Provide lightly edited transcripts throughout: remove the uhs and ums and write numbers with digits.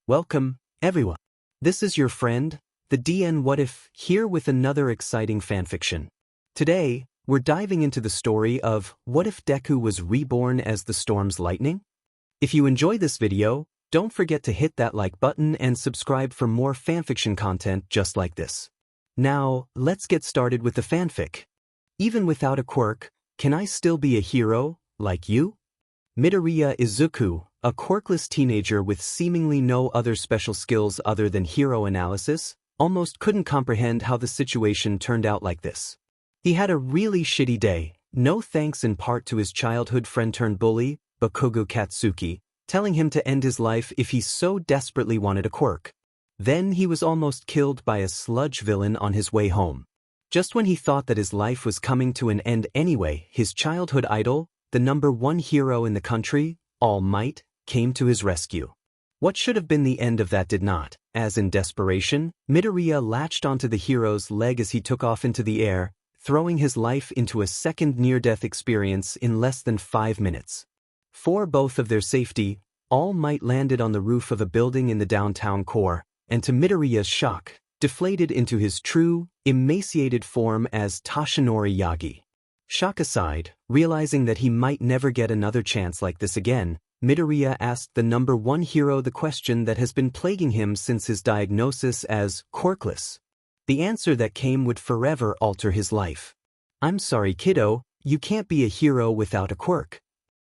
Welcome, everyone. This is your friend, the DN What If, here with another exciting fanfiction. Today, we're diving into the story of what if Deku was reborn as the storm's lightning? If you enjoy this video, don't forget to hit that like button and subscribe for more fanfiction content just like this. Now, let's get started with the fanfic. Even without a quirk, can I still be a hero, like you? Midoriya Izuku, a quirkless teenager with seemingly no other special skills other than hero analysis, almost couldn't comprehend how the situation turned out like this. He had a really shitty day, no thanks in part to his childhood friend-turned-bully, Bakugo Katsuki, telling him to end his life if he so desperately wanted a quirk. Then he was almost killed by a sludge villain on his way home. Just when he thought that his life was coming to an end anyway, his childhood idol, the #1 hero in the country, All Might, came to his rescue. What should have been the end of that did not, as in desperation, Midoriya latched onto the hero's leg as he took off into the air, throwing his life into a second near-death experience in less than 5 minutes. For both of their safety, All Might landed on the roof of a building in the downtown core, and to Midoriya's shock, deflated into his true, emaciated form as Toshinori Yagi. Shock aside, realizing that he might never get another chance like this again, Midoriya asked the #1 hero the question that has been plaguing him since his diagnosis as quirkless. The answer that came would forever alter his life. I'm sorry, kiddo, you can't be a hero without a quirk.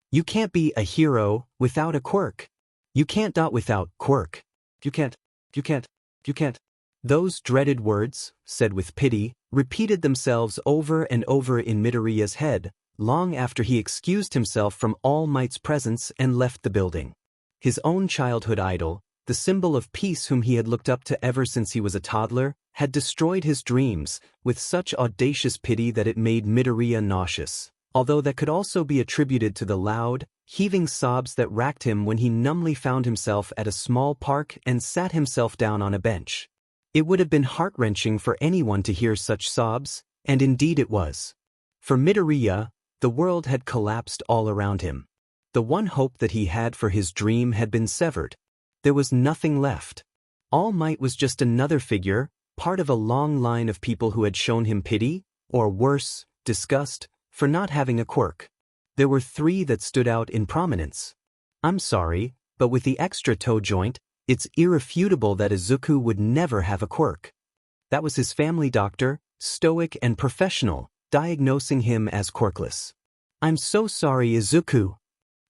You can't be a hero without a quirk. You can't without quirk. You can't. Those dreaded words, said with pity, repeated themselves over and over in Midoriya's head, long after he excused himself from All Might's presence and left the building. His own childhood idol, the symbol of peace whom he had looked up to ever since he was a toddler, had destroyed his dreams, with such audacious pity that it made Midoriya nauseous, although that could also be attributed to the loud, heaving sobs that racked him when he numbly found himself at a small park and sat himself down on a bench. It would have been heart-wrenching for anyone to hear such sobs, and indeed it was. For Midoriya, the world had collapsed all around him. The one hope that he had for his dream had been severed. There was nothing left. All Might was just another figure, part of a long line of people who had shown him pity, or worse, disgust, for not having a quirk. There were 3 that stood out in prominence. I'm sorry, but with the extra toe joint, it's irrefutable that Izuku would never have a quirk. That was his family doctor, stoic and professional, diagnosing him as quirkless. I'm so sorry, Izuku.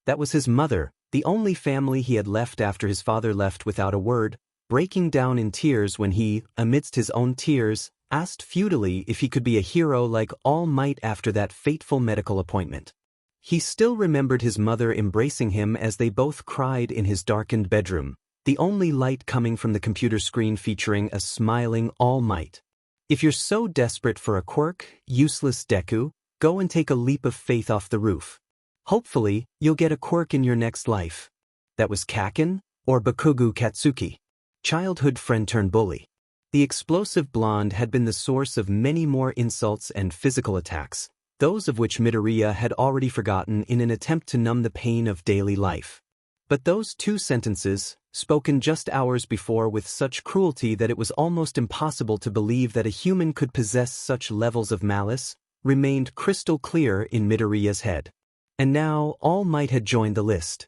That was his mother, the only family he had left after his father left without a word, breaking down in tears when he, amidst his own tears, asked futilely if he could be a hero like All Might after that fateful medical appointment. He still remembered his mother embracing him as they both cried in his darkened bedroom, the only light coming from the computer screen featuring a smiling All Might. If you're so desperate for a quirk, useless Deku, go and take a leap of faith off the roof. Hopefully, you'll get a quirk in your next life. That was Kakin, or Bakugo Katsuki. Childhood friend-turned-bully. The explosive blonde had been the source of many more insults and physical attacks, those of which Midoriya had already forgotten in an attempt to numb the pain of daily life. But those 2 sentences, spoken just hours before with such cruelty that it was almost impossible to believe that a human could possess such levels of malice, remained crystal clear in Midoriya's head. And now All Might had joined the list.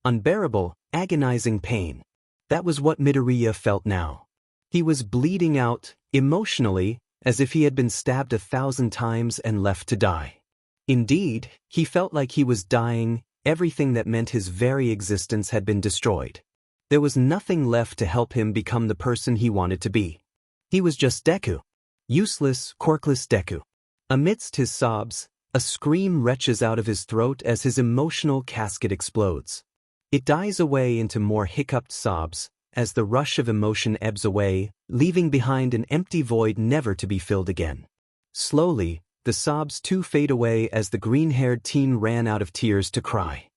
Unbearable, agonizing pain. That was what Midoriya felt now. He was bleeding out, emotionally, as if he had been stabbed 1,000 times and left to die. Indeed, he felt like he was dying. Everything that meant his very existence had been destroyed. There was nothing left to help him become the person he wanted to be. He was just Deku. Useless, quirkless Deku. Amidst his sobs, a scream retches out of his throat as his emotional casket explodes. It dies away into more hiccuped sobs, as the rush of emotion ebbs away, leaving behind an empty void never to be filled again. Slowly, the sobs too fade away as the green-haired teen ran out of tears to cry.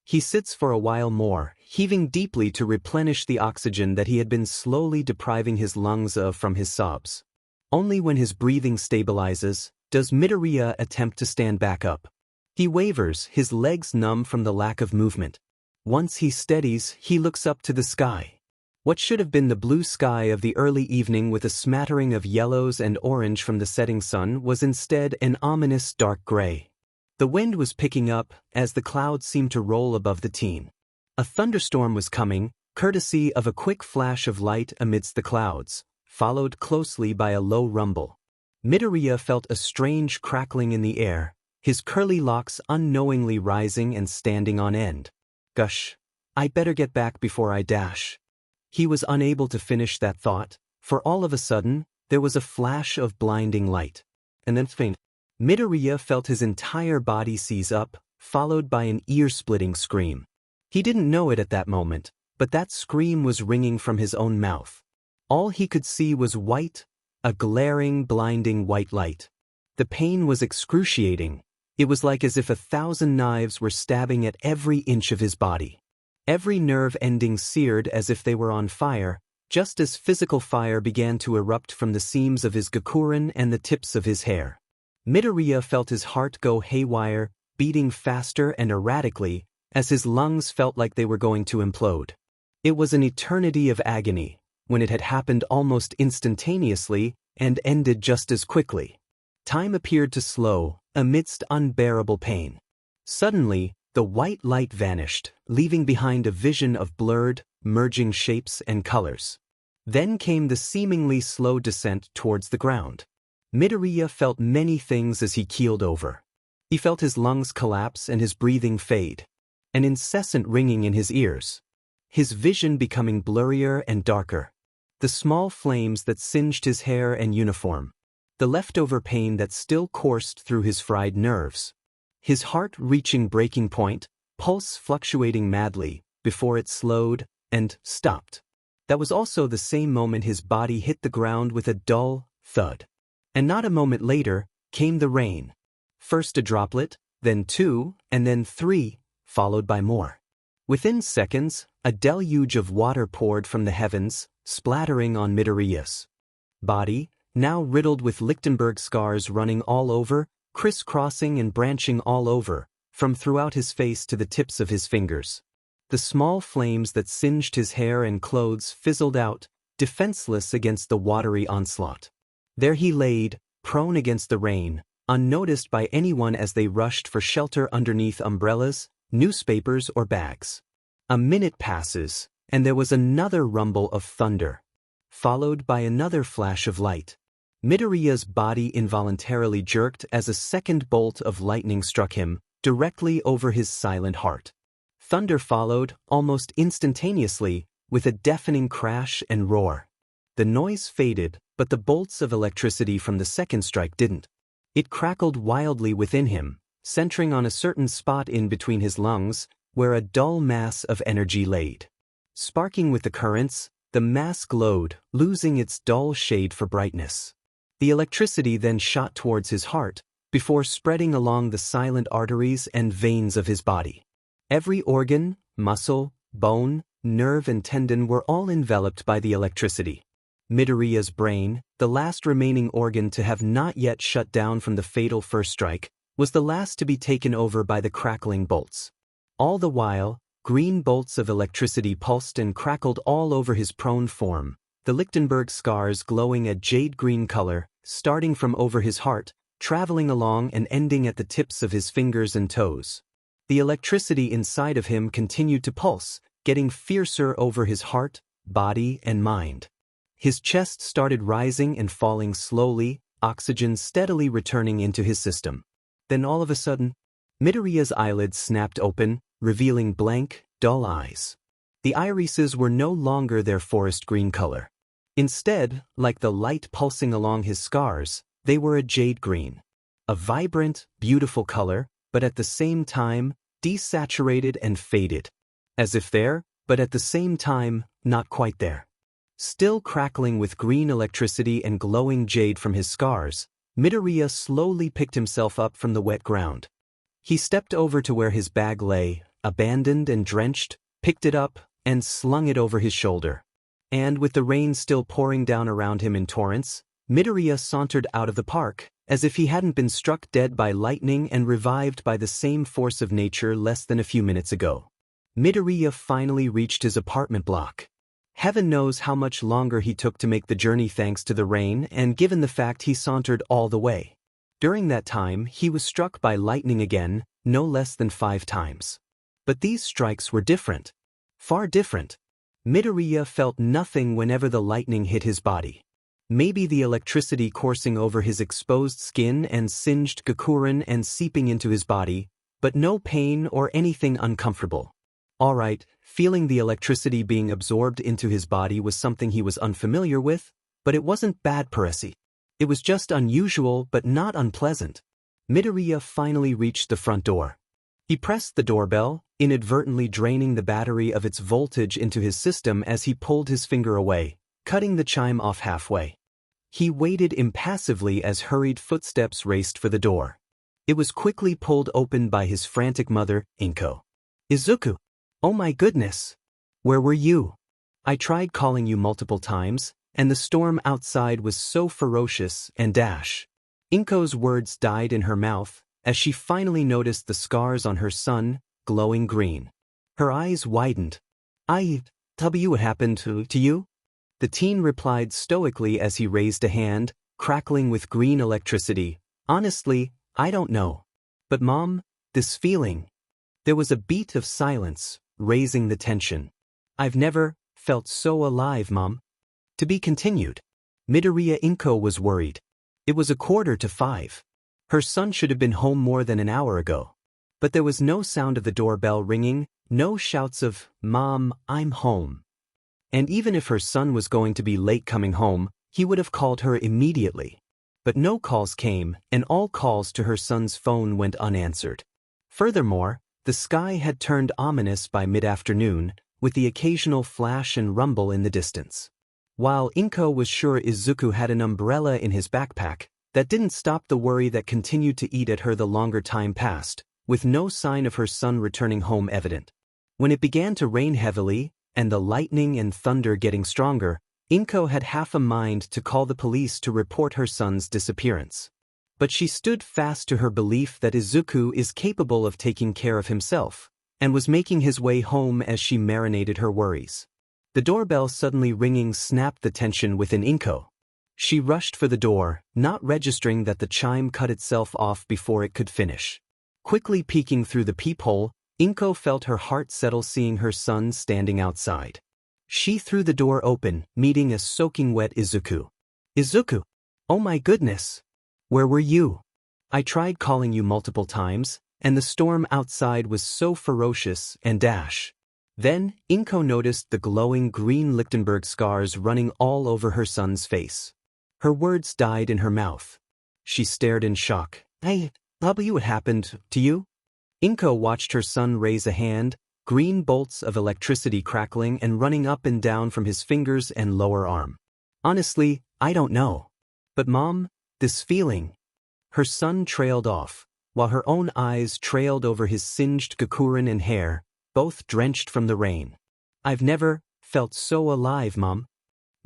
He sits for a while more, heaving deeply to replenish the oxygen that he had been slowly depriving his lungs of from his sobs. Only when his breathing stabilizes, does Midoriya attempt to stand back up. He wavers, his legs numb from the lack of movement. Once he steadies, he looks up to the sky. What should have been the blue sky of the early evening with a smattering of yellows and orange from the setting sun was instead an ominous dark gray. The wind was picking up as the clouds seemed to roll above the teen. A thunderstorm was coming, courtesy of a quick flash of light amidst the clouds, followed closely by a low rumble. Midoriya felt a strange crackling in the air, his curly locks unknowingly rising and standing on end. Gush, I better get back before I dash. He was unable to finish that thought, for all of a sudden, there was a flash of blinding light. And then faint. Midoriya felt his entire body seize up, followed by an ear-splitting scream. He didn't know it at that moment, but that scream was ringing from his own mouth. All he could see was white, a glaring, blinding white light. The pain was excruciating. It was like as if 1,000 knives were stabbing at every inch of his body. Every nerve ending seared as if they were on fire, just as physical fire began to erupt from the seams of his gakuren and the tips of his hair. Midoriya felt his heart go haywire, beating faster and erratically, as his lungs felt like they were going to implode. It was an eternity of agony, when it had happened almost instantaneously and ended just as quickly. Time appeared to slow, amidst unbearable pain. Suddenly, the white light vanished, leaving behind a vision of blurred, merging shapes and colors. Then came the seemingly slow descent towards the ground. Midoriya felt many things as he keeled over. He felt his lungs collapse and his breathing fade. An incessant ringing in his ears. His vision becoming blurrier and darker. The small flames that singed his hair and uniform. The leftover pain that still coursed through his fried nerves. His heart reaching breaking point, pulse fluctuating madly, before it slowed and stopped. That was also the same moment his body hit the ground with a dull thud. And not a moment later, came the rain. First a droplet, then 2, and then 3, followed by more. Within seconds, a deluge of water poured from the heavens, splattering on Midoriya's body, now riddled with Lichtenberg scars running all over, crisscrossing and branching all over, from throughout his face to the tips of his fingers. The small flames that singed his hair and clothes fizzled out, defenseless against the watery onslaught. There he laid, prone against the rain, unnoticed by anyone as they rushed for shelter underneath umbrellas, newspapers or bags. A minute passes, and there was another rumble of thunder, followed by another flash of light. Midoriya's body involuntarily jerked as a second bolt of lightning struck him, directly over his silent heart. Thunder followed, almost instantaneously, with a deafening crash and roar. The noise faded, but the bolts of electricity from the second strike didn't. It crackled wildly within him, centering on a certain spot in between his lungs, where a dull mass of energy laid. Sparking with the currents, the mass glowed, losing its dull shade for brightness. The electricity then shot towards his heart, before spreading along the silent arteries and veins of his body. Every organ, muscle, bone, nerve and tendon were all enveloped by the electricity. Midoriya's brain, the last remaining organ to have not yet shut down from the fatal first strike, was the last to be taken over by the crackling bolts. All the while, green bolts of electricity pulsed and crackled all over his prone form, the Lichtenberg scars glowing a jade green color, starting from over his heart, traveling along and ending at the tips of his fingers and toes. The electricity inside of him continued to pulse, getting fiercer over his heart, body, and mind. His chest started rising and falling slowly, oxygen steadily returning into his system. Then all of a sudden, Midoriya's eyelids snapped open, revealing blank, dull eyes. The irises were no longer their forest green color. Instead, like the light pulsing along his scars, they were a jade green. A vibrant, beautiful color, but at the same time, desaturated and faded. As if there, but at the same time, not quite there. Still crackling with green electricity and glowing jade from his scars, Midoriya slowly picked himself up from the wet ground. He stepped over to where his bag lay, abandoned and drenched, picked it up, and slung it over his shoulder. And with the rain still pouring down around him in torrents, Midoriya sauntered out of the park, as if he hadn't been struck dead by lightning and revived by the same force of nature less than a few minutes ago. Midoriya finally reached his apartment block. Heaven knows how much longer he took to make the journey thanks to the rain and given the fact he sauntered all the way. During that time, he was struck by lightning again, no less than 5 times. But these strikes were different. Far different. Midoriya felt nothing whenever the lightning hit his body. Maybe the electricity coursing over his exposed skin and singed Gakuren and seeping into his body, but no pain or anything uncomfortable. Alright, feeling the electricity being absorbed into his body was something he was unfamiliar with, but it wasn't bad parasi. It was just unusual but not unpleasant. Midoriya finally reached the front door. He pressed the doorbell, inadvertently draining the battery of its voltage into his system as he pulled his finger away, cutting the chime off halfway. He waited impassively as hurried footsteps raced for the door. It was quickly pulled open by his frantic mother, Inko. Izuku! Oh my goodness! Where were you? I tried calling you multiple times, and the storm outside was so ferocious and dash. Inko's words died in her mouth as she finally noticed the scars on her son, glowing green. Her eyes widened. What happened to you? The teen replied stoically as he raised a hand, crackling with green electricity. Honestly, I don't know. But Mom, this feeling. There was a beat of silence, raising the tension. I've never felt so alive, Mom. To be continued. Midoriya Inko was worried. It was 4:45. Her son should have been home more than an hour ago. But there was no sound of the doorbell ringing, no shouts of, Mom, I'm home. And even if her son was going to be late coming home, he would have called her immediately. But no calls came, and all calls to her son's phone went unanswered. Furthermore, the sky had turned ominous by mid-afternoon, with the occasional flash and rumble in the distance. While Inko was sure Izuku had an umbrella in his backpack, that didn't stop the worry that continued to eat at her the longer time passed, with no sign of her son returning home evident. When it began to rain heavily, and the lightning and thunder getting stronger, Inko had half a mind to call the police to report her son's disappearance. But she stood fast to her belief that Izuku is capable of taking care of himself, and was making his way home as she marinated her worries. The doorbell suddenly ringing snapped the tension within Inko. She rushed for the door, not registering that the chime cut itself off before it could finish. Quickly peeking through the peephole, Inko felt her heart settle seeing her son standing outside. She threw the door open, meeting a soaking wet Izuku. Izuku! Oh my goodness! Where were you? I tried calling you multiple times, and the storm outside was so ferocious and dash. Then, Inko noticed the glowing green Lichtenberg scars running all over her son's face. Her words died in her mouth. She stared in shock. What happened to you? Inko watched her son raise a hand, green bolts of electricity crackling and running up and down from his fingers and lower arm. Honestly, I don't know. But Mom, this feeling. Her son trailed off, while her own eyes trailed over his singed Gakuren and hair, both drenched from the rain. I've never felt so alive, Mom.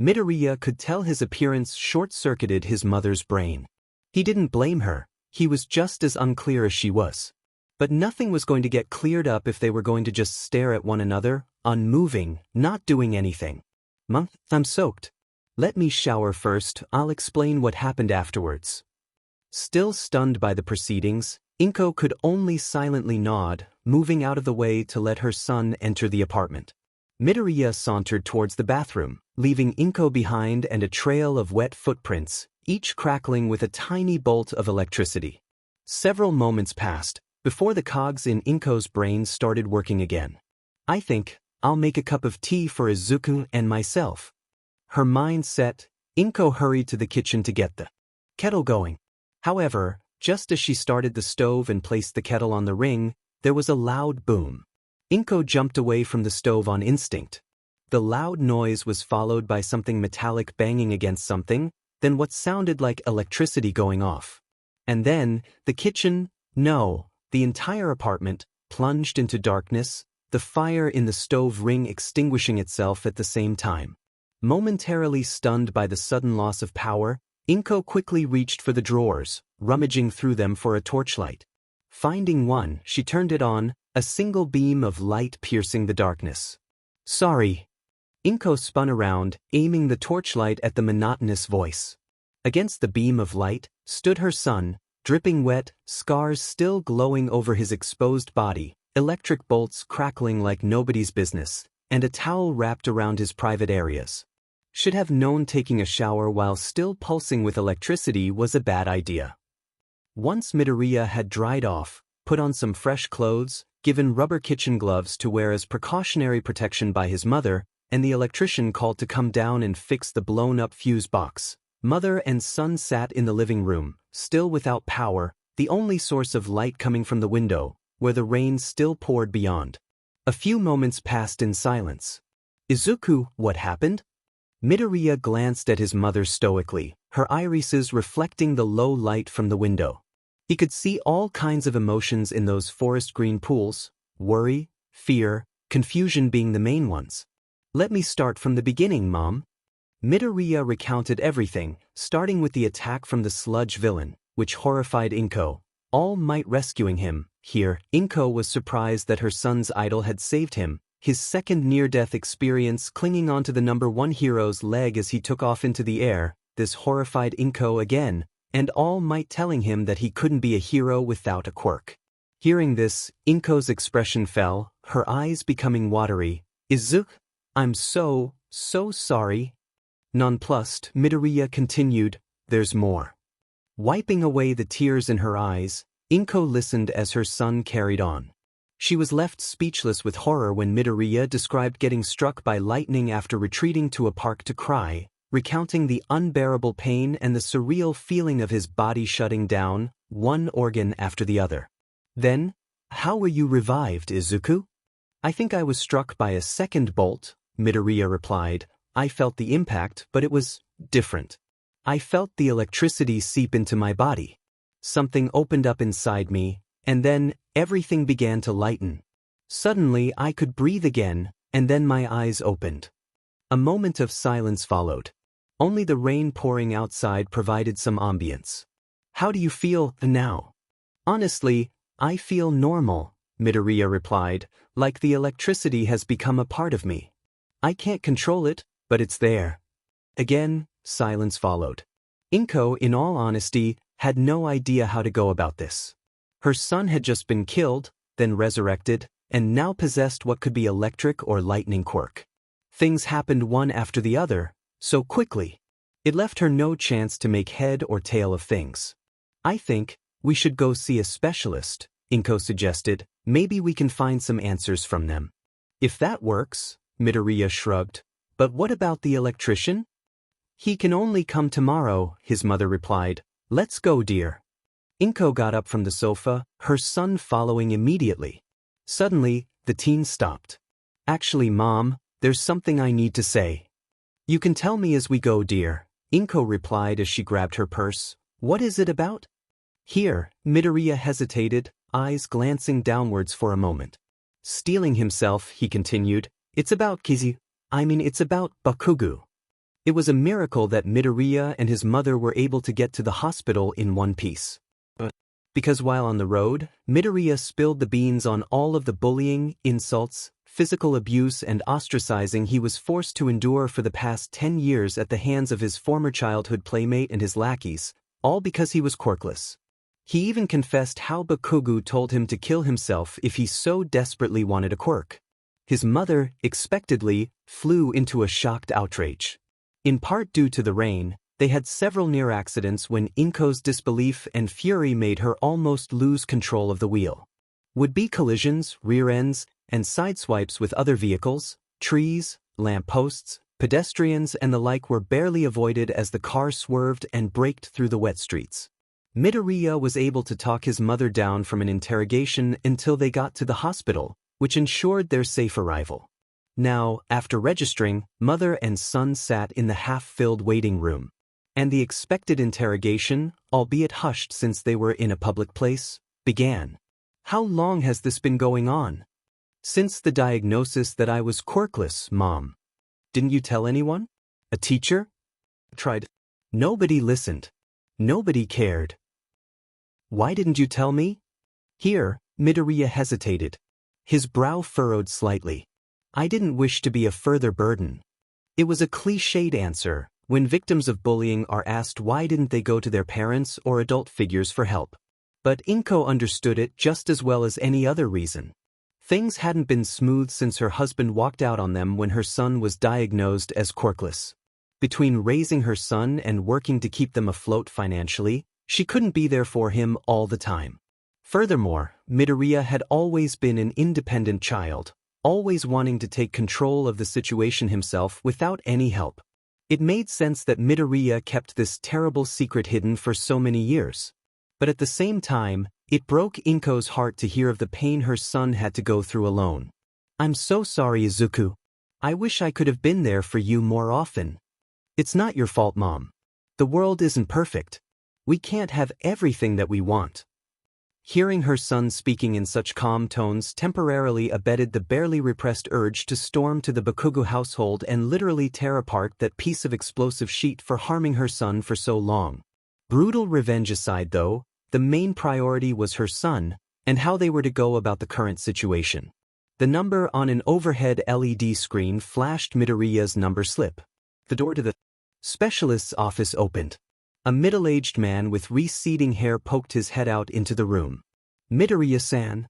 Midoriya could tell his appearance short-circuited his mother's brain. He didn't blame her, he was just as unclear as she was. But nothing was going to get cleared up if they were going to just stare at one another, unmoving, not doing anything. Mom, I'm soaked. Let me shower first, I'll explain what happened afterwards. Still stunned by the proceedings, Inko could only silently nod, moving out of the way to let her son enter the apartment. Midoriya sauntered towards the bathroom, leaving Inko behind and a trail of wet footprints, each crackling with a tiny bolt of electricity. Several moments passed, before the cogs in Inko's brain started working again. I think I'll make a cup of tea for Izuku and myself. Her mind set, Inko hurried to the kitchen to get the kettle going. However, just as she started the stove and placed the kettle on the ring, there was a loud boom. Inko jumped away from the stove on instinct. The loud noise was followed by something metallic banging against something, then what sounded like electricity going off. And then, the kitchen, no, the entire apartment, plunged into darkness, the fire in the stove ring extinguishing itself at the same time. Momentarily stunned by the sudden loss of power, Inko quickly reached for the drawers, rummaging through them for a torchlight. Finding one, she turned it on, a single beam of light piercing the darkness. Sorry. Inko spun around, aiming the torchlight at the monotonous voice. Against the beam of light stood her son, dripping wet, scars still glowing over his exposed body, electric bolts crackling like nobody's business, and a towel wrapped around his private areas. Should have known taking a shower while still pulsing with electricity was a bad idea. Once Midoriya had dried off, put on some fresh clothes, given rubber kitchen gloves to wear as precautionary protection by his mother, and the electrician called to come down and fix the blown-up fuse box, mother and son sat in the living room, still without power, the only source of light coming from the window, where the rain still poured beyond. A few moments passed in silence. Izuku, what happened? Midoriya glanced at his mother stoically, her irises reflecting the low light from the window. He could see all kinds of emotions in those forest green pools, worry, fear, confusion being the main ones. Let me start from the beginning, Mom. Midoriya recounted everything, starting with the attack from the sludge villain, which horrified Inko, All Might rescuing him. Here, Inko was surprised that her son's idol had saved him, his second near-death experience clinging onto the #1 hero's leg as he took off into the air, this horrified Inko again, and All Might telling him that he couldn't be a hero without a quirk. Hearing this, Inko's expression fell, her eyes becoming watery. Izuku, I'm so sorry. Nonplussed, Midoriya continued, there's more. Wiping away the tears in her eyes, Inko listened as her son carried on. She was left speechless with horror when Midoriya described getting struck by lightning after retreating to a park to cry, recounting the unbearable pain and the surreal feeling of his body shutting down, one organ after the other. Then, how were you revived, Izuku? I think I was struck by a second bolt, Midoriya replied. I felt the impact, but it was different. I felt the electricity seep into my body. Something opened up inside me, and then everything began to lighten. Suddenly I could breathe again, and then my eyes opened. A moment of silence followed. Only the rain pouring outside provided some ambience. How do you feel now? Honestly, I feel normal, Midoriya replied, like the electricity has become a part of me. I can't control it, but it's there. Again, silence followed. Inko, in all honesty, had no idea how to go about this. Her son had just been killed, then resurrected, and now possessed what could be electric or lightning quirk. Things happened one after the other, so quickly. It left her no chance to make head or tail of things. I think we should go see a specialist, Inko suggested. Maybe we can find some answers from them. If that works, Midoriya shrugged. But what about the electrician? He can only come tomorrow, his mother replied. Let's go, dear. Inko got up from the sofa, her son following immediately. Suddenly, the teen stopped. Actually, Mom, there's something I need to say. You can tell me as we go, dear, Inko replied as she grabbed her purse. What is it about? Here, Midoriya hesitated, eyes glancing downwards for a moment. Steeling himself, he continued, it's about it's about Bakugo. It was a miracle that Midoriya and his mother were able to get to the hospital in one piece. Because while on the road, Midoriya spilled the beans on all of the bullying, insults, physical abuse and ostracizing he was forced to endure for the past 10 years at the hands of his former childhood playmate and his lackeys, all because he was quirkless. He even confessed how Bakugo told him to kill himself if he so desperately wanted a quirk. His mother, expectedly, flew into a shocked outrage. In part due to the rain, they had several near accidents when Inko's disbelief and fury made her almost lose control of the wheel. Would-be collisions, rear ends, and sideswipes with other vehicles, trees, lampposts, pedestrians and the like were barely avoided as the car swerved and braked through the wet streets. Midoriya was able to talk his mother down from an interrogation until they got to the hospital, which ensured their safe arrival. Now, after registering, mother and son sat in the half-filled waiting room. And the expected interrogation, albeit hushed since they were in a public place, began. How long has this been going on? Since the diagnosis that I was quirkless, Mom. Didn't you tell anyone? A teacher? Tried. Nobody listened. Nobody cared. Why didn't you tell me? Here, Midoriya hesitated. His brow furrowed slightly. I didn't wish to be a further burden. It was a cliched answer when victims of bullying are asked why didn't they go to their parents or adult figures for help. But Inko understood it just as well as any other reason. Things hadn't been smooth since her husband walked out on them when her son was diagnosed as quirkless. Between raising her son and working to keep them afloat financially, she couldn't be there for him all the time. Furthermore, Midoriya had always been an independent child, always wanting to take control of the situation himself without any help. It made sense that Midoriya kept this terrible secret hidden for so many years. But at the same time, it broke Inko's heart to hear of the pain her son had to go through alone. I'm so sorry, Izuku. I wish I could have been there for you more often. It's not your fault, Mom. The world isn't perfect. We can't have everything that we want. Hearing her son speaking in such calm tones temporarily abated the barely repressed urge to storm to the Bakugo household and literally tear apart that piece of explosive sheet for harming her son for so long. Brutal revenge aside though, the main priority was her son, and how they were to go about the current situation. The number on an overhead LED screen flashed Midoriya's number slip. The door to the specialist's office opened. A middle-aged man with receding hair poked his head out into the room. Midoriya-san.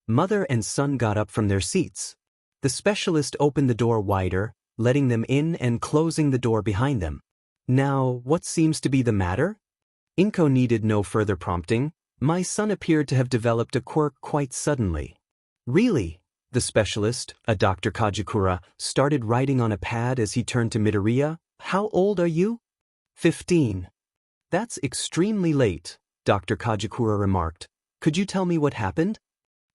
Mother and son got up from their seats. The specialist opened the door wider, letting them in and closing the door behind them. Now, what seems to be the matter? Inko needed no further prompting. My son appeared to have developed a quirk quite suddenly. Really? The specialist, a Dr. Kajikura, started writing on a pad as he turned to Midoriya. How old are you? 15. That's extremely late, Dr. Kajikura remarked. Could you tell me what happened?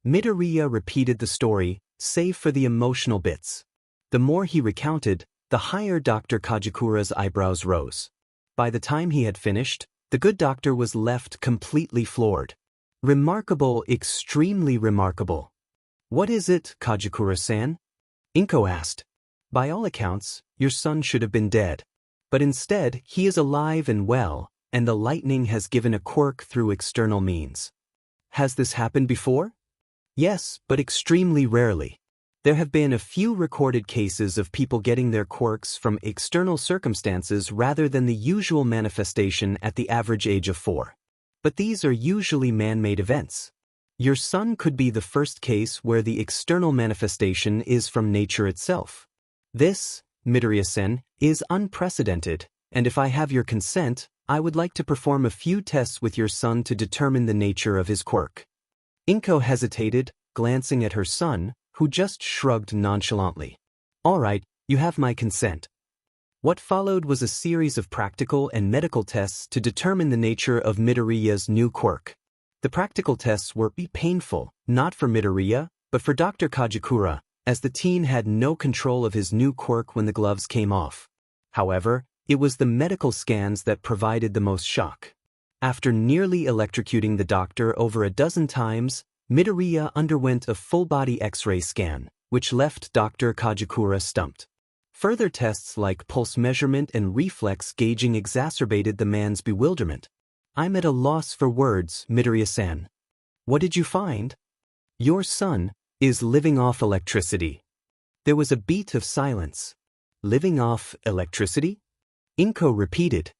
Midoriya repeated the story, save for the emotional bits. The more he recounted, the higher Dr. Kajikura's eyebrows rose. By the time he had finished, the good doctor was left completely floored. Remarkable, extremely remarkable. What is it, Kajikura-san? Inko asked. By all accounts, your son should have been dead. But instead, he is alive and well, and the lightning has given a quirk through external means. Has this happened before? Yes, but extremely rarely. There have been a few recorded cases of people getting their quirks from external circumstances rather than the usual manifestation at the average age of 4. But these are usually man-made events. Your son could be the first case where the external manifestation is from nature itself. This, Midoriya-sen, is unprecedented, and if I have your consent, I would like to perform a few tests with your son to determine the nature of his quirk. Inko hesitated, glancing at her son, who just shrugged nonchalantly. All right, you have my consent. What followed was a series of practical and medical tests to determine the nature of Midoriya's new quirk. The practical tests were painful, not for Midoriya, but for Dr. Kajikura, as the teen had no control of his new quirk when the gloves came off. However, it was the medical scans that provided the most shock. After nearly electrocuting the doctor over a dozen times, Midoriya underwent a full-body X-ray scan, which left Dr. Kajikura stumped. Further tests like pulse measurement and reflex gauging exacerbated the man's bewilderment. I'm at a loss for words, Midoriya-san. What did you find? Your son is living off electricity. There was a beat of silence. Living off electricity? Inko repeated.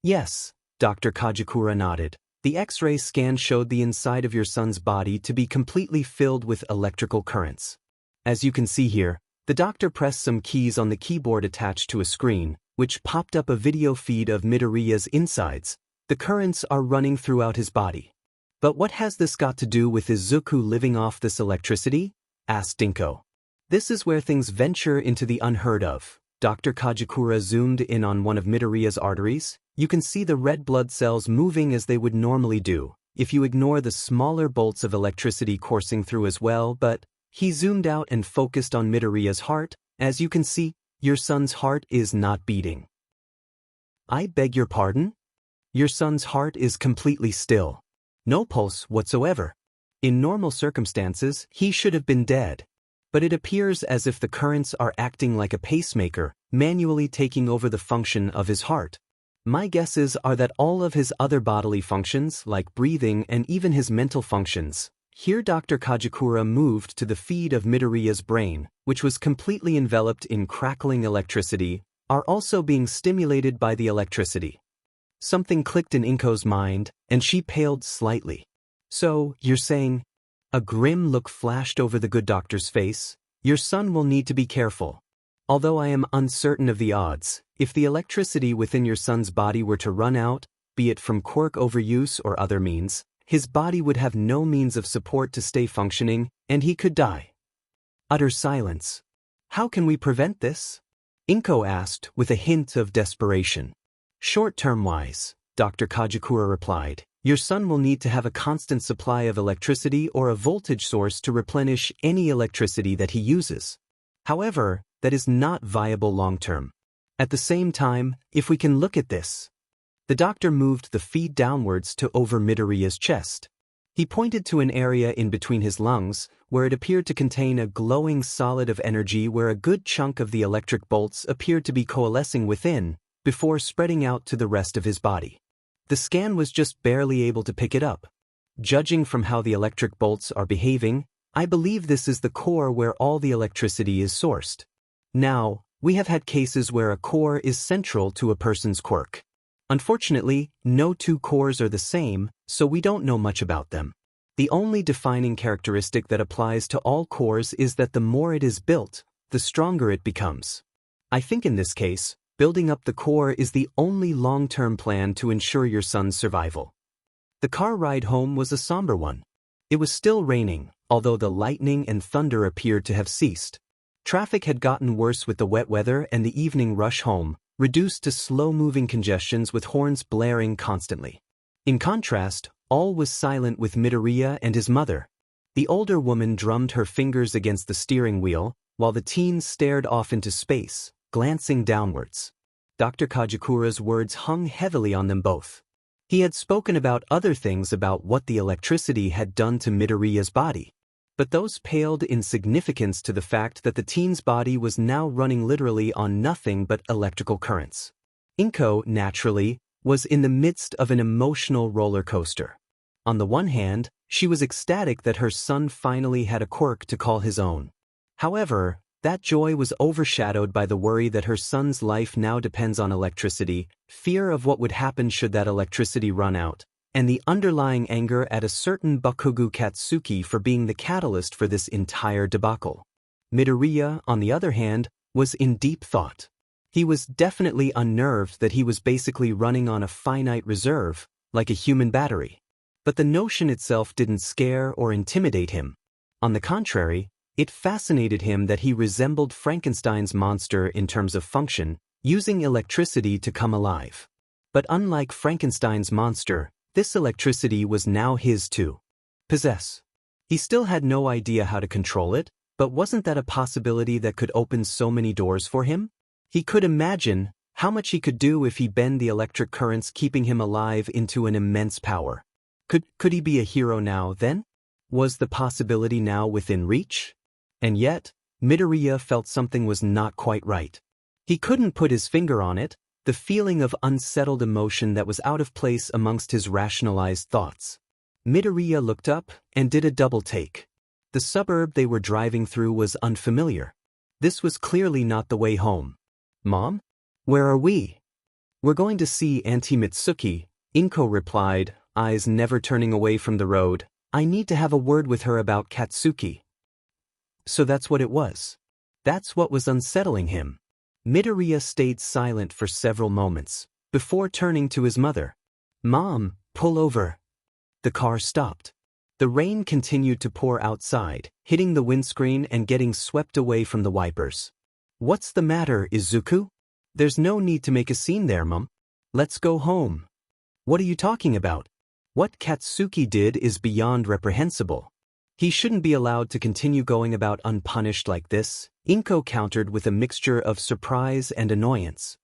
Yes, Dr. Kajikura nodded. The X-ray scan showed the inside of your son's body to be completely filled with electrical currents. As you can see here, the doctor pressed some keys on the keyboard attached to a screen, which popped up a video feed of Midoriya's insides. The currents are running throughout his body. But what has this got to do with Izuku living off this electricity? Asked Inko. This is where things venture into the unheard of. Dr. Kajikura zoomed in on one of Midoriya's arteries. You can see the red blood cells moving as they would normally do, if you ignore the smaller bolts of electricity coursing through as well, but he zoomed out and focused on Midoriya's heart. As you can see, your son's heart is not beating. I beg your pardon? Your son's heart is completely still. No pulse whatsoever. In normal circumstances, he should have been dead. But it appears as if the currents are acting like a pacemaker, manually taking over the function of his heart. My guesses are that all of his other bodily functions, like breathing and even his mental functions, Here Dr. Kajikura moved to the feed of Midoriya's brain, which was completely enveloped in crackling electricity, are also being stimulated by the electricity. Something clicked in Inko's mind, and she paled slightly. So, you're saying? A grim look flashed over the good doctor's face. Your son will need to be careful. Although I am uncertain of the odds, if the electricity within your son's body were to run out, be it from Quirk overuse or other means, his body would have no means of support to stay functioning, and he could die. Utter silence. How can we prevent this? Inko asked with a hint of desperation. Short-term-wise, Dr. Kajikura replied, your son will need to have a constant supply of electricity or a voltage source to replenish any electricity that he uses. However, that is not viable long-term. At the same time, if we can look at this. The doctor moved the feed downwards to over Midoriya's chest. He pointed to an area in between his lungs, where it appeared to contain a glowing solid of energy where a good chunk of the electric bolts appeared to be coalescing within, before spreading out to the rest of his body. The scan was just barely able to pick it up. Judging from how the electric bolts are behaving, I believe this is the core where all the electricity is sourced. Now, we have had cases where a core is central to a person's quirk. Unfortunately, no two cores are the same, so we don't know much about them. The only defining characteristic that applies to all cores is that the more it is built, the stronger it becomes. I think in this case, building up the core is the only long-term plan to ensure your son's survival. The car ride home was a somber one. It was still raining, although the lightning and thunder appeared to have ceased. Traffic had gotten worse with the wet weather and the evening rush home, reduced to slow-moving congestions with horns blaring constantly. In contrast, all was silent with Midoriya and his mother. The older woman drummed her fingers against the steering wheel, while the teens stared off into space, glancing downwards. Dr. Kajikura's words hung heavily on them both. He had spoken about other things about what the electricity had done to Midoriya's body. But those paled in significance to the fact that the teen's body was now running literally on nothing but electrical currents. Inko, naturally, was in the midst of an emotional roller coaster. On the one hand, she was ecstatic that her son finally had a quirk to call his own. However, that joy was overshadowed by the worry that her son's life now depends on electricity, fear of what would happen should that electricity run out, and the underlying anger at a certain Bakugo Katsuki for being the catalyst for this entire debacle. Midoriya, on the other hand, was in deep thought. He was definitely unnerved that he was basically running on a finite reserve, like a human battery. But the notion itself didn't scare or intimidate him. On the contrary, it fascinated him that he resembled Frankenstein's monster in terms of function, using electricity to come alive. But unlike Frankenstein's monster, this electricity was now his to possess. He still had no idea how to control it, but wasn't that a possibility that could open so many doors for him? He could imagine how much he could do if he bent the electric currents keeping him alive into an immense power. Could he be a hero now, then? Was the possibility now within reach? And yet, Midoriya felt something was not quite right. He couldn't put his finger on it, the feeling of unsettled emotion that was out of place amongst his rationalized thoughts. Midoriya looked up and did a double take. The suburb they were driving through was unfamiliar. This was clearly not the way home. Mom? Where are we? We're going to see Auntie Mitsuki, Inko replied, eyes never turning away from the road. I need to have a word with her about Katsuki. So that's what it was. That's what was unsettling him. Midoriya stayed silent for several moments, before turning to his mother. Mom, pull over. The car stopped. The rain continued to pour outside, hitting the windscreen and getting swept away from the wipers. What's the matter, Izuku? There's no need to make a scene there, Mom. Let's go home. What are you talking about? What Katsuki did is beyond reprehensible. He shouldn't be allowed to continue going about unpunished like this, Inko countered with a mixture of surprise and annoyance.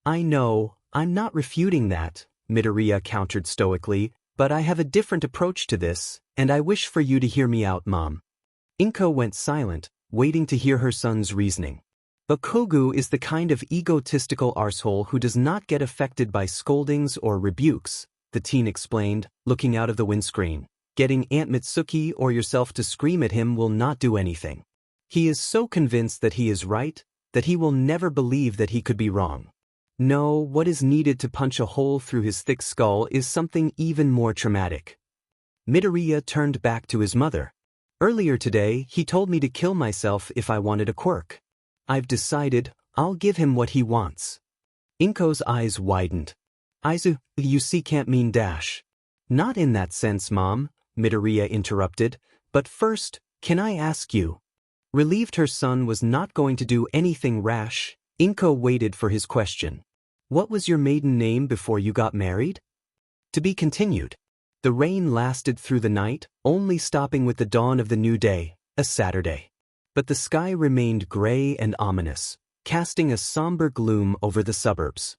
I know, I'm not refuting that, Midoriya countered stoically, but I have a different approach to this, and I wish for you to hear me out, Mom. Inko went silent, waiting to hear her son's reasoning. Bakugo is the kind of egotistical arsehole who does not get affected by scoldings or rebukes, the teen explained, looking out of the windscreen. Getting Aunt Mitsuki or yourself to scream at him will not do anything. He is so convinced that he is right, that he will never believe that he could be wrong. No, what is needed to punch a hole through his thick skull is something even more traumatic. Midoriya turned back to his mother. Earlier today, he told me to kill myself if I wanted a quirk. I've decided, I'll give him what he wants. Inko's eyes widened. Aizu, you see can't mean dash. Not in that sense, Mom, Midoriya interrupted, but first, can I ask you? Relieved her son was not going to do anything rash, Inko waited for his question. What was your maiden name before you got married? To be continued. The rain lasted through the night, only stopping with the dawn of the new day, a Saturday. But the sky remained gray and ominous, casting a somber gloom over the suburbs.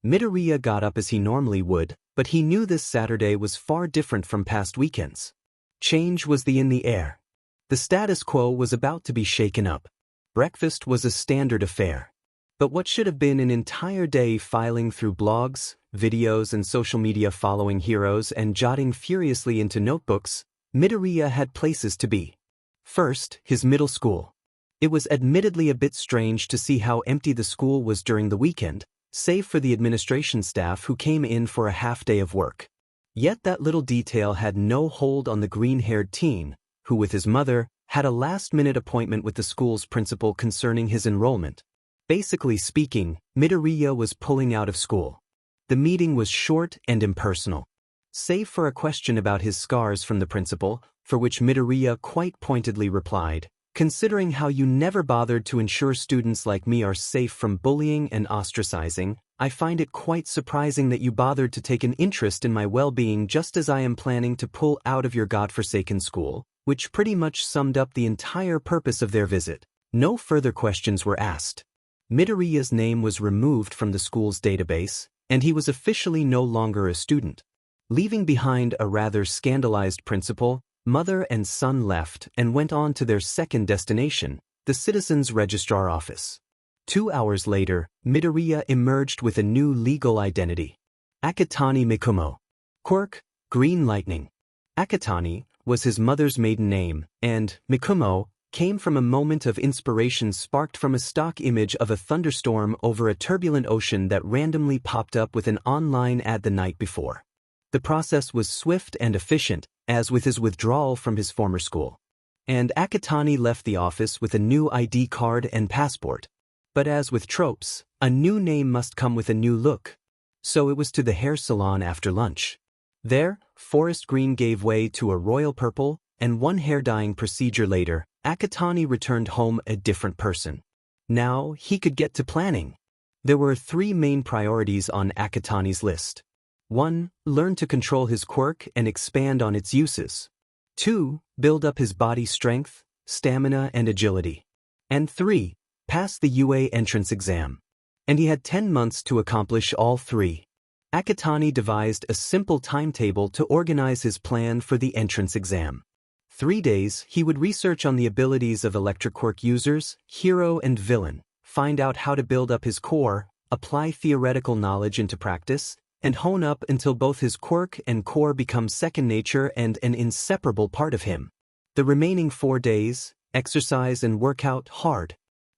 Midoriya got up as he normally would, but he knew this Saturday was far different from past weekends. Change was in the air. The status quo was about to be shaken up. Breakfast was a standard affair. But what should have been an entire day filing through blogs, videos and social media following heroes and jotting furiously into notebooks, Midoriya had places to be. First, his middle school. It was admittedly a bit strange to see how empty the school was during the weekend, save for the administration staff who came in for a half-day of work. Yet that little detail had no hold on the green-haired teen, who with his mother, had a last-minute appointment with the school's principal concerning his enrollment. Basically speaking, Midoriya was pulling out of school. The meeting was short and impersonal. Save for a question about his scars from the principal, for which Midoriya quite pointedly replied, considering how you never bothered to ensure students like me are safe from bullying and ostracizing, I find it quite surprising that you bothered to take an interest in my well-being just as I am planning to pull out of your godforsaken school, which pretty much summed up the entire purpose of their visit. No further questions were asked. Midoriya's name was removed from the school's database, and he was officially no longer a student. Leaving behind a rather scandalized principal, mother and son left and went on to their second destination, the Citizens Registrar Office. 2 hours later, Midoriya emerged with a new legal identity. Akatani Mikumo. Quirk, Green Lightning. Akatani was his mother's maiden name, and Mikumo came from a moment of inspiration sparked from a stock image of a thunderstorm over a turbulent ocean that randomly popped up with an online ad the night before. The process was swift and efficient, as with his withdrawal from his former school. And Akatani left the office with a new ID card and passport. But as with tropes, a new name must come with a new look. So it was to the hair salon after lunch. There, forest green gave way to a royal purple, and one hair dyeing procedure later, Akatani returned home a different person. Now, he could get to planning. There were 3 main priorities on Akatani's list. 1. Learn to control his quirk and expand on its uses. 2. Build up his body strength, stamina and agility. And 3. Pass the UA entrance exam. And he had 10 months to accomplish all 3. Akatani devised a simple timetable to organize his plan for the entrance exam. 3 days, he would research on the abilities of electric quirk users, hero and villain, find out how to build up his core, apply theoretical knowledge into practice, and hone up until both his quirk and core become second nature and an inseparable part of him. The remaining 4 days, exercise and work out hard.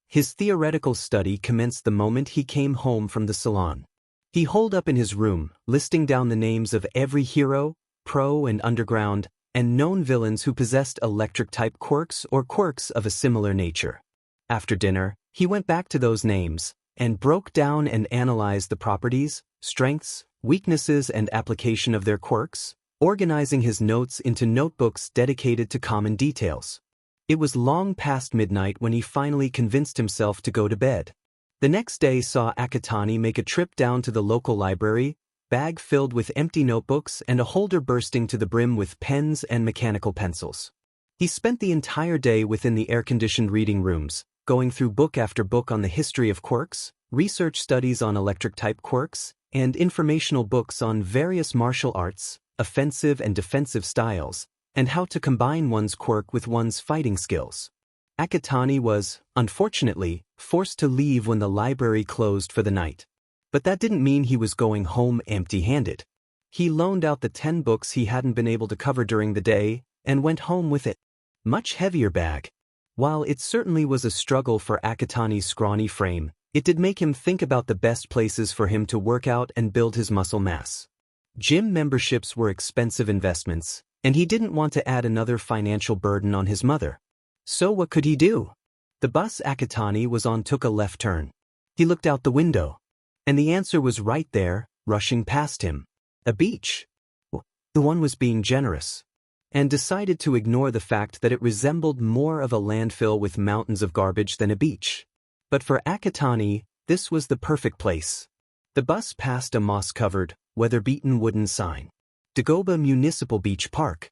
His theoretical study commenced the moment he came home from the salon. He holed up in his room, listing down the names of every hero, pro and underground, and known villains who possessed electric-type quirks or quirks of a similar nature. After dinner, he went back to those names, and broke down and analyzed the properties, strengths, weaknesses and application of their quirks, organizing his notes into notebooks dedicated to common details. It was long past midnight when he finally convinced himself to go to bed. The next day saw Akatani make a trip down to the local library, bag filled with empty notebooks and a holder bursting to the brim with pens and mechanical pencils. He spent the entire day within the air-conditioned reading rooms, going through book after book on the history of quirks, research studies on electric-type quirks, and informational books on various martial arts, offensive and defensive styles, and how to combine one's quirk with one's fighting skills. Akatani was, unfortunately, forced to leave when the library closed for the night. But that didn't mean he was going home empty-handed. He loaned out the 10 books he hadn't been able to cover during the day and went home with it. Much heavier bag. While it certainly was a struggle for Akatani's scrawny frame, it did make him think about the best places for him to work out and build his muscle mass. Gym memberships were expensive investments, and he didn't want to add another financial burden on his mother. So what could he do? The bus Akatani was on took a left turn. He looked out the window, and the answer was right there, rushing past him. A beach. The one was being generous, and decided to ignore the fact that it resembled more of a landfill with mountains of garbage than a beach. But for Akatani, this was the perfect place. The bus passed a moss-covered, weather-beaten wooden sign. Dagoba Municipal Beach Park.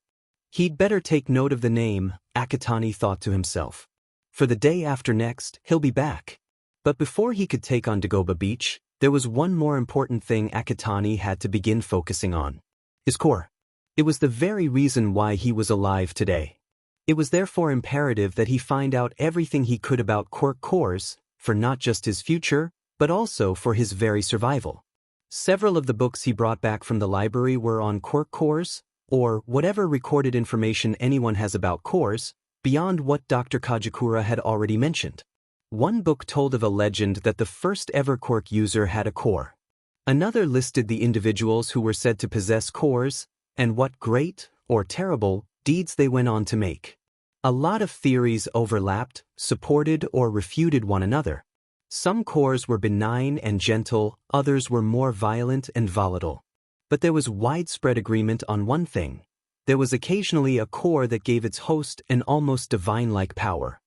He'd better take note of the name, Akatani thought to himself. For the day after next, he'll be back. But before he could take on Dagoba Beach, there was one more important thing Akatani had to begin focusing on. His core. It was the very reason why he was alive today. It was therefore imperative that he find out everything he could about Quirk cores, for not just his future, but also for his very survival. Several of the books he brought back from the library were on Quirk cores, or whatever recorded information anyone has about cores, beyond what Dr. Kajakura had already mentioned. One book told of a legend that the first ever Quirk user had a core. Another listed the individuals who were said to possess cores, and what great, or terrible, deeds they went on to make. A lot of theories overlapped, supported or refuted one another. Some cores were benign and gentle, others were more violent and volatile. But there was widespread agreement on one thing. There was occasionally a core that gave its host an almost divine-like power.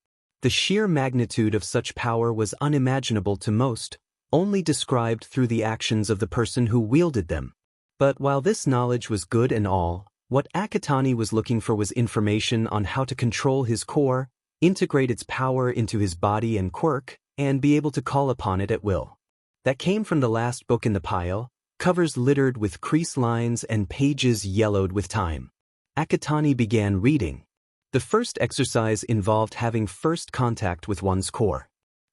The sheer magnitude of such power was unimaginable to most, only described through the actions of the person who wielded them. But while this knowledge was good and all, what Akatani was looking for was information on how to control his core, integrate its power into his body and Quirk, and be able to call upon it at will. That came from the last book in the pile, covers littered with crease lines and pages yellowed with time. Akatani began reading. The first exercise involved having first contact with one's core.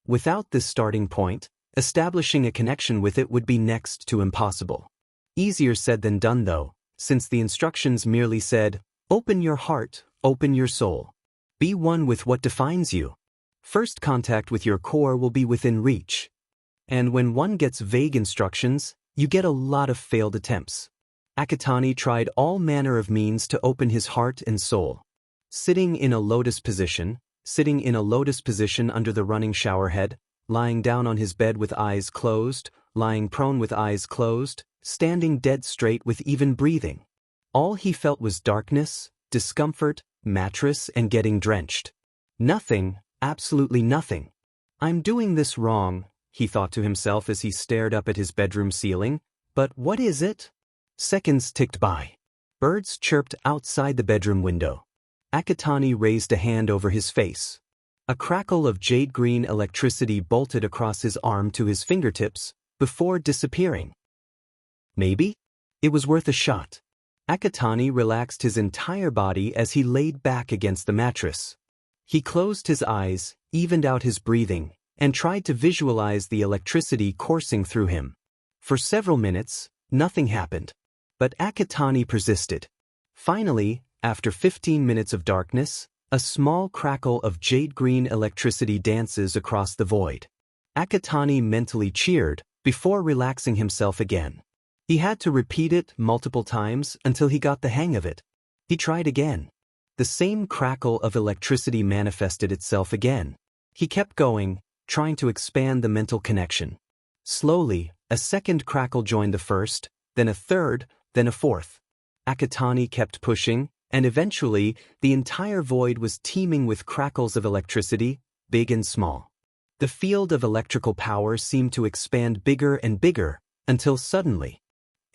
Without this starting point, establishing a connection with it would be next to impossible. Easier said than done though, since the instructions merely said, open your heart, open your soul. Be one with what defines you. First contact with your core will be within reach. And when one gets vague instructions, you get a lot of failed attempts. Akatani tried all manner of means to open his heart and soul. Sitting in a lotus position under the running shower head, lying down on his bed with eyes closed, lying prone with eyes closed, standing dead straight with even breathing. All he felt was darkness, discomfort, mattress, and getting drenched. Nothing, absolutely nothing. I'm doing this wrong, he thought to himself as he stared up at his bedroom ceiling, but what is it? Seconds ticked by. Birds chirped outside the bedroom window. Akatani raised a hand over his face. A crackle of jade-green electricity bolted across his arm to his fingertips, before disappearing. Maybe? It was worth a shot. Akatani relaxed his entire body as he laid back against the mattress. He closed his eyes, evened out his breathing, and tried to visualize the electricity coursing through him. For several minutes, nothing happened. But Akatani persisted. Finally, after 15 minutes of darkness, a small crackle of jade-green electricity dances across the void. Akatani mentally cheered, before relaxing himself again. He had to repeat it multiple times until he got the hang of it. He tried again. The same crackle of electricity manifested itself again. He kept going, trying to expand the mental connection. Slowly, a second crackle joined the first, then a third, then a fourth. Akatani kept pushing, and eventually, the entire void was teeming with crackles of electricity, big and small. The field of electrical power seemed to expand bigger and bigger, until suddenly,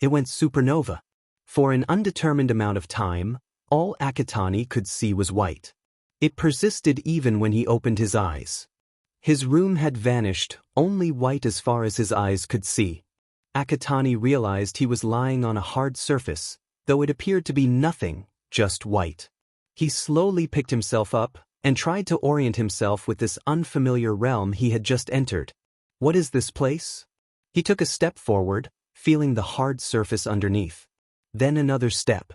it went supernova. For an undetermined amount of time, all Akatani could see was white. It persisted even when he opened his eyes. His room had vanished, only white as far as his eyes could see. Akatani realized he was lying on a hard surface, though it appeared to be nothing, just white. He slowly picked himself up, and tried to orient himself with this unfamiliar realm he had just entered. What is this place? He took a step forward, feeling the hard surface underneath. Then another step.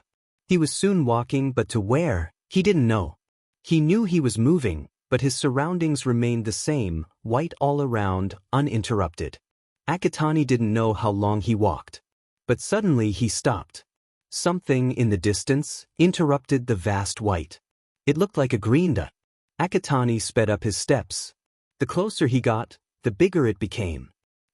He was soon walking, but to where? He didn't know. He knew he was moving, but his surroundings remained the same, white all around, uninterrupted. Akatani didn't know how long he walked. But suddenly he stopped. Something in the distance interrupted the vast white. It looked like a green dot. Akatani sped up his steps. The closer he got, the bigger it became.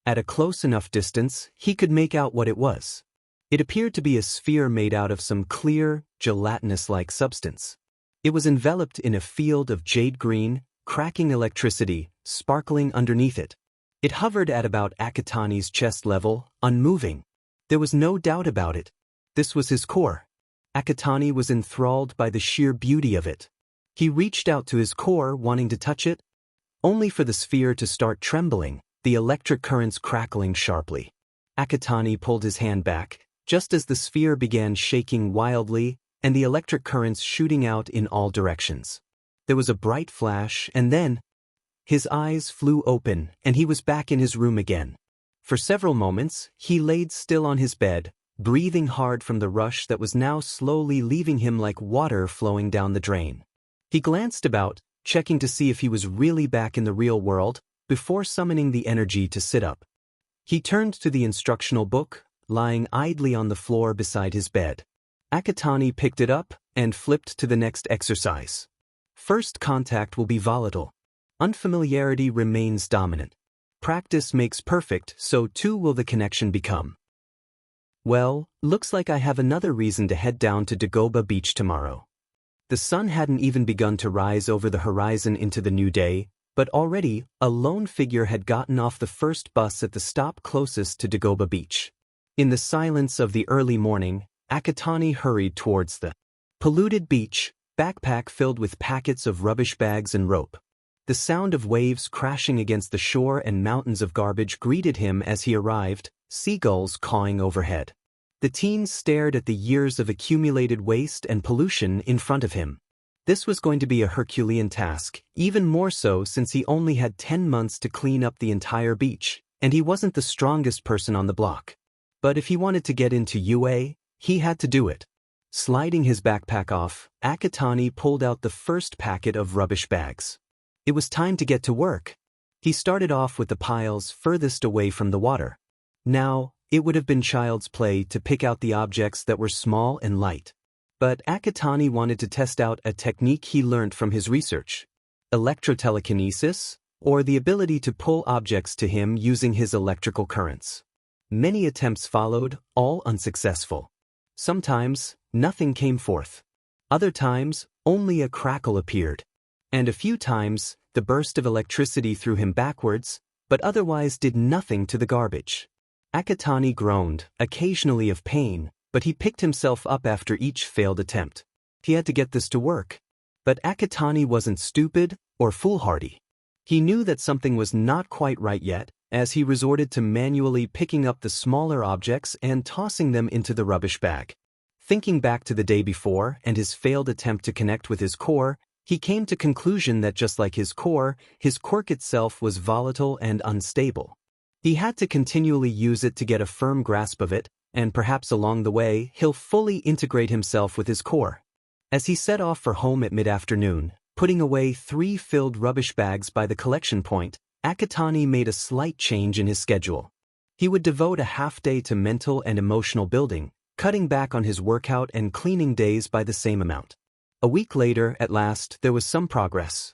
At a close enough distance, he could make out what it was. It appeared to be a sphere made out of some clear, gelatinous-like substance. It was enveloped in a field of jade green, cracking electricity, sparkling underneath it. It hovered at about Akatani's chest level, unmoving. There was no doubt about it. This was his core. Akatani was enthralled by the sheer beauty of it. He reached out to his core, wanting to touch it, only for the sphere to start trembling, the electric currents crackling sharply. Akatani pulled his hand back, just as the sphere began shaking wildly, and the electric currents shooting out in all directions. There was a bright flash, and then his eyes flew open, and he was back in his room again. For several moments, he laid still on his bed, breathing hard from the rush that was now slowly leaving him like water flowing down the drain. He glanced about, checking to see if he was really back in the real world, before summoning the energy to sit up. He turned to the instructional book, lying idly on the floor beside his bed. Akatani picked it up and flipped to the next exercise. First contact will be volatile. Unfamiliarity remains dominant. Practice makes perfect, so too will the connection become. Well, looks like I have another reason to head down to Dagoba Beach tomorrow. The sun hadn't even begun to rise over the horizon into the new day, but already, a lone figure had gotten off the first bus at the stop closest to Dagoba Beach. In the silence of the early morning, Akatani hurried towards the polluted beach, backpack filled with packets of rubbish bags and rope. The sound of waves crashing against the shore and mountains of garbage greeted him as he arrived, seagulls cawing overhead. The teen stared at the years of accumulated waste and pollution in front of him. This was going to be a Herculean task, even more so since he only had 10 months to clean up the entire beach, and he wasn't the strongest person on the block. But if he wanted to get into UA, he had to do it. Sliding his backpack off, Akatani pulled out the first packet of rubbish bags. It was time to get to work. He started off with the piles furthest away from the water. Now, it would have been child's play to pick out the objects that were small and light. But Akatani wanted to test out a technique he learned from his research. Electrotelekinesis, or the ability to pull objects to him using his electrical currents. Many attempts followed, all unsuccessful. Sometimes, nothing came forth. Other times, only a crackle appeared. And a few times, the burst of electricity threw him backwards, but otherwise did nothing to the garbage. Akatani groaned, occasionally of pain, but he picked himself up after each failed attempt. He had to get this to work. But Akatani wasn't stupid or foolhardy. He knew that something was not quite right yet, as he resorted to manually picking up the smaller objects and tossing them into the rubbish bag. Thinking back to the day before and his failed attempt to connect with his core, he came to conclusion that just like his core, his quirk itself was volatile and unstable. He had to continually use it to get a firm grasp of it, and perhaps along the way, he'll fully integrate himself with his core. As he set off for home at mid-afternoon, putting away 3 filled rubbish bags by the collection point, Akatani made a slight change in his schedule. He would devote a half-day to mental and emotional building, cutting back on his workout and cleaning days by the same amount. A week later, at last, there was some progress.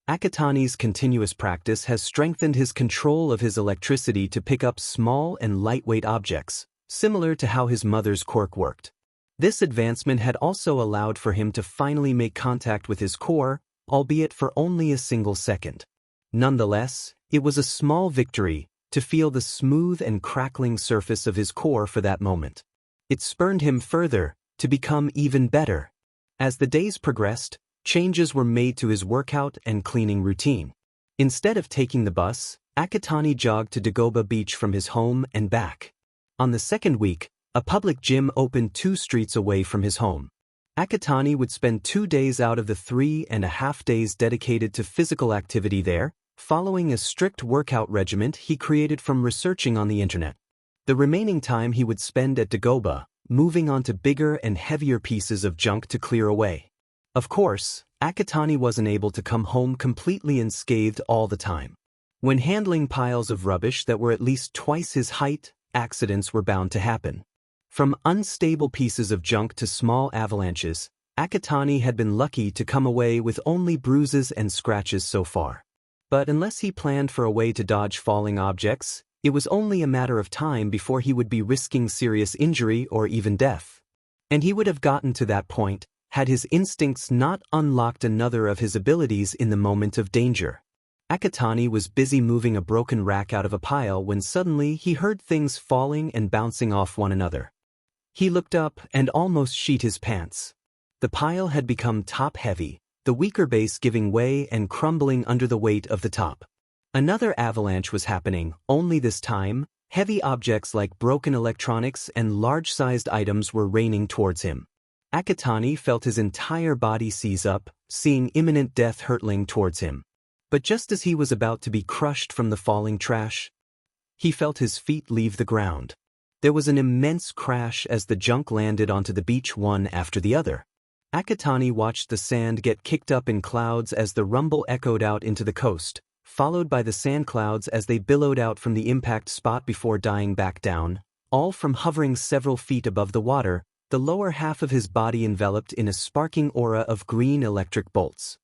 Akatani's continuous practice has strengthened his control of his electricity to pick up small and lightweight objects, similar to how his mother's quirk worked. This advancement had also allowed for him to finally make contact with his core, albeit for only a single second. Nonetheless, it was a small victory to feel the smooth and crackling surface of his core for that moment. It spurred him further to become even better. As the days progressed, changes were made to his workout and cleaning routine. Instead of taking the bus, Akatani jogged to Dagoba Beach from his home and back. On the second week, a public gym opened 2 streets away from his home. Akatani would spend 2 days out of the 3.5 days dedicated to physical activity there, following a strict workout regimen he created from researching on the internet. The remaining time he would spend at Dagoba, moving on to bigger and heavier pieces of junk to clear away. Of course, Akatani wasn't able to come home completely unscathed all the time. When handling piles of rubbish that were at least twice his height, accidents were bound to happen. From unstable pieces of junk to small avalanches, Akatani had been lucky to come away with only bruises and scratches so far. But unless he planned for a way to dodge falling objects, it was only a matter of time before he would be risking serious injury or even death. And he would have gotten to that point had his instincts not unlocked another of his abilities in the moment of danger. Akatani was busy moving a broken rack out of a pile when suddenly he heard things falling and bouncing off one another. He looked up and almost sheet his pants. The pile had become top-heavy, the weaker base giving way and crumbling under the weight of the top. Another avalanche was happening, only this time, heavy objects like broken electronics and large-sized items were raining towards him. Akatani felt his entire body seize up, seeing imminent death hurtling towards him. But just as he was about to be crushed from the falling trash, he felt his feet leave the ground. There was an immense crash as the junk landed onto the beach one after the other. Akatani watched the sand get kicked up in clouds as the rumble echoed out into the coast, followed by the sand clouds as they billowed out from the impact spot before dying back down, all from hovering several feet above the water, the lower half of his body enveloped in a sparking aura of green electric bolts.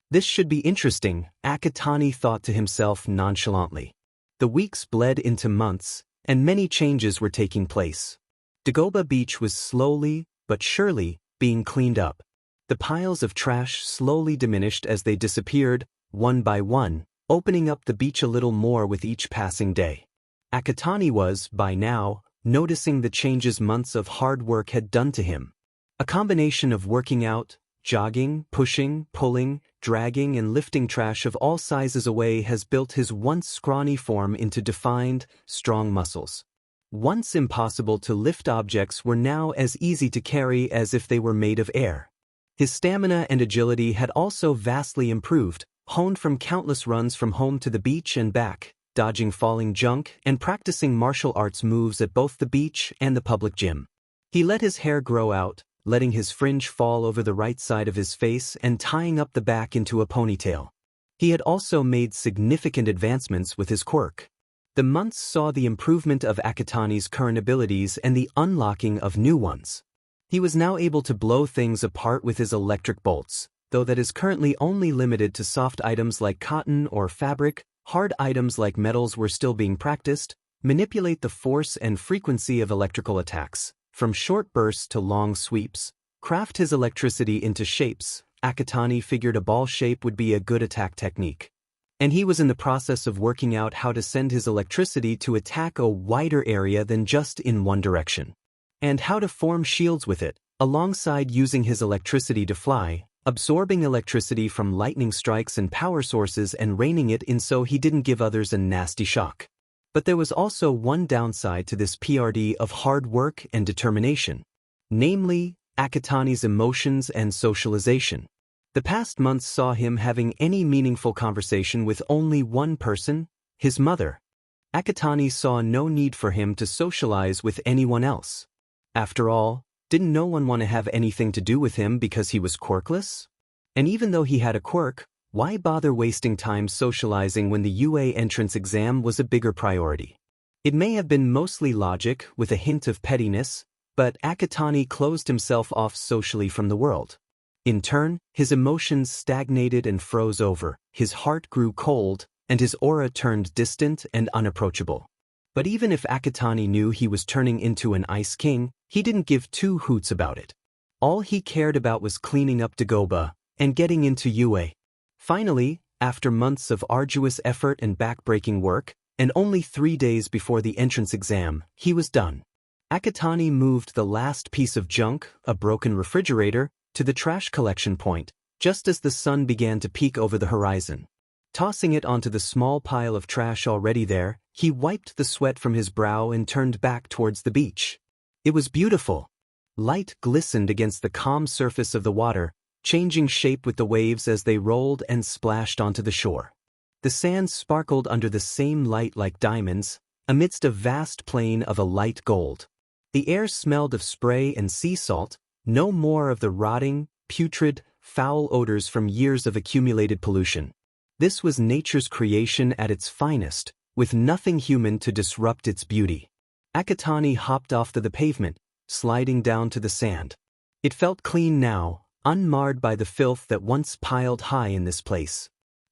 This should be interesting, Akatani thought to himself nonchalantly. The weeks bled into months, and many changes were taking place. Dagobah Beach was slowly, but surely, being cleaned up. The piles of trash slowly diminished as they disappeared, one by one, opening up the beach a little more with each passing day. Akatani was, by now, noticing the changes months of hard work had done to him. A combination of working out, jogging, pushing, pulling, dragging and lifting trash of all sizes away has built his once scrawny form into defined, strong muscles. Once impossible to lift objects were now as easy to carry as if they were made of air. His stamina and agility had also vastly improved, honed from countless runs from home to the beach and back, dodging falling junk and practicing martial arts moves at both the beach and the public gym. He let his hair grow out, letting his fringe fall over the right side of his face and tying up the back into a ponytail. He had also made significant advancements with his quirk. The months saw the improvement of Akatani's current abilities and the unlocking of new ones. He was now able to blow things apart with his electric bolts, though that is currently only limited to soft items like cotton or fabric. Hard items like metals were still being practiced. Manipulate the force and frequency of electrical attacks, from short bursts to long sweeps. Craft his electricity into shapes. Akatani figured a ball shape would be a good attack technique. And he was in the process of working out how to send his electricity to attack a wider area than just in one direction. And how to form shields with it, alongside using his electricity to fly, absorbing electricity from lightning strikes and power sources and raining it in so he didn't give others a nasty shock. But there was also one downside to this PRD of hard work and determination. Namely, Akatani's emotions and socialization. The past months saw him having any meaningful conversation with only one person, his mother. Akatani saw no need for him to socialize with anyone else. After all, didn't no one want to have anything to do with him because he was quirkless? And even though he had a quirk, why bother wasting time socializing when the UA entrance exam was a bigger priority? It may have been mostly logic with a hint of pettiness, but Akatani closed himself off socially from the world. In turn, his emotions stagnated and froze over, his heart grew cold, and his aura turned distant and unapproachable. But even if Akatani knew he was turning into an Ice King, he didn't give two hoots about it. All he cared about was cleaning up Dagobah and getting into UA. Finally, after months of arduous effort and back-breaking work, and only 3 days before the entrance exam, he was done. Akatani moved the last piece of junk, a broken refrigerator, to the trash collection point, just as the sun began to peek over the horizon. Tossing it onto the small pile of trash already there, he wiped the sweat from his brow and turned back towards the beach. It was beautiful. Light glistened against the calm surface of the water, changing shape with the waves as they rolled and splashed onto the shore. The sand sparkled under the same light like diamonds, amidst a vast plain of a light gold. The air smelled of spray and sea salt, no more of the rotting, putrid, foul odors from years of accumulated pollution. This was nature's creation at its finest, with nothing human to disrupt its beauty. Akatani hopped off the pavement, sliding down to the sand. It felt clean now, unmarred by the filth that once piled high in this place.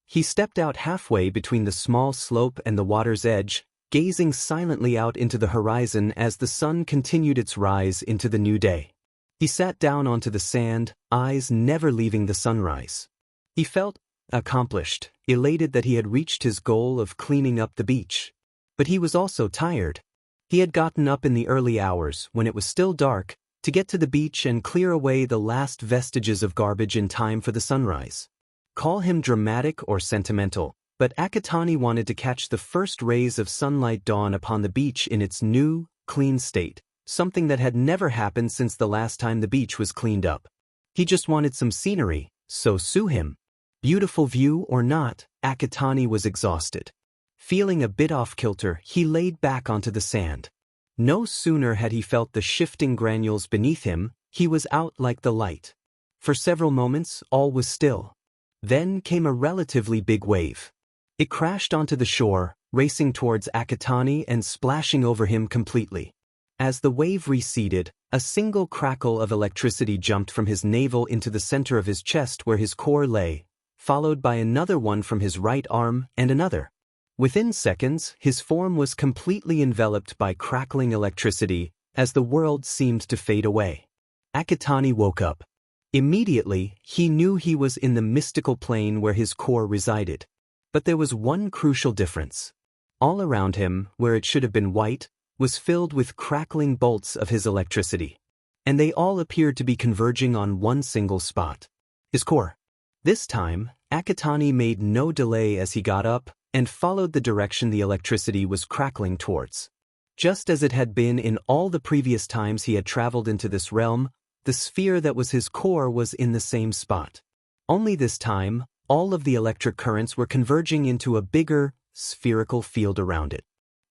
He stepped out halfway between the small slope and the water's edge, gazing silently out into the horizon as the sun continued its rise into the new day. He sat down onto the sand, eyes never leaving the sunrise. He felt accomplished, elated that he had reached his goal of cleaning up the beach. But he was also tired. He had gotten up in the early hours, when it was still dark, to get to the beach and clear away the last vestiges of garbage in time for the sunrise. Call him dramatic or sentimental, but Akatani wanted to catch the first rays of sunlight dawn upon the beach in its new, clean state, something that had never happened since the last time the beach was cleaned up. He just wanted some scenery, so sue him. Beautiful view or not, Akatani was exhausted. Feeling a bit off-kilter, he laid back onto the sand. No sooner had he felt the shifting granules beneath him, he was out like the light. For several moments, all was still. Then came a relatively big wave. It crashed onto the shore, racing towards Akatani and splashing over him completely. As the wave receded, a single crackle of electricity jumped from his navel into the center of his chest where his core lay, followed by another one from his right arm and another. Within seconds, his form was completely enveloped by crackling electricity as the world seemed to fade away. Akatani woke up. Immediately, he knew he was in the mystical plane where his core resided. But there was one crucial difference. All around him, where it should have been white, was filled with crackling bolts of his electricity. And they all appeared to be converging on one single spot. His core. This time, Akatani made no delay as he got up and followed the direction the electricity was crackling towards. Just as it had been in all the previous times he had traveled into this realm, the sphere that was his core was in the same spot. Only this time, all of the electric currents were converging into a bigger, spherical field around it.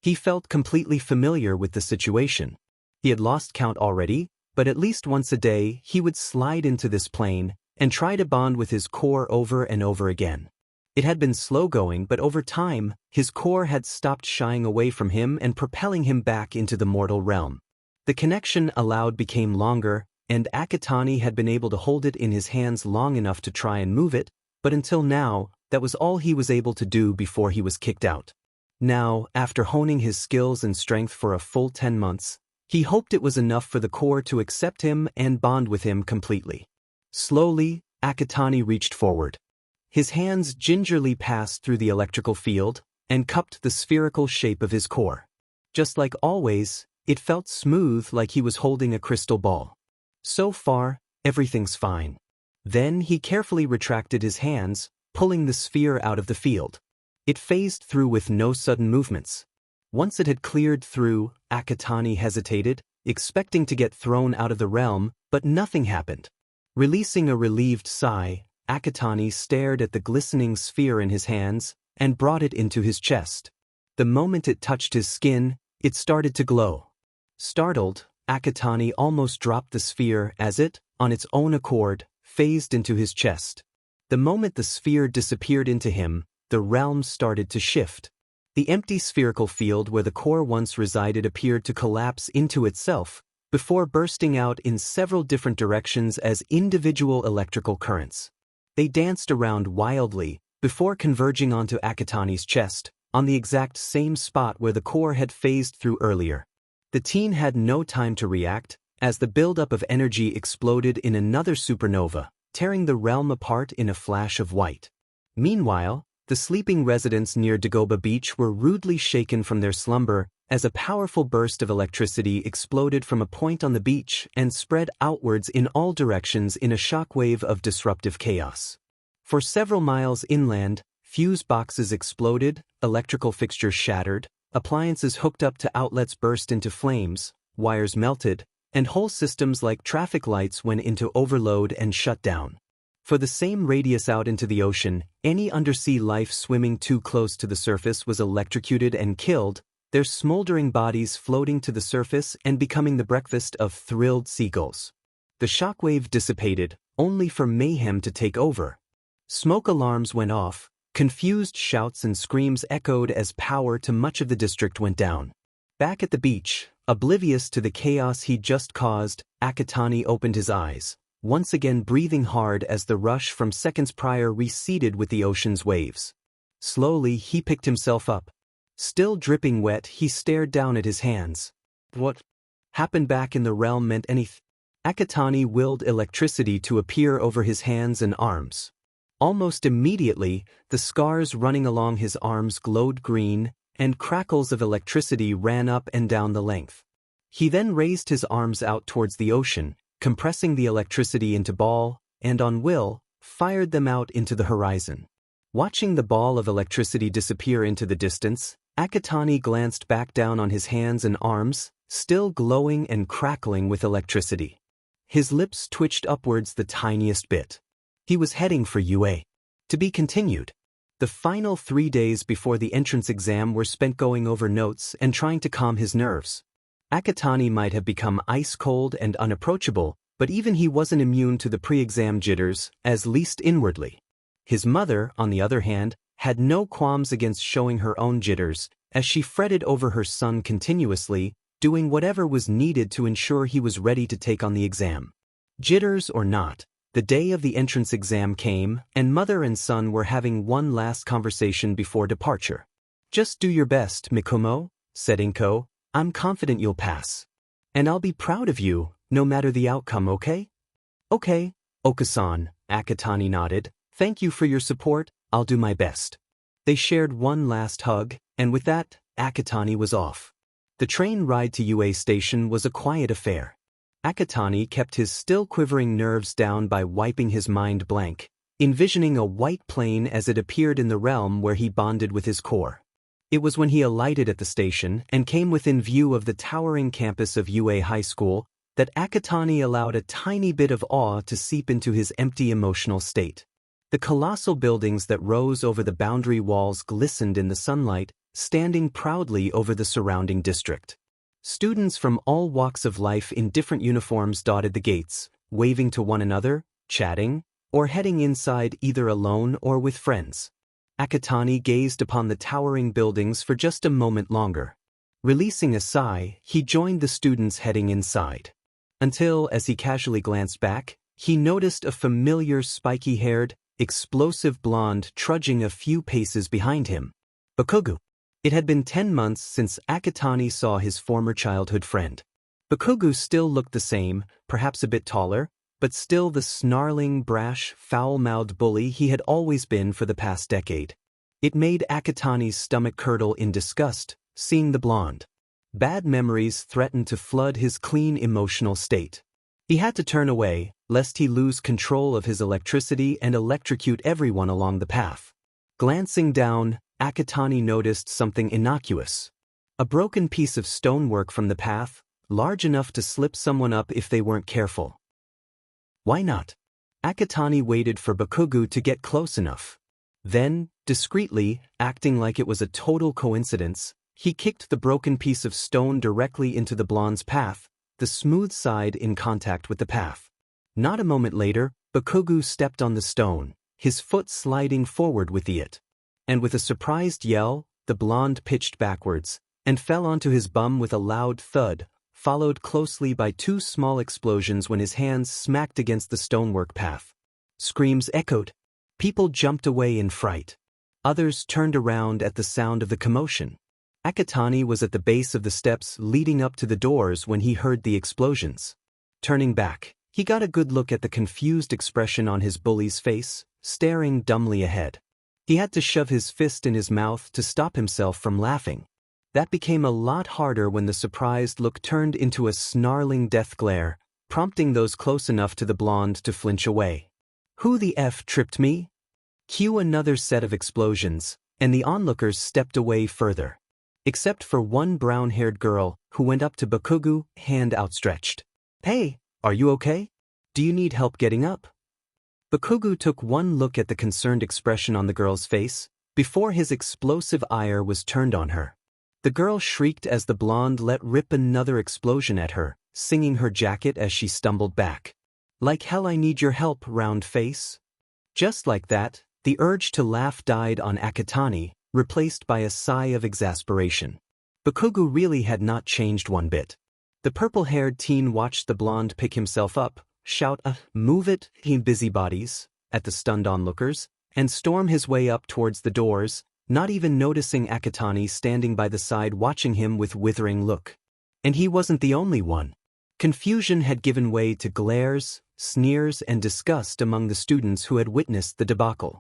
He felt completely familiar with the situation. He had lost count already, but at least once a day he would slide into this plane and try to bond with his core over and over again. It had been slow going, but over time, his core had stopped shying away from him and propelling him back into the mortal realm. The connection allowed became longer, and Akatani had been able to hold it in his hands long enough to try and move it, but until now, that was all he was able to do before he was kicked out. Now, after honing his skills and strength for a full 10 months, he hoped it was enough for the core to accept him and bond with him completely. Slowly, Akatani reached forward. His hands gingerly passed through the electrical field and cupped the spherical shape of his core. Just like always, it felt smooth like he was holding a crystal ball. So far, everything's fine. Then he carefully retracted his hands, pulling the sphere out of the field. It phased through with no sudden movements. Once it had cleared through, Akatani hesitated, expecting to get thrown out of the realm, but nothing happened. Releasing a relieved sigh, Akatani stared at the glistening sphere in his hands and brought it into his chest. The moment it touched his skin, it started to glow. Startled, Akatani almost dropped the sphere as it, on its own accord, phased into his chest. The moment the sphere disappeared into him, the realm started to shift. The empty spherical field where the core once resided appeared to collapse into itself, before bursting out in several different directions as individual electrical currents. They danced around wildly, before converging onto Akatani's chest, on the exact same spot where the core had phased through earlier. The teen had no time to react, as the buildup of energy exploded in another supernova, tearing the realm apart in a flash of white. Meanwhile, the sleeping residents near Dagoba Beach were rudely shaken from their slumber as a powerful burst of electricity exploded from a point on the beach and spread outwards in all directions in a shockwave of disruptive chaos. For several miles inland, fuse boxes exploded, electrical fixtures shattered, appliances hooked up to outlets burst into flames, wires melted, and whole systems like traffic lights went into overload and shut down. For the same radius out into the ocean, any undersea life swimming too close to the surface was electrocuted and killed, their smoldering bodies floating to the surface and becoming the breakfast of thrilled seagulls. The shockwave dissipated, only for mayhem to take over. Smoke alarms went off, confused shouts and screams echoed as power to much of the district went down. Back at the beach, oblivious to the chaos he'd just caused, Akatani opened his eyes, once again breathing hard as the rush from seconds prior receded with the ocean's waves. Slowly, he picked himself up. Still dripping wet, he stared down at his hands. What happened back in the realm meant anything. Akatani willed electricity to appear over his hands and arms. Almost immediately, the scars running along his arms glowed green, and crackles of electricity ran up and down the length. He then raised his arms out towards the ocean, compressing the electricity into ball, and on will, fired them out into the horizon. Watching the ball of electricity disappear into the distance, Akatani glanced back down on his hands and arms, still glowing and crackling with electricity. His lips twitched upwards the tiniest bit. He was heading for UA. To be continued. The final 3 days before the entrance exam were spent going over notes and trying to calm his nerves. Akatani might have become ice-cold and unapproachable, but even he wasn't immune to the pre-exam jitters, at least inwardly. His mother, on the other hand, had no qualms against showing her own jitters, as she fretted over her son continuously, doing whatever was needed to ensure he was ready to take on the exam. Jitters or not, the day of the entrance exam came, and mother and son were having one last conversation before departure. "Just do your best, Mikumo," said Inko. "I'm confident you'll pass. And I'll be proud of you, no matter the outcome, okay?" "Okay, Okasan," Akatani nodded. "Thank you for your support, I'll do my best." They shared one last hug, and with that, Akatani was off. The train ride to UA station was a quiet affair. Akatani kept his still quivering nerves down by wiping his mind blank, envisioning a white plane as it appeared in the realm where he bonded with his core. It was when he alighted at the station and came within view of the towering campus of UA High School that Akatani allowed a tiny bit of awe to seep into his empty emotional state. The colossal buildings that rose over the boundary walls glistened in the sunlight, standing proudly over the surrounding district. Students from all walks of life in different uniforms dotted the gates, waving to one another, chatting, or heading inside either alone or with friends. Akatani gazed upon the towering buildings for just a moment longer. Releasing a sigh, he joined the students heading inside. Until, as he casually glanced back, he noticed a familiar spiky-haired, explosive blonde trudging a few paces behind him. Bakugu. It had been 10 months since Akatani saw his former childhood friend. Bakugu still looked the same, perhaps a bit taller, but still the snarling, brash, foul-mouthed bully he had always been for the past decade. It made Akatani's stomach curdle in disgust, seeing the blonde. Bad memories threatened to flood his clean emotional state. He had to turn away, lest he lose control of his electricity and electrocute everyone along the path. Glancing down, Akatani noticed something innocuous. A broken piece of stonework from the path, large enough to slip someone up if they weren't careful. Why not? Akatani waited for Bakugu to get close enough. Then, discreetly, acting like it was a total coincidence, he kicked the broken piece of stone directly into the blonde's path, the smooth side in contact with the path. Not a moment later, Bakugu stepped on the stone, his foot sliding forward with it. And with a surprised yell, the blonde pitched backwards, and fell onto his bum with a loud thud, followed closely by 2 small explosions when his hands smacked against the stonework path. Screams echoed. People jumped away in fright. Others turned around at the sound of the commotion. Akatani was at the base of the steps leading up to the doors when he heard the explosions. Turning back, he got a good look at the confused expression on his bully's face, staring dumbly ahead. He had to shove his fist in his mouth to stop himself from laughing. That became a lot harder when the surprised look turned into a snarling death glare, prompting those close enough to the blonde to flinch away. Who the F tripped me? Cue another set of explosions, and the onlookers stepped away further. Except for one brown-haired girl, who went up to Bakugu, hand outstretched. "Hey, are you okay? Do you need help getting up?" Bakugu took one look at the concerned expression on the girl's face, before his explosive ire was turned on her. The girl shrieked as the blonde let rip another explosion at her, singing her jacket as she stumbled back. Like hell I need your help, round face. Just like that, the urge to laugh died on Akatani, replaced by a sigh of exasperation. Bakugo really had not changed one bit. The purple-haired teen watched the blonde pick himself up, shout move it, he busybodies, at the stunned onlookers, and storm his way up towards the doors, not even noticing Akatani standing by the side watching him with withering look. And he wasn't the only one. Confusion had given way to glares, sneers and disgust among the students who had witnessed the debacle.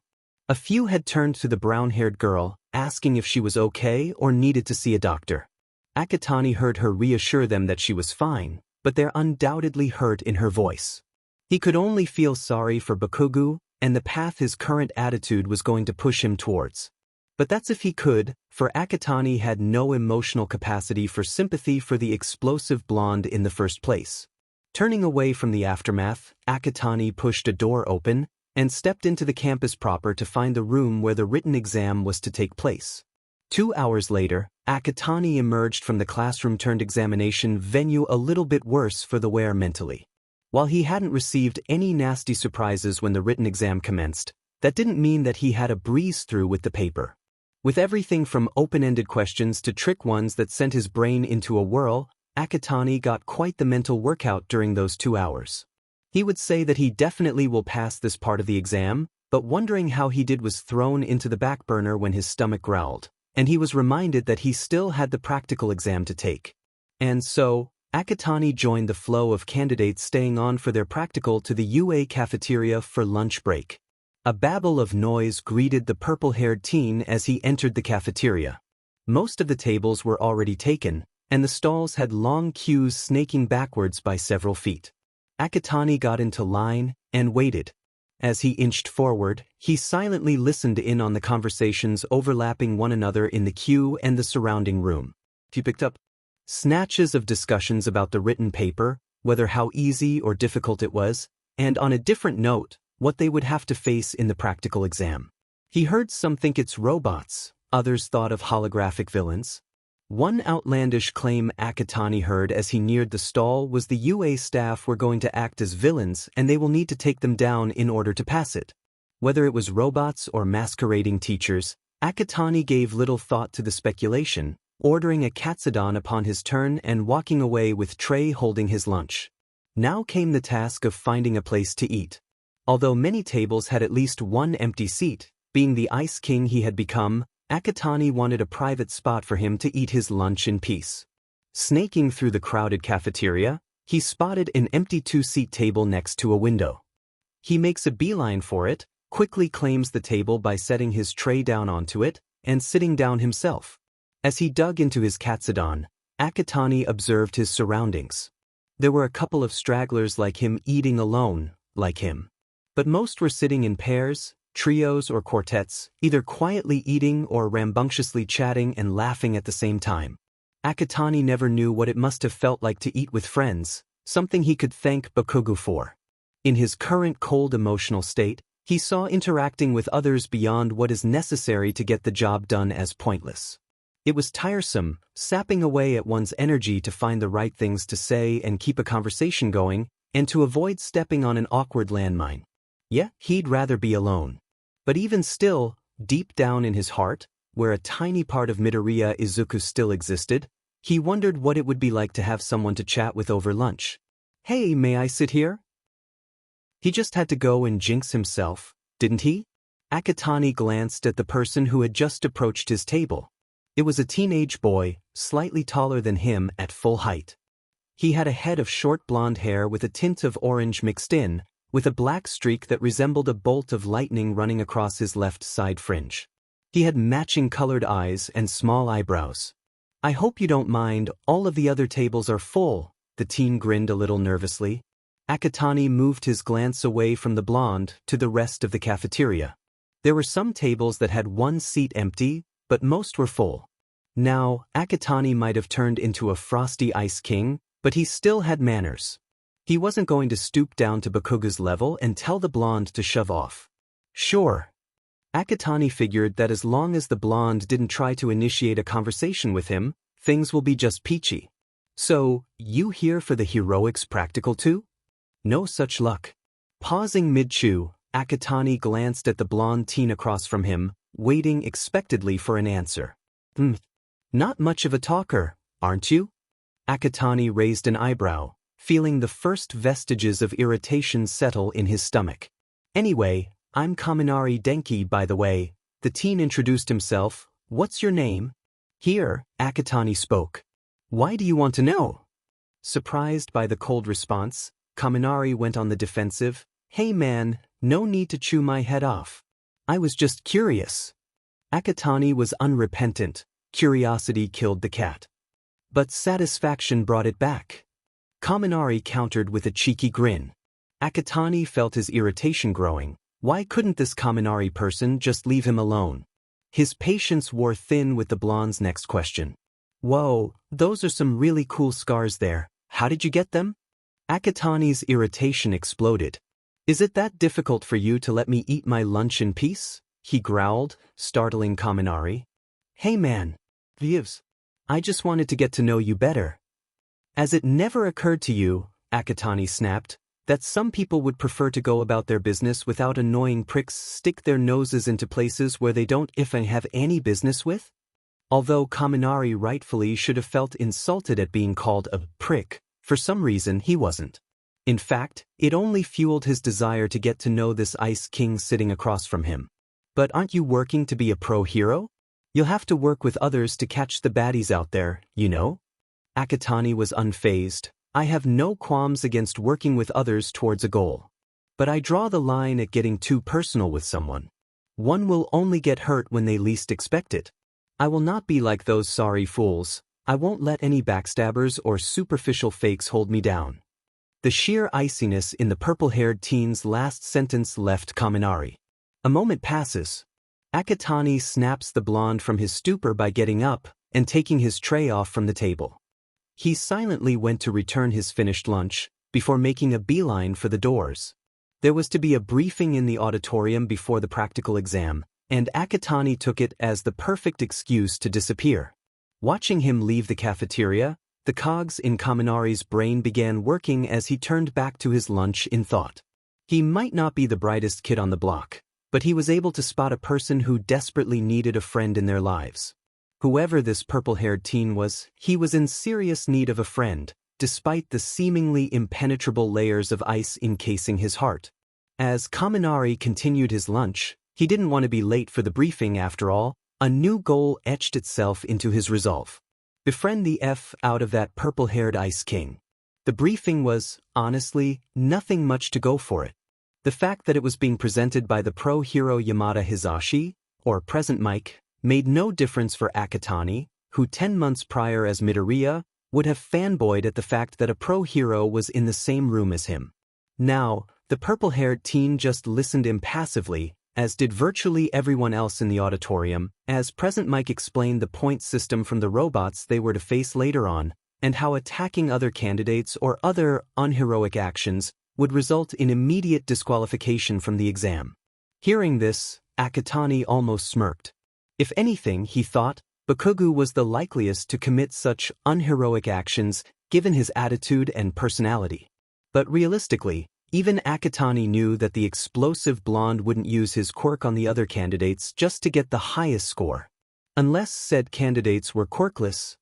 A few had turned to the brown-haired girl, asking if she was okay or needed to see a doctor. Akatani heard her reassure them that she was fine, but there undoubtedly hurt in her voice. He could only feel sorry for Bakugo and the path his current attitude was going to push him towards. But that's if he could, for Akatani had no emotional capacity for sympathy for the explosive blonde in the first place. Turning away from the aftermath, Akatani pushed a door open and stepped into the campus proper to find the room where the written exam was to take place. 2 hours later, Akatani emerged from the classroom-turned-examination venue a little bit worse for the wear mentally. While he hadn't received any nasty surprises when the written exam commenced, that didn't mean that he had a breeze through with the paper. With everything from open-ended questions to trick ones that sent his brain into a whirl, Akatani got quite the mental workout during those 2 hours. He would say that he definitely will pass this part of the exam, but wondering how he did was thrown into the back burner when his stomach growled, and he was reminded that he still had the practical exam to take. And so, Akatani joined the flow of candidates staying on for their practical to the UA cafeteria for lunch break. A babble of noise greeted the purple-haired teen as he entered the cafeteria. Most of the tables were already taken, and the stalls had long queues snaking backwards by several feet. Akatani got into line and waited. As he inched forward, he silently listened in on the conversations overlapping one another in the queue and the surrounding room. He picked up snatches of discussions about the written paper, whether how easy or difficult it was, and on a different note, what they would have to face in the practical exam. He heard some think it's robots, others thought of holographic villains. One outlandish claim Akatani heard as he neared the stall was the UA staff were going to act as villains and they will need to take them down in order to pass it. Whether it was robots or masquerading teachers, Akatani gave little thought to the speculation, ordering a katsudon upon his turn and walking away with tray holding his lunch. Now came the task of finding a place to eat. Although many tables had at least one empty seat, being the Ice King he had become, Akatani wanted a private spot for him to eat his lunch in peace. Snaking through the crowded cafeteria, he spotted an empty 2-seat table next to a window. He makes a beeline for it, quickly claims the table by setting his tray down onto it, and sitting down himself. As he dug into his katsudon, Akatani observed his surroundings. There were a couple of stragglers like him eating alone, like him. But most were sitting in pairs, trios or quartets, either quietly eating or rambunctiously chatting and laughing at the same time. Akatani never knew what it must have felt like to eat with friends, something he could thank Bakugo for. In his current cold emotional state, he saw interacting with others beyond what is necessary to get the job done as pointless. It was tiresome, sapping away at one's energy to find the right things to say and keep a conversation going, and to avoid stepping on an awkward landmine. Yeah, he'd rather be alone. But even still, deep down in his heart, where a tiny part of Midoriya Izuku still existed, he wondered what it would be like to have someone to chat with over lunch. Hey, may I sit here? He just had to go and jinx himself, didn't he? Akatani glanced at the person who had just approached his table. It was a teenage boy, slightly taller than him at full height. He had a head of short blonde hair with a tint of orange mixed in, with a black streak that resembled a bolt of lightning running across his left side fringe. He had matching colored eyes and small eyebrows. I hope you don't mind, all of the other tables are full, the teen grinned a little nervously. Akatani moved his glance away from the blonde to the rest of the cafeteria. There were some tables that had one seat empty, but most were full. Now, Akatani might have turned into a frosty ice king, but he still had manners. He wasn't going to stoop down to Bakugo's level and tell the blonde to shove off. Sure. Akatani figured that as long as the blonde didn't try to initiate a conversation with him, things will be just peachy. So, you here for the heroics practical too? No such luck. Pausing mid-chew, Akatani glanced at the blonde teen across from him, waiting expectantly for an answer. Not much of a talker, aren't you? Akatani raised an eyebrow, feeling the first vestiges of irritation settle in his stomach. Anyway, I'm Kaminari Denki, by the way. The teen introduced himself. What's your name? Here, Akatani spoke. Why do you want to know? Surprised by the cold response, Kaminari went on the defensive. Hey man, no need to chew my head off. I was just curious. Akatani was unrepentant. Curiosity killed the cat. But satisfaction brought it back. Kaminari countered with a cheeky grin. Akatani felt his irritation growing. Why couldn't this Kaminari person just leave him alone? His patience wore thin with the blonde's next question. Whoa, those are some really cool scars there. How did you get them? Akatani's irritation exploded. Is it that difficult for you to let me eat my lunch in peace? He growled, startling Kaminari. Hey man, Views. I just wanted to get to know you better. As it never occurred to you, Akatani snapped, that some people would prefer to go about their business without annoying pricks stick their noses into places where they don't even have any business with? Although Kaminari rightfully should have felt insulted at being called a prick, for some reason he wasn't. In fact, it only fueled his desire to get to know this Ice King sitting across from him. But aren't you working to be a pro hero? You'll have to work with others to catch the baddies out there, you know? Akatani was unfazed. I have no qualms against working with others towards a goal. But I draw the line at getting too personal with someone. One will only get hurt when they least expect it. I will not be like those sorry fools. I won't let any backstabbers or superficial fakes hold me down. The sheer iciness in the purple-haired teen's last sentence left Kaminari. A moment passes. Akatani snaps the blonde from his stupor by getting up and taking his tray off from the table. He silently went to return his finished lunch, before making a beeline for the doors. There was to be a briefing in the auditorium before the practical exam, and Akatani took it as the perfect excuse to disappear. Watching him leave the cafeteria, the cogs in Kaminari's brain began working as he turned back to his lunch in thought. He might not be the brightest kid on the block, but he was able to spot a person who desperately needed a friend in their lives. Whoever this purple-haired teen was, he was in serious need of a friend, despite the seemingly impenetrable layers of ice encasing his heart. As Kaminari continued his lunch, he didn't want to be late for the briefing after all. A new goal etched itself into his resolve. Befriend the F out of that purple-haired Ice King. The briefing was, honestly, nothing much to go for it. The fact that it was being presented by the pro hero Yamada Hizashi, or Present Mike, made no difference for Akatani, who 10 months prior as Midoriya, would have fanboyed at the fact that a pro hero was in the same room as him. Now, the purple-haired teen just listened impassively, as did virtually everyone else in the auditorium, as Present Mike explained the point system from the robots they were to face later on, and how attacking other candidates or other unheroic actions would result in immediate disqualification from the exam. Hearing this, Akatani almost smirked. If anything, he thought, Bakugo was the likeliest to commit such unheroic actions given his attitude and personality. But realistically, even Akatani knew that the explosive blonde wouldn't use his quirk on the other candidates just to get the highest score. Unless said candidates were quirkless,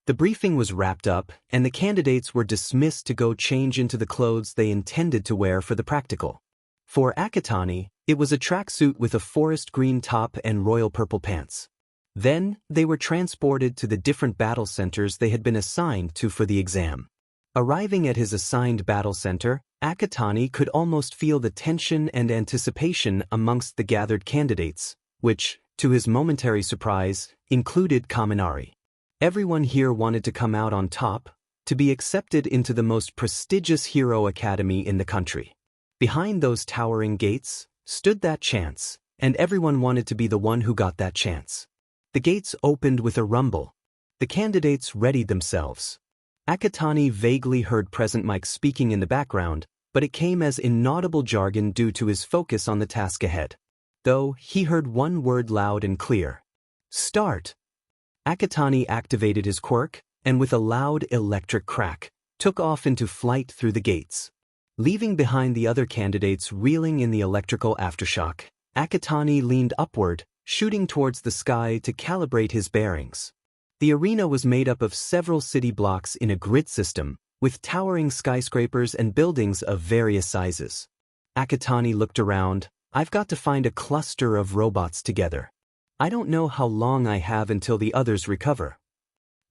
the briefing was wrapped up, and the candidates were dismissed to go change into the clothes they intended to wear for the practical. For Akatani, it was a tracksuit with a forest green top and royal purple pants. Then, they were transported to the different battle centers they had been assigned to for the exam. Arriving at his assigned battle center, Akatani could almost feel the tension and anticipation amongst the gathered candidates, which, to his momentary surprise, included Kaminari. Everyone here wanted to come out on top, to be accepted into the most prestigious hero academy in the country. Behind those towering gates stood that chance, and everyone wanted to be the one who got that chance. The gates opened with a rumble. The candidates readied themselves. Akatani vaguely heard Present Mike speaking in the background, but it came as inaudible jargon due to his focus on the task ahead. though he heard one word loud and clear. Start! Akatani activated his quirk, and with a loud electric crack, took off into flight through the gates. Leaving behind the other candidates reeling in the electrical aftershock, Akatani leaned upward, shooting towards the sky to calibrate his bearings. The arena was made up of several city blocks in a grid system, with towering skyscrapers and buildings of various sizes. Akatani looked around. I've got to find a cluster of robots together. I don't know how long I have until the others recover.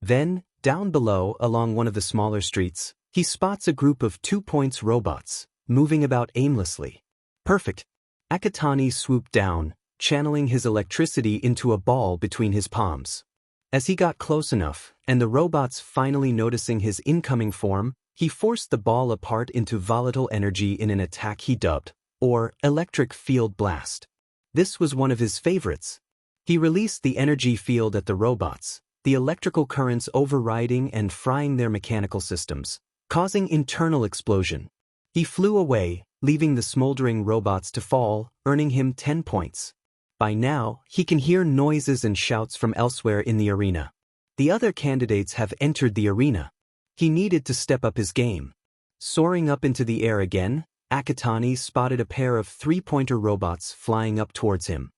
Then, down below, along one of the smaller streets, he spots a group of 2 points robots, moving about aimlessly. Perfect. Akatani swooped down, channeling his electricity into a ball between his palms. As he got close enough, and the robots finally noticing his incoming form, he forced the ball apart into volatile energy in an attack he dubbed, or electric field blast. This was one of his favorites. He released the energy field at the robots, the electrical currents overriding and frying their mechanical systems, causing internal explosion. He flew away, leaving the smoldering robots to fall, earning him 10 points. By now, he can hear noises and shouts from elsewhere in the arena. The other candidates have entered the arena. He needed to step up his game. Soaring up into the air again, Akatani spotted a pair of 3-pointer robots flying up towards him.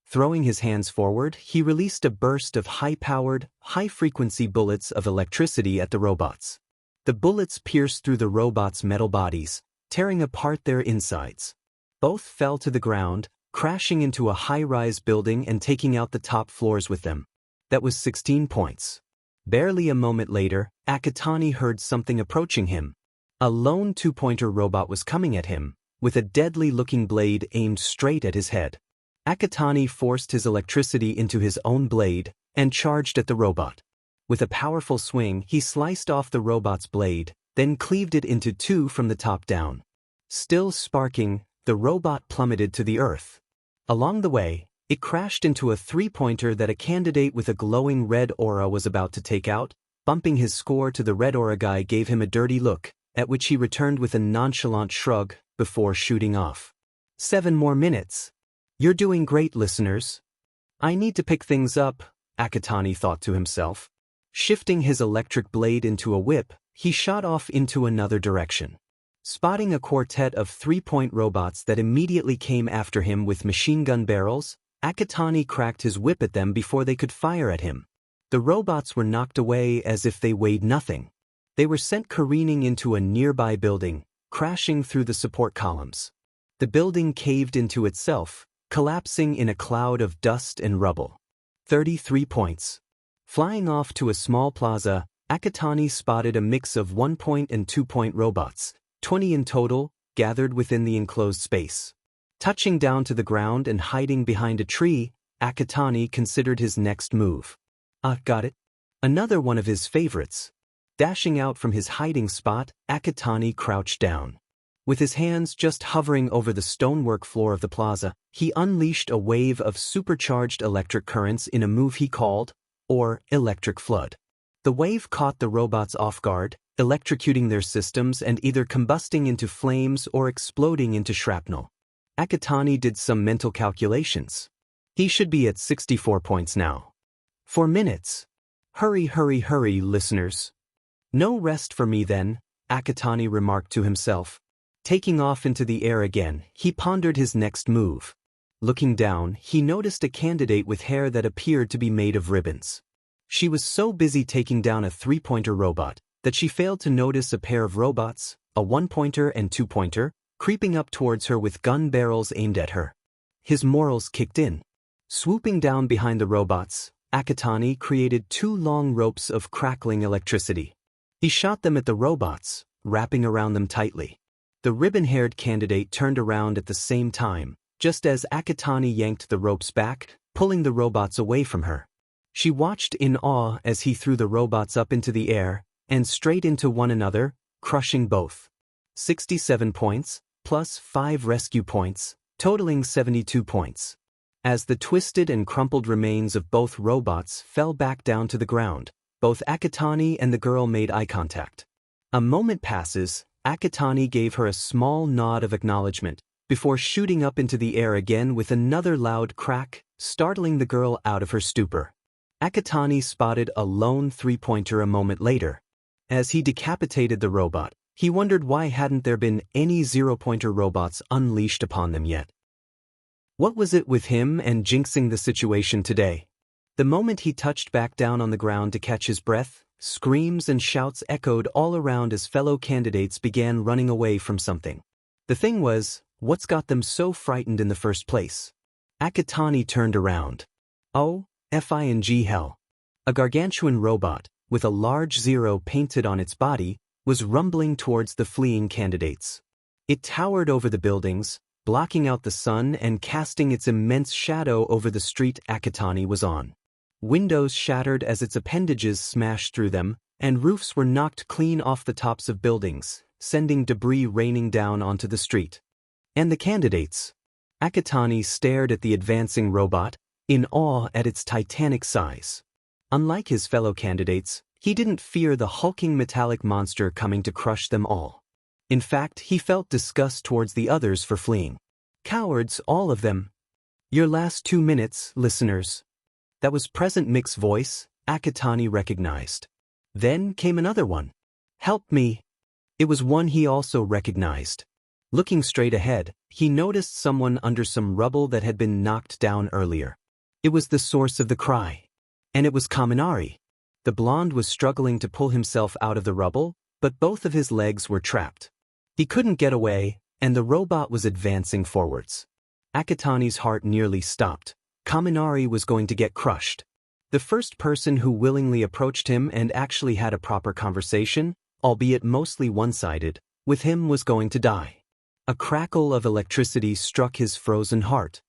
Throwing his hands forward, he released a burst of high-powered, high-frequency bullets of electricity at the robots. The bullets pierced through the robots' metal bodies, tearing apart their insides. Both fell to the ground, crashing into a high-rise building and taking out the top floors with them. That was 16 points. Barely a moment later, Akatani heard something approaching him. A lone 2-pointer robot was coming at him, with a deadly-looking blade aimed straight at his head. Akatani forced his electricity into his own blade and charged at the robot. With a powerful swing, he sliced off the robot's blade, then cleaved it into 2 from the top down. Still sparking, the robot plummeted to the earth. Along the way, it crashed into a 3-pointer that a candidate with a glowing red aura was about to take out. Bumping his score to the red aura guy gave him a dirty look, at which he returned with a nonchalant shrug before shooting off. 7 more minutes. You're doing great, listeners. I need to pick things up, Akatani thought to himself. Shifting his electric blade into a whip, he shot off into another direction. Spotting a quartet of 3-point robots that immediately came after him with machine gun barrels, Akatani cracked his whip at them before they could fire at him. The robots were knocked away as if they weighed nothing. They were sent careening into a nearby building, crashing through the support columns. The building caved into itself, collapsing in a cloud of dust and rubble. 33 points. Flying off to a small plaza, Akatani spotted a mix of 1-point and 2-point robots, 20 in total, gathered within the enclosed space. Touching down to the ground and hiding behind a tree, Akatani considered his next move. Got it. Another one of his favorites. Dashing out from his hiding spot, Akatani crouched down. With his hands just hovering over the stonework floor of the plaza, he unleashed a wave of supercharged electric currents in a move he called, or electric flood. The wave caught the robots off guard, electrocuting their systems and either combusting into flames or exploding into shrapnel. Akatani did some mental calculations. He should be at 64 points now. 4 minutes. Hurry, hurry, hurry, listeners. No rest for me then, Akatani remarked to himself. Taking off into the air again, he pondered his next move. Looking down, he noticed a candidate with hair that appeared to be made of ribbons. She was so busy taking down a 3-pointer robot that she failed to notice a pair of robots, a 1-pointer and 2-pointer, creeping up towards her with gun barrels aimed at her. His morals kicked in. Swooping down behind the robots, Akatani created 2 long ropes of crackling electricity. He shot them at the robots, wrapping around them tightly. The ribbon-haired candidate turned around at the same time, just as Akatani yanked the ropes back, pulling the robots away from her. She watched in awe as he threw the robots up into the air and straight into one another, crushing both. 67 points, plus 5 rescue points, totaling 72 points. As the twisted and crumpled remains of both robots fell back down to the ground, both Akatani and the girl made eye contact. A moment passes, Akatani gave her a small nod of acknowledgement, before shooting up into the air again with another loud crack, startling the girl out of her stupor. Akatani spotted a lone three-pointer a moment later. As he decapitated the robot, he wondered why hadn't there been any zero-pointer robots unleashed upon them yet. What was it with him and jinxing the situation today? The moment he touched back down on the ground to catch his breath, screams and shouts echoed all around as fellow candidates began running away from something. The thing was, what's got them so frightened in the first place? Akatani turned around. Oh, fing hell. A gargantuan robot, with a large zero painted on its body, was rumbling towards the fleeing candidates. It towered over the buildings, blocking out the sun and casting its immense shadow over the street Akatani was on. Windows shattered as its appendages smashed through them, and roofs were knocked clean off the tops of buildings, sending debris raining down onto the street. And the candidates. Akatani stared at the advancing robot, in awe at its titanic size. Unlike his fellow candidates, he didn't fear the hulking metallic monster coming to crush them all. In fact, he felt disgust towards the others for fleeing. Cowards, all of them. Your last 2 minutes, listeners. That was Present Mick's voice, Akatani recognized. Then came another one. Help me. It was one he also recognized. Looking straight ahead, he noticed someone under some rubble that had been knocked down earlier. It was the source of the cry. And it was Kaminari. The blonde was struggling to pull himself out of the rubble, but both of his legs were trapped. He couldn't get away, and the robot was advancing forwards. Akatani's heart nearly stopped. Kaminari was going to get crushed. The first person who willingly approached him and actually had a proper conversation, albeit mostly one-sided, with him was going to die. A crackle of electricity struck his frozen heart.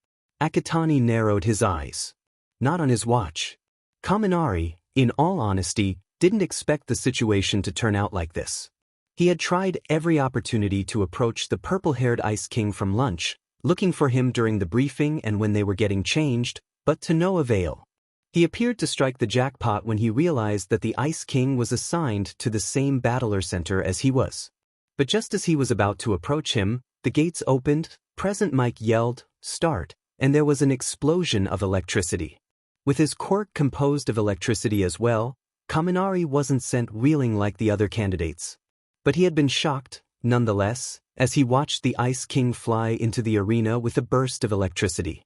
Akatani narrowed his eyes. Not on his watch. Kaminari, in all honesty, didn't expect the situation to turn out like this. He had tried every opportunity to approach the purple-haired Ice King from lunch, looking for him during the briefing and when they were getting changed, but to no avail. He appeared to strike the jackpot when he realized that the Ice King was assigned to the same battler center as he was. But just as he was about to approach him, the gates opened, Present Mike yelled, "Start," and there was an explosion of electricity. With his quirk composed of electricity as well, Kaminari wasn't sent reeling like the other candidates. But he had been shocked, nonetheless, as he watched the Ice King fly into the arena with a burst of electricity.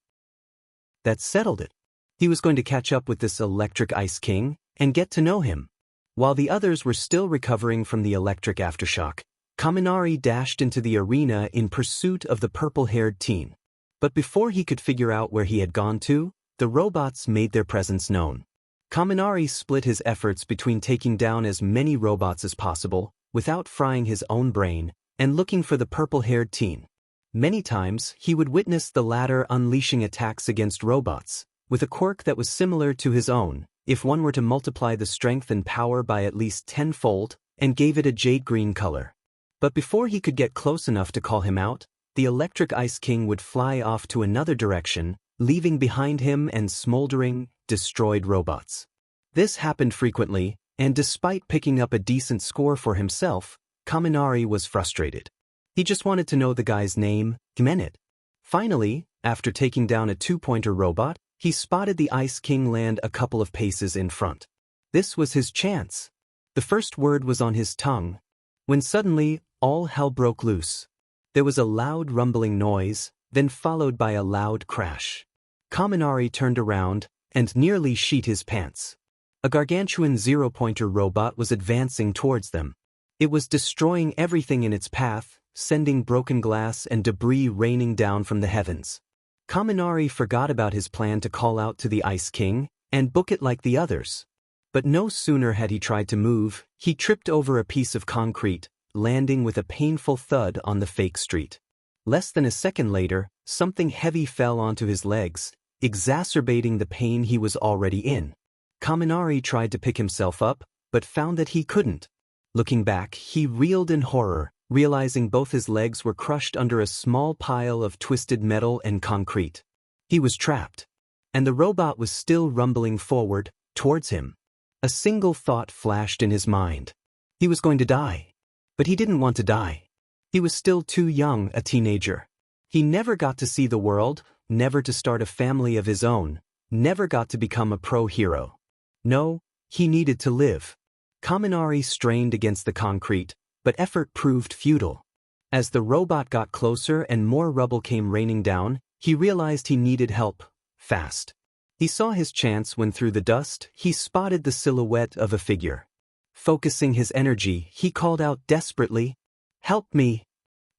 That settled it. He was going to catch up with this electric Ice King and get to know him. While the others were still recovering from the electric aftershock, Kaminari dashed into the arena in pursuit of the purple-haired teen. But before he could figure out where he had gone to, the robots made their presence known. Kaminari split his efforts between taking down as many robots as possible, without frying his own brain, and looking for the purple-haired teen. Many times, he would witness the latter unleashing attacks against robots, with a quirk that was similar to his own, if one were to multiply the strength and power by at least 10-fold, and gave it a jade green color. But before he could get close enough to call him out, the electric Ice King would fly off to another direction, leaving behind him and smoldering, destroyed robots. This happened frequently, and despite picking up a decent score for himself, Kaminari was frustrated. He just wanted to know the guy's name, Gmenet. Finally, after taking down a 2-pointer robot, he spotted the Ice King land a couple of paces in front. This was his chance. The first word was on his tongue, when suddenly, all hell broke loose. There was a loud rumbling noise, then followed by a loud crash. Kaminari turned around and nearly sheet his pants. A gargantuan 0-pointer robot was advancing towards them. It was destroying everything in its path, sending broken glass and debris raining down from the heavens. Kaminari forgot about his plan to call out to the Ice King and book it like the others. But no sooner had he tried to move, he tripped over a piece of concrete, landing with a painful thud on the fake street. Less than a second later, something heavy fell onto his legs, exacerbating the pain he was already in. Kaminari tried to pick himself up, but found that he couldn't. Looking back, he reeled in horror, realizing both his legs were crushed under a small pile of twisted metal and concrete. He was trapped. And the robot was still rumbling forward, towards him. A single thought flashed in his mind. He was going to die. But he didn't want to die. He was still too young, a teenager. He never got to see the world, never to start a family of his own, never got to become a pro-hero. No, he needed to live. Kaminari strained against the concrete, but effort proved futile. As the robot got closer and more rubble came raining down, he realized he needed help, fast. He saw his chance when through the dust, he spotted the silhouette of a figure. Focusing his energy, he called out desperately, "Help me!"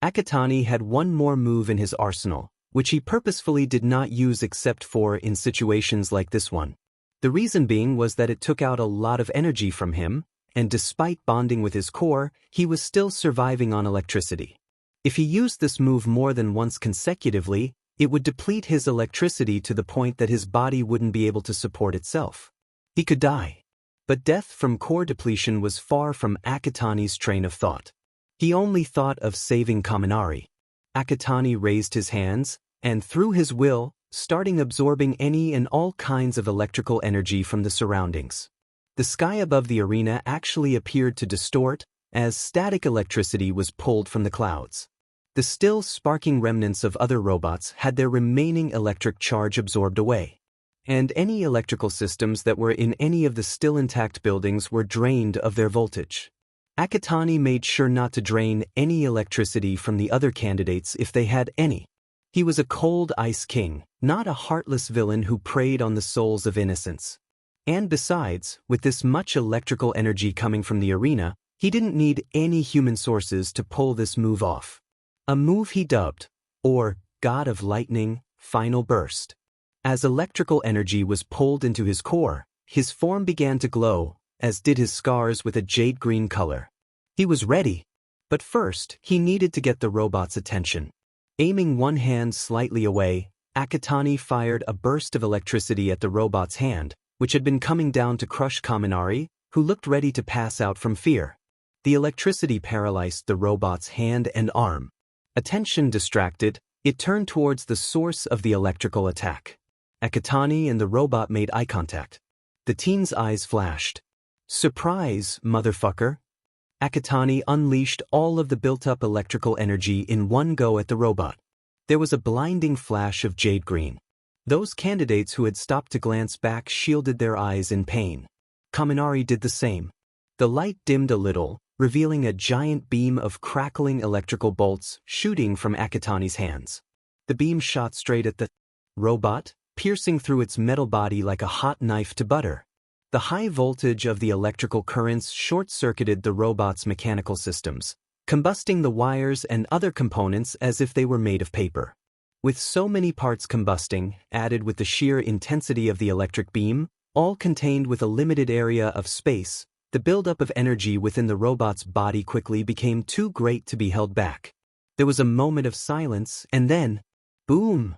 Akatani had one more move in his arsenal, which he purposefully did not use except for in situations like this one. The reason being was that it took out a lot of energy from him, and despite bonding with his core, he was still surviving on electricity. If he used this move more than once consecutively, it would deplete his electricity to the point that his body wouldn't be able to support itself. He could die. But death from core depletion was far from Akatani's train of thought. He only thought of saving Kaminari. Akatani raised his hands, and through his will, starting absorbing any and all kinds of electrical energy from the surroundings. The sky above the arena actually appeared to distort, as static electricity was pulled from the clouds. The still sparking remnants of other robots had their remaining electric charge absorbed away. And any electrical systems that were in any of the still intact buildings were drained of their voltage. Akatani made sure not to drain any electricity from the other candidates if they had any. He was a cold ice king, not a heartless villain who preyed on the souls of innocents. And besides, with this much electrical energy coming from the arena, he didn't need any human sources to pull this move off. A move he dubbed, or God of Lightning, Final Burst. As electrical energy was pulled into his core, his form began to glow, as did his scars with a jade green color. He was ready. But first, he needed to get the robot's attention. Aiming one hand slightly away, Akatani fired a burst of electricity at the robot's hand, which had been coming down to crush Kaminari, who looked ready to pass out from fear. The electricity paralyzed the robot's hand and arm. Attention distracted, it turned towards the source of the electrical attack. Akatani and the robot made eye contact. The teen's eyes flashed. "Surprise, motherfucker." Akatani unleashed all of the built-up electrical energy in one go at the robot. There was a blinding flash of jade green. Those candidates who had stopped to glance back shielded their eyes in pain. Kaminari did the same. The light dimmed a little, revealing a giant beam of crackling electrical bolts shooting from Akatani's hands. The beam shot straight at the robot, piercing through its metal body like a hot knife to butter. The high voltage of the electrical currents short-circuited the robot's mechanical systems, combusting the wires and other components as if they were made of paper. With so many parts combusting, added with the sheer intensity of the electric beam, all contained with a limited area of space, the buildup of energy within the robot's body quickly became too great to be held back. There was a moment of silence, and then, boom!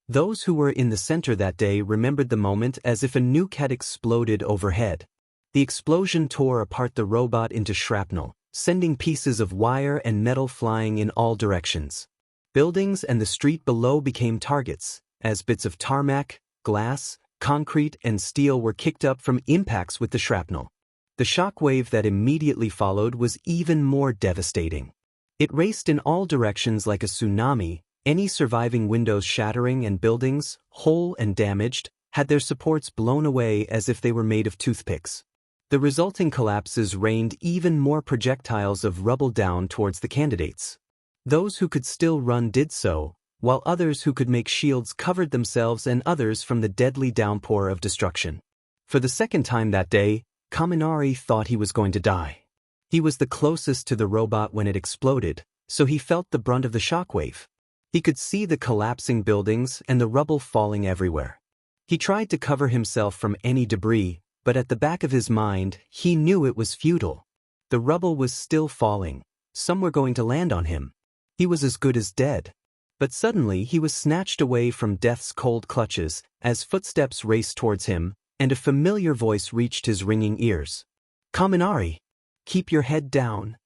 Those who were in the center that day remembered the moment as if a nuke had exploded overhead. The explosion tore apart the robot into shrapnel, sending pieces of wire and metal flying in all directions. Buildings and the street below became targets, as bits of tarmac, glass, concrete, and steel were kicked up from impacts with the shrapnel. The shockwave that immediately followed was even more devastating. It raced in all directions like a tsunami. Any surviving windows shattering and buildings, whole and damaged, had their supports blown away as if they were made of toothpicks. The resulting collapses rained even more projectiles of rubble down towards the candidates. Those who could still run did so, while others who could make shields covered themselves and others from the deadly downpour of destruction. For the second time that day, Kaminari thought he was going to die. He was the closest to the robot when it exploded, so he felt the brunt of the shockwave. He could see the collapsing buildings and the rubble falling everywhere. He tried to cover himself from any debris, but at the back of his mind, he knew it was futile. The rubble was still falling. Some were going to land on him. He was as good as dead. But suddenly he was snatched away from death's cold clutches as footsteps raced towards him, and a familiar voice reached his ringing ears. "Kaminari, keep your head down."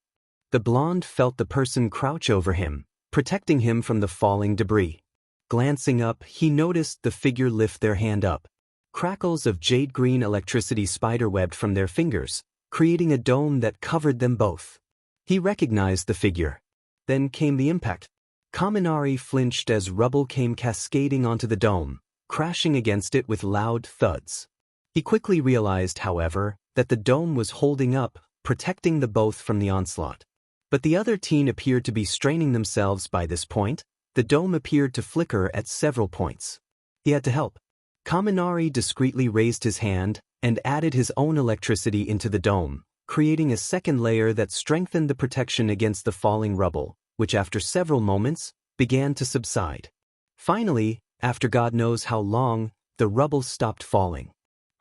The blonde felt the person crouch over him, protecting him from the falling debris. Glancing up, he noticed the figure lift their hand up. Crackles of jade green electricity spiderwebbed from their fingers, creating a dome that covered them both. He recognized the figure. Then came the impact. Kaminari flinched as rubble came cascading onto the dome, crashing against it with loud thuds. He quickly realized, however, that the dome was holding up, protecting the both from the onslaught. But the other teen appeared to be straining themselves by this point. The dome appeared to flicker at several points. He had to help. Kaminari discreetly raised his hand and added his own electricity into the dome, creating a second layer that strengthened the protection against the falling rubble, which after several moments, began to subside. Finally, after God knows how long, the rubble stopped falling.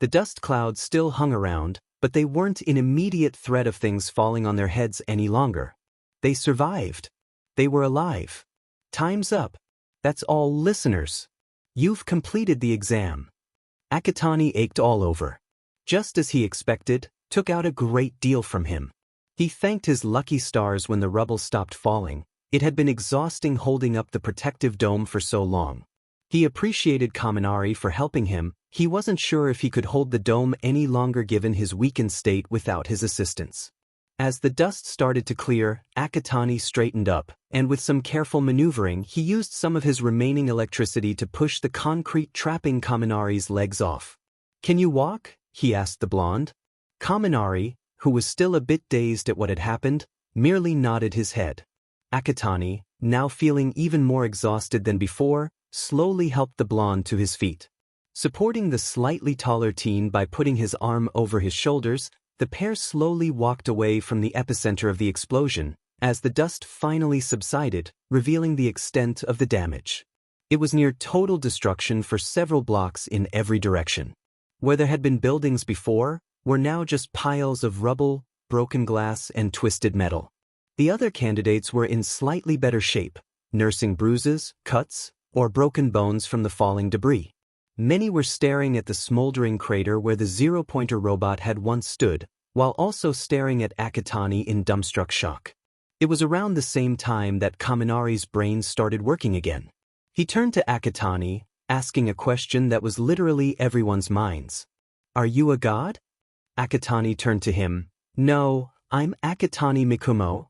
The dust clouds still hung around, but they weren't in immediate threat of things falling on their heads any longer. They survived. They were alive. Time's up. That's all, listeners. You've completed the exam. Akatani ached all over. Just as he expected, took out a great deal from him. He thanked his lucky stars when the rubble stopped falling. It had been exhausting holding up the protective dome for so long. He appreciated Kaminari for helping him. He wasn't sure if he could hold the dome any longer given his weakened state without his assistance. As the dust started to clear, Akatani straightened up, and with some careful maneuvering he used some of his remaining electricity to push the concrete trapping Kaminari's legs off. "Can you walk?" he asked the blonde. Kaminari, who was still a bit dazed at what had happened, merely nodded his head. Akatani, now feeling even more exhausted than before, slowly helped the blonde to his feet. Supporting the slightly taller teen by putting his arm over his shoulders, the pair slowly walked away from the epicenter of the explosion, as the dust finally subsided, revealing the extent of the damage. It was near total destruction for several blocks in every direction. Where there had been buildings before, were now just piles of rubble, broken glass, and twisted metal. The other candidates were in slightly better shape, nursing bruises, cuts, or broken bones from the falling debris. Many were staring at the smoldering crater where the zero-pointer robot had once stood, while also staring at Akatani in dumbstruck shock. It was around the same time that Kaminari's brain started working again. He turned to Akatani, asking a question that was literally everyone's minds. "Are you a god?" Akatani turned to him. "No, I'm Akatani Mikumo."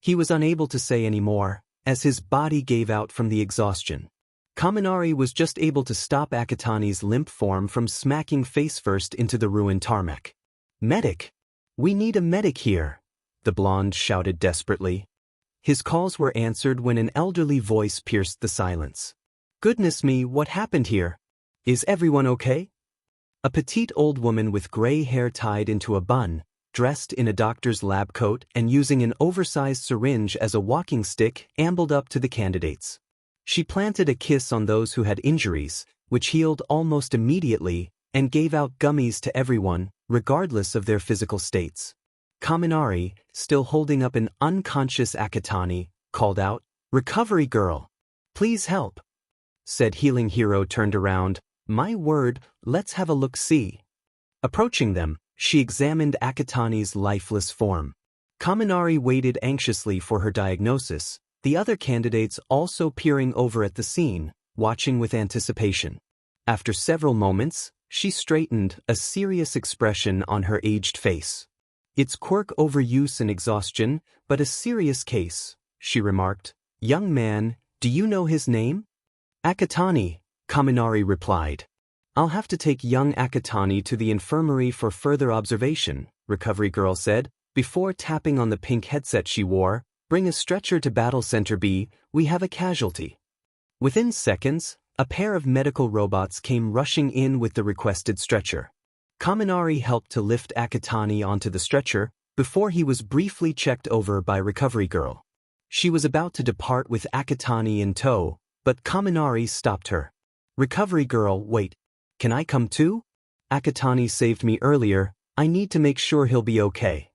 He was unable to say any more, as his body gave out from the exhaustion. Kaminari was just able to stop Akatani's limp form from smacking face-first into the ruined tarmac. "Medic! We need a medic here!" the blonde shouted desperately. His calls were answered when an elderly voice pierced the silence. "Goodness me, what happened here? Is everyone okay?" A petite old woman with gray hair tied into a bun, dressed in a doctor's lab coat and using an oversized syringe as a walking stick, ambled up to the candidates. She planted a kiss on those who had injuries, which healed almost immediately, and gave out gummies to everyone, regardless of their physical states. Kaminari, still holding up an unconscious Akatani, called out, "Recovery girl! Please help!" Said healing hero turned around. "My word, let's have a look-see." Approaching them, she examined Akatani's lifeless form. Kaminari waited anxiously for her diagnosis, the other candidates also peering over at the scene, watching with anticipation. After several moments, she straightened, a serious expression on her aged face. "It's Quirk overuse and exhaustion, but a serious case," she remarked. "Young man, do you know his name?" "Akatani," Kaminari replied. "I'll have to take young Akatani to the infirmary for further observation," Recovery Girl said, before tapping on the pink headset she wore. "Bring a stretcher to Battle Center B, we have a casualty." Within seconds, a pair of medical robots came rushing in with the requested stretcher. Kaminari helped to lift Akatani onto the stretcher, before he was briefly checked over by Recovery Girl. She was about to depart with Akatani in tow, but Kaminari stopped her. "Recovery Girl, wait. Can I come too? Akatani saved me earlier, I need to make sure he'll be okay."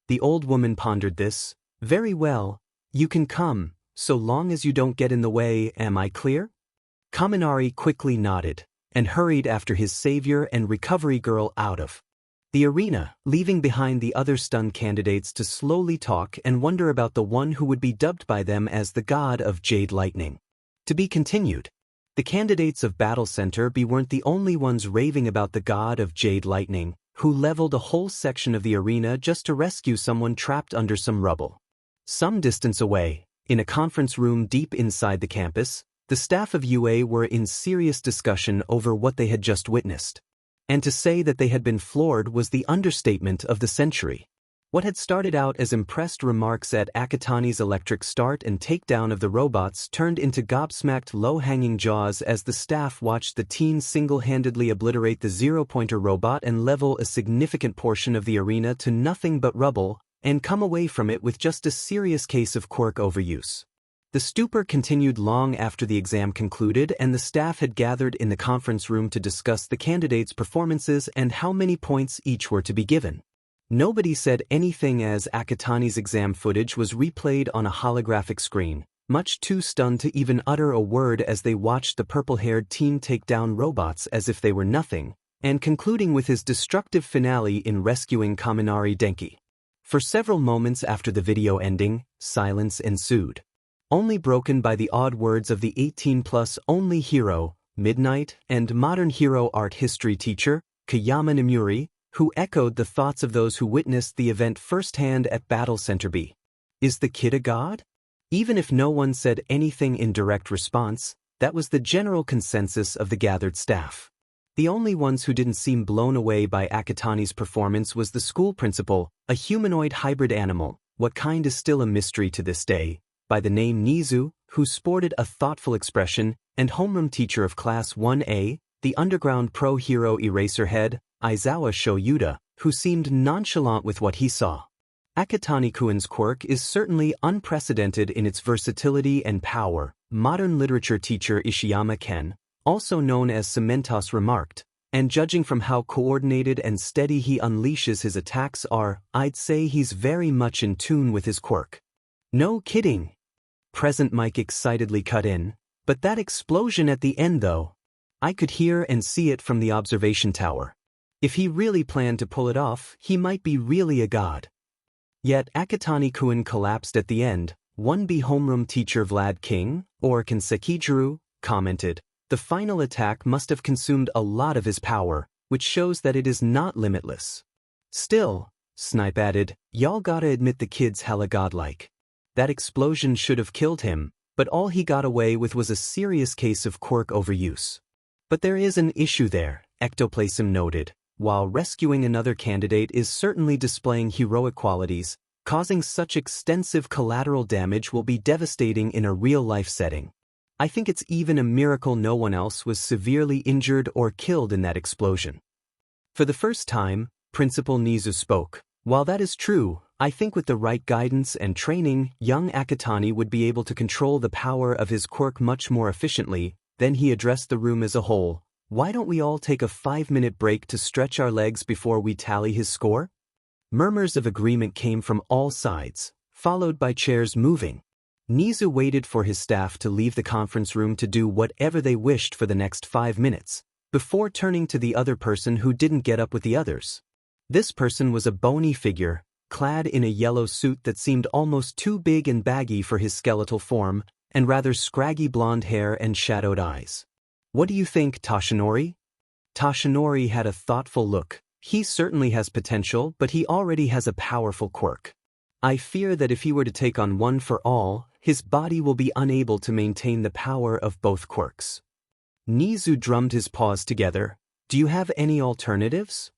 The old woman pondered this. "Very well, you can come, so long as you don't get in the way, am I clear?" Kaminari quickly nodded, and hurried after his savior and Recovery Girl out of the arena, leaving behind the other stunned candidates to slowly talk and wonder about the one who would be dubbed by them as the god of Jade Lightning. To be continued. The candidates of Battle Center B weren't the only ones raving about the god of Jade Lightning, who leveled a whole section of the arena just to rescue someone trapped under some rubble. Some distance away, In a conference room deep inside the campus, the staff of UA were in serious discussion over what they had just witnessed. And to say that they had been floored was the understatement of the century. What had started out as impressed remarks at Akatani's electric start and takedown of the robots turned into gobsmacked low-hanging jaws as the staff watched the teen single-handedly obliterate the zero-pointer robot and level a significant portion of the arena to nothing but rubble, and come away from it with just a serious case of Quirk overuse. The stupor continued long after the exam concluded and the staff had gathered in the conference room to discuss the candidates' performances and how many points each were to be given. Nobody said anything as Akatani's exam footage was replayed on a holographic screen, much too stunned to even utter a word as they watched the purple-haired teen take down robots as if they were nothing, and concluding with his destructive finale in rescuing Kaminari Denki. For several moments after the video ending, silence ensued, only broken by the odd words of the 18-plus only hero, Midnight, and modern hero art history teacher, Kayama Nimuri, who echoed the thoughts of those who witnessed the event firsthand at Battle Center B. Is the kid a god? Even if no one said anything in direct response, that was the general consensus of the gathered staff. The only ones who didn't seem blown away by Akatani's performance was the school principal, a humanoid hybrid animal, what kind is still a mystery to this day, by the name Nizu, who sported a thoughtful expression, and homeroom teacher of Class 1A, the underground pro-hero Eraserhead, Aizawa Shoyuda, who seemed nonchalant with what he saw. Akatani-kun's quirk is certainly unprecedented in its versatility and power, modern literature teacher Ishiyama Ken, also known as Cementos, remarked, and judging from how coordinated and steady he unleashes his attacks I'd say he's very much in tune with his quirk. No kidding. Present Mike excitedly cut in, but that explosion at the end though. I could hear and see it from the observation tower. If he really planned to pull it off, he might be really a god. Yet Akatani-kun collapsed at the end. 1B homeroom teacher Vlad King, or Kansekijuru, commented, the final attack must have consumed a lot of his power, which shows that it is not limitless. Still, Snipe added, y'all gotta admit the kid's hella godlike. That explosion should have killed him, but all he got away with was a serious case of quirk overuse. But there is an issue there, Ectoplasm noted. While rescuing another candidate is certainly displaying heroic qualities, causing such extensive collateral damage will be devastating in a real-life setting. I think it's even a miracle no one else was severely injured or killed in that explosion. For the first time, Principal Nizu spoke. While that is true, I think with the right guidance and training, young Akatani would be able to control the power of his quirk much more efficiently. Then he addressed the room as a whole. Why don't we all take a 5-minute break to stretch our legs before we tally his score? Murmurs of agreement came from all sides, followed by chairs moving. Nizu waited for his staff to leave the conference room to do whatever they wished for the next 5 minutes, before turning to the other person who didn't get up with the others. This person was a bony figure, clad in a yellow suit that seemed almost too big and baggy for his skeletal form, and rather scraggy blonde hair and shadowed eyes. What do you think, Toshinori? Toshinori had a thoughtful look. He certainly has potential, but he already has a powerful quirk. I fear that if he were to take on one for all, his body will be unable to maintain the power of both quirks. Nizu drummed his paws together. Do you have any alternatives?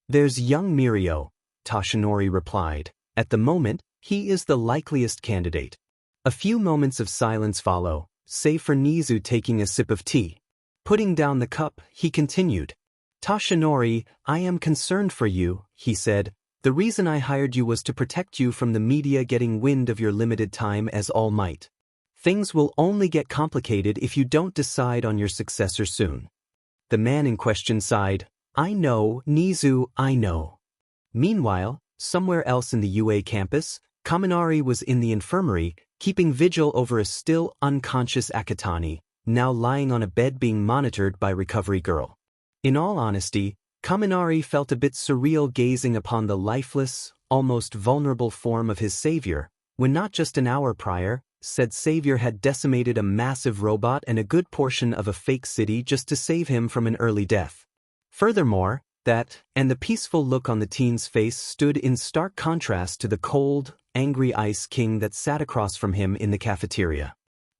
There's young Mirio, Toshinori replied. At the moment, he is the likeliest candidate. A few moments of silence follow, save for Nizu taking a sip of tea. Putting down the cup, he continued. Toshinori, I am concerned for you, he said. The reason I hired you was to protect you from the media getting wind of your limited time as All Might. Things will only get complicated if you don't decide on your successor soon. The man in question sighed. I know, Nizu, I know. Meanwhile, somewhere else in the UA campus, Kaminari was in the infirmary, keeping vigil over a still unconscious Akatani, now lying on a bed being monitored by Recovery Girl. In all honesty, Kaminari felt a bit surreal gazing upon the lifeless, almost vulnerable form of his savior, when not just an hour prior, said savior had decimated a massive robot and a good portion of a fake city just to save him from an early death. Furthermore, That, and the peaceful look on the teen's face stood in stark contrast to the cold, angry Ice King that sat across from him in the cafeteria.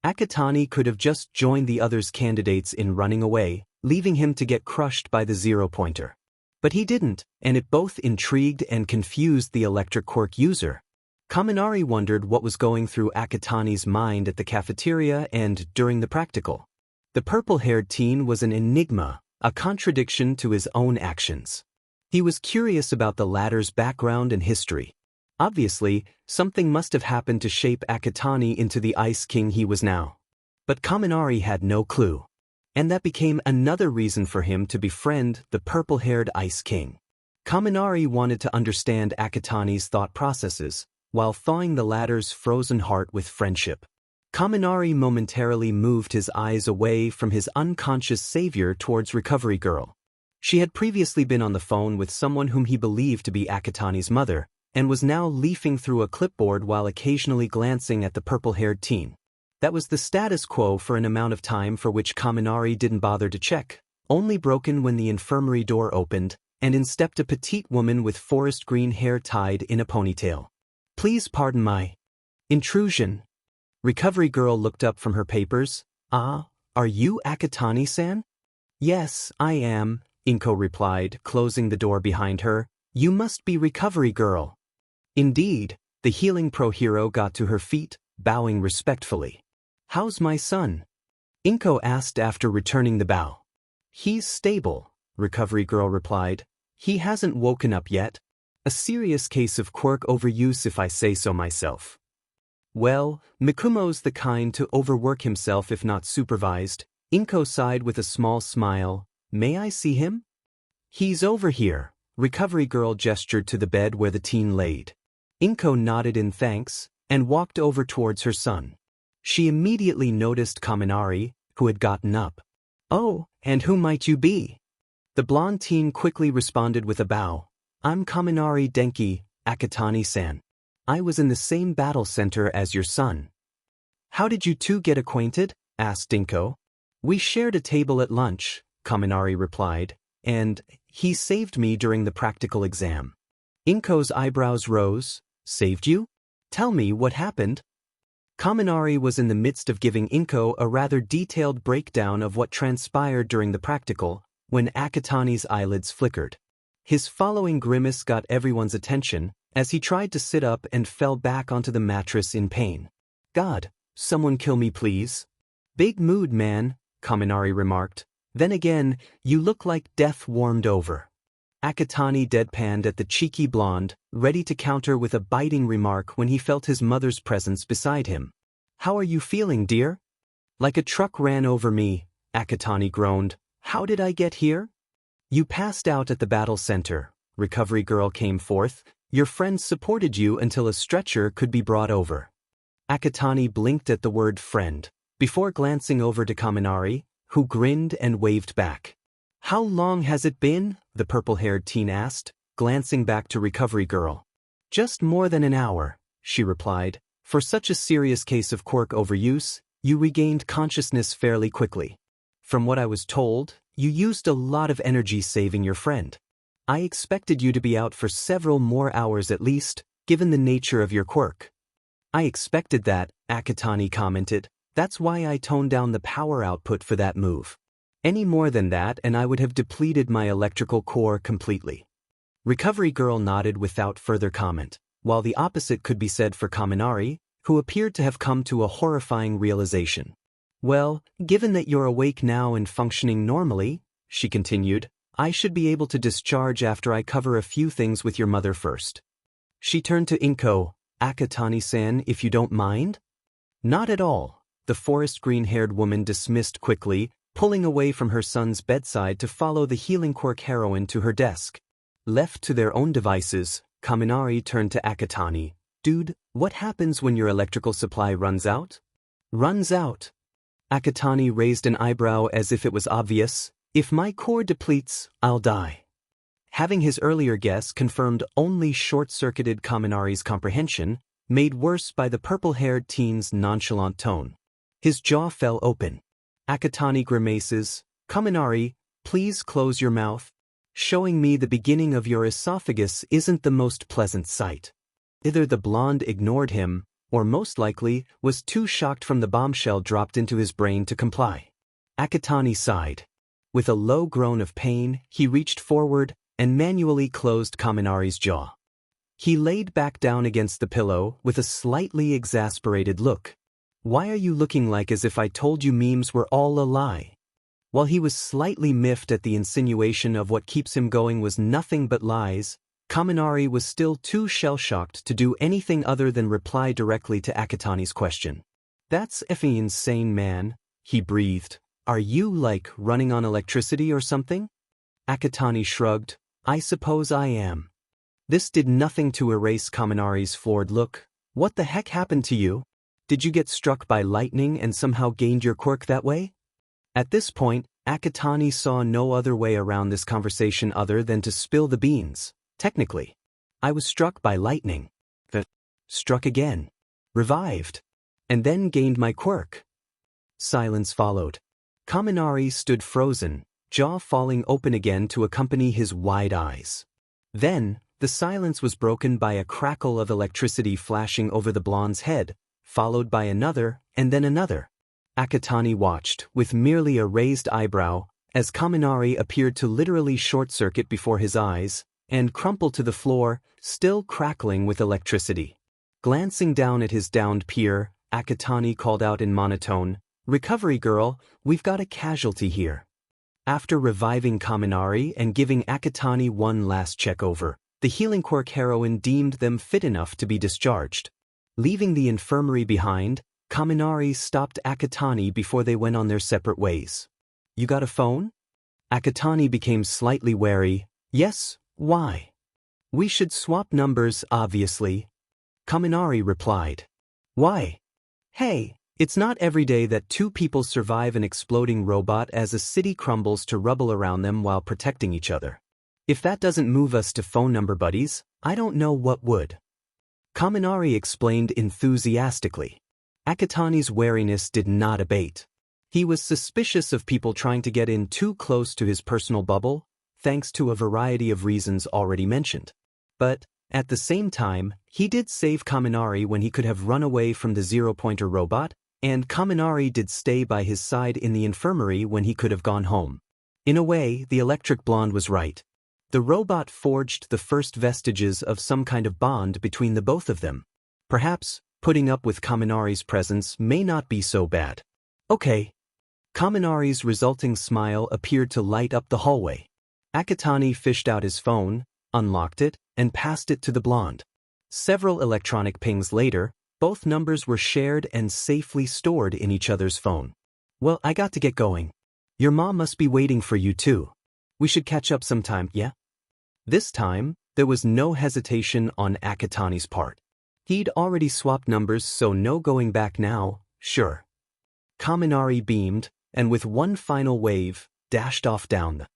Akatani could have just joined the others' candidates in running away, leaving him to get crushed by the zero-pointer. But he didn't, and it both intrigued and confused the electric quirk user. Kaminari wondered what was going through Akatani's mind at the cafeteria and during the practical. The purple-haired teen was an enigma, a contradiction to his own actions. He was curious about the latter's background and history. Obviously, something must have happened to shape Akatani into the Ice King he was now. But Kaminari had no clue. And that became another reason for him to befriend the purple-haired Ice King. Kaminari wanted to understand Akatani's thought processes, while thawing the latter's frozen heart with friendship. Kaminari momentarily moved his eyes away from his unconscious savior towards Recovery Girl. She had previously been on the phone with someone whom he believed to be Akatani's mother, and was now leafing through a clipboard while occasionally glancing at the purple-haired teen. That was the status quo for an amount of time for which Kaminari didn't bother to check, only broken when the infirmary door opened, and in stepped a petite woman with forest green hair tied in a ponytail. "Please pardon my intrusion." Recovery Girl looked up from her papers. "Ah, are you Akatani-san?" "Yes, I am," Inko replied, closing the door behind her. "You must be Recovery Girl." Indeed, the healing pro-hero got to her feet, bowing respectfully. "How's my son?" Inko asked after returning the bow. "He's stable," Recovery Girl replied. "He hasn't woken up yet. A serious case of quirk overuse if I say so myself." "Well, Mikumo's the kind to overwork himself if not supervised." Inko sighed with a small smile. "May I see him?" "He's over here." Recovery Girl gestured to the bed where the teen laid. Inko nodded in thanks, and walked over towards her son. She immediately noticed Kaminari, who had gotten up. "Oh, and who might you be?" The blonde teen quickly responded with a bow. "I'm Kaminari Denki, Akatani-san. I was in the same battle center as your son." "How did you two get acquainted?" asked Inko. "We shared a table at lunch," Kaminari replied, "and he saved me during the practical exam." Inko's eyebrows rose. "Saved you? Tell me what happened." Kaminari was in the midst of giving Inko a rather detailed breakdown of what transpired during the practical, when Akatani's eyelids flickered. His following grimace got everyone's attention, as he tried to sit up and fell back onto the mattress in pain. "God, someone kill me please." "Big mood, man," Kaminari remarked. "Then again, you look like death warmed over." Akatani deadpanned at the cheeky blonde, ready to counter with a biting remark when he felt his mother's presence beside him. "How are you feeling, dear?" "Like a truck ran over me," Akatani groaned. "How did I get here?" "You passed out at the battle center," Recovery Girl came forth. "Your friends supported you until a stretcher could be brought over." Akatani blinked at the word friend, before glancing over to Kaminari, who grinned and waved back. "How long has it been?" the purple-haired teen asked, glancing back to Recovery Girl. "Just more than an hour," she replied. "For such a serious case of quirk overuse, you regained consciousness fairly quickly. From what I was told, you used a lot of energy saving your friend. I expected you to be out for several more hours at least, given the nature of your quirk." "I expected that," Akatani commented. "That's why I toned down the power output for that move. Any more than that and I would have depleted my electrical core completely." Recovery Girl nodded without further comment, while the opposite could be said for Kaminari, who appeared to have come to a horrifying realization. "Well, given that you're awake now and functioning normally," she continued, "I should be able to discharge after I cover a few things with your mother first." She turned to Inko. "Akatani-san, if you don't mind?" "Not at all," the forest green-haired woman dismissed quickly, pulling away from her son's bedside to follow the healing quirk heroine to her desk. Left to their own devices, Kaminari turned to Akatani. "Dude, what happens when your electrical supply runs out?" "Runs out?" Akatani raised an eyebrow as if it was obvious. "If my core depletes, I'll die." Having his earlier guess confirmed only short-circuited Kaminari's comprehension, made worse by the purple-haired teen's nonchalant tone. His jaw fell open. Akatani grimaces. "Kaminari, please close your mouth." Showing me the beginning of your esophagus isn't the most pleasant sight. Either the blonde ignored him, or most likely was too shocked from the bombshell dropped into his brain to comply. Akatani sighed. With a low groan of pain, he reached forward and manually closed Kaminari's jaw. He laid back down against the pillow with a slightly exasperated look. Why are you looking like as if I told you memes were all a lie? While he was slightly miffed at the insinuation of what keeps him going was nothing but lies, Kaminari was still too shell-shocked to do anything other than reply directly to Akatani's question. That's effing insane, man, he breathed. Are you, like, running on electricity or something? Akatani shrugged. I suppose I am. This did nothing to erase Kaminari's floored look. What the heck happened to you? Did you get struck by lightning and somehow gained your quirk that way? At this point, Akatani saw no other way around this conversation other than to spill the beans. Technically, I was struck by lightning. Struck again. Revived. And then gained my quirk. Silence followed. Kaminari stood frozen, jaw falling open again to accompany his wide eyes. Then, the silence was broken by a crackle of electricity flashing over the blonde's head, followed by another, and then another. Akatani watched, with merely a raised eyebrow, as Kaminari appeared to literally short-circuit before his eyes, and crumple to the floor, still crackling with electricity. Glancing down at his downed peer, Akatani called out in monotone, "Recovery girl, we've got a casualty here." After reviving Kaminari and giving Akatani one last check-over, the healing quirk heroine deemed them fit enough to be discharged. Leaving the infirmary behind, Kaminari stopped Akatani before they went on their separate ways. You got a phone? Akatani became slightly wary. Yes. Why? We should swap numbers, obviously. Kaminari replied. Why? Hey, it's not every day that two people survive an exploding robot as a city crumbles to rubble around them while protecting each other. If that doesn't move us to phone number buddies, I don't know what would. Kaminari explained enthusiastically. Akatani's wariness did not abate. He was suspicious of people trying to get in too close to his personal bubble, thanks to a variety of reasons already mentioned. But, at the same time, he did save Kaminari when he could have run away from the zero-pointer robot, and Kaminari did stay by his side in the infirmary when he could have gone home. In a way, the electric blonde was right. The robot forged the first vestiges of some kind of bond between the both of them. Perhaps, putting up with Kaminari's presence may not be so bad. Okay. Kaminari's resulting smile appeared to light up the hallway. Akatani fished out his phone, unlocked it, and passed it to the blonde. Several electronic pings later, both numbers were shared and safely stored in each other's phone. Well, I got to get going. Your mom must be waiting for you too. We should catch up sometime, yeah? This time, there was no hesitation on Akatani's part. He'd already swapped numbers, so no going back now, sure. Kaminari beamed, and with one final wave, dashed off down the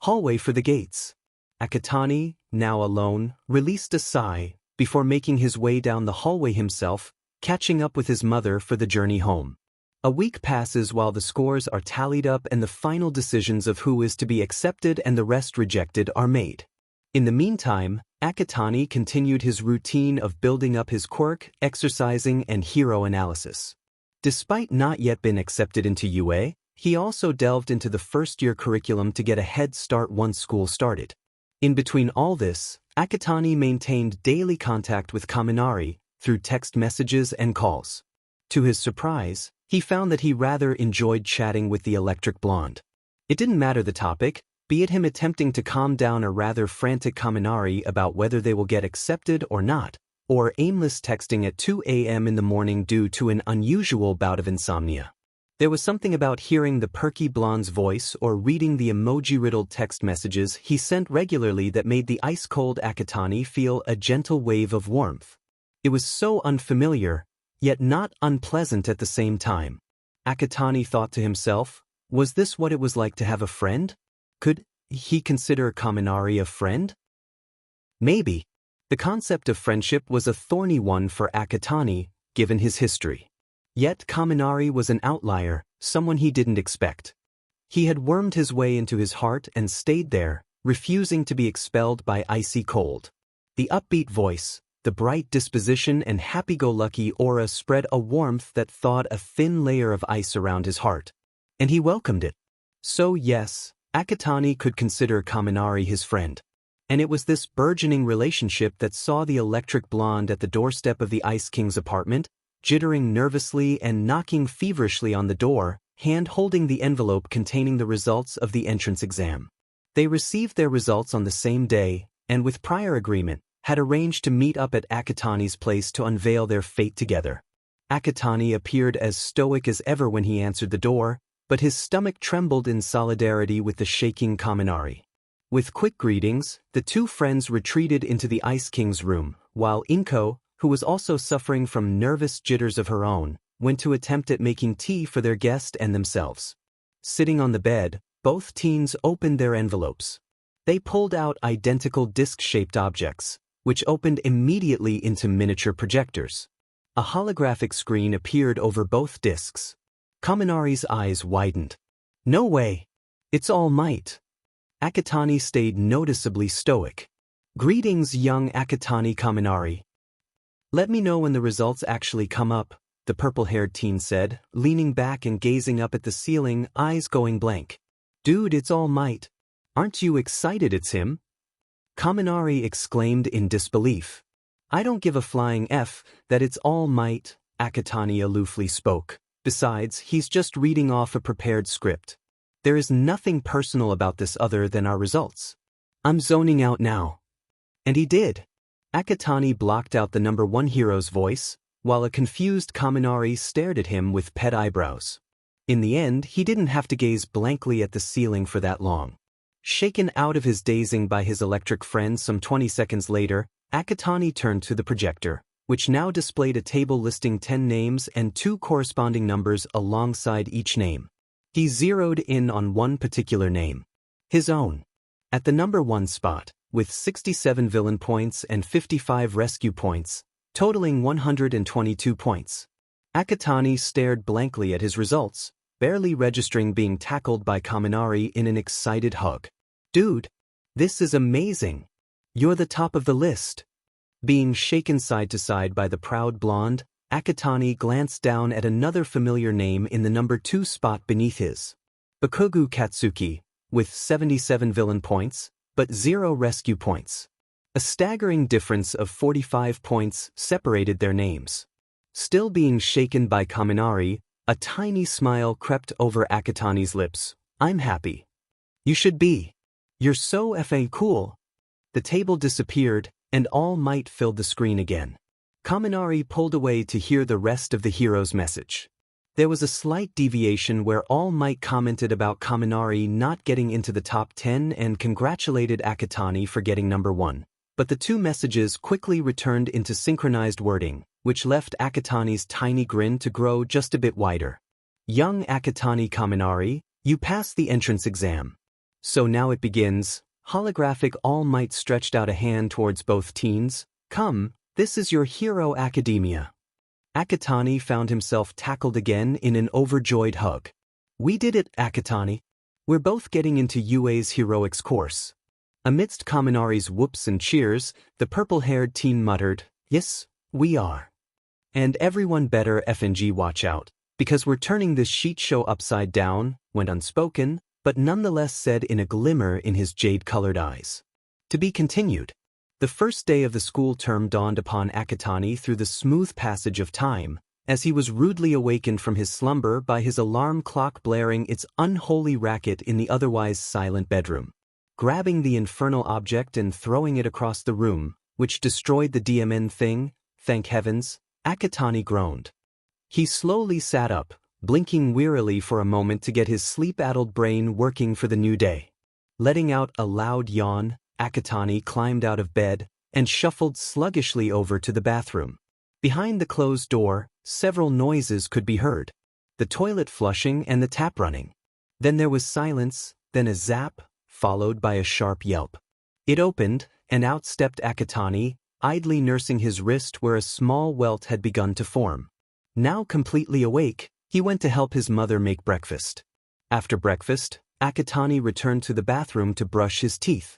hallway for the gates. Akatani, now alone, released a sigh before making his way down the hallway himself, catching up with his mother for the journey home. A week passes while the scores are tallied up and the final decisions of who is to be accepted and the rest rejected are made. In the meantime, Akatani continued his routine of building up his quirk, exercising, and hero analysis. Despite not yet being accepted into UA, he also delved into the first-year curriculum to get a head start once school started. In between all this, Akatani maintained daily contact with Kaminari through text messages and calls. To his surprise, he found that he rather enjoyed chatting with the electric blonde. It didn't matter the topic, be it him attempting to calm down a rather frantic Kaminari about whether they will get accepted or not, or aimless texting at 2 a.m. in the morning due to an unusual bout of insomnia. There was something about hearing the perky blonde's voice or reading the emoji-riddled text messages he sent regularly that made the ice-cold Akatani feel a gentle wave of warmth. It was so unfamiliar, yet not unpleasant at the same time. Akatani thought to himself, was this what it was like to have a friend? Could he consider Kaminari a friend? Maybe. The concept of friendship was a thorny one for Akatani, given his history. Yet Kaminari was an outlier, someone he didn't expect. He had wormed his way into his heart and stayed there, refusing to be expelled by icy cold. The upbeat voice, the bright disposition and happy-go-lucky aura spread a warmth that thawed a thin layer of ice around his heart. And he welcomed it. So yes, Akatani could consider Kaminari his friend. And it was this burgeoning relationship that saw the electric blonde at the doorstep of the Ice King's apartment, jittering nervously and knocking feverishly on the door, hand-holding the envelope containing the results of the entrance exam. They received their results on the same day, and with prior agreement, had arranged to meet up at Akatani's place to unveil their fate together. Akatani appeared as stoic as ever when he answered the door, but his stomach trembled in solidarity with the shaking Kaminari. With quick greetings, the two friends retreated into the Ice King's room, while Inko, who was also suffering from nervous jitters of her own, went to attempt at making tea for their guest and themselves. Sitting on the bed, both teens opened their envelopes. They pulled out identical disc-shaped objects, which opened immediately into miniature projectors. A holographic screen appeared over both discs. Kaminari's eyes widened. No way! It's All Might! Akatani stayed noticeably stoic. Greetings, young Akatani Kaminari. Let me know when the results actually come up, the purple-haired teen said, leaning back and gazing up at the ceiling, eyes going blank. Dude, it's All Might. Aren't you excited it's him? Kaminari exclaimed in disbelief. I don't give a flying F that it's All Might, Akatani aloofly spoke. Besides, he's just reading off a prepared script. There is nothing personal about this other than our results. I'm zoning out now. And he did. Akatani blocked out the number one hero's voice, while a confused Kaminari stared at him with pet eyebrows. In the end, he didn't have to gaze blankly at the ceiling for that long. Shaken out of his dazing by his electric friend some 20 seconds later, Akatani turned to the projector, which now displayed a table listing 10 names and 2 corresponding numbers alongside each name. He zeroed in on one particular name. His own. At the number 1 spot, with 67 villain points and 55 rescue points, totaling 122 points. Akatani stared blankly at his results, barely registering being tackled by Kaminari in an excited hug. Dude, this is amazing. You're the top of the list. Being shaken side to side by the proud blonde, Akatani glanced down at another familiar name in the number 2 spot beneath his. Bakugu Katsuki, with 77 villain points, but 0 rescue points. A staggering difference of 45 points separated their names. Still being shaken by Kaminari, a tiny smile crept over Akatani's lips. I'm happy. You should be. You're so effing cool. The table disappeared, and All Might filled the screen again. Kaminari pulled away to hear the rest of the hero's message. There was a slight deviation where All Might commented about Kaminari not getting into the top 10 and congratulated Akatani for getting number 1. But the two messages quickly returned into synchronized wording, which left Akatani's tiny grin to grow just a bit wider. Young Akatani Kaminari, you passed the entrance exam. So now it begins. Holographic All Might stretched out a hand towards both teens. Come, this is your hero academia. Akatani found himself tackled again in an overjoyed hug. We did it, Akatani. We're both getting into UA's heroics course. Amidst Kaminari's whoops and cheers, the purple-haired teen muttered, Yes, we are. And everyone better FNG watch out, because we're turning this sheet show upside down, went unspoken, but nonetheless said in a glimmer in his jade-colored eyes. To be continued. The first day of the school term dawned upon Akatani through the smooth passage of time, as he was rudely awakened from his slumber by his alarm clock blaring its unholy racket in the otherwise silent bedroom. Grabbing the infernal object and throwing it across the room, which destroyed the DMN thing, thank heavens, Akatani groaned. He slowly sat up, blinking wearily for a moment to get his sleep-addled brain working for the new day. Letting out a loud yawn, Akatani climbed out of bed and shuffled sluggishly over to the bathroom. Behind the closed door, several noises could be heard. The toilet flushing and the tap running. Then there was silence, then a zap, followed by a sharp yelp. It opened, and out stepped Akatani, idly nursing his wrist where a small welt had begun to form. Now completely awake, he went to help his mother make breakfast. After breakfast, Akatani returned to the bathroom to brush his teeth.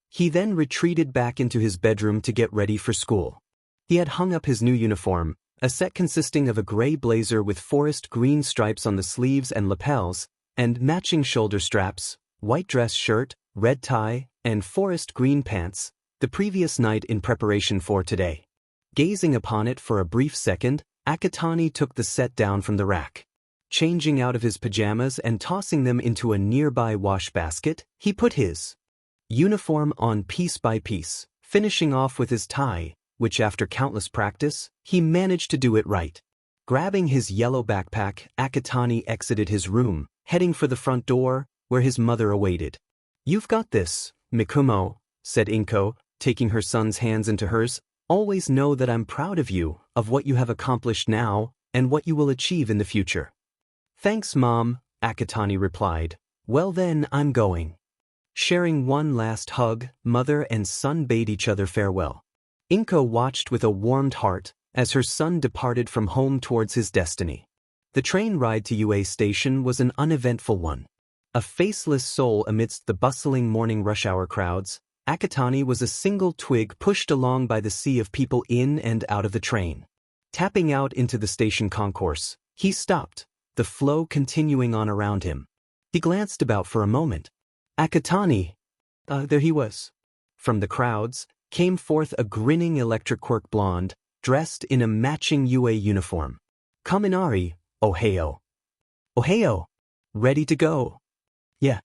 He then retreated back into his bedroom to get ready for school. He had hung up his new uniform, a set consisting of a gray blazer with forest green stripes on the sleeves and lapels, and matching shoulder straps, white dress shirt, red tie, and forest green pants, the previous night in preparation for today. Gazing upon it for a brief second, Akatani took the set down from the rack. Changing out of his pajamas and tossing them into a nearby wash basket, he put his uniform on piece by piece, finishing off with his tie, which after countless practice, he managed to do it right. Grabbing his yellow backpack, Akatani exited his room, heading for the front door, where his mother awaited. "You've got this, Mikumo," said Inko, taking her son's hands into hers. "Always know that I'm proud of you, of what you have accomplished now, and what you will achieve in the future." "Thanks, Mom," Akatani replied. "Well then, I'm going." Sharing one last hug, mother and son bade each other farewell. Inko watched with a warmed heart as her son departed from home towards his destiny. The train ride to UA station was an uneventful one. A faceless soul amidst the bustling morning rush hour crowds, Akatani was a single twig pushed along by the sea of people in and out of the train. Tapping out into the station concourse, he stopped, the flow continuing on around him. He glanced about for a moment. Akatani! There he was. From the crowds came forth a grinning electric Quirk blonde, dressed in a matching UA uniform. "Kaminari, Ohio." "Ohio! Ready to go." "Yeah."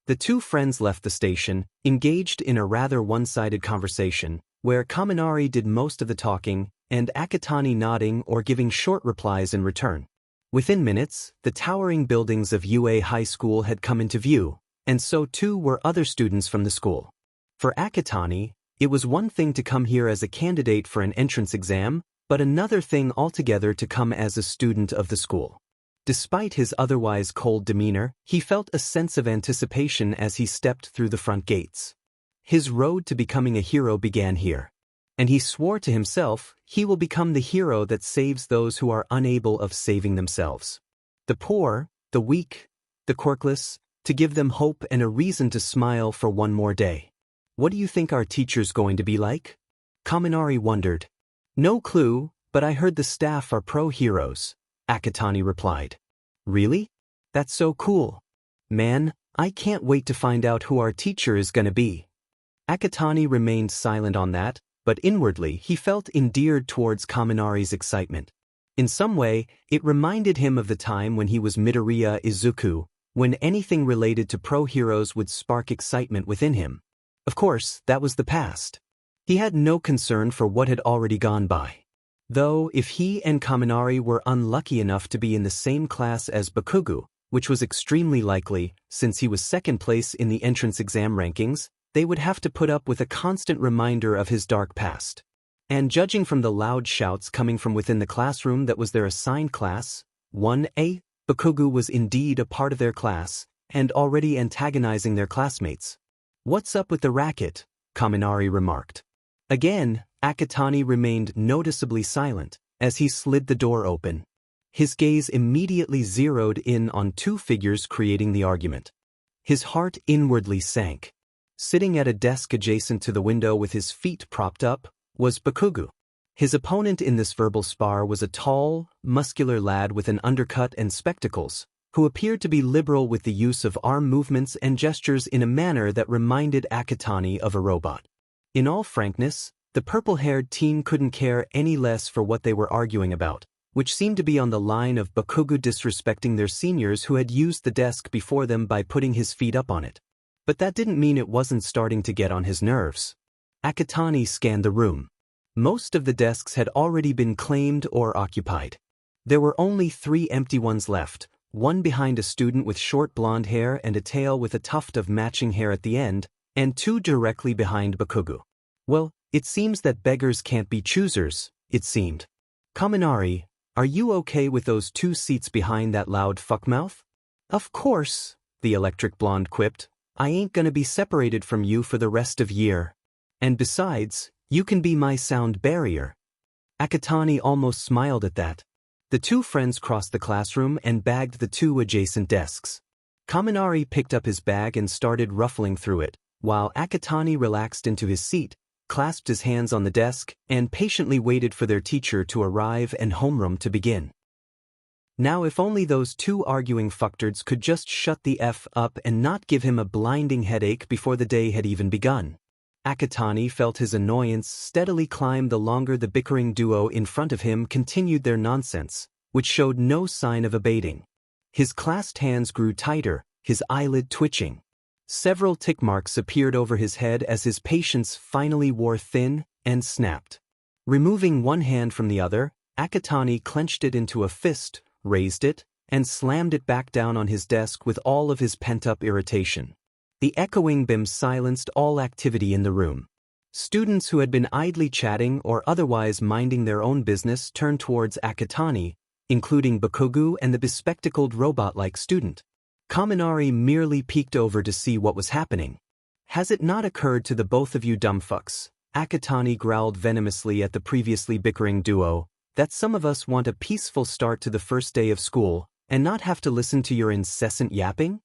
The two friends left the station, engaged in a rather one-sided conversation, where Kaminari did most of the talking, and Akatani nodding or giving short replies in return. Within minutes, the towering buildings of UA High School had come into view, and so too were other students from the school. For Akatani, it was one thing to come here as a candidate for an entrance exam, but another thing altogether to come as a student of the school. Despite his otherwise cold demeanor, he felt a sense of anticipation as he stepped through the front gates. His road to becoming a hero began here. And he swore to himself he will become the hero that saves those who are unable of saving themselves. The poor, the weak, the quirkless, to give them hope and a reason to smile for one more day. "What do you think our teacher's going to be like?" Kaminari wondered. "No clue, but I heard the staff are pro-heroes," Akatani replied. "Really? That's so cool. Man, I can't wait to find out who our teacher is gonna be." Akatani remained silent on that, but inwardly he felt endeared towards Kaminari's excitement. In some way, it reminded him of the time when he was Midoriya Izuku, when anything related to pro-heroes would spark excitement within him. Of course, that was the past. He had no concern for what had already gone by. Though, if he and Kaminari were unlucky enough to be in the same class as Bakugo, which was extremely likely, since he was second place in the entrance exam rankings, they would have to put up with a constant reminder of his dark past. And judging from the loud shouts coming from within the classroom that was their assigned class, 1A, Bakugo was indeed a part of their class, and already antagonizing their classmates. "What's up with the racket?" Kaminari remarked. Again, Akatani remained noticeably silent, as he slid the door open. His gaze immediately zeroed in on two figures creating the argument. His heart inwardly sank. Sitting at a desk adjacent to the window with his feet propped up, was Bakugo. His opponent in this verbal spar was a tall, muscular lad with an undercut and spectacles, who appeared to be liberal with the use of arm movements and gestures in a manner that reminded Akatani of a robot. In all frankness, the purple-haired teen couldn't care any less for what they were arguing about, which seemed to be on the line of Bakugo disrespecting their seniors who had used the desk before them by putting his feet up on it. But that didn't mean it wasn't starting to get on his nerves. Akatani scanned the room. Most of the desks had already been claimed or occupied. There were only 3 empty ones left, one behind a student with short blonde hair and a tail with a tuft of matching hair at the end, and 2 directly behind Bakugo. Well, it seems that beggars can't be choosers, it seemed. "Kaminari, are you okay with those 2 seats behind that loud fuckmouth?" "Of course," the electric blonde quipped. "I ain't gonna be separated from you for the rest of year. And besides, you can be my sound barrier." Akatani almost smiled at that. The 2 friends crossed the classroom and bagged the 2 adjacent desks. Kaminari picked up his bag and started ruffling through it, while Akatani relaxed into his seat, clasped his hands on the desk, and patiently waited for their teacher to arrive and homeroom to begin. Now if only those two arguing fucktards could just shut the F up and not give him a blinding headache before the day had even begun. Akatani felt his annoyance steadily climb the longer the bickering duo in front of him continued their nonsense, which showed no sign of abating. His clasped hands grew tighter, his eyelid twitching. Several tick marks appeared over his head as his patience finally wore thin and snapped. Removing one hand from the other, Akatani clenched it into a fist, raised it, and slammed it back down on his desk with all of his pent-up irritation. The echoing bim silenced all activity in the room. Students who had been idly chatting or otherwise minding their own business turned towards Akatani, including Bakugu and the bespectacled robot-like student. Kaminari merely peeked over to see what was happening. "Has it not occurred to the both of you dumbfucks," Akatani growled venomously at the previously bickering duo, "that some of us want a peaceful start to the first day of school, and not have to listen to your incessant yapping?"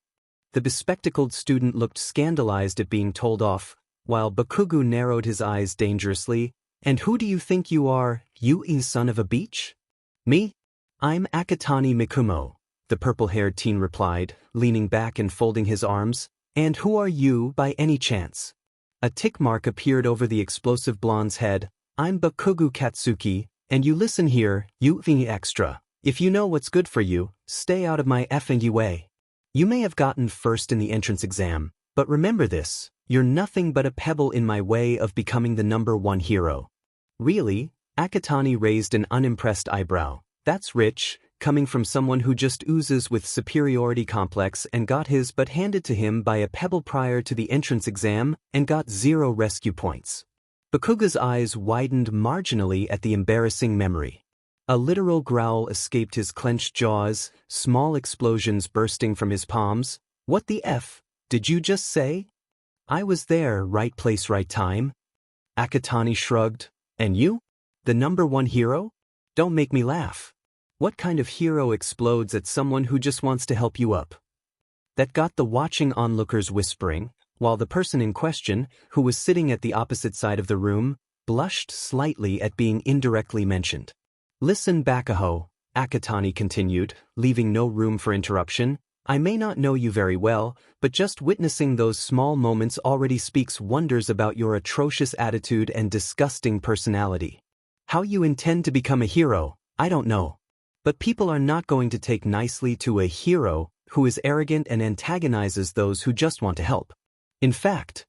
The bespectacled student looked scandalized at being told off, while Bakugu narrowed his eyes dangerously. "And who do you think you are, you son of a beach?" "Me? I'm Akatani Mikumo," the purple-haired teen replied, leaning back and folding his arms. "And who are you, by any chance?" A tick mark appeared over the explosive blonde's head. "I'm Bakugu Katsuki, and you listen here, you thing extra. If you know what's good for you, stay out of my effing way. You may have gotten first in the entrance exam, but remember this, you're nothing but a pebble in my way of becoming the #1 hero." "Really?" Akatani raised an unimpressed eyebrow. "That's rich, coming from someone who just oozes with superiority complex and got his butt handed to him by a pebble prior to the entrance exam and got 0 rescue points." Bakuga's eyes widened marginally at the embarrassing memory. A literal growl escaped his clenched jaws, small explosions bursting from his palms. "What the F did you just say?" "I was there, right place, right time." Akatani shrugged. "And you? The #1 hero? Don't make me laugh. What kind of hero explodes at someone who just wants to help you up?" That got the watching onlookers whispering, while the person in question, who was sitting at the opposite side of the room, blushed slightly at being indirectly mentioned. "Listen, Bakaho," Akatani continued, leaving no room for interruption. "I may not know you very well, but just witnessing those small moments already speaks wonders about your atrocious attitude and disgusting personality. How you intend to become a hero, I don't know. But people are not going to take nicely to a hero who is arrogant and antagonizes those who just want to help. In fact,"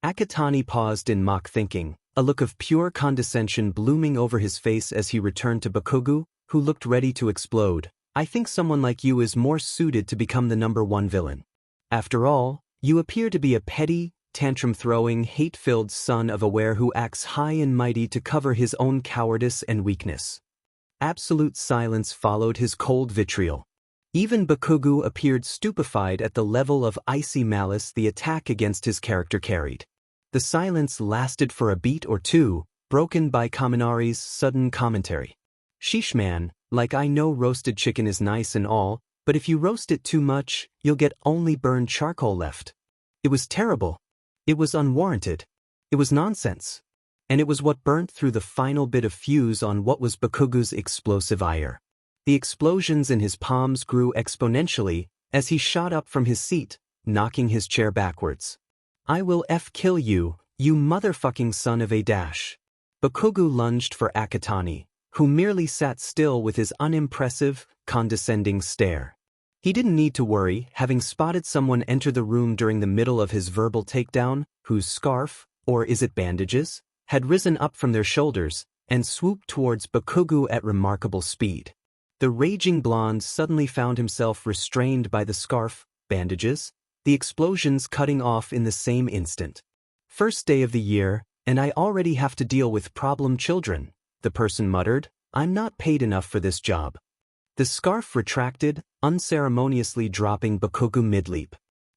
Akatani paused in mock thinking, a look of pure condescension blooming over his face as he returned to Bakugu, who looked ready to explode. "I think someone like you is more suited to become the #1 villain. After all, you appear to be a petty, tantrum-throwing, hate-filled son of a were who acts high and mighty to cover his own cowardice and weakness." Absolute silence followed his cold vitriol. Even Bakugu appeared stupefied at the level of icy malice the attack against his character carried. The silence lasted for a beat or two, broken by Kaminari's sudden commentary. "Sheesh man, like I know roasted chicken is nice and all, but if you roast it too much, you'll get only burned charcoal left. It was terrible. It was unwarranted. It was nonsense. And it was what burnt through the final bit of fuse on what was Bakugu's explosive ire." The explosions in his palms grew exponentially as he shot up from his seat, knocking his chair backwards. "I will kill you, you motherfucking son of a dash." Bakugu lunged for Akatani, who merely sat still with his unimpressive, condescending stare. He didn't need to worry, having spotted someone enter the room during the middle of his verbal takedown, whose scarf, or is it bandages, had risen up from their shoulders and swooped towards Bakugu at remarkable speed. The raging blonde suddenly found himself restrained by the scarf, bandages, the explosions cutting off in the same instant. "First day of the year, and I already have to deal with problem children," the person muttered. "I'm not paid enough for this job." The scarf retracted, unceremoniously dropping Bakugu mid-leap.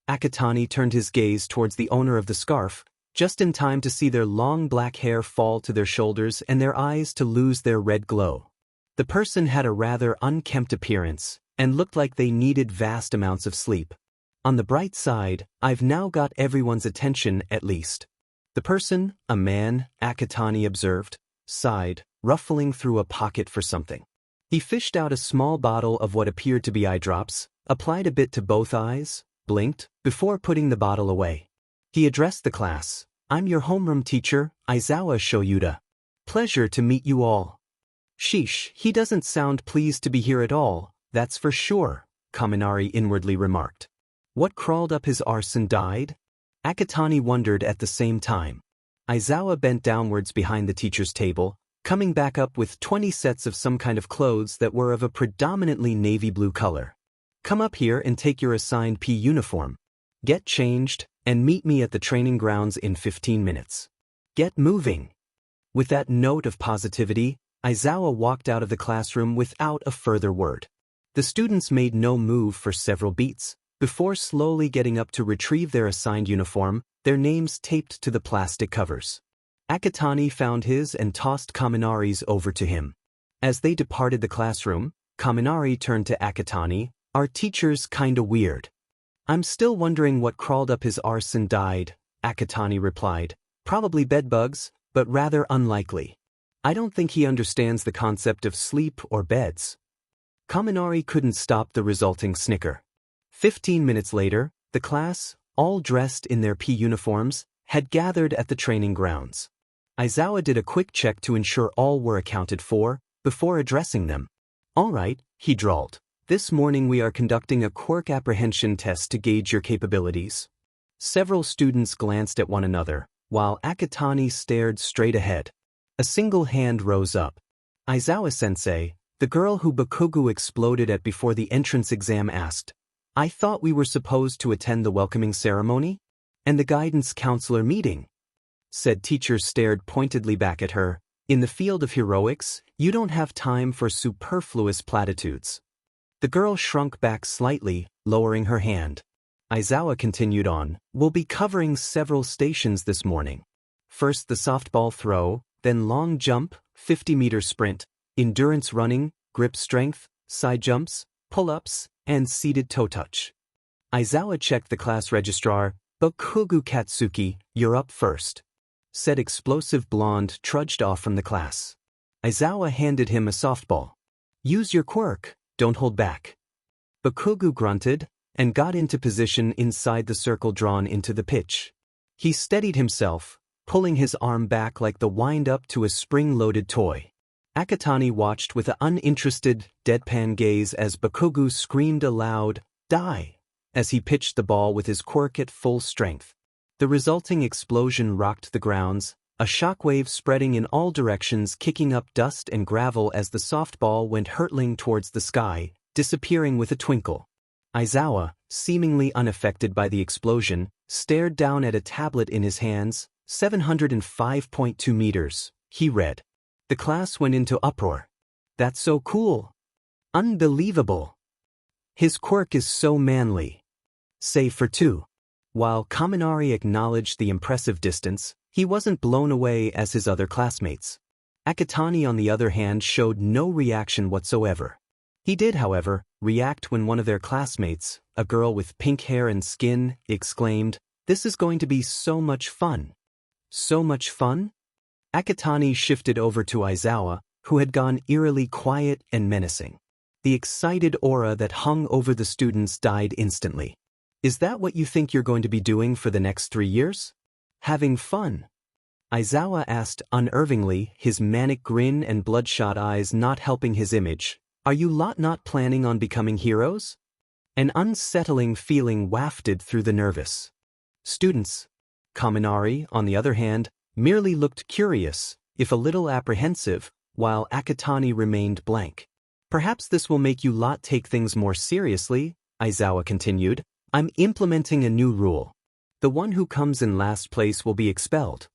Akatani turned his gaze towards the owner of the scarf, just in time to see their long black hair fall to their shoulders and their eyes to lose their red glow. The person had a rather unkempt appearance, and looked like they needed vast amounts of sleep. On the bright side, I've now got everyone's attention at least. The person, a man, Akatani observed, sighed, ruffling through a pocket for something. He fished out a small bottle of what appeared to be eye drops, applied a bit to both eyes, blinked, before putting the bottle away. He addressed the class. I'm your homeroom teacher, Aizawa Shoyuda. Pleasure to meet you all. Sheesh, he doesn't sound pleased to be here at all, that's for sure, Kaminari inwardly remarked. What crawled up his arse and died? Akatani wondered at the same time. Aizawa bent downwards behind the teacher's table, coming back up with 20 sets of some kind of clothes that were of a predominantly navy blue color. Come up here and take your assigned P uniform. Get changed, and meet me at the training grounds in 15 minutes. Get moving. With that note of positivity, Aizawa walked out of the classroom without a further word. The students made no move for several beats, before slowly getting up to retrieve their assigned uniform, their names taped to the plastic covers. Akatani found his and tossed Kaminari's over to him. As they departed the classroom, Kaminari turned to Akatani. Our teacher's kinda weird. I'm still wondering what crawled up his arse and died, Akatani replied. Probably bedbugs, but rather unlikely. I don't think he understands the concept of sleep or beds. Kaminari couldn't stop the resulting snicker. 15 minutes later, the class, all dressed in their P uniforms, had gathered at the training grounds. Aizawa did a quick check to ensure all were accounted for, before addressing them. All right, he drawled. This morning we are conducting a quirk apprehension test to gauge your capabilities. Several students glanced at one another, while Akatani stared straight ahead. A single hand rose up. Aizawa-sensei, the girl who Bakugo exploded at before the entrance exam asked, I thought we were supposed to attend the welcoming ceremony? And the guidance counselor meeting? Said teacher stared pointedly back at her. In the field of heroics, you don't have time for superfluous platitudes. The girl shrunk back slightly, lowering her hand. Aizawa continued on, we'll be covering several stations this morning. First the softball throw, then long jump, 50-meter sprint, endurance running, grip strength, side jumps, pull-ups, and seated toe touch. Aizawa checked the class registrar. Bakugo Katsuki, you're up first. Said explosive blonde trudged off from the class. Aizawa handed him a softball. Use your quirk. Don't hold back. Bakugo grunted, and got into position inside the circle drawn into the pitch. He steadied himself, pulling his arm back like the wind-up to a spring-loaded toy. Akatani watched with an uninterested, deadpan gaze as Bakugo screamed aloud, Die! As he pitched the ball with his quirk at full strength. The resulting explosion rocked the grounds, a shockwave spreading in all directions, kicking up dust and gravel as the softball went hurtling towards the sky, disappearing with a twinkle. Aizawa, seemingly unaffected by the explosion, stared down at a tablet in his hands. 705.2 meters, he read. The class went into uproar. That's so cool. Unbelievable. His quirk is so manly. Save for two. While Kaminari acknowledged the impressive distance, he wasn't blown away as his other classmates. Akatani, on the other hand, showed no reaction whatsoever. He did, however, react when one of their classmates, a girl with pink hair and skin, exclaimed, This is going to be so much fun. So much fun? Akatani shifted over to Aizawa, who had gone eerily quiet and menacing. The excited aura that hung over the students died instantly. Is that what you think you're going to be doing for the next 3 years? Having fun? Aizawa asked unervingly, his manic grin and bloodshot eyes not helping his image. Are you lot not planning on becoming heroes? An unsettling feeling wafted through the nervous students. Kaminari, on the other hand, merely looked curious, if a little apprehensive, while Akatani remained blank. Perhaps this will make you lot take things more seriously, Aizawa continued. I'm implementing a new rule. The one who comes in last place will be expelled.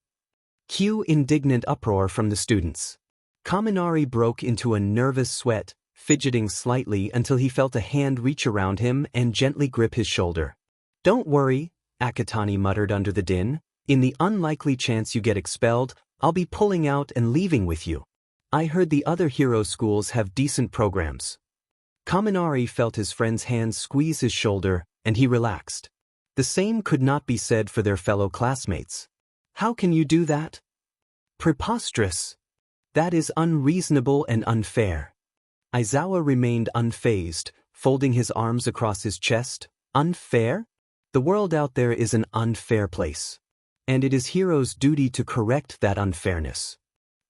Cue indignant uproar from the students. Kaminari broke into a nervous sweat, fidgeting slightly until he felt a hand reach around him and gently grip his shoulder. Don't worry, Akatani muttered under the din. In the unlikely chance you get expelled, I'll be pulling out and leaving with you. I heard the other hero schools have decent programs. Kaminari felt his friend's hand squeeze his shoulder and he relaxed. The same could not be said for their fellow classmates. How can you do that? Preposterous. That is unreasonable and unfair. Aizawa remained unfazed, folding his arms across his chest. Unfair? The world out there is an unfair place. And it is Hiro's duty to correct that unfairness.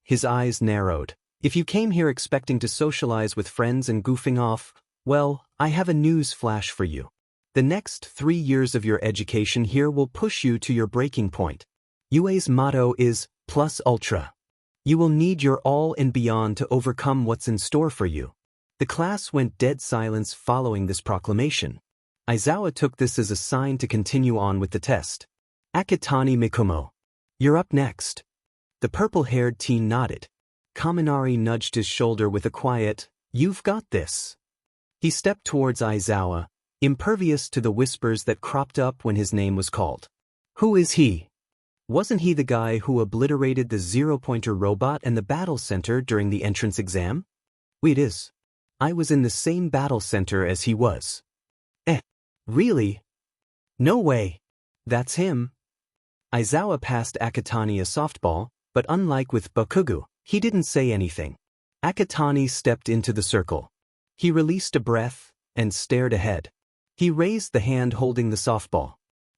His eyes narrowed. If you came here expecting to socialize with friends and goofing off, well, I have a news flash for you. The next 3 years of your education here will push you to your breaking point. UA's motto is plus ultra. You will need your all and beyond to overcome what's in store for you. The class went dead silence following this proclamation. Aizawa took this as a sign to continue on with the test. Akitani Mikumo. You're up next. The purple-haired teen nodded. Kaminari nudged his shoulder with a quiet, "You've got this." He stepped towards Aizawa, impervious to the whispers that cropped up when his name was called. Who is he? Wasn't he the guy who obliterated the zero-pointer robot and the battle center during the entrance exam? It is. I was in the same battle center as he was. Really? No way. That's him. Aizawa passed Akitani a softball, but unlike with Bakugo, he didn't say anything. Akitani stepped into the circle. He released a breath and stared ahead. He raised the hand holding the softball.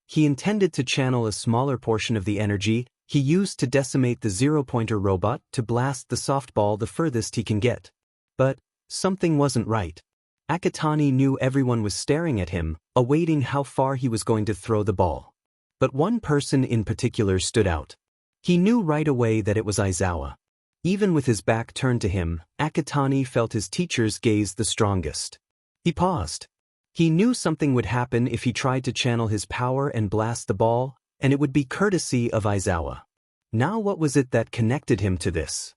He intended to channel a smaller portion of the energy he used to decimate the zero-pointer robot to blast the softball the furthest he can get. But something wasn't right. Akitani knew everyone was staring at him, awaiting how far he was going to throw the ball. But one person in particular stood out. He knew right away that it was Aizawa. Even with his back turned to him, Akitani felt his teacher's gaze the strongest. He paused. He knew something would happen if he tried to channel his power and blast the ball, and it would be courtesy of Aizawa. Now what was it that connected him to this?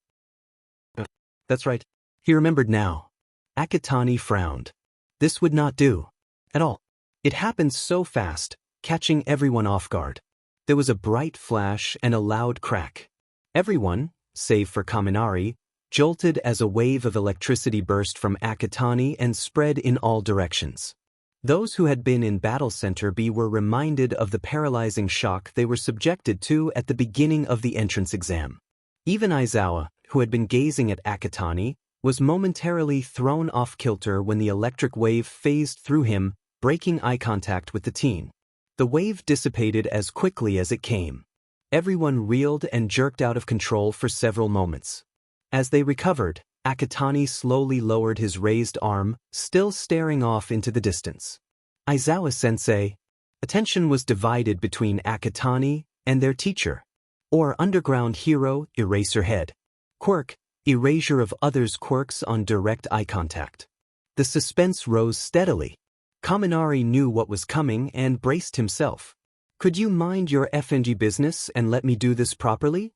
That's right. He remembered now. Akitani frowned. This would not do. At all. It happened so fast, catching everyone off guard. There was a bright flash and a loud crack. Everyone, save for Kaminari, jolted as a wave of electricity burst from Akitani and spread in all directions. Those who had been in Battle Center B were reminded of the paralyzing shock they were subjected to at the beginning of the entrance exam. Even Aizawa, who had been gazing at Akitani, was momentarily thrown off kilter when the electric wave phased through him, breaking eye contact with the teen. The wave dissipated as quickly as it came. Everyone reeled and jerked out of control for several moments. As they recovered, Akitani slowly lowered his raised arm, still staring off into the distance. Aizawa-sensei. Attention was divided between Akitani and their teacher. Or underground hero, Eraserhead. Quirk, erasure of others' quirks on direct eye contact. The suspense rose steadily. Kaminari knew what was coming and braced himself. Could you mind your FNG business and let me do this properly?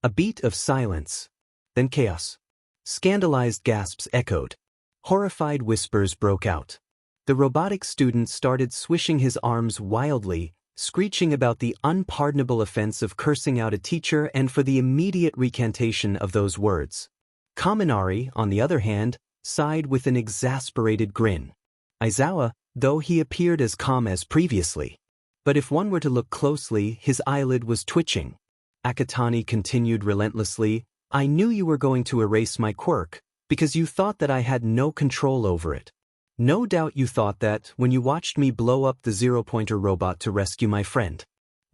A beat of silence. Then chaos. Scandalized gasps echoed. Horrified whispers broke out. The robotic student started swishing his arms wildly, screeching about the unpardonable offense of cursing out a teacher and for the immediate recantation of those words. Kaminari, on the other hand, sighed with an exasperated grin. Aizawa, though he appeared as calm as previously. But if one were to look closely, his eyelid was twitching. Akitani continued relentlessly, I knew you were going to erase my quirk, because you thought that I had no control over it. No doubt you thought that when you watched me blow up the zero-pointer robot to rescue my friend.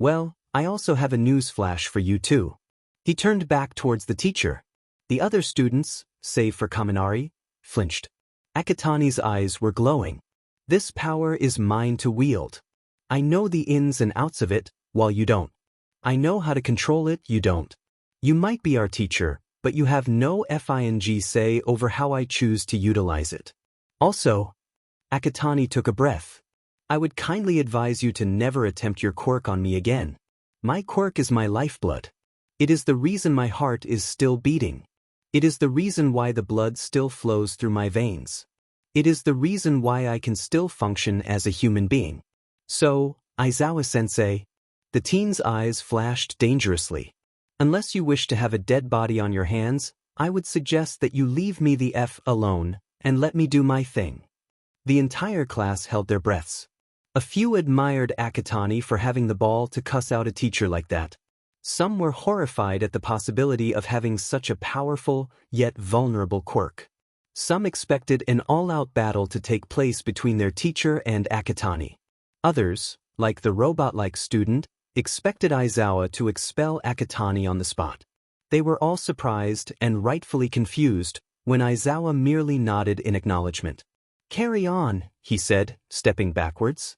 Well, I also have a news flash for you too. He turned back towards the teacher. The other students, save for Kaminari, flinched. Akitani's eyes were glowing. This power is mine to wield. I know the ins and outs of it, while you don't. I know how to control it, you don't. You might be our teacher, but you have no FING say over how I choose to utilize it. Also, Akitani took a breath. I would kindly advise you to never attempt your quirk on me again. My quirk is my lifeblood. It is the reason my heart is still beating. It is the reason why the blood still flows through my veins. It is the reason why I can still function as a human being. So, Aizawa-sensei, the teen's eyes flashed dangerously. Unless you wish to have a dead body on your hands, I would suggest that you leave me the F alone and let me do my thing. The entire class held their breaths. A few admired Akatani for having the ball to cuss out a teacher like that. Some were horrified at the possibility of having such a powerful, yet vulnerable quirk. Some expected an all-out battle to take place between their teacher and Akatani. Others, like the robot-like student, expected Aizawa to expel Akatani on the spot. They were all surprised and rightfully confused when Aizawa merely nodded in acknowledgement. "Carry on," he said, stepping backwards.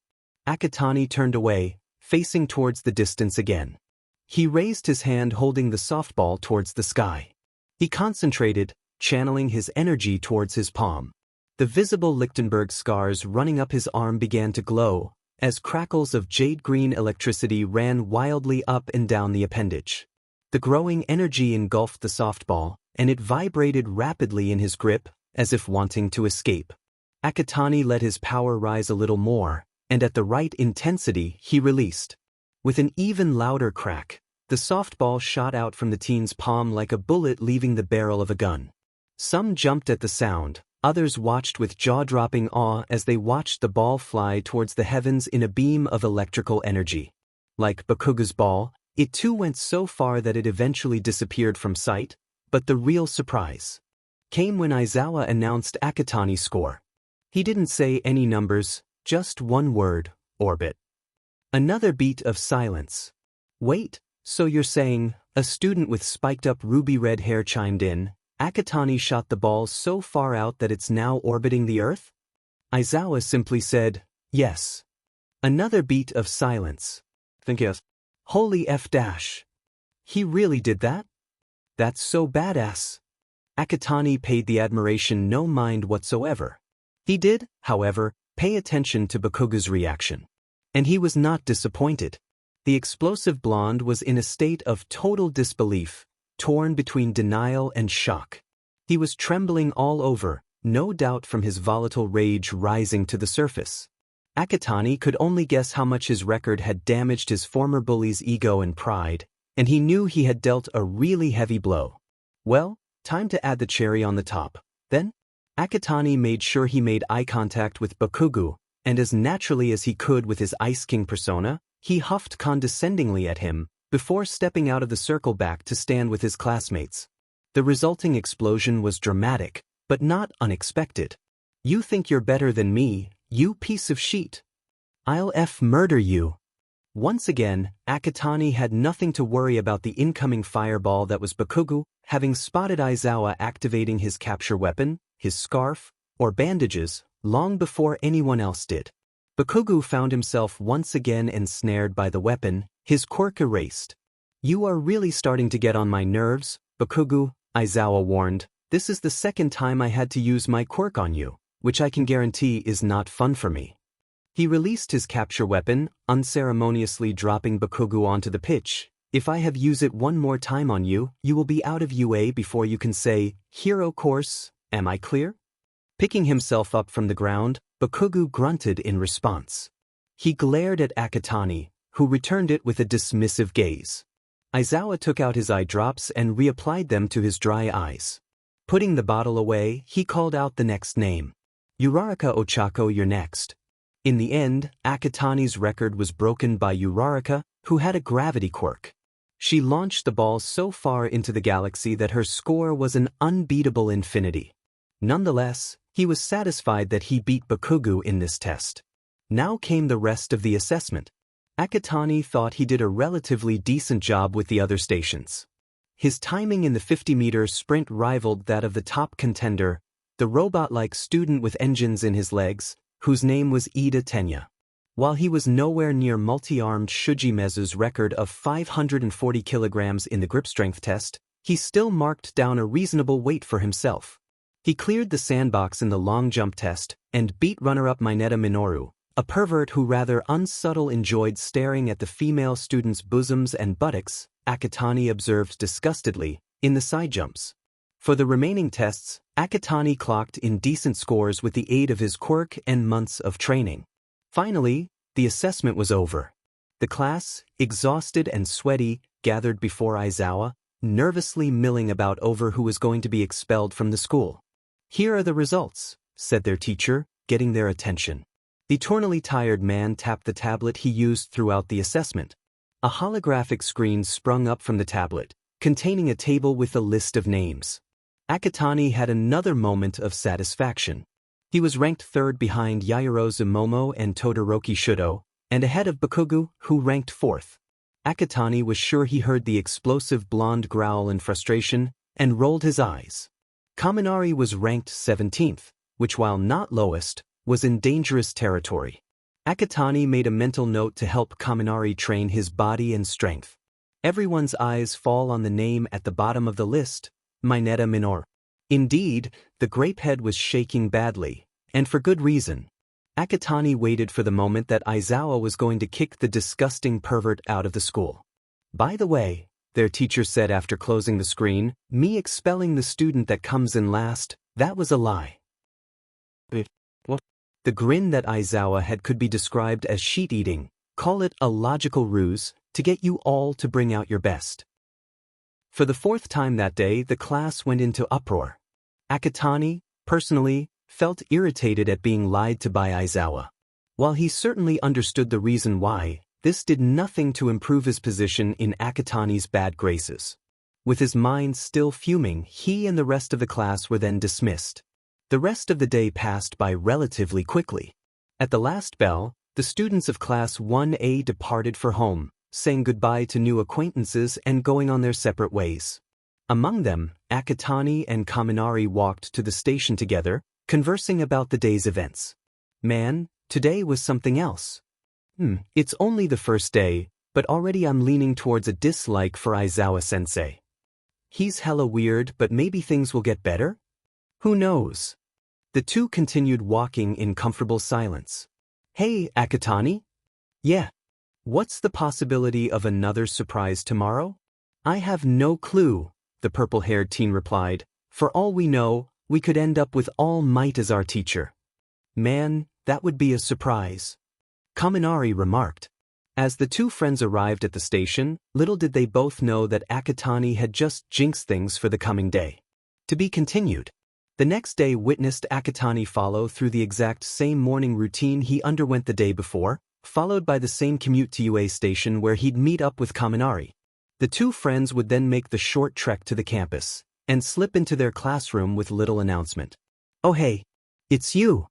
Akatani turned away, facing towards the distance again. He raised his hand holding the softball towards the sky. He concentrated, channeling his energy towards his palm. The visible Lichtenberg scars running up his arm began to glow, as crackles of jade-green electricity ran wildly up and down the appendage. The growing energy engulfed the softball, and it vibrated rapidly in his grip, as if wanting to escape. Akatani let his power rise a little more, and at the right intensity he released. With an even louder crack, the softball shot out from the teen's palm like a bullet leaving the barrel of a gun. Some jumped at the sound, others watched with jaw-dropping awe as they watched the ball fly towards the heavens in a beam of electrical energy. Like Bakuga's ball, it too went so far that it eventually disappeared from sight, but the real surprise came when Aizawa announced Akatani's score. He didn't say any numbers, just one word, orbit. Another beat of silence. "Wait, so you're saying," a student with spiked-up ruby-red hair chimed in, "Akatani shot the ball so far out that it's now orbiting the Earth?" Aizawa simply said, "Yes." Another beat of silence. "Think yes." "Holy F-dash. He really did that? That's so badass." Akatani paid the admiration no mind whatsoever. He did, however, pay attention to Bakuga's reaction. And he was not disappointed. The explosive blonde was in a state of total disbelief, torn between denial and shock. He was trembling all over, no doubt from his volatile rage rising to the surface. Akatani could only guess how much his record had damaged his former bully's ego and pride, and he knew he had dealt a really heavy blow. Well, time to add the cherry on the top. Then, Akatani made sure he made eye contact with Bakugo, and as naturally as he could with his Ice King persona, he huffed condescendingly at him, before stepping out of the circle back to stand with his classmates. The resulting explosion was dramatic, but not unexpected. "You think you're better than me, you piece of shit. I'll murder you." Once again, Akatani had nothing to worry about the incoming fireball that was Bakugo, having spotted Aizawa activating his capture weapon, his scarf, or bandages, long before anyone else did. Bakugo found himself once again ensnared by the weapon, his quirk erased. "You are really starting to get on my nerves, Bakugo," Aizawa warned. "This is the second time I had to use my quirk on you, which I can guarantee is not fun for me." He released his capture weapon, unceremoniously dropping Bakugo onto the pitch. "If I have used it one more time on you, you will be out of UA before you can say, 'Hero course,' am I clear?" Picking himself up from the ground, Bakugo grunted in response. He glared at Akatani, who returned it with a dismissive gaze. Aizawa took out his eye drops and reapplied them to his dry eyes. Putting the bottle away, he called out the next name. "Uraraka Ochako, you're next." In the end, Akatani's record was broken by Uraraka, who had a gravity quirk. She launched the ball so far into the galaxy that her score was an unbeatable infinity. Nonetheless, he was satisfied that he beat Bakugo in this test. Now came the rest of the assessment. Akatani thought he did a relatively decent job with the other stations. His timing in the 50-meter sprint rivaled that of the top contender, the robot-like student with engines in his legs, whose name was Ida Tenya. While he was nowhere near multi-armed Shujimezu's record of 540 kilograms in the grip strength test, he still marked down a reasonable weight for himself. He cleared the sandbox in the long jump test and beat runner-up Mineta Minoru, a pervert who rather unsubtle enjoyed staring at the female students' bosoms and buttocks, Akatani observed disgustedly, in the side jumps. For the remaining tests, Akatani clocked in decent scores with the aid of his quirk and months of training. Finally, the assessment was over. The class, exhausted and sweaty, gathered before Aizawa, nervously milling about over who was going to be expelled from the school. "Here are the results," said their teacher, getting their attention. The eternally tired man tapped the tablet he used throughout the assessment. A holographic screen sprung up from the tablet, containing a table with a list of names. Akatani had another moment of satisfaction. He was ranked third behind Yairo Zumomo and Todoroki Shudo, and ahead of Bakugu, who ranked fourth. Akatani was sure he heard the explosive blonde growl in frustration, and rolled his eyes. Kaminari was ranked 17th, which while not lowest, was in dangerous territory. Akatani made a mental note to help Kaminari train his body and strength. Everyone's eyes fall on the name at the bottom of the list, Mineta Minor. Indeed, the grapehead was shaking badly, and for good reason. Akatani waited for the moment that Aizawa was going to kick the disgusting pervert out of the school. By the way, their teacher said after closing the screen, me expelling the student that comes in last, that was a lie. What? The grin that Aizawa had could be described as sheet-eating, call it a logical ruse, to get you all to bring out your best. For the fourth time that day, the class went into uproar. Akatani, personally, felt irritated at being lied to by Aizawa. While he certainly understood the reason why, this did nothing to improve his position in Akatani's bad graces. With his mind still fuming, he and the rest of the class were then dismissed. The rest of the day passed by relatively quickly. At the last bell, the students of Class 1A departed for home, saying goodbye to new acquaintances and going on their separate ways. Among them, Akatani and Kaminari walked to the station together, conversing about the day's events. Man, today was something else. It's only the first day, but already I'm leaning towards a dislike for Aizawa-sensei. He's hella weird, but maybe things will get better? Who knows? The two continued walking in comfortable silence. Hey, Akatani? Yeah. What's the possibility of another surprise tomorrow? I have no clue, the purple-haired teen replied. For all we know, we could end up with All Might as our teacher. Man, that would be a surprise. Kaminari remarked. As the two friends arrived at the station, little did they both know that Akatani had just jinxed things for the coming day. To be continued. The next day witnessed Akatani follow through the exact same morning routine he underwent the day before, followed by the same commute to UA station where he'd meet up with Kaminari. The two friends would then make the short trek to the campus, and slip into their classroom with little announcement. Oh hey, it's you!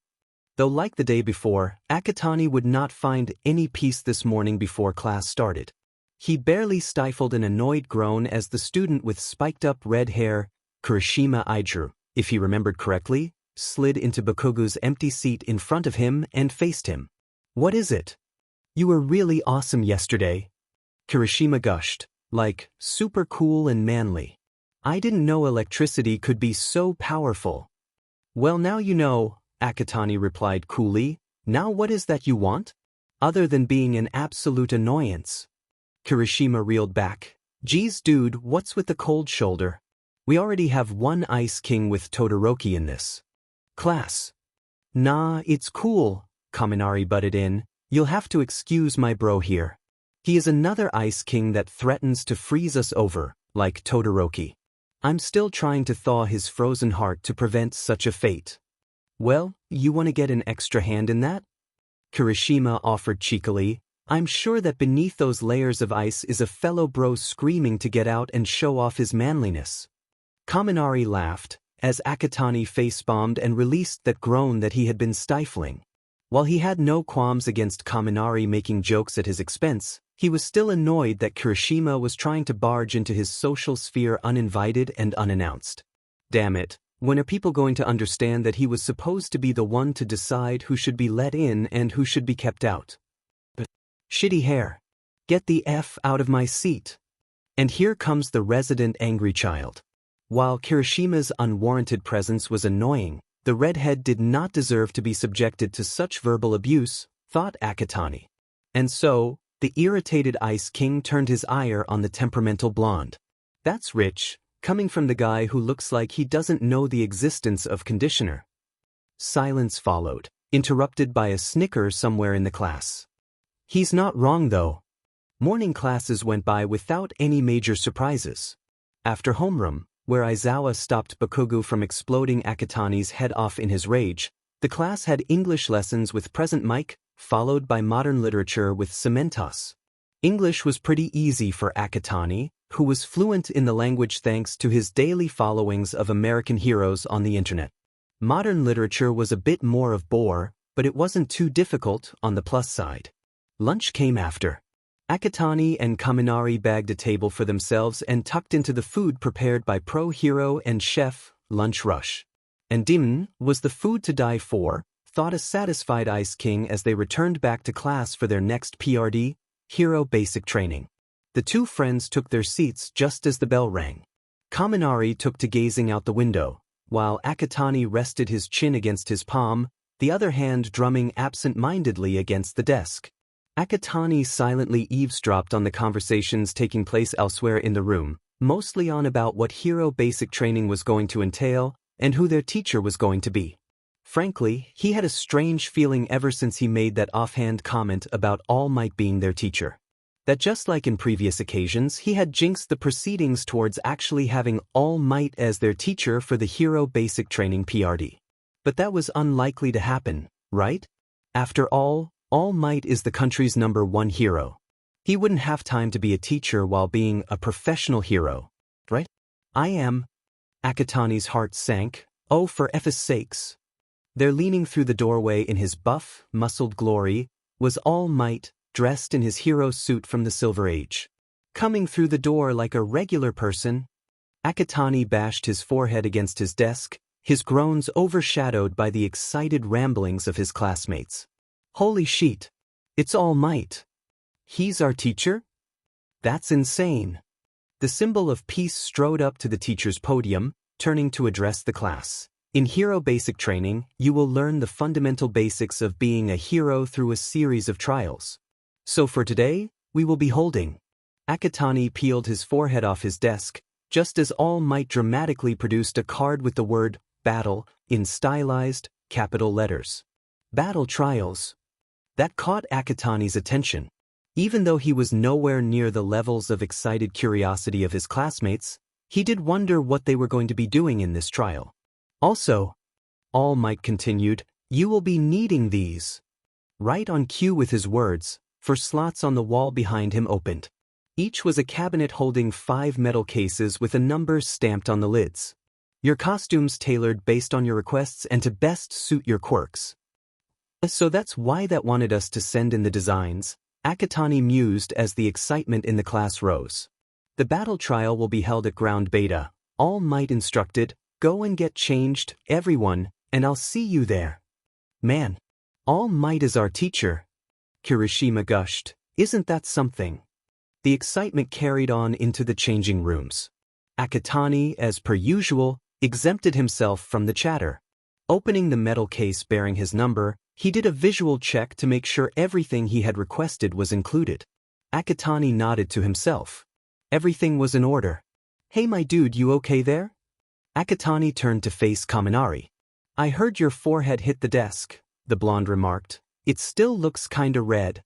Though like the day before, Akatani would not find any peace this morning before class started. He barely stifled an annoyed groan as the student with spiked-up red hair, Kirishima Aijuru, if he remembered correctly, slid into Bakugu's empty seat in front of him and faced him. What is it? You were really awesome yesterday. Kirishima gushed, like, super cool and manly. I didn't know electricity could be so powerful. Well now you know, Akatani replied coolly. Now what is that you want? Other than being an absolute annoyance. Kirishima reeled back. Geez dude, what's with the cold shoulder? We already have one Ice King with Todoroki in this class. Nah, it's cool, Kaminari butted in. You'll have to excuse my bro here. He is another Ice King that threatens to freeze us over, like Todoroki. I'm still trying to thaw his frozen heart to prevent such a fate. Well, you want to get an extra hand in that? Kirishima offered cheekily. I'm sure that beneath those layers of ice is a fellow bro screaming to get out and show off his manliness. Kaminari laughed, as Akatani face-bombed and released that groan that he had been stifling. While he had no qualms against Kaminari making jokes at his expense, he was still annoyed that Kirishima was trying to barge into his social sphere uninvited and unannounced. Damn it, when are people going to understand that he was supposed to be the one to decide who should be let in and who should be kept out? But shitty hair. Get the F out of my seat. And here comes the resident angry child. While Kirishima's unwarranted presence was annoying, the redhead did not deserve to be subjected to such verbal abuse, thought Akatani. And so, the irritated Ice King turned his ire on the temperamental blonde. That's rich, coming from the guy who looks like he doesn't know the existence of conditioner. Silence followed, interrupted by a snicker somewhere in the class. He's not wrong though. Morning classes went by without any major surprises. After homeroom, where Aizawa stopped Bakugu from exploding Akatani's head off in his rage, The class had English lessons with present mic, followed by modern literature with Cementos. English was pretty easy for Akatani, who was fluent in the language thanks to his daily followings of American heroes on the internet. Modern literature was a bit more of bore, but it wasn't too difficult on the plus side. Lunch came after. Akatani and Kaminari bagged a table for themselves and tucked into the food prepared by pro hero and chef, Lunch Rush. And Deepening was the food to die for, thought a satisfied Ice King as they returned back to class for their next PRD, Hero Basic Training. The two friends took their seats just as the bell rang. Kaminari took to gazing out the window, while Akatani rested his chin against his palm, the other hand drumming absent-mindedly against the desk. Akatani silently eavesdropped on the conversations taking place elsewhere in the room, mostly on about what Hero Basic Training was going to entail and who their teacher was going to be. Frankly, he had a strange feeling ever since he made that offhand comment about All Might being their teacher. That just like in previous occasions, he had jinxed the proceedings towards actually having All Might as their teacher for the Hero Basic Training PRD. But that was unlikely to happen, right? After all Might is the country's #1 hero. He wouldn't have time to be a teacher while being a professional hero, right? I am. Akatani's heart sank. Oh, for F's sakes. There leaning through the doorway in his buff, muscled glory, was All Might, dressed in his hero suit from the Silver Age. Coming through the door like a regular person. Akatani bashed his forehead against his desk, his groans overshadowed by the excited ramblings of his classmates. Holy shit. It's All Might. He's our teacher? That's insane. The symbol of peace strode up to the teacher's podium, turning to address the class. In Hero Basic Training, you will learn the fundamental basics of being a hero through a series of trials. So for today, we will be holding. Akatani peeled his forehead off his desk, just as All Might dramatically produced a card with the word battle in stylized, capital letters. Battle trials. That caught Akatani's attention. Even though he was nowhere near the levels of excited curiosity of his classmates, he did wonder what they were going to be doing in this trial. Also, All Might continued, you will be needing these. Right on cue with his words, for slots on the wall behind him opened. Each was a cabinet holding 5 metal cases with a number stamped on the lids. Your costumes tailored based on your requests and to best suit your quirks. So that's why that wanted us to send in the designs, Akatani mused as the excitement in the class rose. The battle trial will be held at Ground Beta. All Might instructed, go and get changed, everyone, and I'll see you there. Man, All Might is our teacher. Kirishima gushed, isn't that something? The excitement carried on into the changing rooms. Akatani, as per usual, exempted himself from the chatter. Opening the metal case bearing his number, he did a visual check to make sure everything he had requested was included. Akatani nodded to himself. Everything was in order. Hey my dude, you okay there? Akatani turned to face Kaminari. I heard your forehead hit the desk, the blonde remarked. It still looks kinda red.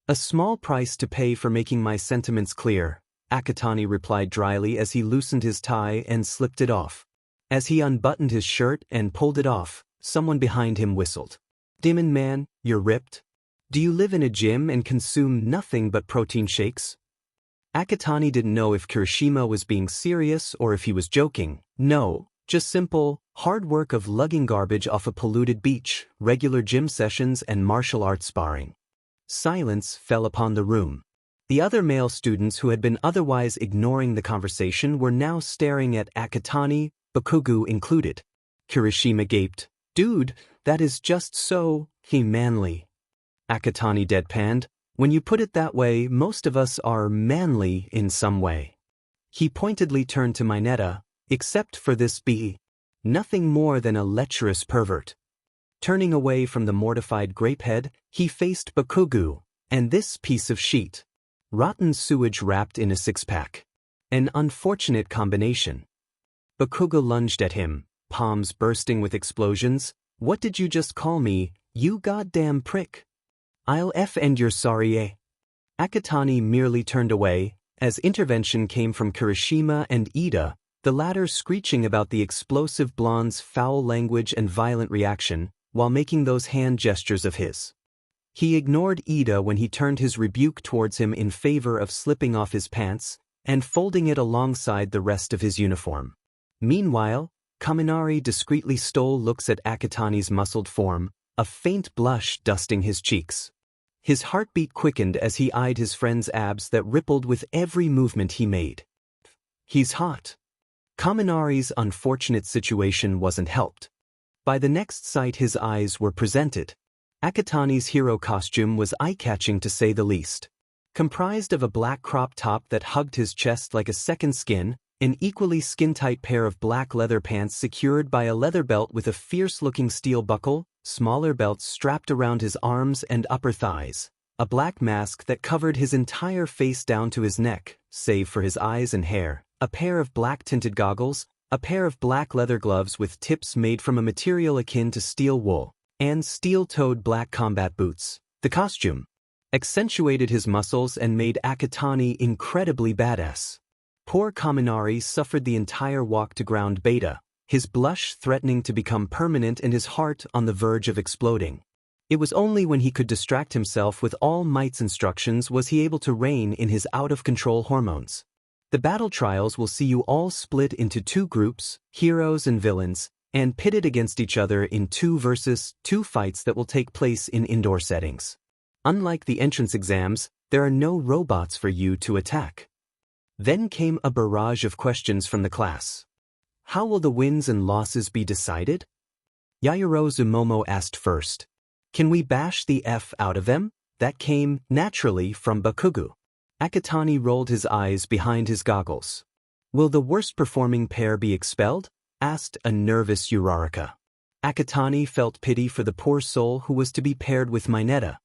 A small price to pay for making my sentiments clear, Akatani replied dryly as he loosened his tie and slipped it off. As he unbuttoned his shirt and pulled it off, someone behind him whistled. Demon man, you're ripped? Do you live in a gym and consume nothing but protein shakes? Akatani didn't know if Kirishima was being serious or if he was joking. No, just simple, hard work of lugging garbage off a polluted beach, regular gym sessions and martial arts sparring. Silence fell upon the room. The other male students who had been otherwise ignoring the conversation were now staring at Akatani, Bakugo included. Kirishima gaped. Dude, that is just so manly. Akatani deadpanned. When you put it that way, most of us are manly in some way. He pointedly turned to Mineta, except for this be nothing more than a lecherous pervert. Turning away from the mortified grapehead, he faced Bakugo, and this piece of sheet. Rotten sewage wrapped in a 6-pack. An unfortunate combination. Bakugo lunged at him, palms bursting with explosions. What did you just call me, you goddamn prick? I'll end your sorry eh? Akatani merely turned away, as intervention came from Kirishima and Ida, the latter screeching about the explosive blonde's foul language and violent reaction, while making those hand gestures of his. He ignored Ida when he turned his rebuke towards him in favor of slipping off his pants and folding it alongside the rest of his uniform. Meanwhile, Kaminari discreetly stole looks at Akatani's muscled form, a faint blush dusting his cheeks. His heartbeat quickened as he eyed his friend's abs that rippled with every movement he made. He's hot. Kaminari's unfortunate situation wasn't helped. By the next sight his eyes were presented. Akatani's hero costume was eye-catching to say the least. Comprised of a black crop top that hugged his chest like a second skin, an equally skin-tight pair of black leather pants secured by a leather belt with a fierce-looking steel buckle, smaller belts strapped around his arms and upper thighs, a black mask that covered his entire face down to his neck, save for his eyes and hair, a pair of black-tinted goggles, a pair of black leather gloves with tips made from a material akin to steel wool, and steel-toed black combat boots. The costume accentuated his muscles and made Akatani incredibly badass. Poor Kaminari suffered the entire walk to ground beta, his blush threatening to become permanent and his heart on the verge of exploding. It was only when he could distract himself with All Might's instructions was he able to rein in his out-of-control hormones. The battle trials will see you all split into two groups, heroes and villains, and pitted against each other in 2 versus 2 fights that will take place in indoor settings. Unlike the entrance exams, there are no robots for you to attack. Then came a barrage of questions from the class. How will the wins and losses be decided? Yaoyoro Zumomo asked first. Can we bash the F out of them? That came, naturally, from Bakugu. Akatani rolled his eyes behind his goggles. Will the worst-performing pair be expelled? Asked a nervous Uraraka. Akatani felt pity for the poor soul who was to be paired with Mineta.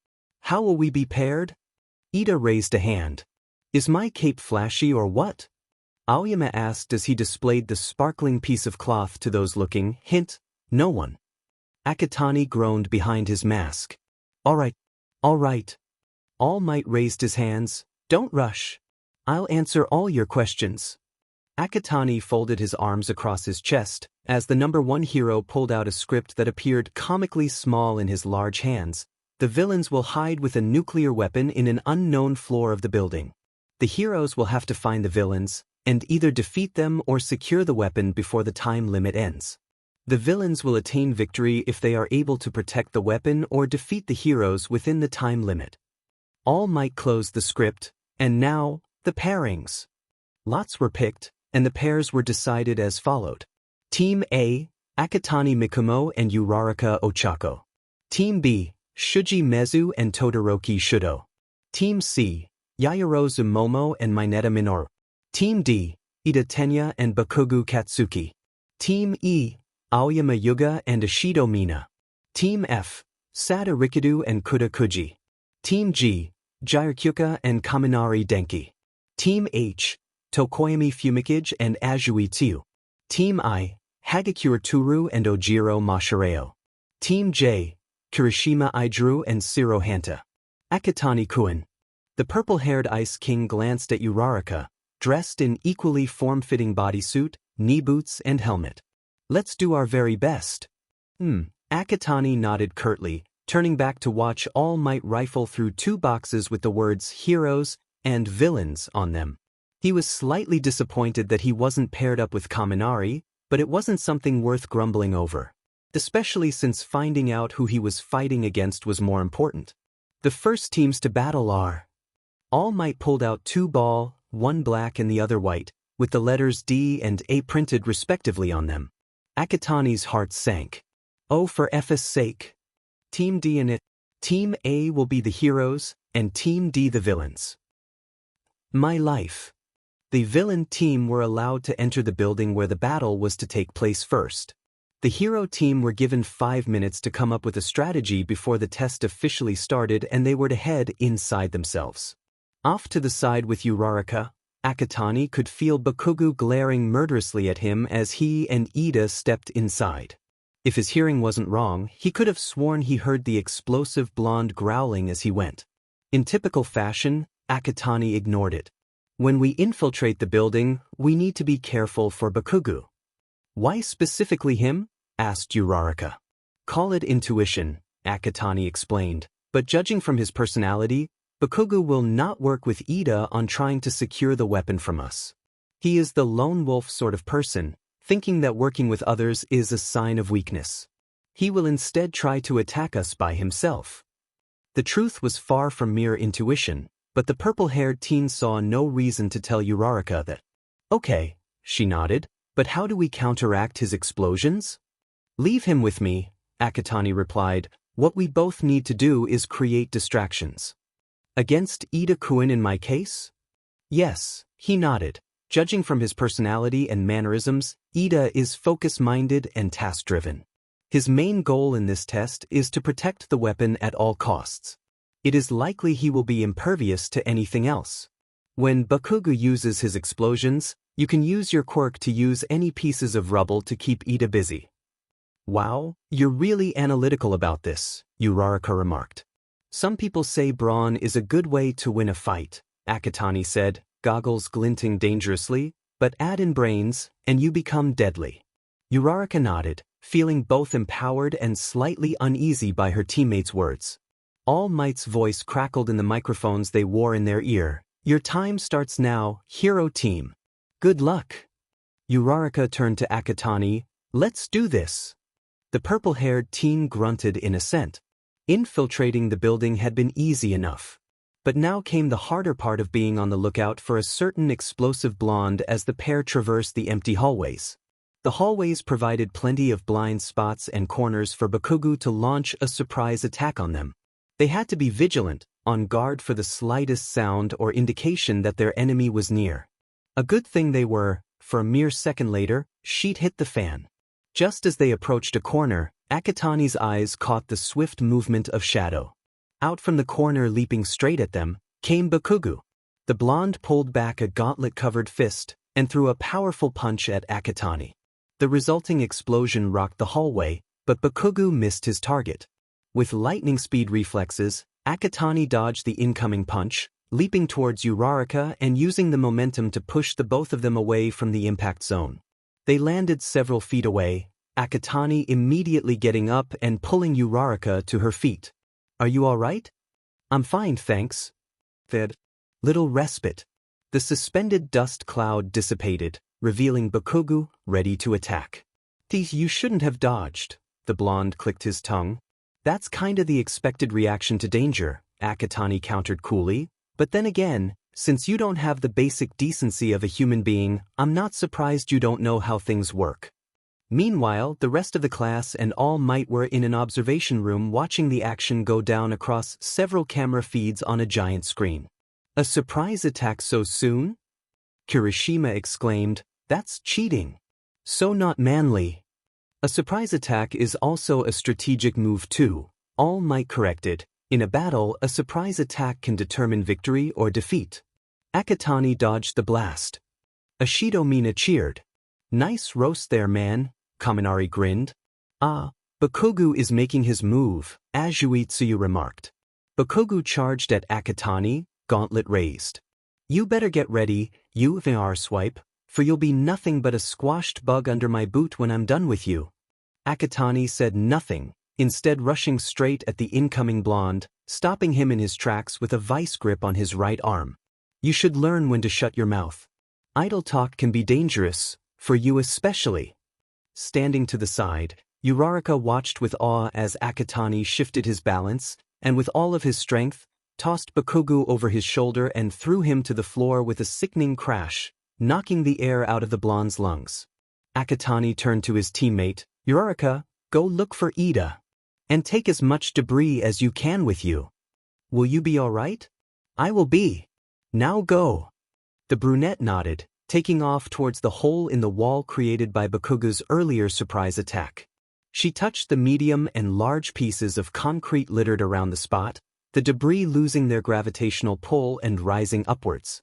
How will we be paired? Ida raised a hand. Is my cape flashy or what? Aoyama asked as he displayed the sparkling piece of cloth to those looking. Hint, no one. Akatani groaned behind his mask. All right. All Might raised his hands. Don't rush. I'll answer all your questions. Akatani folded his arms across his chest as the number 1 hero pulled out a script that appeared comically small in his large hands. The villains will hide with a nuclear weapon in an unknown floor of the building. The heroes will have to find the villains and either defeat them or secure the weapon before the time limit ends. The villains will attain victory if they are able to protect the weapon or defeat the heroes within the time limit. All Might closed the script, and now, the pairings. Lots were picked, and the pairs were decided as followed. Team A, Akatani Mikumo and Uraraka Ochako. Team B, Shuji Mezu and Todoroki Shudo. Team C, Yaoyoro Zumomo and Mineta Minoru. Team D, Ida Tenya and Bakugu Katsuki. Team E, Aoyama Yuga and Ishido Mina. Team F, Sada Rikido and Kuda Kuji. Team G, Gyarkyuka and Kaminari Denki. Team H, Tokoyami Fumikage and Azui Tsu. Team I, Hagakure Turu and Ojiro Mashireo. Team J, Kirishima Idru and Siro Hanta. Akatani Kuin. The purple-haired Ice King glanced at Uraraka, dressed in equally form-fitting bodysuit, knee boots and helmet. Let's do our very best. Akatani nodded curtly, turning back to watch All Might rifle through 2 boxes with the words heroes and villains on them. He was slightly disappointed that he wasn't paired up with Kaminari, but it wasn't something worth grumbling over. Especially since finding out who he was fighting against was more important. The first teams to battle are... All Might pulled out 2 ball, 1 black and the other white, with the letters D and A printed respectively on them. Akatani's heart sank. Oh, for F's sake. Team D and it. Team A will be the heroes, and Team D the villains. My life. The villain team were allowed to enter the building where the battle was to take place first. The hero team were given 5 minutes to come up with a strategy before the test officially started, and they were to head inside themselves. Off to the side with Uraraka, Akatani could feel Bakugu glaring murderously at him as he and Ida stepped inside. If his hearing wasn't wrong, he could have sworn he heard the explosive blonde growling as he went. In typical fashion, Akatani ignored it. When we infiltrate the building, we need to be careful for Bakugu. Why specifically him? Asked Uraraka. Call it intuition, Akatani explained, but judging from his personality, Bakugo will not work with Ida on trying to secure the weapon from us. He is the lone wolf sort of person, thinking that working with others is a sign of weakness. He will instead try to attack us by himself. The truth was far from mere intuition, but the purple-haired teen saw no reason to tell Uraraka that. Okay, she nodded, but how do we counteract his explosions? Leave him with me, Akatani replied. What we both need to do is create distractions. Against Ida-kun in my case? Yes, he nodded. Judging from his personality and mannerisms, Ida is focus-minded and task-driven. His main goal in this test is to protect the weapon at all costs. It is likely he will be impervious to anything else. When Bakugo uses his explosions, you can use your quirk to use any pieces of rubble to keep Ida busy. Wow, you're really analytical about this, Uraraka remarked. Some people say brawn is a good way to win a fight, Akatani said, goggles glinting dangerously, but add in brains, and you become deadly. Uraraka nodded, feeling both empowered and slightly uneasy by her teammates' words. All Might's voice crackled in the microphones they wore in their ear. Your time starts now, hero team. Good luck. Uraraka turned to Akatani. Let's do this. The purple-haired teen grunted in assent. Infiltrating the building had been easy enough. But now came the harder part of being on the lookout for a certain explosive blonde as the pair traversed the empty hallways. The hallways provided plenty of blind spots and corners for Bakugo to launch a surprise attack on them. They had to be vigilant, on guard for the slightest sound or indication that their enemy was near. A good thing they were, for a mere second later, shit hit the fan. Just as they approached a corner, Akatani's eyes caught the swift movement of Shadow. Out from the corner leaping straight at them, came Bakugo. The blonde pulled back a gauntlet-covered fist and threw a powerful punch at Akatani. The resulting explosion rocked the hallway, but Bakugo missed his target. With lightning speed reflexes, Akatani dodged the incoming punch, leaping towards Uraraka and using the momentum to push the both of them away from the impact zone. They landed several feet away, Akatani immediately getting up and pulling Uraraka to her feet. Are you all right? I'm fine, thanks. Fed. Little respite. The suspended dust cloud dissipated, revealing Bakugo, ready to attack. You shouldn't have dodged, the blonde clicked his tongue. That's kinda the expected reaction to danger, Akatani countered coolly. But then again, since you don't have the basic decency of a human being, I'm not surprised you don't know how things work. Meanwhile, the rest of the class and All Might were in an observation room watching the action go down across several camera feeds on a giant screen. A surprise attack so soon? Kirishima exclaimed, that's cheating. So not manly. A surprise attack is also a strategic move too, All Might corrected. In a battle, a surprise attack can determine victory or defeat. Akatani dodged the blast. Ashido Mina cheered. Nice roast there, man, Kaminari grinned. Ah, Bakugo is making his move, Azuitsuyu remarked. Bakugo charged at Akatani, gauntlet raised. You better get ready, you VR swipe, for you'll be nothing but a squashed bug under my boot when I'm done with you. Akatani said nothing, instead rushing straight at the incoming blonde, stopping him in his tracks with a vice grip on his right arm. You should learn when to shut your mouth. Idle talk can be dangerous, for you especially. Standing to the side, Uraraka watched with awe as Akatani shifted his balance, and with all of his strength, tossed Bakugo over his shoulder and threw him to the floor with a sickening crash, knocking the air out of the blonde's lungs. Akatani turned to his teammate, Uraraka, go look for Ida. And take as much debris as you can with you. Will you be all right? I will be. Now go. The brunette nodded, taking off towards the hole in the wall created by Bakugo's earlier surprise attack. She touched the medium and large pieces of concrete littered around the spot, the debris losing their gravitational pull and rising upwards.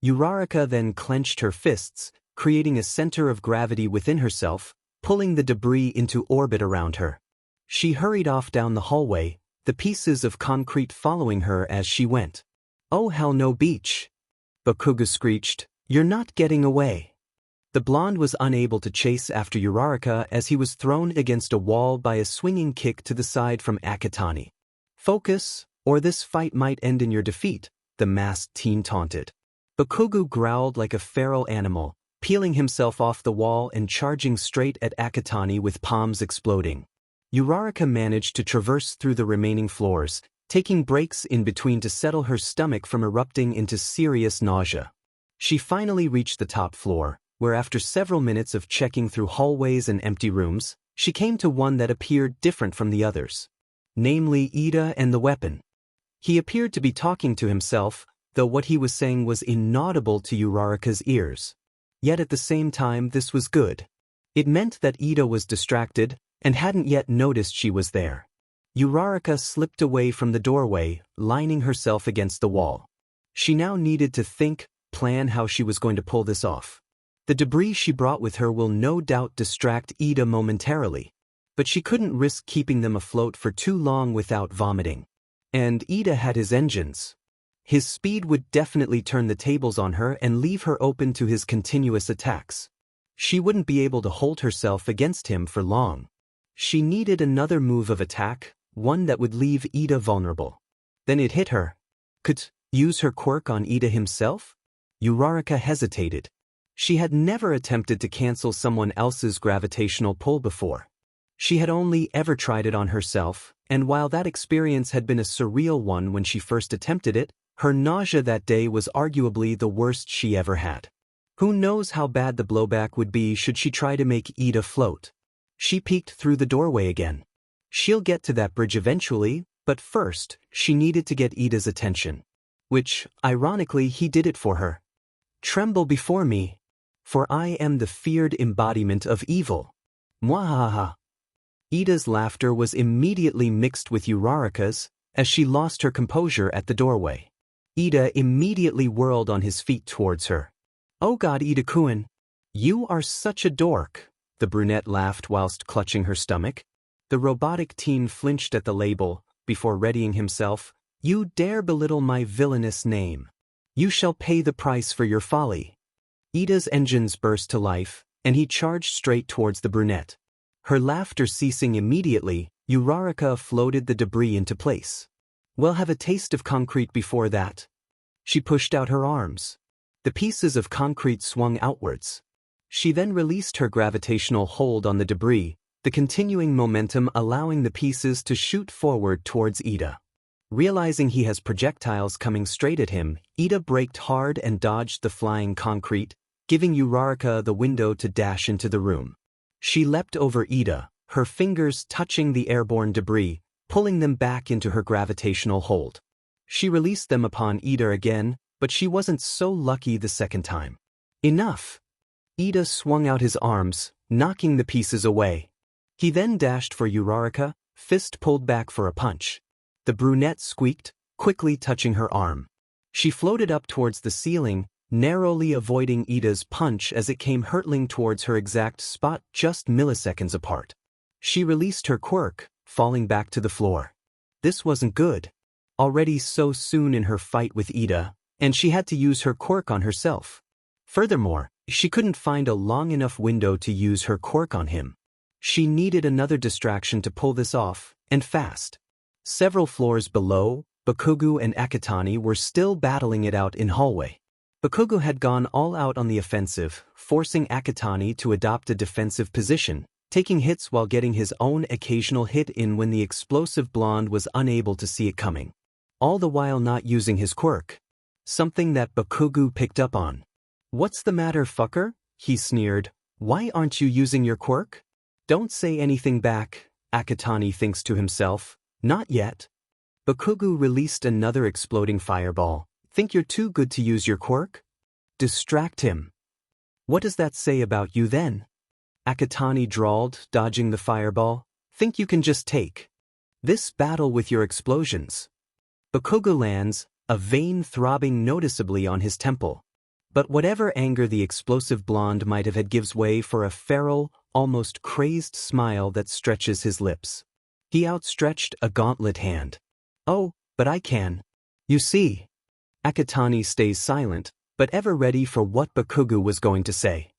Uraraka then clenched her fists, creating a center of gravity within herself, pulling the debris into orbit around her. She hurried off down the hallway, the pieces of concrete following her as she went. Oh hell no, beach! Bakugo screeched, you're not getting away. The blonde was unable to chase after Uraraka as he was thrown against a wall by a swinging kick to the side from Akatani. "Focus, or this fight might end in your defeat," the masked teen taunted. Bakugo growled like a feral animal, peeling himself off the wall and charging straight at Akatani with palms exploding. Uraraka managed to traverse through the remaining floors, taking breaks in between to settle her stomach from erupting into serious nausea. She finally reached the top floor, where after several minutes of checking through hallways and empty rooms, she came to one that appeared different from the others. Namely Ida and the weapon. He appeared to be talking to himself, though what he was saying was inaudible to Uraraka's ears. Yet at the same time this was good. It meant that Ida was distracted, and hadn't yet noticed she was there. Uraraka slipped away from the doorway, lining herself against the wall. She now needed to plan how she was going to pull this off. The debris she brought with her will no doubt distract Ida momentarily, but she couldn't risk keeping them afloat for too long without vomiting. And Ida had his engines. His speed would definitely turn the tables on her and leave her open to his continuous attacks. She wouldn't be able to hold herself against him for long. She needed another move of attack, one that would leave Ida vulnerable. Then it hit her. Could use her quirk on Ida himself? Uraraka hesitated. She had never attempted to cancel someone else's gravitational pull before. She had only ever tried it on herself, and while that experience had been a surreal one when she first attempted it, her nausea that day was arguably the worst she ever had. Who knows how bad the blowback would be should she try to make Ida float. She peeked through the doorway again. She'll get to that bridge eventually, but first, she needed to get Ida's attention. Which, ironically, he did it for her. "Tremble before me, for I am the feared embodiment of evil." Mwahaha. Ida's laughter was immediately mixed with Uraraka's, as she lost her composure at the doorway. Ida immediately whirled on his feet towards her. "Oh God, Ida-kun, you are such a dork," the brunette laughed whilst clutching her stomach. The robotic teen flinched at the label, before readying himself. "You dare belittle my villainous name. You shall pay the price for your folly." Ida's engines burst to life, and he charged straight towards the brunette. Her laughter ceasing immediately, Uraraka floated the debris into place. "Well, have a taste of concrete before that." She pushed out her arms. The pieces of concrete swung outwards. She then released her gravitational hold on the debris, the continuing momentum allowing the pieces to shoot forward towards Ida. Realizing he has projectiles coming straight at him, Ida braked hard and dodged the flying concrete, giving Uraraka the window to dash into the room. She leapt over Ida, her fingers touching the airborne debris, pulling them back into her gravitational hold. She released them upon Ida again, but she wasn't so lucky the second time. "Enough!" Ida swung out his arms, knocking the pieces away. He then dashed for Uraraka, fist pulled back for a punch. The brunette squeaked, quickly touching her arm. She floated up towards the ceiling, narrowly avoiding Ida's punch as it came hurtling towards her exact spot just milliseconds apart. She released her quirk, falling back to the floor. This wasn't good. Already so soon in her fight with Ida, and she had to use her quirk on herself. Furthermore, she couldn't find a long enough window to use her quirk on him. She needed another distraction to pull this off, and fast. Several floors below, Bakugo and Akatani were still battling it out in hallway. Bakugo had gone all out on the offensive, forcing Akatani to adopt a defensive position, taking hits while getting his own occasional hit in when the explosive blonde was unable to see it coming. All the while not using his quirk. Something that Bakugo picked up on. "What's the matter, fucker?" he sneered. "Why aren't you using your quirk?" "Don't say anything back," Akatani thinks to himself. "Not yet." Bakugo released another exploding fireball. "Think you're too good to use your quirk?" "Distract him." "What does that say about you then?" Akatani drawled, dodging the fireball. "Think you can just take this battle with your explosions?" Bakugo lands, a vein throbbing noticeably on his temple. But whatever anger the explosive blonde might have had gives way for a feral, almost crazed smile that stretches his lips. He outstretched a gauntlet hand. "Oh, but I can. You see." Akatani stays silent, but ever ready for what Bakugo was going to say.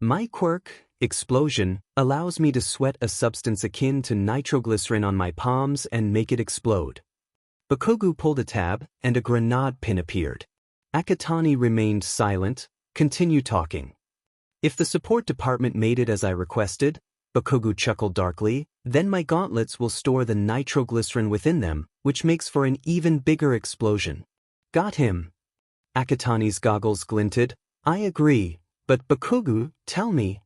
My quirk, explosion, allows me to sweat a substance akin to nitroglycerin on my palms and make it explode. Bakugo pulled a tab, and a grenade pin appeared. Akatani remained silent, continue talking. If the support department made it as I requested, Bakugo chuckled darkly, then my gauntlets will store the nitroglycerin within them, which makes for an even bigger explosion. Got him. Akatani's goggles glinted. I agree, but Bakugo, tell me.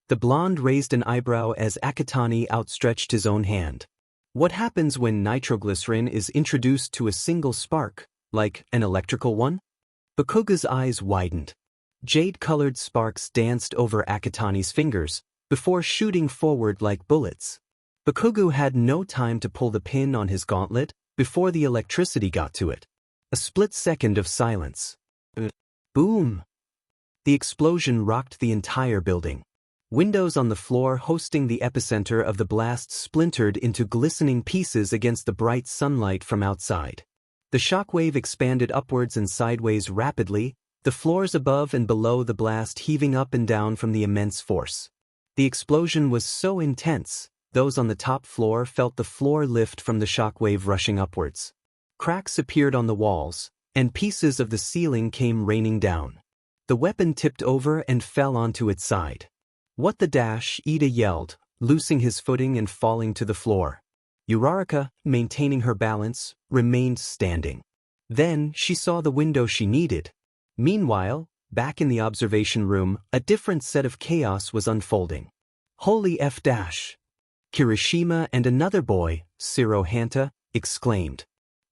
The blonde raised an eyebrow as Akatani outstretched his own hand. What happens when nitroglycerin is introduced to a single spark, like an electrical one? Bakugo's eyes widened. Jade-colored sparks danced over Akatani's fingers, before shooting forward like bullets. Bakugo had no time to pull the pin on his gauntlet before the electricity got to it. A split second of silence. Boom! The explosion rocked the entire building. Windows on the floor hosting the epicenter of the blast splintered into glistening pieces against the bright sunlight from outside. The shockwave expanded upwards and sideways rapidly, the floors above and below the blast heaving up and down from the immense force. The explosion was so intense, those on the top floor felt the floor lift from the shockwave rushing upwards. Cracks appeared on the walls, and pieces of the ceiling came raining down. The weapon tipped over and fell onto its side. What the dash, Ida yelled, loosing his footing and falling to the floor. Uraraka, maintaining her balance, remained standing. Then she saw the window she needed. Meanwhile, back in the observation room, a different set of chaos was unfolding. Holy F dash! Kirishima and another boy, Siro Hanta, exclaimed.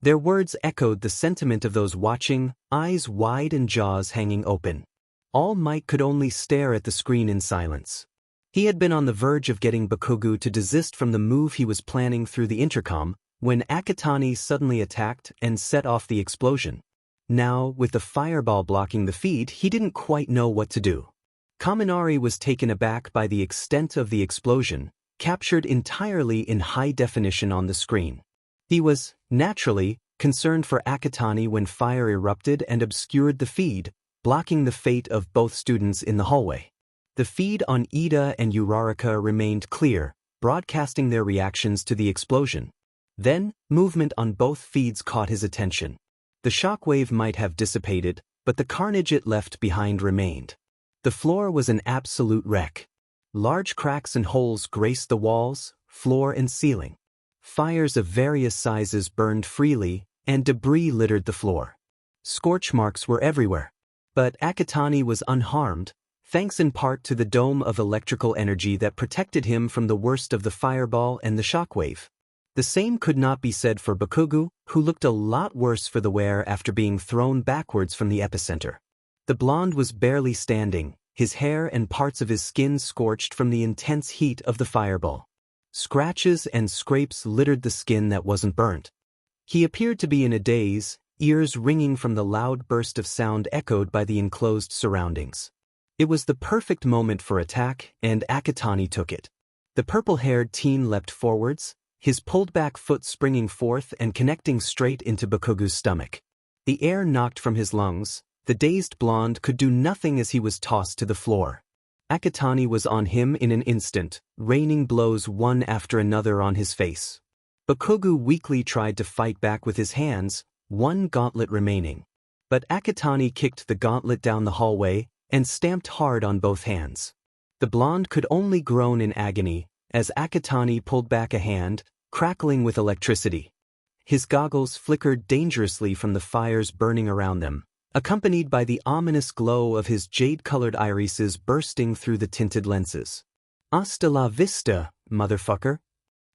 Their words echoed the sentiment of those watching, eyes wide and jaws hanging open. All Might could only stare at the screen in silence. He had been on the verge of getting Bakugo to desist from the move he was planning through the intercom, when Akatani suddenly attacked and set off the explosion. Now, with the fireball blocking the feed, he didn't quite know what to do. Kaminari was taken aback by the extent of the explosion, captured entirely in high definition on the screen. He was, naturally, concerned for Akatani when fire erupted and obscured the feed, blocking the fate of both students in the hallway. The feed on Ida and Uraraka remained clear, broadcasting their reactions to the explosion. Then, movement on both feeds caught his attention. The shockwave might have dissipated, but the carnage it left behind remained. The floor was an absolute wreck. Large cracks and holes graced the walls, floor and ceiling. Fires of various sizes burned freely, and debris littered the floor. Scorch marks were everywhere. But Akatani was unharmed, thanks in part to the dome of electrical energy that protected him from the worst of the fireball and the shockwave. The same could not be said for Bakugo, who looked a lot worse for the wear after being thrown backwards from the epicenter. The blonde was barely standing, his hair and parts of his skin scorched from the intense heat of the fireball. Scratches and scrapes littered the skin that wasn't burnt. He appeared to be in a daze, ears ringing from the loud burst of sound echoed by the enclosed surroundings. It was the perfect moment for attack, and Akatani took it. The purple-haired teen leapt forwards, his pulled-back foot springing forth and connecting straight into Bakugo's stomach. The air knocked from his lungs, the dazed blonde could do nothing as he was tossed to the floor. Akatani was on him in an instant, raining blows one after another on his face. Bakugo weakly tried to fight back with his hands, one gauntlet remaining. But Akatani kicked the gauntlet down the hallway and stamped hard on both hands. The blonde could only groan in agony as Akatani pulled back a hand, crackling with electricity. His goggles flickered dangerously from the fires burning around them, accompanied by the ominous glow of his jade-colored irises bursting through the tinted lenses. Hasta la vista, motherfucker.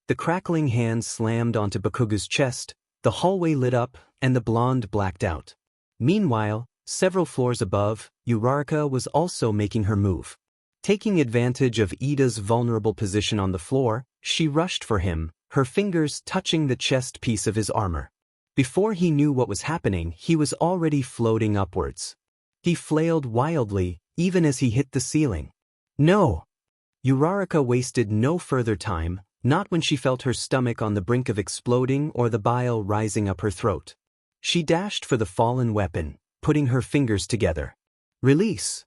The crackling hand slammed onto Bakugo's chest, the hallway lit up, and the blonde blacked out. Meanwhile, several floors above, Uraraka was also making her move. Taking advantage of Ida's vulnerable position on the floor, she rushed for him, her fingers touching the chest piece of his armor. Before he knew what was happening, he was already floating upwards. He flailed wildly, even as he hit the ceiling. No! Uraraka wasted no further time, not when she felt her stomach on the brink of exploding or the bile rising up her throat. She dashed for the fallen weapon, putting her fingers together. Release!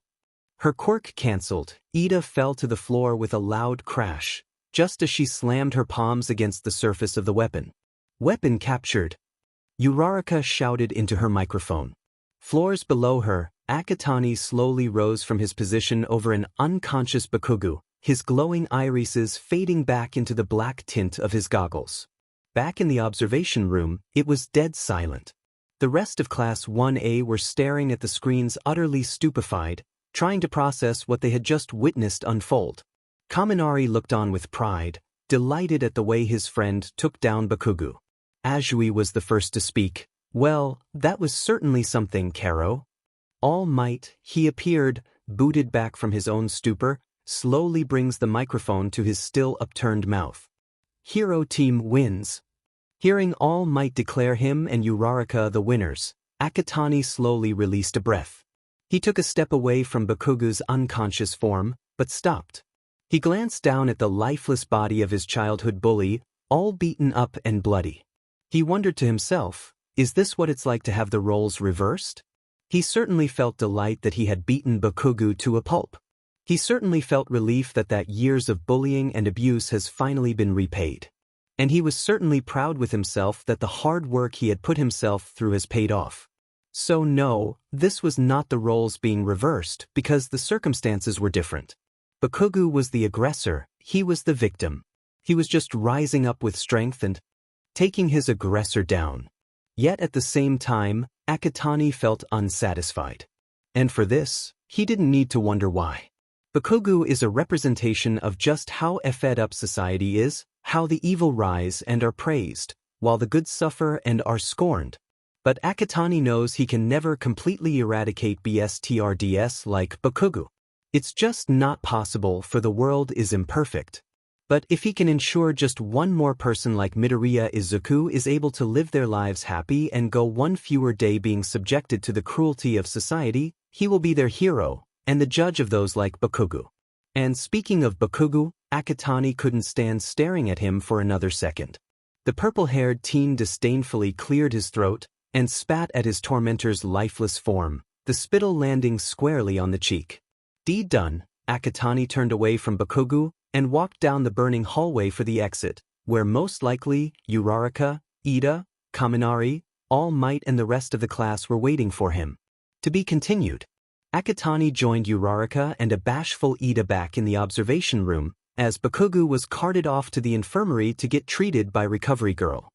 Her quirk cancelled, Ida fell to the floor with a loud crash, just as she slammed her palms against the surface of the weapon. Weapon captured. Uraraka shouted into her microphone. Floors below her, Akatani slowly rose from his position over an unconscious Bakugu, his glowing irises fading back into the black tint of his goggles. Back in the observation room, it was dead silent. The rest of Class 1A were staring at the screens utterly stupefied, trying to process what they had just witnessed unfold. Kaminari looked on with pride, delighted at the way his friend took down Bakugu. Ajui was the first to speak. Well, that was certainly something, Karo. All Might, he appeared, booted back from his own stupor, slowly brings the microphone to his still upturned mouth. Hero Team wins. Hearing All Might declare him and Uraraka the winners, Akatani slowly released a breath. He took a step away from Bakugu's unconscious form, but stopped. He glanced down at the lifeless body of his childhood bully, all beaten up and bloody. He wondered to himself, is this what it's like to have the roles reversed? He certainly felt delight that he had beaten Bakugu to a pulp. He certainly felt relief that years of bullying and abuse has finally been repaid. And he was certainly proud with himself that the hard work he had put himself through has paid off. So no, this was not the roles being reversed because the circumstances were different. Bakugu was the aggressor, he was the victim. He was just rising up with strength and taking his aggressor down. Yet at the same time, Akatani felt unsatisfied. And for this, he didn't need to wonder why. Bakugu is a representation of just how fed up society is, how the evil rise and are praised, while the good suffer and are scorned. But Akatani knows he can never completely eradicate BSTRDS like Bakugu. It's just not possible, for the world is imperfect. But if he can ensure just one more person like Midoriya Izuku is able to live their lives happy and go one fewer day being subjected to the cruelty of society, he will be their hero, and the judge of those like Bakugu. And speaking of Bakugu, Akatani couldn't stand staring at him for another second. The purple-haired teen disdainfully cleared his throat and spat at his tormentor's lifeless form, the spittle landing squarely on the cheek. Done, Akatani turned away from Bakugu and walked down the burning hallway for the exit, where most likely Uraraka, Ida, Kaminari, All Might and the rest of the class were waiting for him. To be continued. Akatani joined Uraraka and a bashful Ida back in the observation room, as Bakugu was carted off to the infirmary to get treated by Recovery Girl.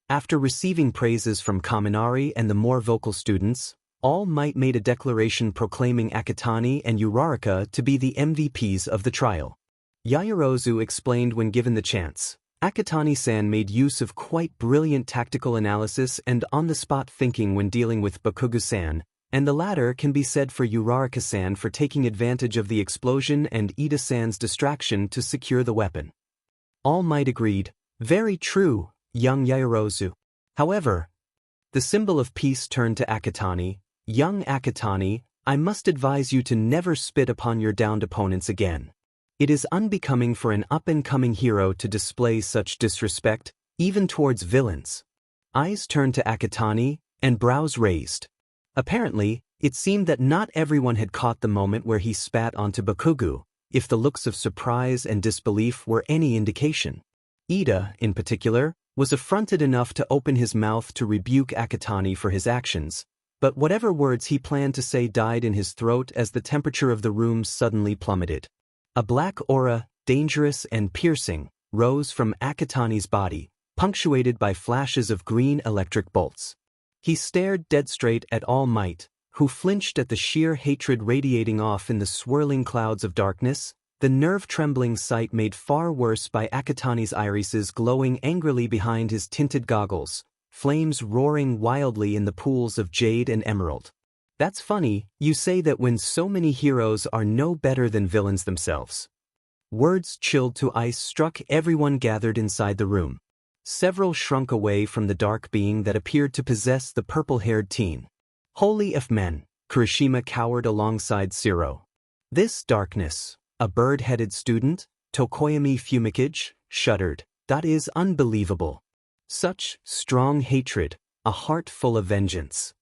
After receiving praises from Kaminari and the more vocal students, All Might made a declaration proclaiming Akatani and Uraraka to be the MVPs of the trial. Yaoyorozu explained when given the chance. Akatani-san made use of quite brilliant tactical analysis and on-the-spot thinking when dealing with Bakugu-san, and the latter can be said for Uraraka-san for taking advantage of the explosion and Ida-san's distraction to secure the weapon. All Might agreed, very true, young Yaoyorozu. However, the symbol of peace turned to Akatani. Young Akatani, I must advise you to never spit upon your downed opponents again. It is unbecoming for an up-and-coming hero to display such disrespect, even towards villains. Eyes turned to Akatani, and brows raised. Apparently, it seemed that not everyone had caught the moment where he spat onto Bakugu, if the looks of surprise and disbelief were any indication. Ida, in particular, was affronted enough to open his mouth to rebuke Akatani for his actions, but whatever words he planned to say died in his throat as the temperature of the room suddenly plummeted. A black aura, dangerous and piercing, rose from Akatani's body, punctuated by flashes of green electric bolts. He stared dead straight at All Might, who flinched at the sheer hatred radiating off in the swirling clouds of darkness, the nerve-trembling sight made far worse by Akatani's irises glowing angrily behind his tinted goggles, flames roaring wildly in the pools of jade and emerald. That's funny, you say that when so many heroes are no better than villains themselves. Words chilled to ice struck everyone gathered inside the room. Several shrunk away from the dark being that appeared to possess the purple-haired teen. Holy of men, Kirishima cowered alongside Zero. This darkness, a bird-headed student, Tokoyami Fumikage, shuddered. That is unbelievable. Such strong hatred, a heart full of vengeance.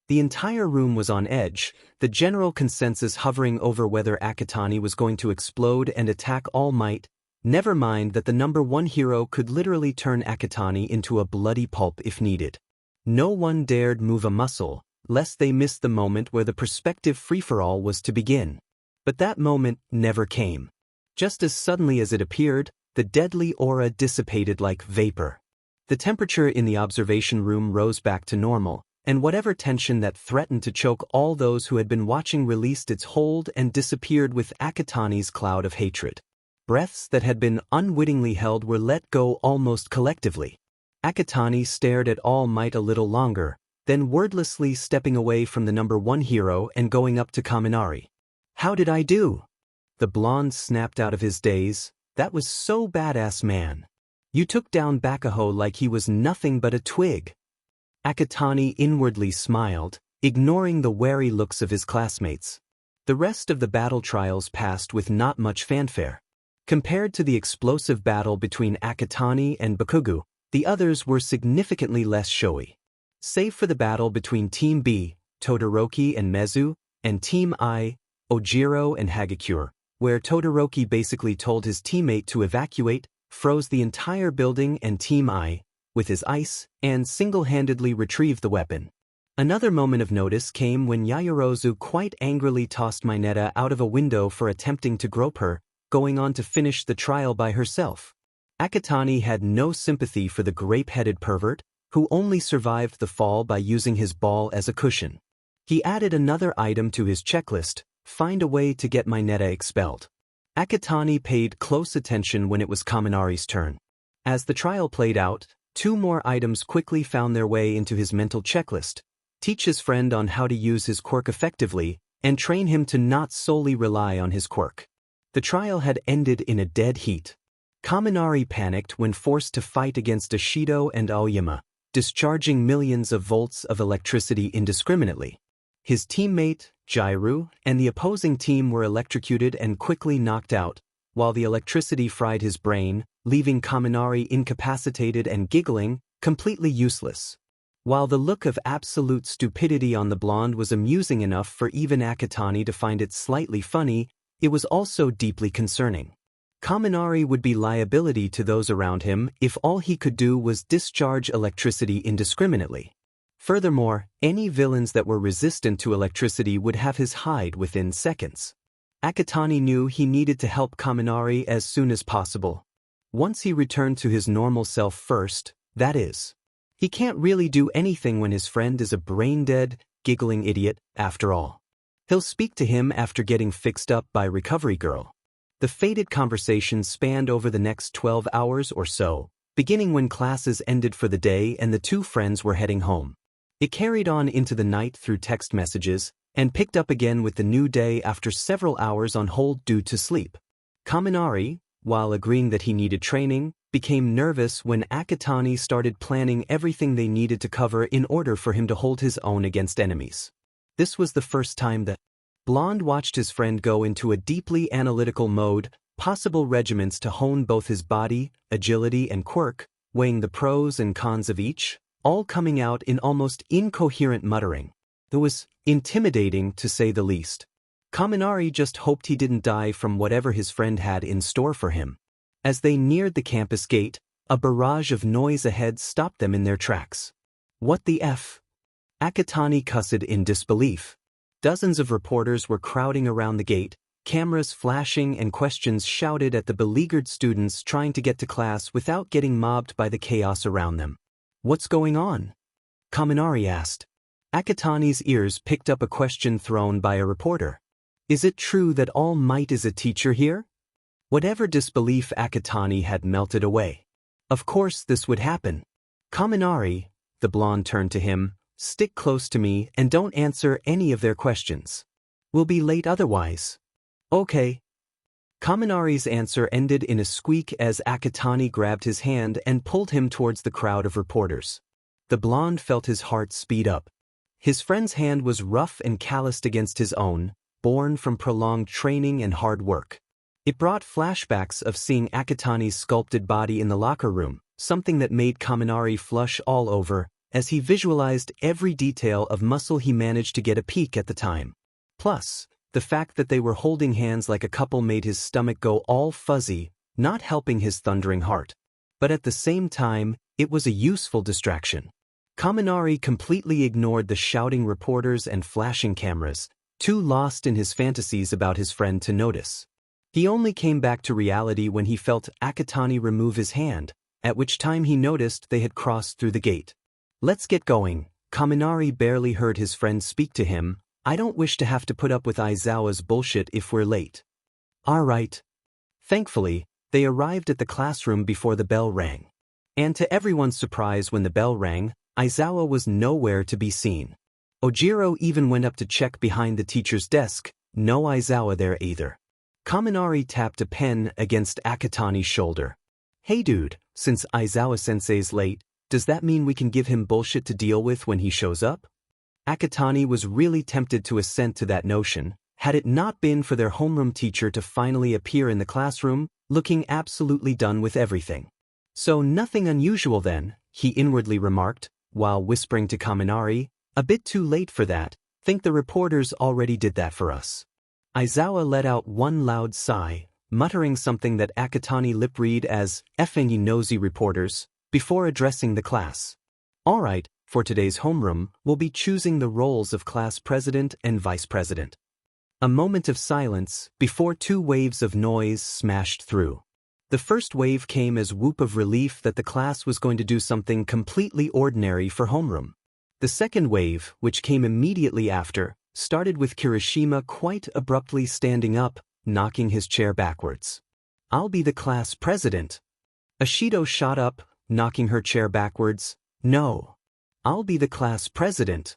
The entire room was on edge, the general consensus hovering over whether Akatani was going to explode and attack All Might, never mind that the #1 hero could literally turn Akatani into a bloody pulp if needed. No one dared move a muscle, lest they miss the moment where the prospective free-for-all was to begin. But that moment never came. Just as suddenly as it appeared, the deadly aura dissipated like vapor. The temperature in the observation room rose back to normal, and whatever tension that threatened to choke all those who had been watching released its hold and disappeared with Akatani's cloud of hatred. Breaths that had been unwittingly held were let go almost collectively. Akatani stared at All Might a little longer, then wordlessly stepping away from the #1 hero and going up to Kaminari. "How did I do?" The blonde snapped out of his daze. "That was so badass, man. You took down Bakuho like he was nothing but a twig." Akatani inwardly smiled, ignoring the wary looks of his classmates. The rest of the battle trials passed with not much fanfare. Compared to the explosive battle between Akatani and Bakugo, the others were significantly less showy. Save for the battle between Team B, Todoroki and Mezu, and Team I, Ojiro and Hagakure, where Todoroki basically told his teammate to evacuate, froze the entire building, and Team I, with his ice, and single-handedly retrieved the weapon. Another moment of notice came when Yaoyorozu quite angrily tossed Mineta out of a window for attempting to grope her, going on to finish the trial by herself. Akatani had no sympathy for the grape-headed pervert, who only survived the fall by using his ball as a cushion. He added another item to his checklist: find a way to get Mineta expelled. Akatani paid close attention when it was Kaminari's turn. As the trial played out, 2 more items quickly found their way into his mental checklist: teach his friend on how to use his quirk effectively, and train him to not solely rely on his quirk. The trial had ended in a dead heat. Kaminari panicked when forced to fight against Ashido and Aoyama, discharging millions of volts of electricity indiscriminately. His teammate, Jairu, and the opposing team were electrocuted and quickly knocked out, while the electricity fried his brain, leaving Kaminari incapacitated and giggling, completely useless. While the look of absolute stupidity on the blonde was amusing enough for even Akatani to find it slightly funny, it was also deeply concerning. Kaminari would be liability to those around him if all he could do was discharge electricity indiscriminately. Furthermore, any villains that were resistant to electricity would have his hide within seconds. Akatani knew he needed to help Kaminari as soon as possible. Once he returned to his normal self first, that is. He can't really do anything when his friend is a brain-dead, giggling idiot, after all. He'll speak to him after getting fixed up by Recovery Girl. The fated conversation spanned over the next 12 hours or so, beginning when classes ended for the day and the 2 friends were heading home. It carried on into the night through text messages, and picked up again with the new day after several hours on hold due to sleep. Kaminari, while agreeing that he needed training, became nervous when Akatani started planning everything they needed to cover in order for him to hold his own against enemies. This was the first time that Blonde watched his friend go into a deeply analytical mode, possible regimens to hone both his body, agility, and quirk, weighing the pros and cons of each, all coming out in almost incoherent muttering. It was intimidating, to say the least. Kaminari just hoped he didn't die from whatever his friend had in store for him. As they neared the campus gate, a barrage of noise ahead stopped them in their tracks. What the F? Akatani cussed in disbelief. Dozens of reporters were crowding around the gate, cameras flashing and questions shouted at the beleaguered students trying to get to class without getting mobbed by the chaos around them. What's going on? Kaminari asked. Akatani's ears picked up a question thrown by a reporter. Is it true that All Might is a teacher here? Whatever disbelief Akatani had melted away. Of course this would happen. Kaminari, the blonde turned to him, stick close to me and don't answer any of their questions. We'll be late otherwise. Okay. Kaminari's answer ended in a squeak as Akatani grabbed his hand and pulled him towards the crowd of reporters. The blonde felt his heart speed up. His friend's hand was rough and calloused against his own, born from prolonged training and hard work. It brought flashbacks of seeing Akatani's sculpted body in the locker room, something that made Kaminari flush all over, as he visualized every detail of muscle he managed to get a peek at the time. Plus, the fact that they were holding hands like a couple made his stomach go all fuzzy, not helping his thundering heart. But at the same time, it was a useful distraction. Kaminari completely ignored the shouting reporters and flashing cameras, too lost in his fantasies about his friend to notice. He only came back to reality when he felt Akatani remove his hand, at which time he noticed they had crossed through the gate. "Let's get going." Kaminari barely heard his friend speak to him. "I don't wish to have to put up with Aizawa's bullshit if we're late." "Alright." Thankfully, they arrived at the classroom before the bell rang. And to everyone's surprise, when the bell rang, Aizawa was nowhere to be seen. Ojiro even went up to check behind the teacher's desk, no Aizawa there either. Kaminari tapped a pen against Akatani's shoulder. "Hey dude, since Aizawa-sensei's late, does that mean we can give him bullshit to deal with when he shows up?" Akatani was really tempted to assent to that notion, had it not been for their homeroom teacher to finally appear in the classroom, looking absolutely done with everything. "So nothing unusual then," he inwardly remarked, while whispering to Kaminari, "A bit too late for that, think the reporters already did that for us." Aizawa let out one loud sigh, muttering something that Akatani lip-read as "effing ye nosy reporters," before addressing the class. "Alright, for today's homeroom, we'll be choosing the roles of class president and vice president." A moment of silence before two waves of noise smashed through. The first wave came as whoop of relief that the class was going to do something completely ordinary for homeroom. The second wave, which came immediately after, started with Kirishima quite abruptly standing up, knocking his chair backwards. "I'll be the class president." Ashido shot up, knocking her chair backwards. "No. I'll be the class president."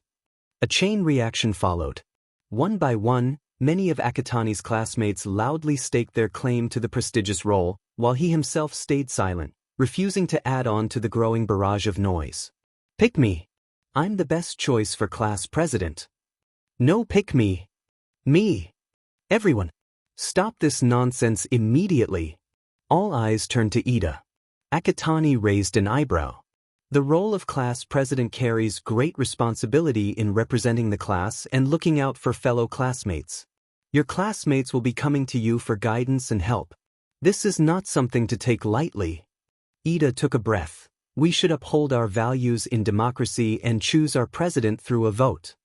A chain reaction followed. One by one, many of Akatani's classmates loudly staked their claim to the prestigious role, while he himself stayed silent, refusing to add on to the growing barrage of noise. "Pick me. I'm the best choice for class president." "No, pick me. Me. Everyone. Stop this nonsense immediately." All eyes turned to Ida. Akatani raised an eyebrow. The role of class president carries great responsibility in representing the class and looking out for fellow classmates. Your classmates will be coming to you for guidance and help. This is not something to take lightly. Ida took a breath. "We should uphold our values in democracy and choose our president through a vote."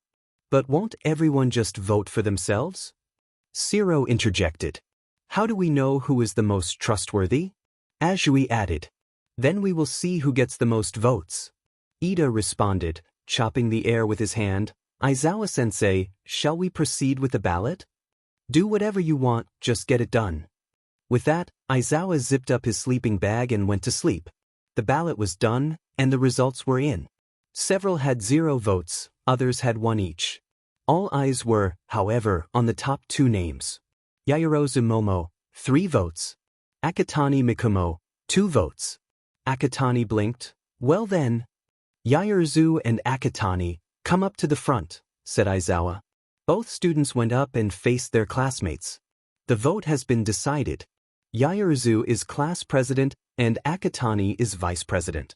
"But won't everyone just vote for themselves?" Zero interjected. "How do we know who is the most trustworthy?" Azui added. "Then we will see who gets the most votes." Ida responded, chopping the air with his hand. "Aizawa-sensei, shall we proceed with the ballot?" "Do whatever you want, just get it done." With that, Aizawa zipped up his sleeping bag and went to sleep. The ballot was done, and the results were in. Several had 0 votes, others had 1 each. All eyes were, however, on the top 2 names. Yaoyorozu Momo, 3 votes. Akatani Mikumo, 2 votes. Akatani blinked. "Well then." "Yaoyorozu and Akatani, come up to the front," said Aizawa. Both students went up and faced their classmates. "The vote has been decided. Yaoyorozu is class president and Akatani is vice president."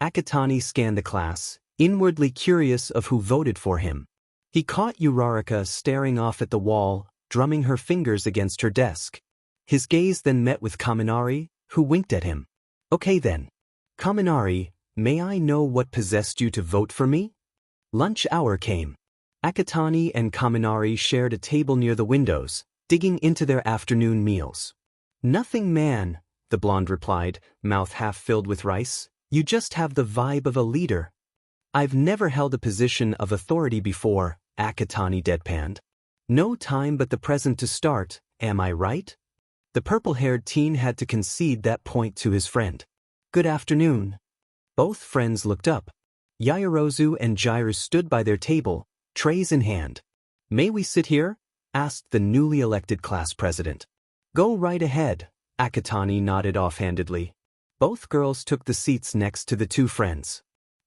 Akatani scanned the class, inwardly curious of who voted for him. He caught Uraraka staring off at the wall, drumming her fingers against her desk. His gaze then met with Kaminari, who winked at him. "Okay then. Kaminari, may I know what possessed you to vote for me?" Lunch hour came. Akatani and Kaminari shared a table near the windows, digging into their afternoon meals. "Nothing, man," the blonde replied, mouth half filled with rice. "You just have the vibe of a leader." "I've never held a position of authority before," Akatani deadpanned. "No time but the present to start, am I right?" The purple-haired teen had to concede that point to his friend. "Good afternoon." Both friends looked up. Yaoyorozu and Jairus stood by their table, trays in hand. "May we sit here?" asked the newly elected class president. "Go right ahead," Akatani nodded offhandedly. Both girls took the seats next to the 2 friends.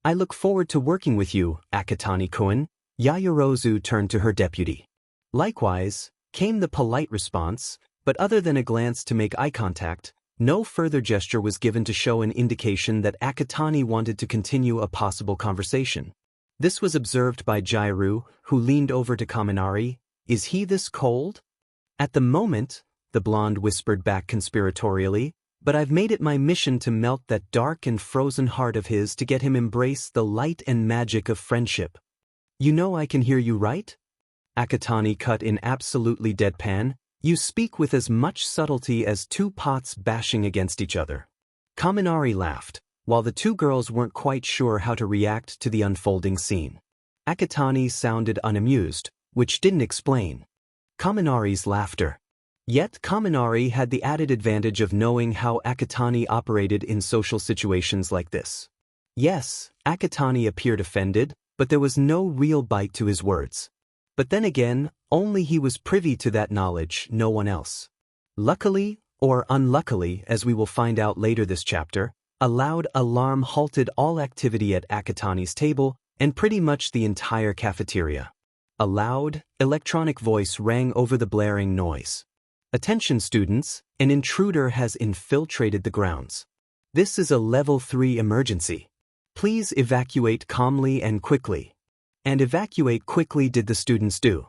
"I look forward to working with you, Akatani-kun." Yaoyorozu turned to her deputy. "Likewise," came the polite response, but other than a glance to make eye contact, No further gesture was given to show an indication that Akatani wanted to continue a possible conversation. This was observed by Jairu, who leaned over to Kaminari. Is he this cold? At the moment, the blonde whispered back conspiratorially, but I've made it my mission to melt that dark and frozen heart of his to get him embrace the light and magic of friendship. You know I can hear you, right? Akatani cut in absolutely deadpan. You speak with as much subtlety as two pots bashing against each other. Kaminari laughed, while the two girls weren't quite sure how to react to the unfolding scene. Akatani sounded unamused, which didn't explain Kaminari's laughter. Yet Kaminari had the added advantage of knowing how Akatani operated in social situations like this. Yes, Akatani appeared offended, but there was no real bite to his words. But then again, only he was privy to that knowledge, no one else. Luckily, or unluckily, as we will find out later this chapter, a loud alarm halted all activity at Akatani's table and pretty much the entire cafeteria. A loud, electronic voice rang over the blaring noise. Attention students, an intruder has infiltrated the grounds. This is a level 3 emergency. Please evacuate calmly and quickly. And evacuate quickly did the students do.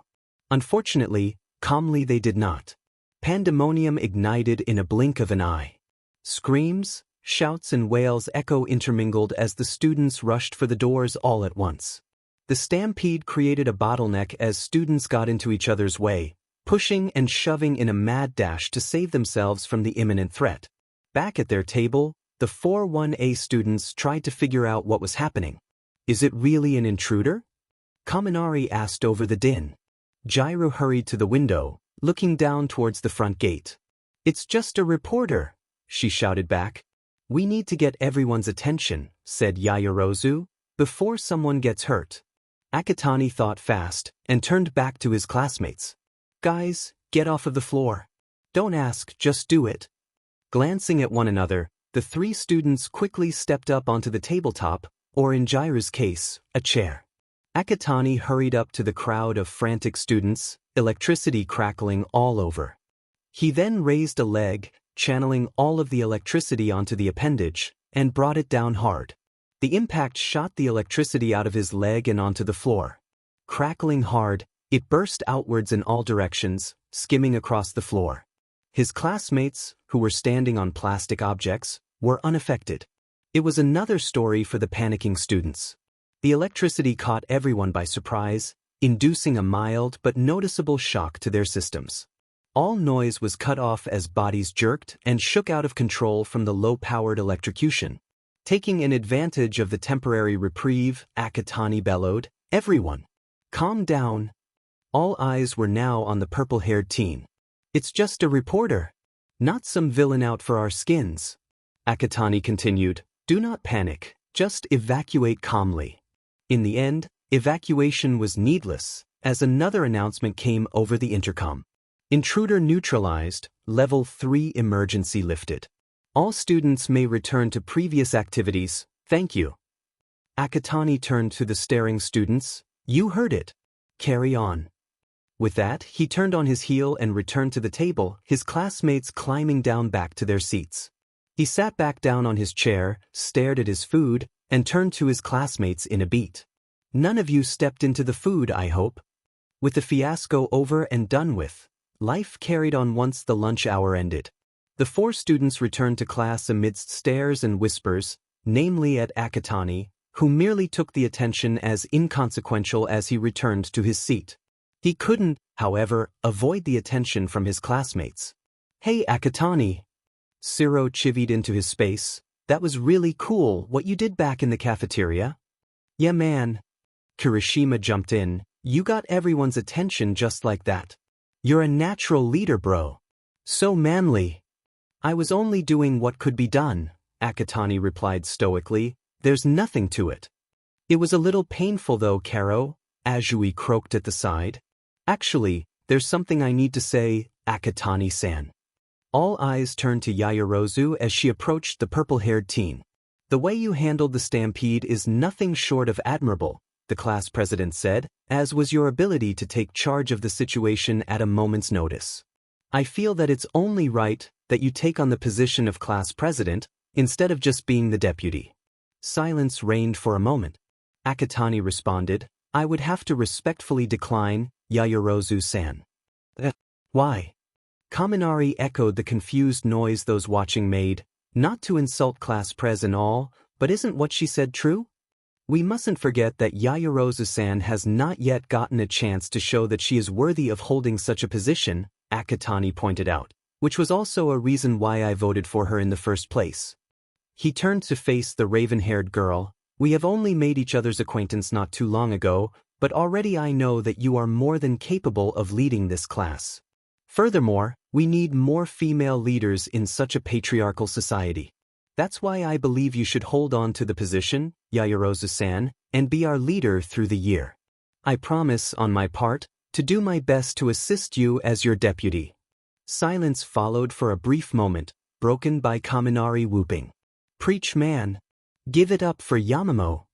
Unfortunately, calmly they did not. Pandemonium ignited in a blink of an eye. Screams, shouts and wails echo intermingled as the students rushed for the doors all at once. The stampede created a bottleneck as students got into each other's way, pushing and shoving in a mad dash to save themselves from the imminent threat. Back at their table, the 4-1A students tried to figure out what was happening. Is it really an intruder? Kaminari asked over the din. Jairu hurried to the window, looking down towards the front gate. It's just a reporter, she shouted back. We need to get everyone's attention, said Yaoyorozu, before someone gets hurt. Akatani thought fast and turned back to his classmates. Guys, get off of the floor. Don't ask, just do it. Glancing at one another, the three students quickly stepped up onto the tabletop, or in Jairu's case, a chair. Akatani hurried up to the crowd of frantic students, electricity crackling all over. He then raised a leg, channeling all of the electricity onto the appendage, and brought it down hard. The impact shot the electricity out of his leg and onto the floor. Crackling hard, it burst outwards in all directions, skimming across the floor. His classmates, who were standing on plastic objects, were unaffected. It was another story for the panicking students. The electricity caught everyone by surprise, inducing a mild but noticeable shock to their systems. All noise was cut off as bodies jerked and shook out of control from the low-powered electrocution. Taking an advantage of the temporary reprieve, Akatani bellowed, "Everyone, calm down." All eyes were now on the purple-haired teen. It's just a reporter, not some villain out for our skins. Akatani continued, do not panic, just evacuate calmly. In the end, evacuation was needless, as another announcement came over the intercom. Intruder neutralized, level 3 emergency lifted. All students may return to previous activities, thank you. Akatani turned to the staring students, you heard it. Carry on. With that, he turned on his heel and returned to the table, his classmates climbing down back to their seats. He sat back down on his chair, stared at his food, and turned to his classmates in a beat. None of you stepped into the food, I hope. With the fiasco over and done with, life carried on once the lunch hour ended. The 4 students returned to class amidst stares and whispers, namely at Akatani, who merely took the attention as inconsequential as he returned to his seat. He couldn't, however, avoid the attention from his classmates. Hey Akatani! Siro chivied into his space, that was really cool what you did back in the cafeteria. Yeah man. Kirishima jumped in, you got everyone's attention just like that. You're a natural leader, bro. So manly. I was only doing what could be done, Akatani replied stoically, there's nothing to it. It was a little painful though, Karo, Azui croaked at the side. Actually, there's something I need to say, Akatani-san. All eyes turned to Yaoyorozu as she approached the purple-haired teen. The way you handled the stampede is nothing short of admirable, the class president said, as was your ability to take charge of the situation at a moment's notice. I feel that it's only right that you take on the position of class president instead of just being the deputy. Silence reigned for a moment. Akatani responded, I would have to respectfully decline, Yaoyorozu-san. Why? Kaminari echoed the confused noise those watching made, not to insult class pres and all, but isn't what she said true? We mustn't forget that Yaoyorozu-san has not yet gotten a chance to show that she is worthy of holding such a position, Akatani pointed out, which was also a reason why I voted for her in the first place. He turned to face the raven-haired girl. We have only made each other's acquaintance not too long ago, but already I know that you are more than capable of leading this class. Furthermore, we need more female leaders in such a patriarchal society. That's why I believe you should hold on to the position, Yaoyorozu-san, and be our leader through the year. I promise, on my part, to do my best to assist you as your deputy. Silence followed for a brief moment, broken by Kaminari whooping. Preach, man. Give it up for Yamamo.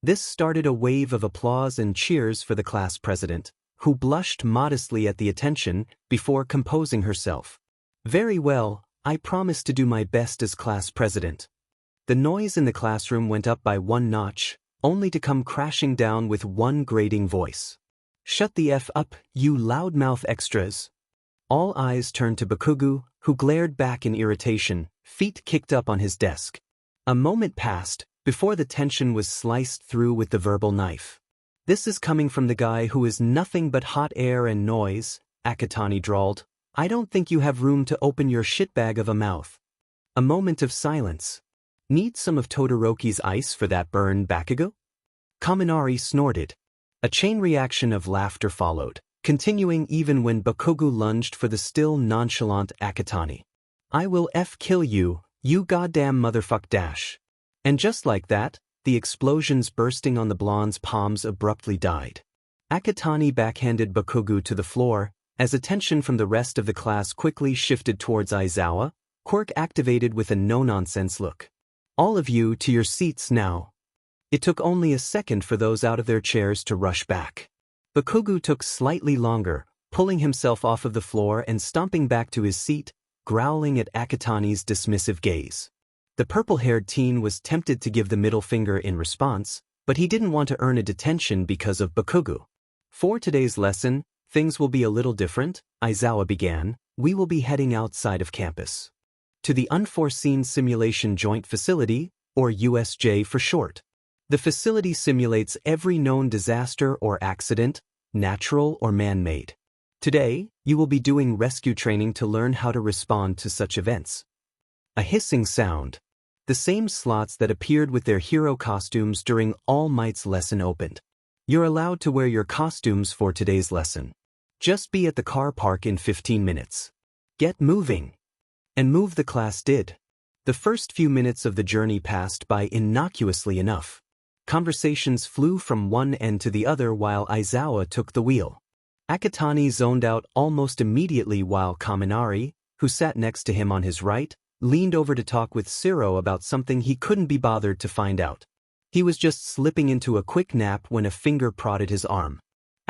This started a wave of applause and cheers for the class president, who blushed modestly at the attention before composing herself. Very well, I promise to do my best as class president. The noise in the classroom went up by one notch, only to come crashing down with one grating voice. Shut the F up, you loudmouth extras. All eyes turned to Bakugo, who glared back in irritation, feet kicked up on his desk. A moment passed, before the tension was sliced through with the verbal knife. This is coming from the guy who is nothing but hot air and noise, Akatani drawled. I don't think you have room to open your shitbag of a mouth. A moment of silence. Need some of Todoroki's ice for that burn, Bakugo? Kaminari snorted. A chain reaction of laughter followed, continuing even when Bakugo lunged for the still nonchalant Akatani. I will kill you, you goddamn motherfuck dash. And just like that, the explosions bursting on the blonde's palms abruptly died. Akatani backhanded Bakugo to the floor, as attention from the rest of the class quickly shifted towards Aizawa. Quirk activated with a no-nonsense look. All of you to your seats now. It took only a second for those out of their chairs to rush back. Bakugo took slightly longer, pulling himself off of the floor and stomping back to his seat, growling at Akatani's dismissive gaze. The purple-haired teen was tempted to give the middle finger in response, but he didn't want to earn a detention because of Bakugo. For today's lesson, things will be a little different, Aizawa began. We will be heading outside of campus. To the Unforeseen Simulation Joint Facility, or USJ for short. The facility simulates every known disaster or accident, natural or man-made. Today, you will be doing rescue training to learn how to respond to such events. A hissing sound. The same slots that appeared with their hero costumes during All Might's lesson opened. You're allowed to wear your costumes for today's lesson. Just be at the car park in 15 minutes. Get moving. And move the class did. The first few minutes of the journey passed by innocuously enough. Conversations flew from one end to the other while Aizawa took the wheel. Akatani zoned out almost immediately while Kaminari, who sat next to him on his right, leaned over to talk with Siro about something he couldn't be bothered to find out. He was just slipping into a quick nap when a finger prodded his arm.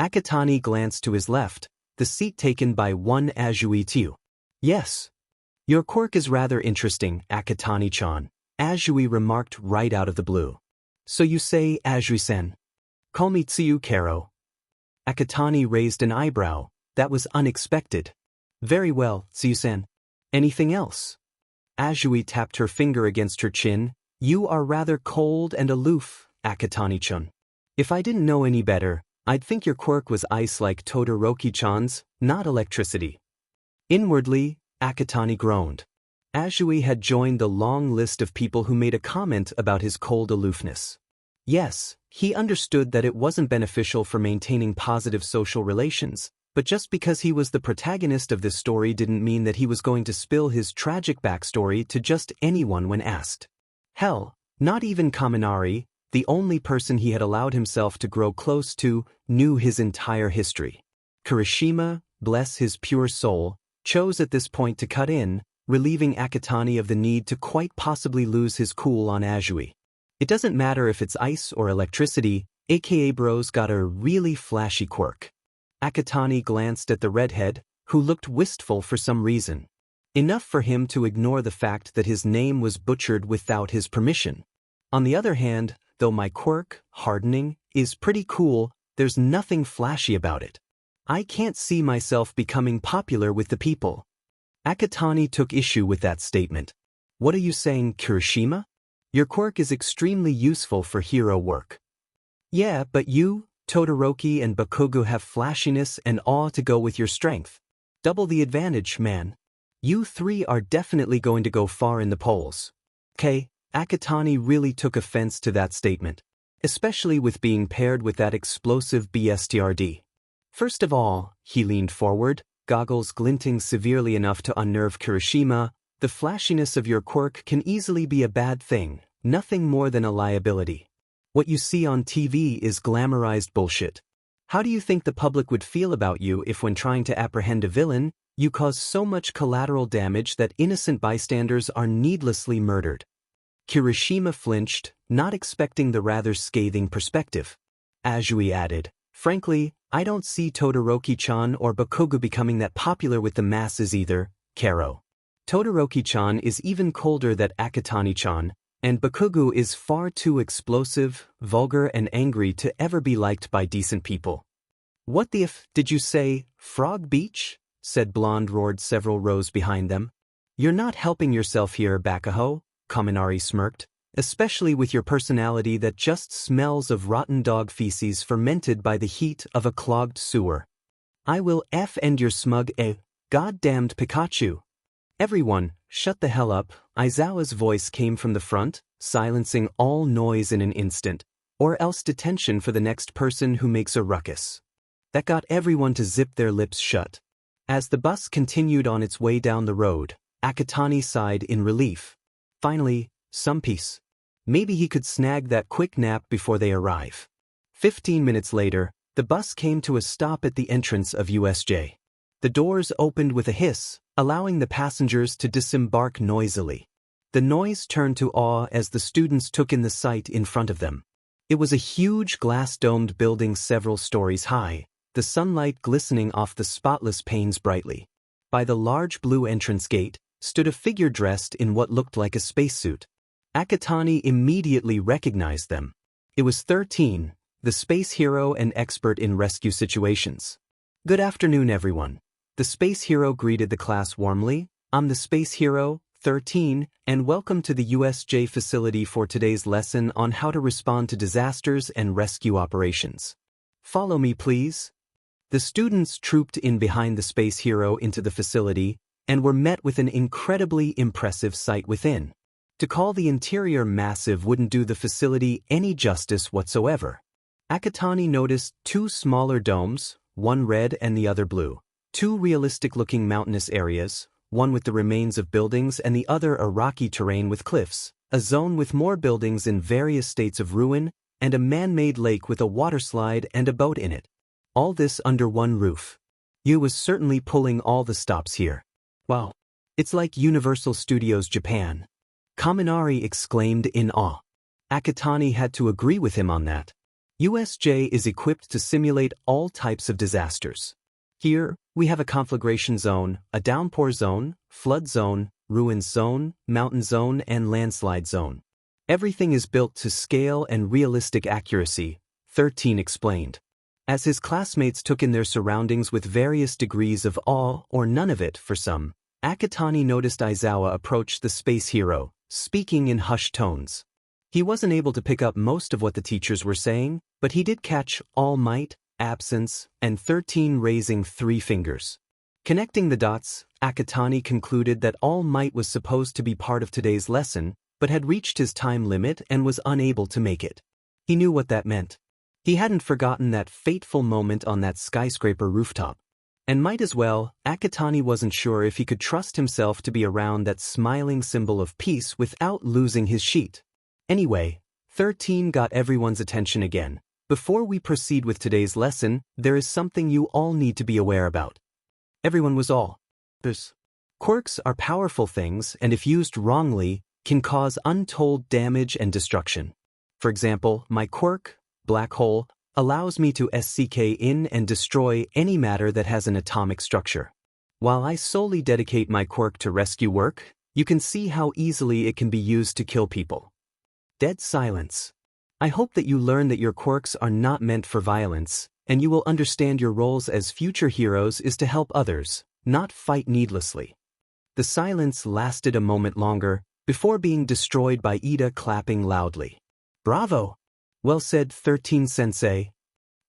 Akatani glanced to his left, the seat taken by one Azui-Tiu. Yes. Your quirk is rather interesting, Akatani-chan, Azui remarked right out of the blue. So you say Azui-sen. Call me Tsuyu Karo. Akatani raised an eyebrow. That was unexpected. Very well, Tsuyu-sen. Anything else? Azui tapped her finger against her chin. You are rather cold and aloof, Akatani-chan. If I didn't know any better, I'd think your quirk was ice like Todoroki-chan's, not electricity. Inwardly, Akatani groaned. Azui had joined the long list of people who made a comment about his cold aloofness. Yes, he understood that it wasn't beneficial for maintaining positive social relations, but just because he was the protagonist of this story didn't mean that he was going to spill his tragic backstory to just anyone when asked. Hell, not even Kaminari, the only person he had allowed himself to grow close to, knew his entire history. Kirishima, bless his pure soul, chose at this point to cut in, relieving Akatani of the need to quite possibly lose his cool on Azui. It doesn't matter if it's ice or electricity, aka bro's got a really flashy quirk. Akatani glanced at the redhead, who looked wistful for some reason. Enough for him to ignore the fact that his name was butchered without his permission. On the other hand, though my quirk, hardening, is pretty cool, there's nothing flashy about it. I can't see myself becoming popular with the people. Akatani took issue with that statement. What are you saying, Kirishima? Your quirk is extremely useful for hero work. Yeah, but you, Todoroki and Bakugo have flashiness and awe to go with your strength. Double the advantage, man. You three are definitely going to go far in the polls. Akatani really took offense to that statement, especially with being paired with that explosive BSTRD. First of all, he leaned forward, goggles glinting severely enough to unnerve Kirishima. The flashiness of your quirk can easily be a bad thing, nothing more than a liability. What you see on TV is glamorized bullshit. How do you think the public would feel about you if when trying to apprehend a villain, you cause so much collateral damage that innocent bystanders are needlessly murdered? Kirishima flinched, not expecting the rather scathing perspective. Azui added, frankly, I don't see Todoroki-chan or Bakugo becoming that popular with the masses either, Karo. Todoroki-chan is even colder than Akatani-chan, and Bakugo is far too explosive, vulgar and angry to ever be liked by decent people. What the f did you say, Frog Beach? Said Blonde roared several rows behind them. You're not helping yourself here, Bakuho, Kaminari smirked, especially with your personality that just smells of rotten dog feces fermented by the heat of a clogged sewer. I will end your smug goddamned Pikachu. Everyone, shut the hell up, Aizawa's voice came from the front, silencing all noise in an instant, or else detention for the next person who makes a ruckus. That got everyone to zip their lips shut. As the bus continued on its way down the road, Akatani sighed in relief. Finally, some peace. Maybe he could snag that quick nap before they arrive. 15 minutes later, the bus came to a stop at the entrance of USJ. The doors opened with a hiss, allowing the passengers to disembark noisily. The noise turned to awe as the students took in the sight in front of them. It was a huge glass-domed building several stories high, the sunlight glistening off the spotless panes brightly. By the large blue entrance gate stood a figure dressed in what looked like a spacesuit. Akatani immediately recognized them. It was 13, the space hero and expert in rescue situations. Good afternoon, everyone. The space hero greeted the class warmly. I'm the space hero, 13, and welcome to the USJ facility for today's lesson on how to respond to disasters and rescue operations. Follow me, please. The students trooped in behind the space hero into the facility and were met with an incredibly impressive sight within. To call the interior massive wouldn't do the facility any justice whatsoever. Akatani noticed two smaller domes, one red and the other blue. Two realistic-looking mountainous areas, one with the remains of buildings and the other a rocky terrain with cliffs, a zone with more buildings in various states of ruin, and a man-made lake with a waterslide and a boat in it. All this under one roof. You was certainly pulling all the stops here. Wow. It's like Universal Studios Japan. Kaminari exclaimed in awe. Akatani had to agree with him on that. USJ is equipped to simulate all types of disasters. Here, we have a conflagration zone, a downpour zone, flood zone, ruin zone, mountain zone, and landslide zone. Everything is built to scale and realistic accuracy, 13 explained. As his classmates took in their surroundings with various degrees of awe or none of it for some, Akatani noticed Aizawa approach the space hero, speaking in hushed tones. He wasn't able to pick up most of what the teachers were saying, but he did catch all might, absence, and 13 raising 3 fingers. Connecting the dots, Akatani concluded that All Might was supposed to be part of today's lesson, but had reached his time limit and was unable to make it. He knew what that meant. He hadn't forgotten that fateful moment on that skyscraper rooftop. And might as well, Akatani wasn't sure if he could trust himself to be around that smiling symbol of peace without losing his sheet. Anyway, 13 got everyone's attention again. Before we proceed with today's lesson, there is something you all need to be aware about. Everyone was all. Quirks are powerful things and if used wrongly, can cause untold damage and destruction. For example, my quirk, Black Hole, allows me to SCK in and destroy any matter that has an atomic structure. While I solely dedicate my quirk to rescue work, you can see how easily it can be used to kill people. Dead silence. I hope that you learn that your quirks are not meant for violence, and you will understand your roles as future heroes is to help others, not fight needlessly. The silence lasted a moment longer, before being destroyed by Ida clapping loudly. Bravo! Well said, 13-sensei.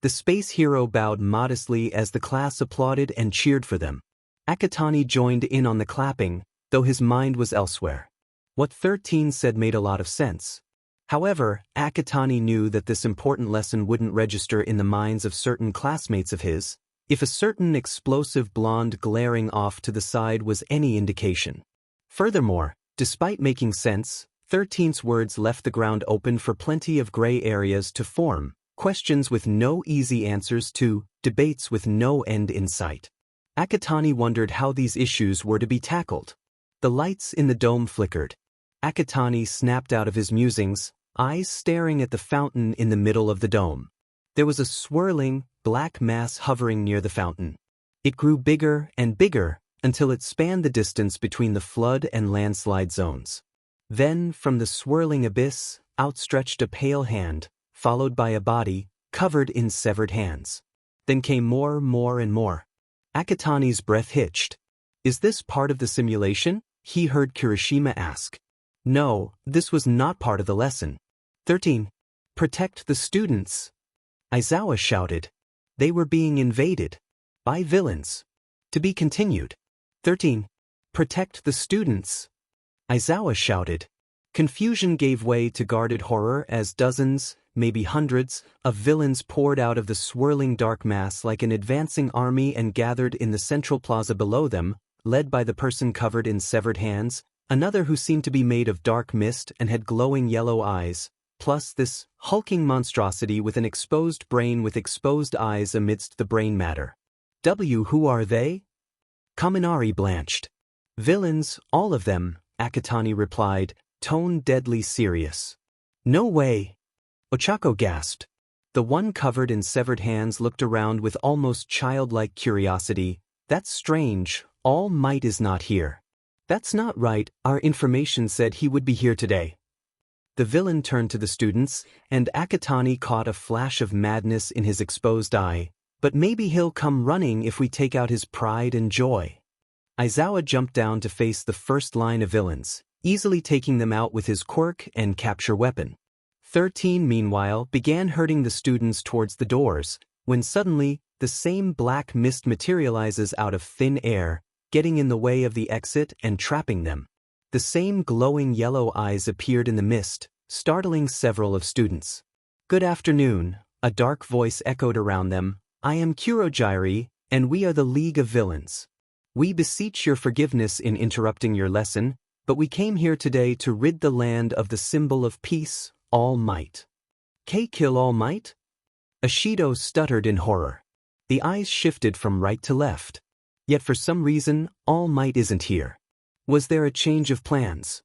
The space hero bowed modestly as the class applauded and cheered for them. Akatani joined in on the clapping, though his mind was elsewhere. What 13 said made a lot of sense. However, Akatani knew that this important lesson wouldn't register in the minds of certain classmates of his, if a certain explosive blonde glaring off to the side was any indication. Furthermore, despite making sense, 13's words left the ground open for plenty of gray areas to form, questions with no easy answers to debates with no end in sight. Akatani wondered how these issues were to be tackled. The lights in the dome flickered. Akatani snapped out of his musings, eyes staring at the fountain in the middle of the dome. There was a swirling, black mass hovering near the fountain. It grew bigger and bigger until it spanned the distance between the flood and landslide zones. Then, from the swirling abyss, outstretched a pale hand, followed by a body, covered in severed hands. Then came more and more. Akatani's breath hitched. Is this part of the simulation? He heard Kirishima ask. No, this was not part of the lesson. 13. Protect the students. Aizawa shouted. They were being invaded. By villains. To be continued. 13. Protect the students. Aizawa shouted. Confusion gave way to guarded horror as dozens, maybe hundreds, of villains poured out of the swirling dark mass like an advancing army and gathered in the central plaza below them, led by the person covered in severed hands, another who seemed to be made of dark mist and had glowing yellow eyes, plus this hulking monstrosity with an exposed brain with exposed eyes amidst the brain matter. Who are they? Kaminari blanched. Villains, all of them, Akatani replied, tone deadly serious. No way. Ochako gasped. The one covered in severed hands looked around with almost childlike curiosity. That's strange, All Might is not here. That's not right, our information said he would be here today. The villain turned to the students, and Akatani caught a flash of madness in his exposed eye. But maybe he'll come running if we take out his pride and joy. Aizawa jumped down to face the first line of villains, easily taking them out with his quirk and capture weapon. 13, meanwhile, began herding the students towards the doors, when suddenly, the same black mist materializes out of thin air, getting in the way of the exit and trapping them. The same glowing yellow eyes appeared in the mist, startling several of students. Good afternoon, a dark voice echoed around them. I am Kurojiri, and we are the League of Villains. We beseech your forgiveness in interrupting your lesson, but we came here today to rid the land of the symbol of peace, All Might. Kill All Might? Ashido stuttered in horror. The eyes shifted from right to left. Yet for some reason, All Might isn't here. Was there a change of plans?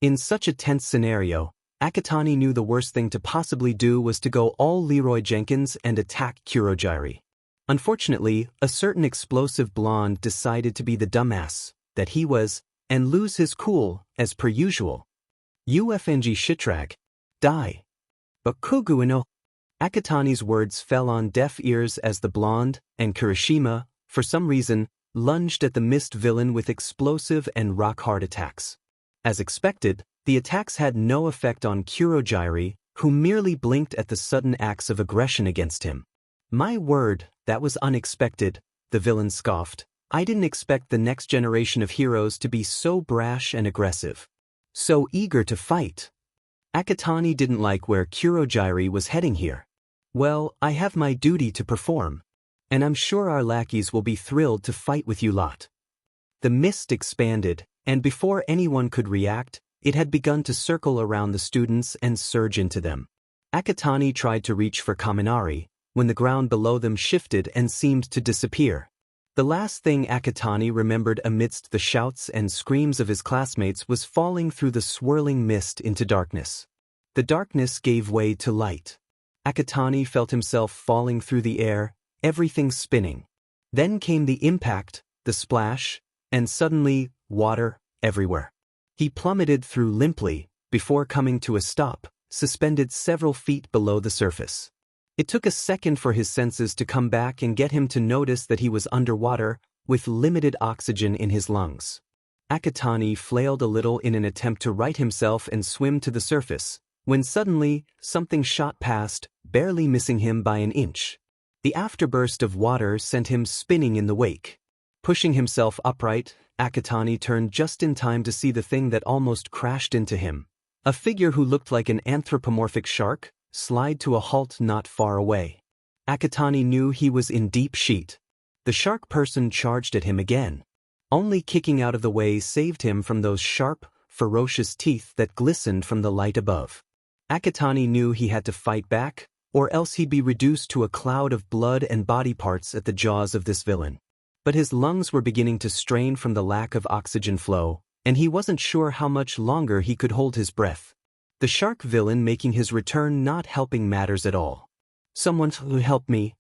In such a tense scenario, Akatani knew the worst thing to possibly do was to go all Leroy Jenkins and attack Kurojiri. Unfortunately, a certain explosive blonde decided to be the dumbass that he was and lose his cool, as per usual. UFNG shitrag. Die. But Koguino. Akatani's words fell on deaf ears as the blonde and Kirishima, for some reason, lunged at the mist villain with explosive and rock-hard attacks. As expected, the attacks had no effect on Kurojiri, who merely blinked at the sudden acts of aggression against him. My word, that was unexpected, the villain scoffed. I didn't expect the next generation of heroes to be so brash and aggressive. So eager to fight. Akatani didn't like where Kurojiri was heading here. Well, I have my duty to perform. And I'm sure our lackeys will be thrilled to fight with you lot. The mist expanded, and before anyone could react, it had begun to circle around the students and surge into them. Akatani tried to reach for Kaminari, when the ground below them shifted and seemed to disappear. The last thing Akatani remembered amidst the shouts and screams of his classmates was falling through the swirling mist into darkness. The darkness gave way to light. Akatani felt himself falling through the air, everything spinning. Then came the impact, the splash, and suddenly, water everywhere. He plummeted through limply, before coming to a stop, suspended several feet below the surface. It took a second for his senses to come back and get him to notice that he was underwater, with limited oxygen in his lungs. Akatani flailed a little in an attempt to right himself and swim to the surface, when suddenly, something shot past, barely missing him by an inch. The afterburst of water sent him spinning in the wake. Pushing himself upright, Akatani turned just in time to see the thing that almost crashed into him. A figure who looked like an anthropomorphic shark, slide to a halt not far away. Akatani knew he was in deep shit. The shark person charged at him again. Only kicking out of the way saved him from those sharp, ferocious teeth that glistened from the light above. Akatani knew he had to fight back, or else he'd be reduced to a cloud of blood and body parts at the jaws of this villain. But his lungs were beginning to strain from the lack of oxygen flow, and he wasn't sure how much longer he could hold his breath. The shark villain making his return not helping matters at all. "Someone help me."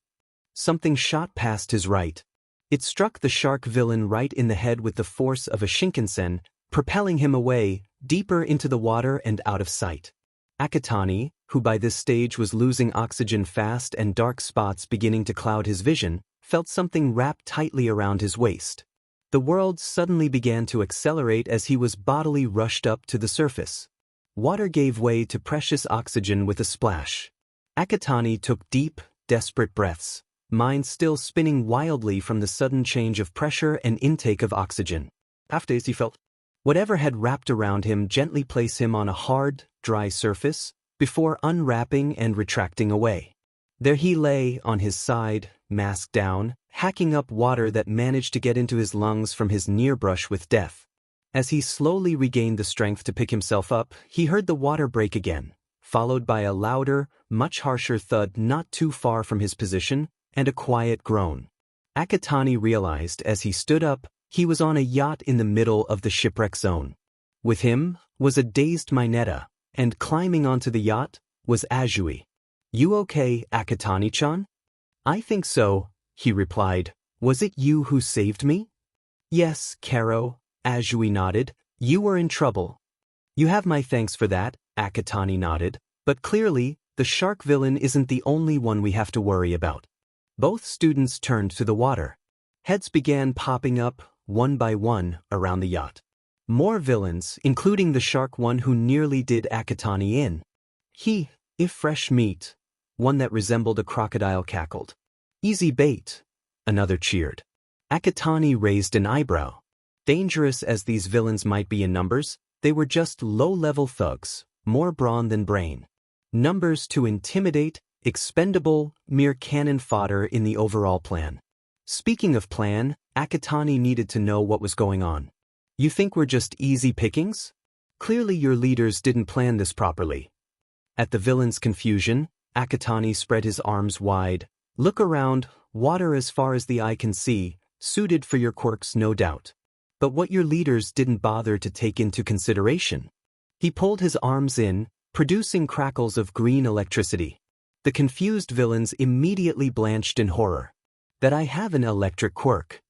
Something shot past his right. It struck the shark villain right in the head with the force of a Shinkansen, propelling him away, deeper into the water and out of sight. Akatani, who by this stage was losing oxygen fast and dark spots beginning to cloud his vision, felt something wrapped tightly around his waist. The world suddenly began to accelerate as he was bodily rushed up to the surface. Water gave way to precious oxygen with a splash. Akatani took deep, desperate breaths, mind still spinning wildly from the sudden change of pressure and intake of oxygen. After he felt whatever had wrapped around him gently place him on a hard, dry surface, before unwrapping and retracting away. There he lay, on his side, mask down, hacking up water that managed to get into his lungs from his near brush with death. As he slowly regained the strength to pick himself up, he heard the water break again, followed by a louder, much harsher thud not too far from his position, and a quiet groan. Akatani realized as he stood up, he was on a yacht in the middle of the shipwreck zone. With him was a dazed Mineta, and climbing onto the yacht was Azui. "You okay, Akatani-chan?" "I think so," he replied. "Was it you who saved me?" "Yes, Karo," Azui nodded. "You were in trouble." "You have my thanks for that," Akatani nodded. "But clearly, the shark villain isn't the only one we have to worry about." Both students turned to the water. Heads began popping up, one by one, around the yacht. More villains, including the shark one who nearly did Akatani in. If fresh meat. One that resembled a crocodile cackled. "Easy bait," another cheered. Akatani raised an eyebrow. Dangerous as these villains might be in numbers, they were just low-level thugs, more brawn than brain. Numbers to intimidate, expendable, mere cannon fodder in the overall plan. Speaking of plan, Akatani needed to know what was going on. "You think we're just easy pickings? Clearly your leaders didn't plan this properly." At the villain's confusion, Akatani spread his arms wide. "Look around, water as far as the eye can see, suited for your quirks no doubt. But what your leaders didn't bother to take into consideration." He pulled his arms in, producing crackles of green electricity. The confused villains immediately blanched in horror. "That I have an electric quirk."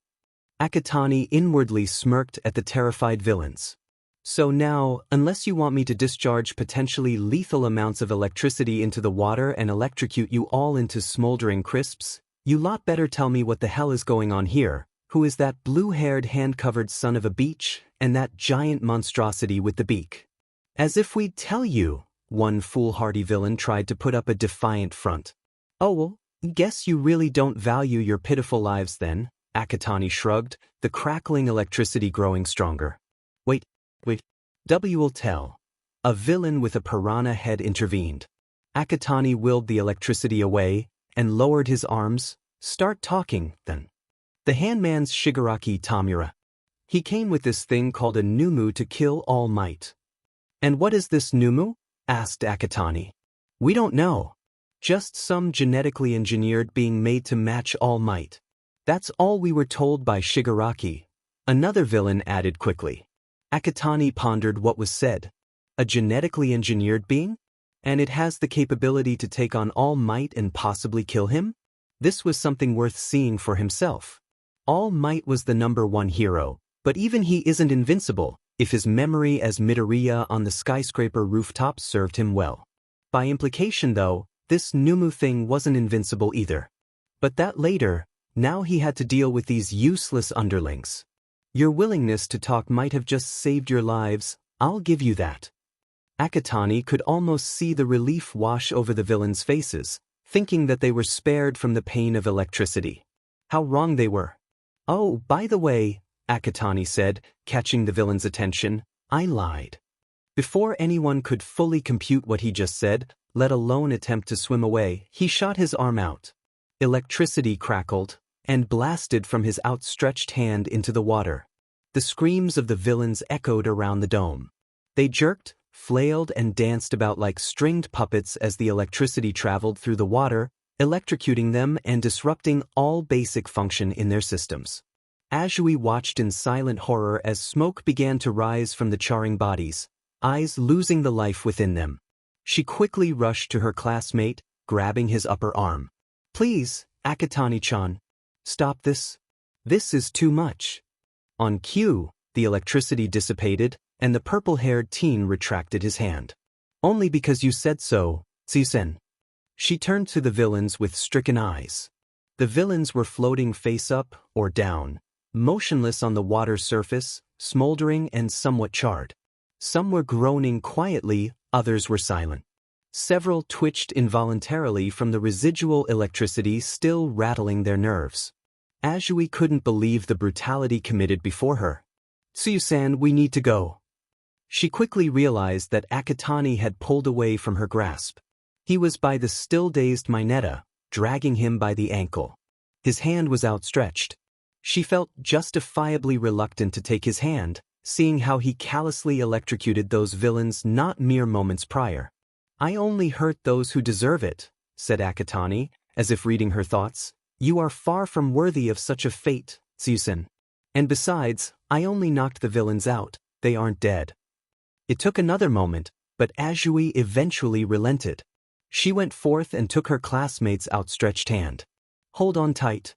Akatani inwardly smirked at the terrified villains. "So now, unless you want me to discharge potentially lethal amounts of electricity into the water and electrocute you all into smoldering crisps, you lot better tell me what the hell is going on here. Who is that blue-haired hand-covered son of a beach, and that giant monstrosity with the beak?" "As if we'd tell you," one foolhardy villain tried to put up a defiant front. "Oh well, guess you really don't value your pitiful lives then," Akatani shrugged, the crackling electricity growing stronger. Wait, W will tell." A villain with a piranha head intervened. Akatani willed the electricity away, and lowered his arms. "Start talking, then." "The handman's Shigaraki Tamura. He came with this thing called a Numu to kill All Might." "And what is this Numu?" asked Akatani. "We don't know. Just some genetically engineered being made to match All Might. That's all we were told by Shigaraki," another villain added quickly. Akatani pondered what was said. A genetically engineered being? And it has the capability to take on All Might and possibly kill him? This was something worth seeing for himself. All Might was the #1 hero, but even he isn't invincible, if his memory as Midoriya on the skyscraper rooftops served him well. By implication though, this Numu thing wasn't invincible either. But that later, now he had to deal with these useless underlings. Your willingness to talk might have just saved your lives, I'll give you that. Akatani could almost see the relief wash over the villains' faces, thinking that they were spared from the pain of electricity. How wrong they were. Oh, by the way, Akatani said, catching the villain's attention, I lied. Before anyone could fully compute what he just said, let alone attempt to swim away, he shot his arm out. Electricity crackled and blasted from his outstretched hand into the water. The screams of the villains echoed around the dome. They jerked, flailed, and danced about like stringed puppets as the electricity traveled through the water, electrocuting them and disrupting all basic function in their systems. Azui watched in silent horror as smoke began to rise from the charring bodies, eyes losing the life within them. She quickly rushed to her classmate, grabbing his upper arm. Please, Akatani-chan. Stop this. This is too much. On cue, the electricity dissipated, and the purple-haired teen retracted his hand. Only because you said so, Tsusen. She turned to the villains with stricken eyes. The villains were floating face up or down, motionless on the water's surface, smoldering and somewhat charred. Some were groaning quietly, others were silent. Several twitched involuntarily from the residual electricity still rattling their nerves. Azui couldn't believe the brutality committed before her. Tsuyu-san, we need to go. She quickly realized that Akatani had pulled away from her grasp. He was by the still-dazed Mineta, dragging him by the ankle. His hand was outstretched. She felt justifiably reluctant to take his hand, seeing how he callously electrocuted those villains not mere moments prior. I only hurt those who deserve it, said Akatani, as if reading her thoughts. You are far from worthy of such a fate, Tsusen. And besides, I only knocked the villains out, they aren't dead. It took another moment, but Azui eventually relented. She went forth and took her classmate's outstretched hand. Hold on tight.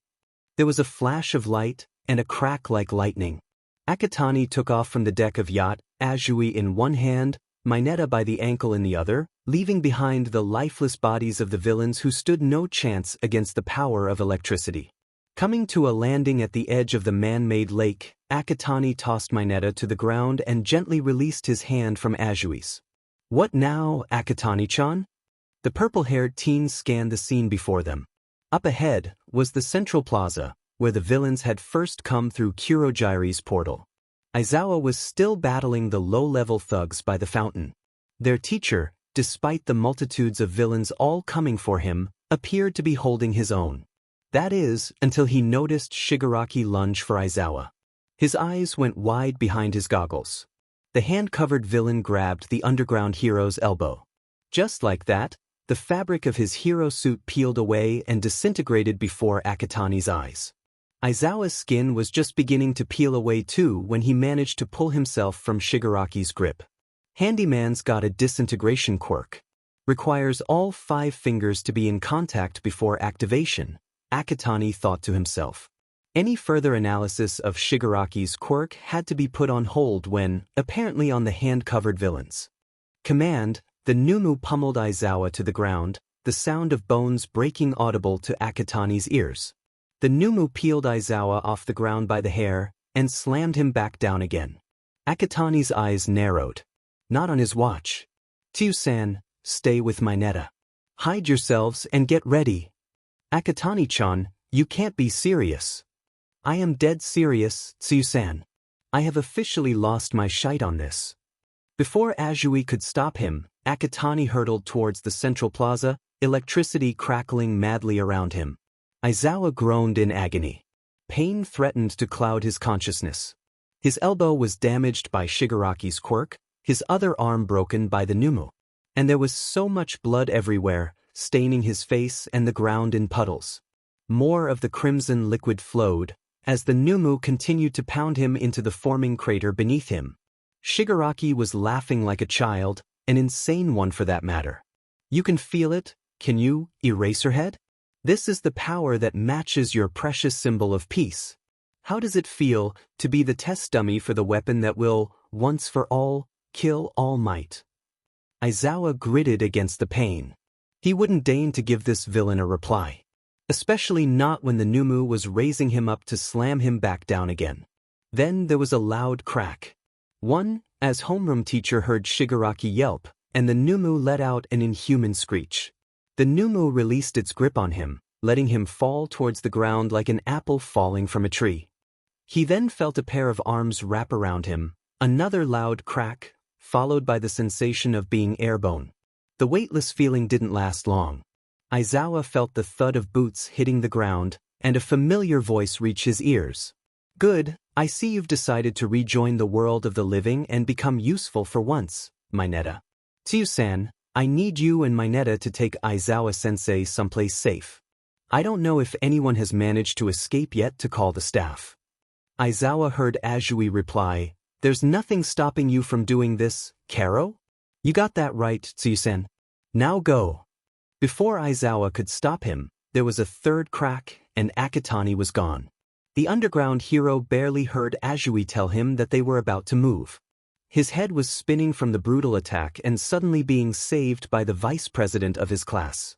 There was a flash of light and a crack like lightning. Akatani took off from the deck of yacht, Azui in one hand, Mineta by the ankle in the other, leaving behind the lifeless bodies of the villains who stood no chance against the power of electricity. Coming to a landing at the edge of the man-made lake, Akatani tossed Mineta to the ground and gently released his hand from Azui's. What now, Akatani-chan? The purple-haired teen scanned the scene before them. Up ahead was the central plaza, where the villains had first come through Kurogiri's portal. Aizawa was still battling the low-level thugs by the fountain. Their teacher, despite the multitudes of villains all coming for him, appeared to be holding his own. That is, until he noticed Shigaraki lunge for Aizawa. His eyes went wide behind his goggles. The hand-covered villain grabbed the underground hero's elbow. Just like that, the fabric of his hero suit peeled away and disintegrated before Akatani's eyes. Aizawa's skin was just beginning to peel away too when he managed to pull himself from Shigaraki's grip. Handyman's got a disintegration quirk. Requires all 5 fingers to be in contact before activation, Akatani thought to himself. Any further analysis of Shigaraki's quirk had to be put on hold when, apparently on the hand-covered villains. Command, the Numu pummeled Aizawa to the ground, the sound of bones breaking audible to Akatani's ears. The Numu peeled Aizawa off the ground by the hair and slammed him back down again. Akatani's eyes narrowed. Not on his watch. Tsusan, stay with Mineta. Hide yourselves and get ready. Akatani-chan, you can't be serious. I am dead serious, Tsusan. I have officially lost my shite on this. Before Azui could stop him, Akatani hurtled towards the central plaza, electricity crackling madly around him. Aizawa groaned in agony. Pain threatened to cloud his consciousness. His elbow was damaged by Shigaraki's quirk, his other arm broken by the Numu. And there was so much blood everywhere, staining his face and the ground in puddles. More of the crimson liquid flowed, as the Numu continued to pound him into the forming crater beneath him. Shigaraki was laughing like a child, an insane one for that matter. You can feel it, can you, Eraserhead? This is the power that matches your precious symbol of peace. How does it feel to be the test dummy for the weapon that will, once for all, kill All Might? Aizawa gritted against the pain. He wouldn't deign to give this villain a reply. Especially not when the Numu was raising him up to slam him back down again. Then there was a loud crack. As homeroom teacher heard Shigaraki yelp, and the Numu let out an inhuman screech. The Numu released its grip on him, letting him fall towards the ground like an apple falling from a tree. He then felt a pair of arms wrap around him, another loud crack, followed by the sensation of being airborne. The weightless feeling didn't last long. Aizawa felt the thud of boots hitting the ground, and a familiar voice reach his ears. "Good, I see you've decided to rejoin the world of the living and become useful for once, Mineta. Tsuyu-san, I need you and Mineta to take Aizawa-sensei someplace safe. I don't know if anyone has managed to escape yet to call the staff." Aizawa heard Azui reply, "There's nothing stopping you from doing this, Karo? You got that right, Tsuyu-san. Now go." Before Aizawa could stop him, there was a third crack, and Akatani was gone. The underground hero barely heard Azui tell him that they were about to move. His head was spinning from the brutal attack and suddenly being saved by the vice president of his class.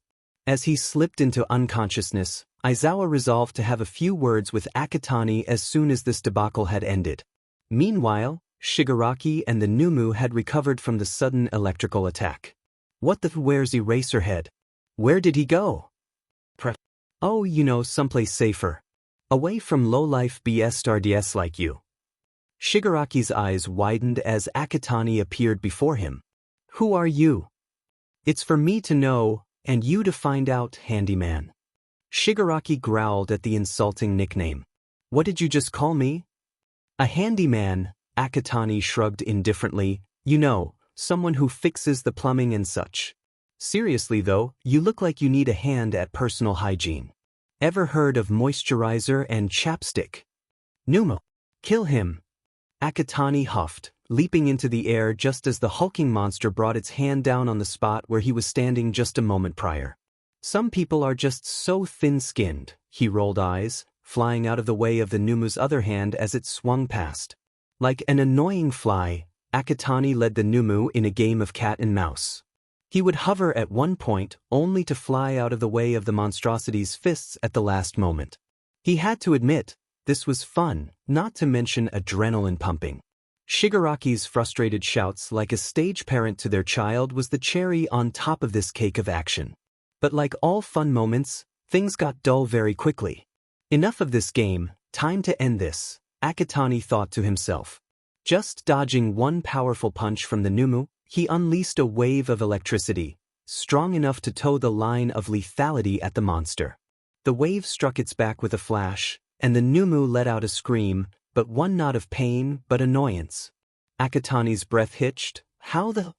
As he slipped into unconsciousness, Aizawa resolved to have a few words with Akatani as soon as this debacle had ended. Meanwhile, Shigaraki and the Numu had recovered from the sudden electrical attack. Where's Eraserhead? Where did he go? Oh, someplace safer. Away from low-life BSRDS like you. Shigaraki's eyes widened as Akatani appeared before him. Who are you? It's for me to know, and you to find out, handyman. Shigaraki growled at the insulting nickname. What did you just call me? A handyman, Akatani shrugged indifferently. Someone who fixes the plumbing and such. Seriously though, you look like you need a hand at personal hygiene. Ever heard of moisturizer and chapstick? Numu. Kill him. Akatani huffed, leaping into the air just as the hulking monster brought its hand down on the spot where he was standing just a moment prior. Some people are just so thin-skinned, he rolled eyes, flying out of the way of the Numu's other hand as it swung past. Like an annoying fly, Akatani led the Numu in a game of cat and mouse. He would hover at one point only to fly out of the way of the monstrosity's fists at the last moment. He had to admit, this was fun, not to mention adrenaline pumping. Shigaraki's frustrated shouts like a stage parent to their child was the cherry on top of this cake of action. But like all fun moments, things got dull very quickly. Enough of this game, time to end this, Akatani thought to himself. Just dodging one powerful punch from the Numu, he unleashed a wave of electricity, strong enough to toe the line of lethality at the monster. The wave struck its back with a flash, and the Numu let out a scream, but one not of pain but annoyance. Akatani's breath hitched. How the...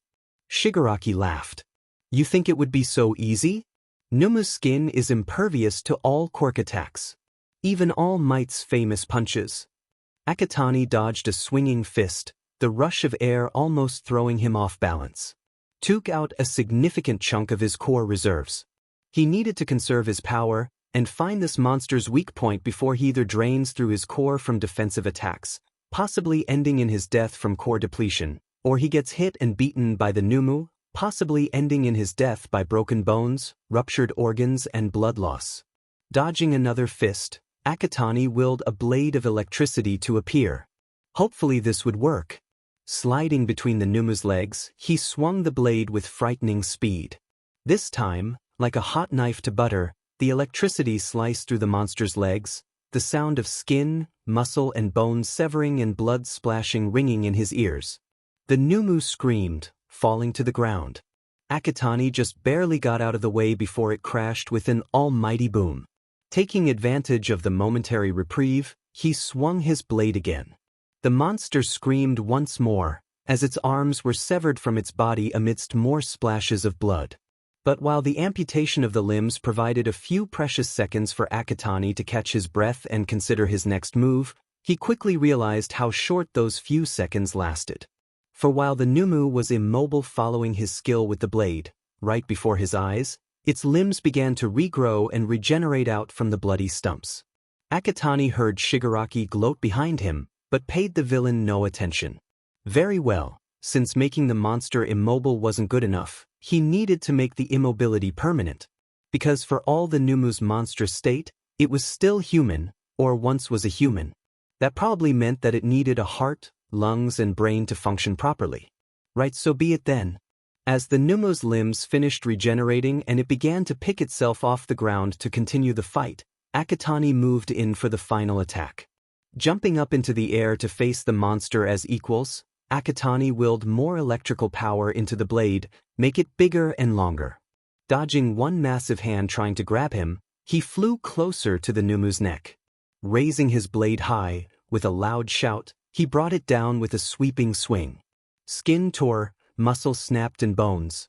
Shigaraki laughed. You think it would be so easy? Numu's skin is impervious to all Quirk attacks. Even All Might's famous punches. Akatani dodged a swinging fist, the rush of air almost throwing him off balance. Took out a significant chunk of his core reserves. He needed to conserve his power and find this monster's weak point before he either drains through his core from defensive attacks, possibly ending in his death from core depletion, or he gets hit and beaten by the Numu, possibly ending in his death by broken bones, ruptured organs, and blood loss. Dodging another fist, Akatani willed a blade of electricity to appear. Hopefully this would work. Sliding between the Numu's legs, he swung the blade with frightening speed. This time, like a hot knife to butter, the electricity sliced through the monster's legs, the sound of skin, muscle, and bone severing and blood splashing ringing in his ears. The Numu screamed, falling to the ground. Akatani just barely got out of the way before it crashed with an almighty boom. Taking advantage of the momentary reprieve, he swung his blade again. The monster screamed once more, as its arms were severed from its body amidst more splashes of blood. But while the amputation of the limbs provided a few precious seconds for Akatani to catch his breath and consider his next move, he quickly realized how short those few seconds lasted. For while the Numu was immobile following his skill with the blade, right before his eyes, its limbs began to regrow and regenerate out from the bloody stumps. Akatani heard Shigaraki gloat behind him, but paid the villain no attention. Very well, since making the monster immobile wasn't good enough, he needed to make the immobility permanent. Because for all the Numu's monstrous state, it was still human, or once was a human. That probably meant that it needed a heart, lungs and brain to function properly. Right, so be it then. As the Numu's limbs finished regenerating and it began to pick itself off the ground to continue the fight, Akatani moved in for the final attack. Jumping up into the air to face the monster as equals, Akatani willed more electrical power into the blade, make it bigger and longer. Dodging one massive hand trying to grab him, he flew closer to the Numu's neck. Raising his blade high, with a loud shout, he brought it down with a sweeping swing. Skin tore, muscle snapped and bones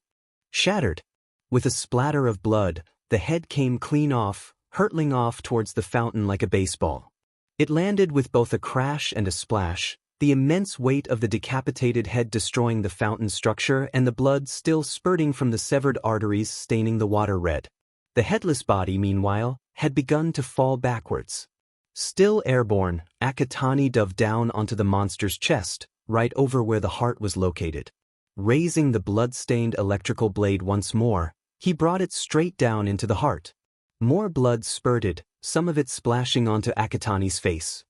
shattered. With a splatter of blood, the head came clean off, hurtling off towards the fountain like a baseball. It landed with both a crash and a splash, the immense weight of the decapitated head destroying the fountain structure and the blood still spurting from the severed arteries staining the water red. The headless body, meanwhile, had begun to fall backwards. Still airborne, Akatani dove down onto the monster's chest, right over where the heart was located. Raising the blood-stained electrical blade once more, he brought it straight down into the heart. More blood spurted, some of it splashing onto Akatani's face.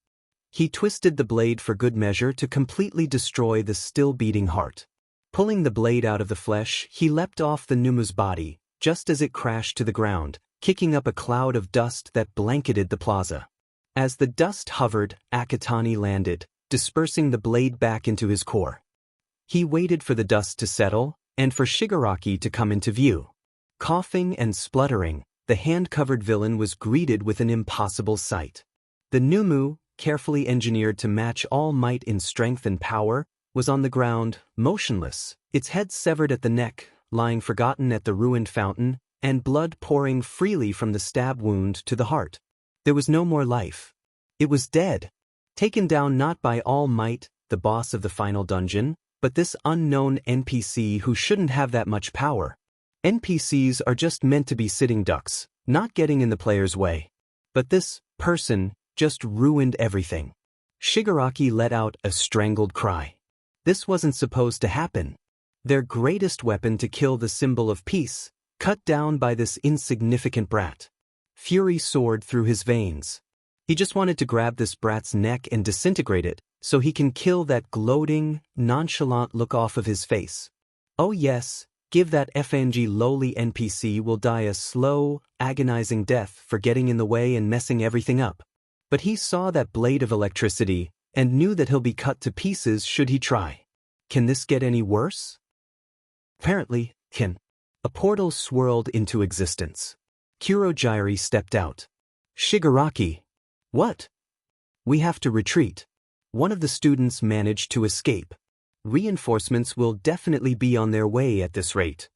He twisted the blade for good measure to completely destroy the still-beating heart. Pulling the blade out of the flesh, he leapt off the Numu's body, just as it crashed to the ground, kicking up a cloud of dust that blanketed the plaza. As the dust hovered, Akatani landed, dispersing the blade back into his core. He waited for the dust to settle, and for Shigaraki to come into view. Coughing and spluttering, the hand-covered villain was greeted with an impossible sight. The Numu, carefully engineered to match All Might in strength and power, was on the ground, motionless, its head severed at the neck, lying forgotten at the ruined fountain, and blood pouring freely from the stab wound to the heart. There was no more life. It was dead. Taken down not by All Might, the boss of the final dungeon, but this unknown NPC who shouldn't have that much power. NPCs are just meant to be sitting ducks, not getting in the player's way. But this person just ruined everything. Shigaraki let out a strangled cry. This wasn't supposed to happen. Their greatest weapon to kill the symbol of peace, cut down by this insignificant brat. Fury soared through his veins. He just wanted to grab this brat's neck and disintegrate it, so he can kill that gloating, nonchalant look off of his face. Oh yes, give that FNG lowly NPC will die a slow, agonizing death for getting in the way and messing everything up. But he saw that blade of electricity, and knew that he'll be cut to pieces should he try. Can this get any worse? Apparently, can. A portal swirled into existence. Kurogyari stepped out. Shigaraki. What? We have to retreat. One of the students managed to escape. Reinforcements will definitely be on their way at this rate.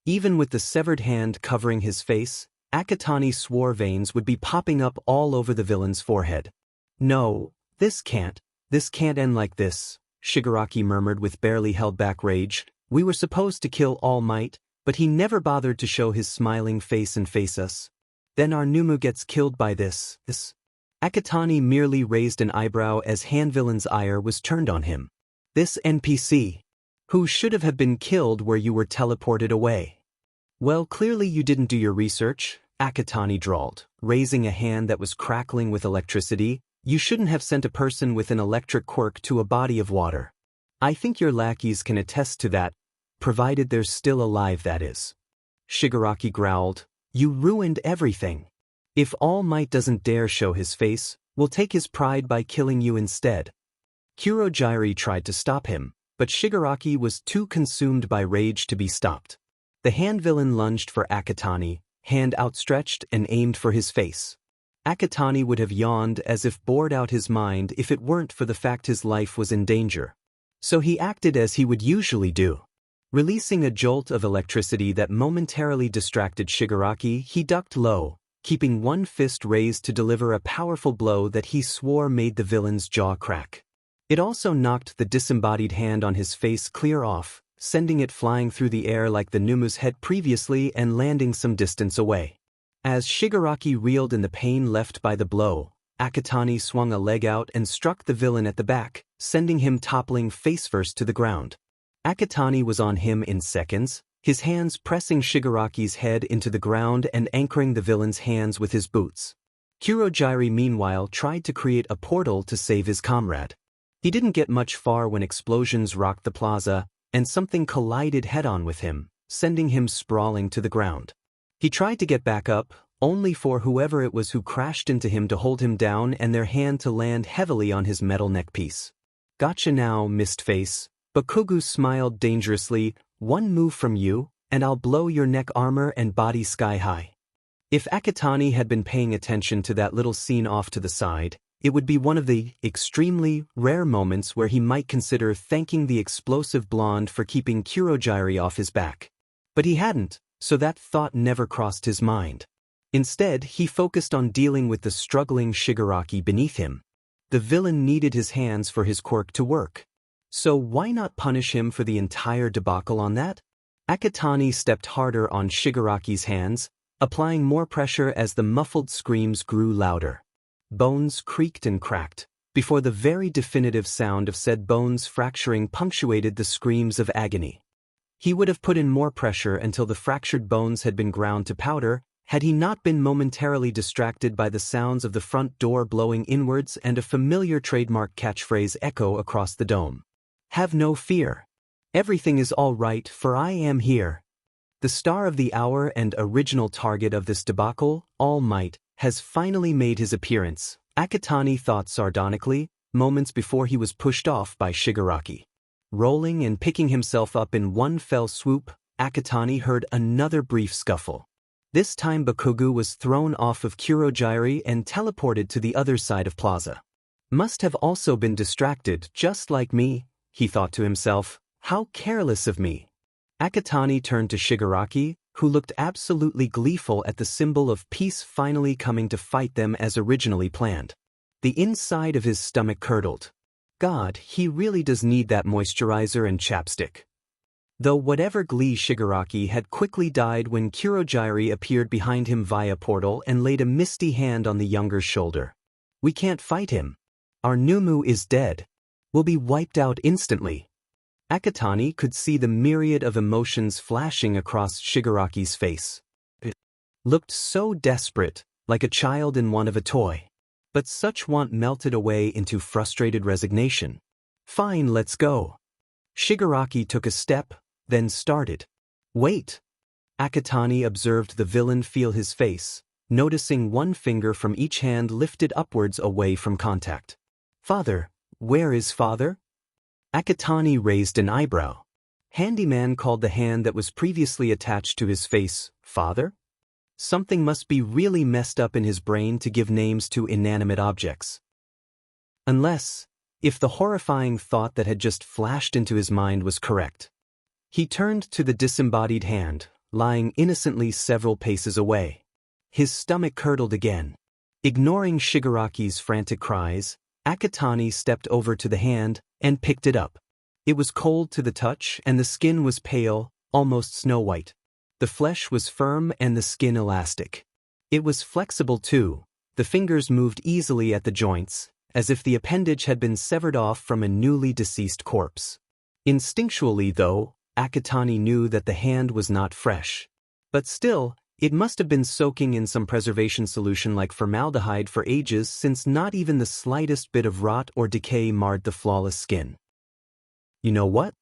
Even with the severed hand covering his face, Akatani swore veins would be popping up all over the villain's forehead. No, this can't end like this, Shigaraki murmured with barely held back rage. We were supposed to kill All Might, but he never bothered to show his smiling face and face us. Then our Numu gets killed by this. Akatani merely raised an eyebrow as Handvillain's ire was turned on him. This NPC, who should have been killed where you were teleported away. Well, clearly you didn't do your research, Akatani drawled, raising a hand that was crackling with electricity. You shouldn't have sent a person with an electric quirk to a body of water. I think your lackeys can attest to that, provided they're still alive, that is. Shigaraki growled, you ruined everything. If All Might doesn't dare show his face, we'll take his pride by killing you instead. Kurogyari tried to stop him, but Shigaraki was too consumed by rage to be stopped. The hand villain lunged for Akatani, hand outstretched and aimed for his face. Akatani would have yawned as if bored out his mind if it weren't for the fact his life was in danger. So he acted as he would usually do. Releasing a jolt of electricity that momentarily distracted Shigaraki, he ducked low, keeping one fist raised to deliver a powerful blow that he swore made the villain's jaw crack. It also knocked the disembodied hand on his face clear off, sending it flying through the air like the Numu's head previously and landing some distance away. As Shigaraki reeled in the pain left by the blow, Akatani swung a leg out and struck the villain at the back, sending him toppling face-first to the ground. Akatani was on him in seconds, his hands pressing Shigaraki's head into the ground and anchoring the villain's hands with his boots. Kurogyari meanwhile tried to create a portal to save his comrade. He didn't get much far when explosions rocked the plaza, and something collided head-on with him, sending him sprawling to the ground. He tried to get back up, only for whoever it was who crashed into him to hold him down and their hand to land heavily on his metal neckpiece. "Gotcha now, Mistface." Bakugo smiled dangerously, "One move from you, and I'll blow your neck armor and body sky high." If Akatani had been paying attention to that little scene off to the side, it would be one of the extremely rare moments where he might consider thanking the explosive blonde for keeping Kurogyari off his back. But he hadn't, so that thought never crossed his mind. Instead, he focused on dealing with the struggling Shigaraki beneath him. The villain needed his hands for his quirk to work. So why not punish him for the entire debacle on that? Akatani stepped harder on Shigaraki's hands, applying more pressure as the muffled screams grew louder. Bones creaked and cracked, before the very definitive sound of said bones fracturing punctuated the screams of agony. He would have put in more pressure until the fractured bones had been ground to powder, had he not been momentarily distracted by the sounds of the front door blowing inwards and a familiar trademark catchphrase echo across the dome. "Have no fear. Everything is all right, for I am here." The star of the hour and original target of this debacle, All Might, has finally made his appearance, Akatani thought sardonically, moments before he was pushed off by Shigaraki. Rolling and picking himself up in one fell swoop, Akatani heard another brief scuffle. This time Bakugo was thrown off of Kurogyari and teleported to the other side of Plaza. "Must have also been distracted, just like me," he thought to himself. "How careless of me." Akatani turned to Shigaraki, who looked absolutely gleeful at the symbol of peace finally coming to fight them as originally planned. The inside of his stomach curdled. God, he really does need that moisturizer and chapstick. Though whatever glee Shigaraki had quickly died when Kurogyari appeared behind him via portal and laid a misty hand on the younger's shoulder. "We can't fight him. Our Numu is dead. We'll be wiped out instantly." Akatani could see the myriad of emotions flashing across Shigaraki's face. It looked so desperate, like a child in want of a toy. But such want melted away into frustrated resignation. "Fine, let's go." Shigaraki took a step, then started. "Wait." Akatani observed the villain feel his face, noticing one finger from each hand lifted upwards away from contact. "Father, where is father?" Akatani raised an eyebrow. Handyman called the hand that was previously attached to his face, "Father?" Something must be really messed up in his brain to give names to inanimate objects. Unless, if the horrifying thought that had just flashed into his mind was correct. He turned to the disembodied hand, lying innocently several paces away. His stomach curdled again. Ignoring Shigaraki's frantic cries, Akatani stepped over to the hand and picked it up. It was cold to the touch and the skin was pale, almost snow-white. The flesh was firm and the skin elastic. It was flexible too. The fingers moved easily at the joints, as if the appendage had been severed off from a newly deceased corpse. Instinctually, though, Akatani knew that the hand was not fresh. But still, it must have been soaking in some preservation solution like formaldehyde for ages, since not even the slightest bit of rot or decay marred the flawless skin. You know what?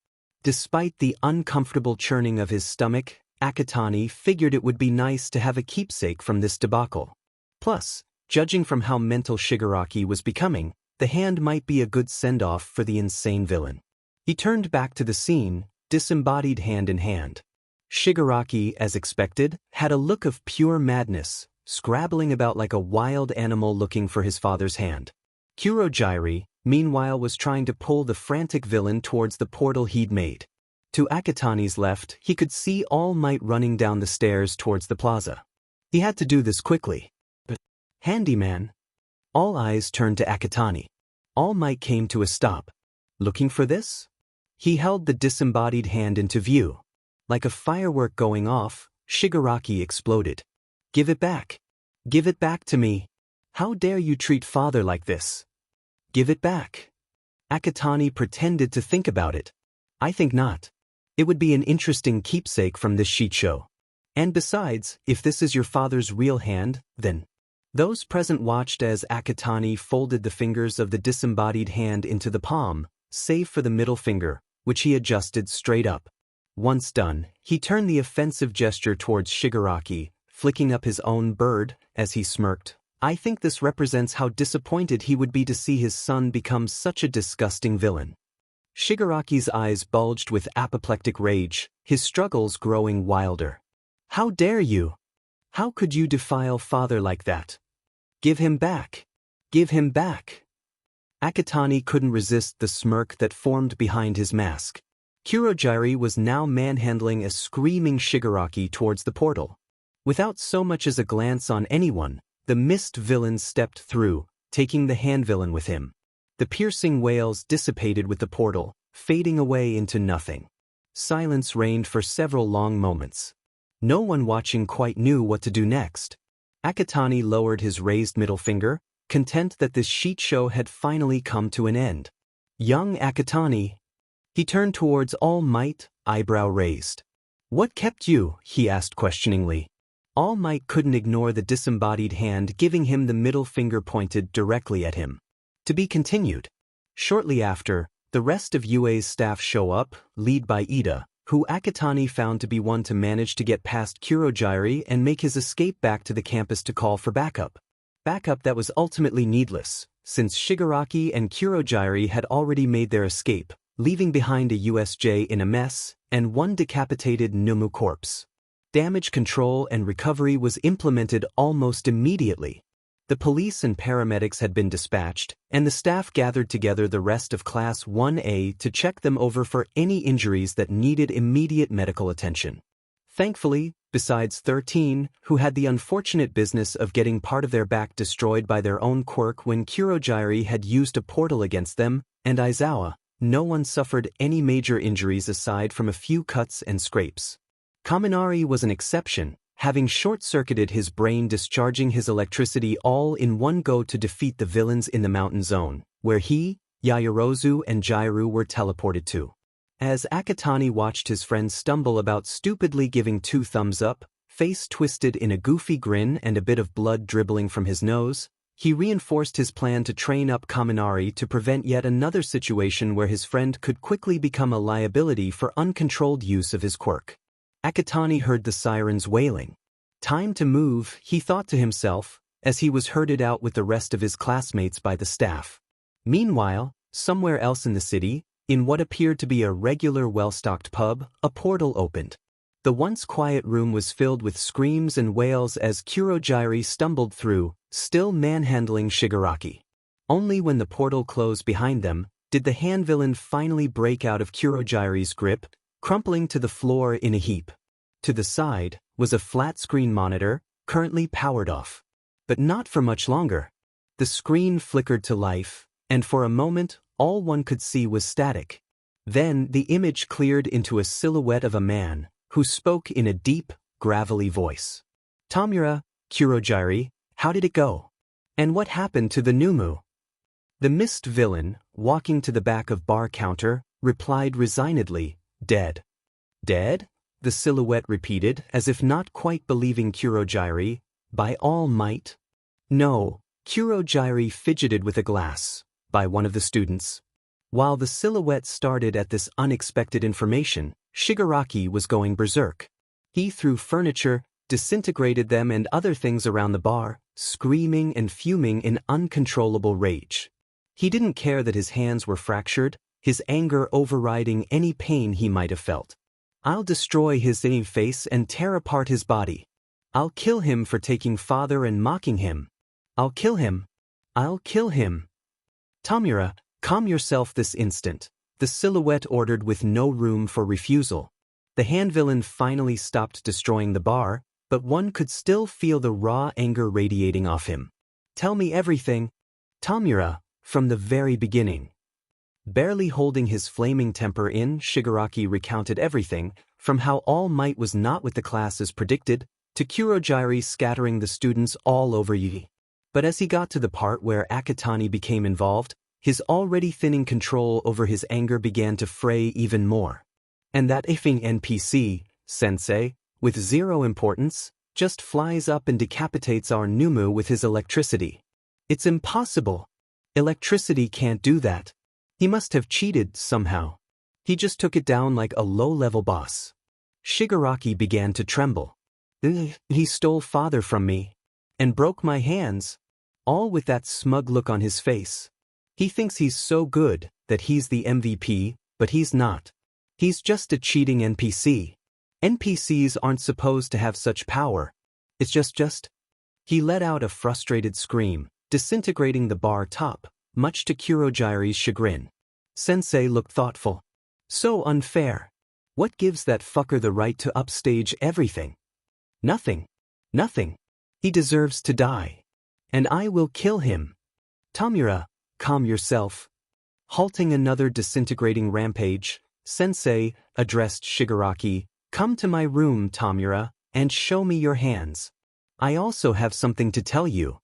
Despite the uncomfortable churning of his stomach, Akatani figured it would be nice to have a keepsake from this debacle. Plus, judging from how mental Shigaraki was becoming, the hand might be a good send-off for the insane villain. He turned back to the scene, disembodied hand in hand. Shigaraki, as expected, had a look of pure madness, scrabbling about like a wild animal looking for his father's hand. Kurogyari, meanwhile, was trying to pull the frantic villain towards the portal he'd made. To Akatani's left, he could see All Might running down the stairs towards the plaza. He had to do this quickly. But, "Handyman." All eyes turned to Akatani. All Might came to a stop. "Looking for this?" He held the disembodied hand into view. Like a firework going off, Shigaraki exploded. "Give it back. Give it back to me." How dare you treat father like this? Give it back. Akatani pretended to think about it. I think not. It would be an interesting keepsake from this sheet show. And besides, if this is your father's real hand, then... Those present watched as Akatani folded the fingers of the disembodied hand into the palm, save for the middle finger, which he adjusted straight up. Once done, he turned the offensive gesture towards Shigaraki, flicking up his own bird, as he smirked. I think this represents how disappointed he would be to see his son become such a disgusting villain. Shigaraki's eyes bulged with apoplectic rage, his struggles growing wilder. How dare you? How could you defile father like that? Give him back. Give him back. Akatani couldn't resist the smirk that formed behind his mask. Kurogiri was now manhandling a screaming Shigaraki towards the portal. Without so much as a glance on anyone, the mist villain stepped through, taking the hand villain with him. The piercing wails dissipated with the portal, fading away into nothing. Silence reigned for several long moments. No one watching quite knew what to do next. Akatani lowered his raised middle finger, content that this sheet show had finally come to an end. Young Akatani. He turned towards All Might, eyebrow raised. What kept you? He asked questioningly. All Might couldn't ignore the disembodied hand giving him the middle finger pointed directly at him. To be continued. Shortly after, the rest of UA's staff show up, led by Ida, who Akatani found to be one to manage to get past Kurogiri and make his escape back to the campus to call for backup. Backup that was ultimately needless, since Shigaraki and Kurogiri had already made their escape, leaving behind a USJ in a mess, and one decapitated Numu corpse. Damage control and recovery was implemented almost immediately. The police and paramedics had been dispatched, and the staff gathered together the rest of Class 1A to check them over for any injuries that needed immediate medical attention. Thankfully, besides 13, who had the unfortunate business of getting part of their back destroyed by their own quirk when Kurogiri had used a portal against them, and Aizawa, no one suffered any major injuries aside from a few cuts and scrapes. Kaminari was an exception, having short-circuited his brain discharging his electricity all in one go to defeat the villains in the mountain zone, where he, Yaoyorozu and Jairu were teleported to. As Akatani watched his friend stumble about stupidly giving 2 thumbs up, face twisted in a goofy grin and a bit of blood dribbling from his nose, he reinforced his plan to train up Kaminari to prevent yet another situation where his friend could quickly become a liability for uncontrolled use of his quirk. Akatani heard the sirens wailing. Time to move, he thought to himself, as he was herded out with the rest of his classmates by the staff. Meanwhile, somewhere else in the city, in what appeared to be a regular well-stocked pub, a portal opened. The once quiet room was filled with screams and wails as Kurogiri stumbled through, still manhandling Shigaraki. Only when the portal closed behind them, did the hand villain finally break out of Kurogiri's grip, crumpling to the floor in a heap. To the side was a flat-screen monitor, currently powered off. But not for much longer. The screen flickered to life, and for a moment, all one could see was static. Then the image cleared into a silhouette of a man, who spoke in a deep, gravelly voice. Tamura, Kurogiri, how did it go? And what happened to the Numu? The mist villain, walking to the back of bar counter, replied resignedly, dead. Dead? The silhouette repeated, as if not quite believing Kurogiri. By All Might? No, Kurogiri fidgeted with a glass. By one of the students. While the silhouette started at this unexpected information, Shigaraki was going berserk. He threw furniture, disintegrated them and other things around the bar, screaming and fuming in uncontrollable rage. He didn't care that his hands were fractured, his anger overriding any pain he might have felt. I'll destroy his face and tear apart his body. I'll kill him for taking father and mocking him. I'll kill him. I'll kill him. Tamura, calm yourself this instant, the silhouette ordered with no room for refusal. The hand villain finally stopped destroying the bar, but one could still feel the raw anger radiating off him. Tell me everything. Tamura, from the very beginning. Barely holding his flaming temper in, Shigaraki recounted everything, from how All Might was not with the class as predicted, to Kurogiri scattering the students all over Yi. But as he got to the part where Akatani became involved, his already thinning control over his anger began to fray even more. And that effing NPC, sensei, with zero importance, just flies up and decapitates our Numu with his electricity. It's impossible. Electricity can't do that. He must have cheated somehow. He just took it down like a low-level boss. Shigaraki began to tremble. He stole father from me. And broke my hands. All with that smug look on his face. He thinks he's so good that he's the MVP, but he's not. He's just a cheating NPC. NPCs aren't supposed to have such power. It's just. He let out a frustrated scream, disintegrating the bar top, much to Kurojire's chagrin. Sensei looked thoughtful. So unfair. What gives that fucker the right to upstage everything? Nothing. Nothing. He deserves to die. And I will kill him. Tamura, calm yourself. Halting another disintegrating rampage, Sensei addressed Shigaraki, come to my room, Tamura, and show me your hands. I also have something to tell you.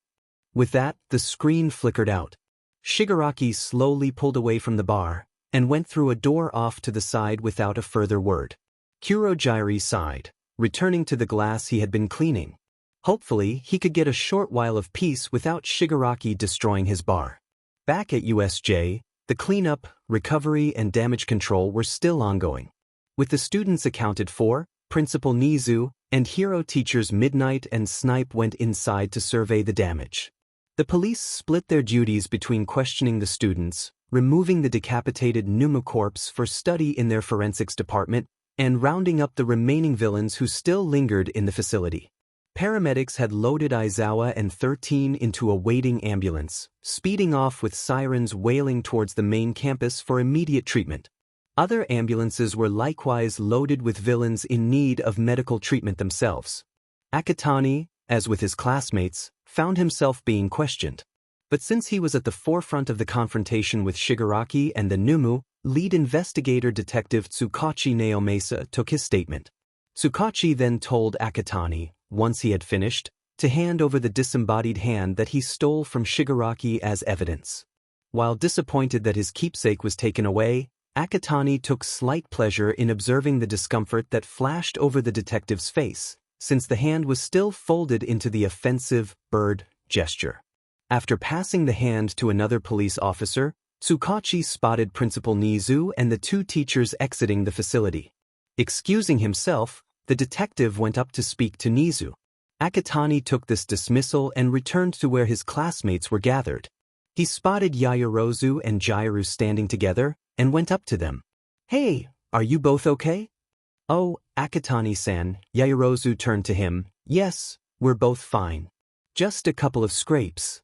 With that, the screen flickered out. Shigaraki slowly pulled away from the bar, and went through a door off to the side without a further word. Kurojire sighed, returning to the glass he had been cleaning. Hopefully, he could get a short while of peace without Shigaraki destroying his bar. Back at USJ, the cleanup, recovery, and damage control were still ongoing. With the students accounted for, Principal Nizu and hero teachers Midnight and Snipe went inside to survey the damage. The police split their duties between questioning the students, removing the decapitated Numu corpse for study in their forensics department, and rounding up the remaining villains who still lingered in the facility. Paramedics had loaded Aizawa and 13 into a waiting ambulance, speeding off with sirens wailing towards the main campus for immediate treatment. Other ambulances were likewise loaded with villains in need of medical treatment themselves. Akatani, as with his classmates, found himself being questioned. But since he was at the forefront of the confrontation with Shigaraki and the Numu, lead investigator Detective Tsukachi Naomasa took his statement. Tsukachi then told Akatani, once he had finished, to hand over the disembodied hand that he stole from Shigaraki as evidence. While disappointed that his keepsake was taken away, Akatani took slight pleasure in observing the discomfort that flashed over the detective's face, since the hand was still folded into the offensive bird gesture. After passing the hand to another police officer, Tsukachi spotted Principal Nizu and the two teachers exiting the facility. Excusing himself, the detective went up to speak to Nizu. Akatani took this dismissal and returned to where his classmates were gathered. He spotted Yaoyorozu and Jairu standing together, and went up to them. Hey, are you both okay? Oh, Akatani-san, Yaoyorozu turned to him. Yes, we're both fine. Just a couple of scrapes.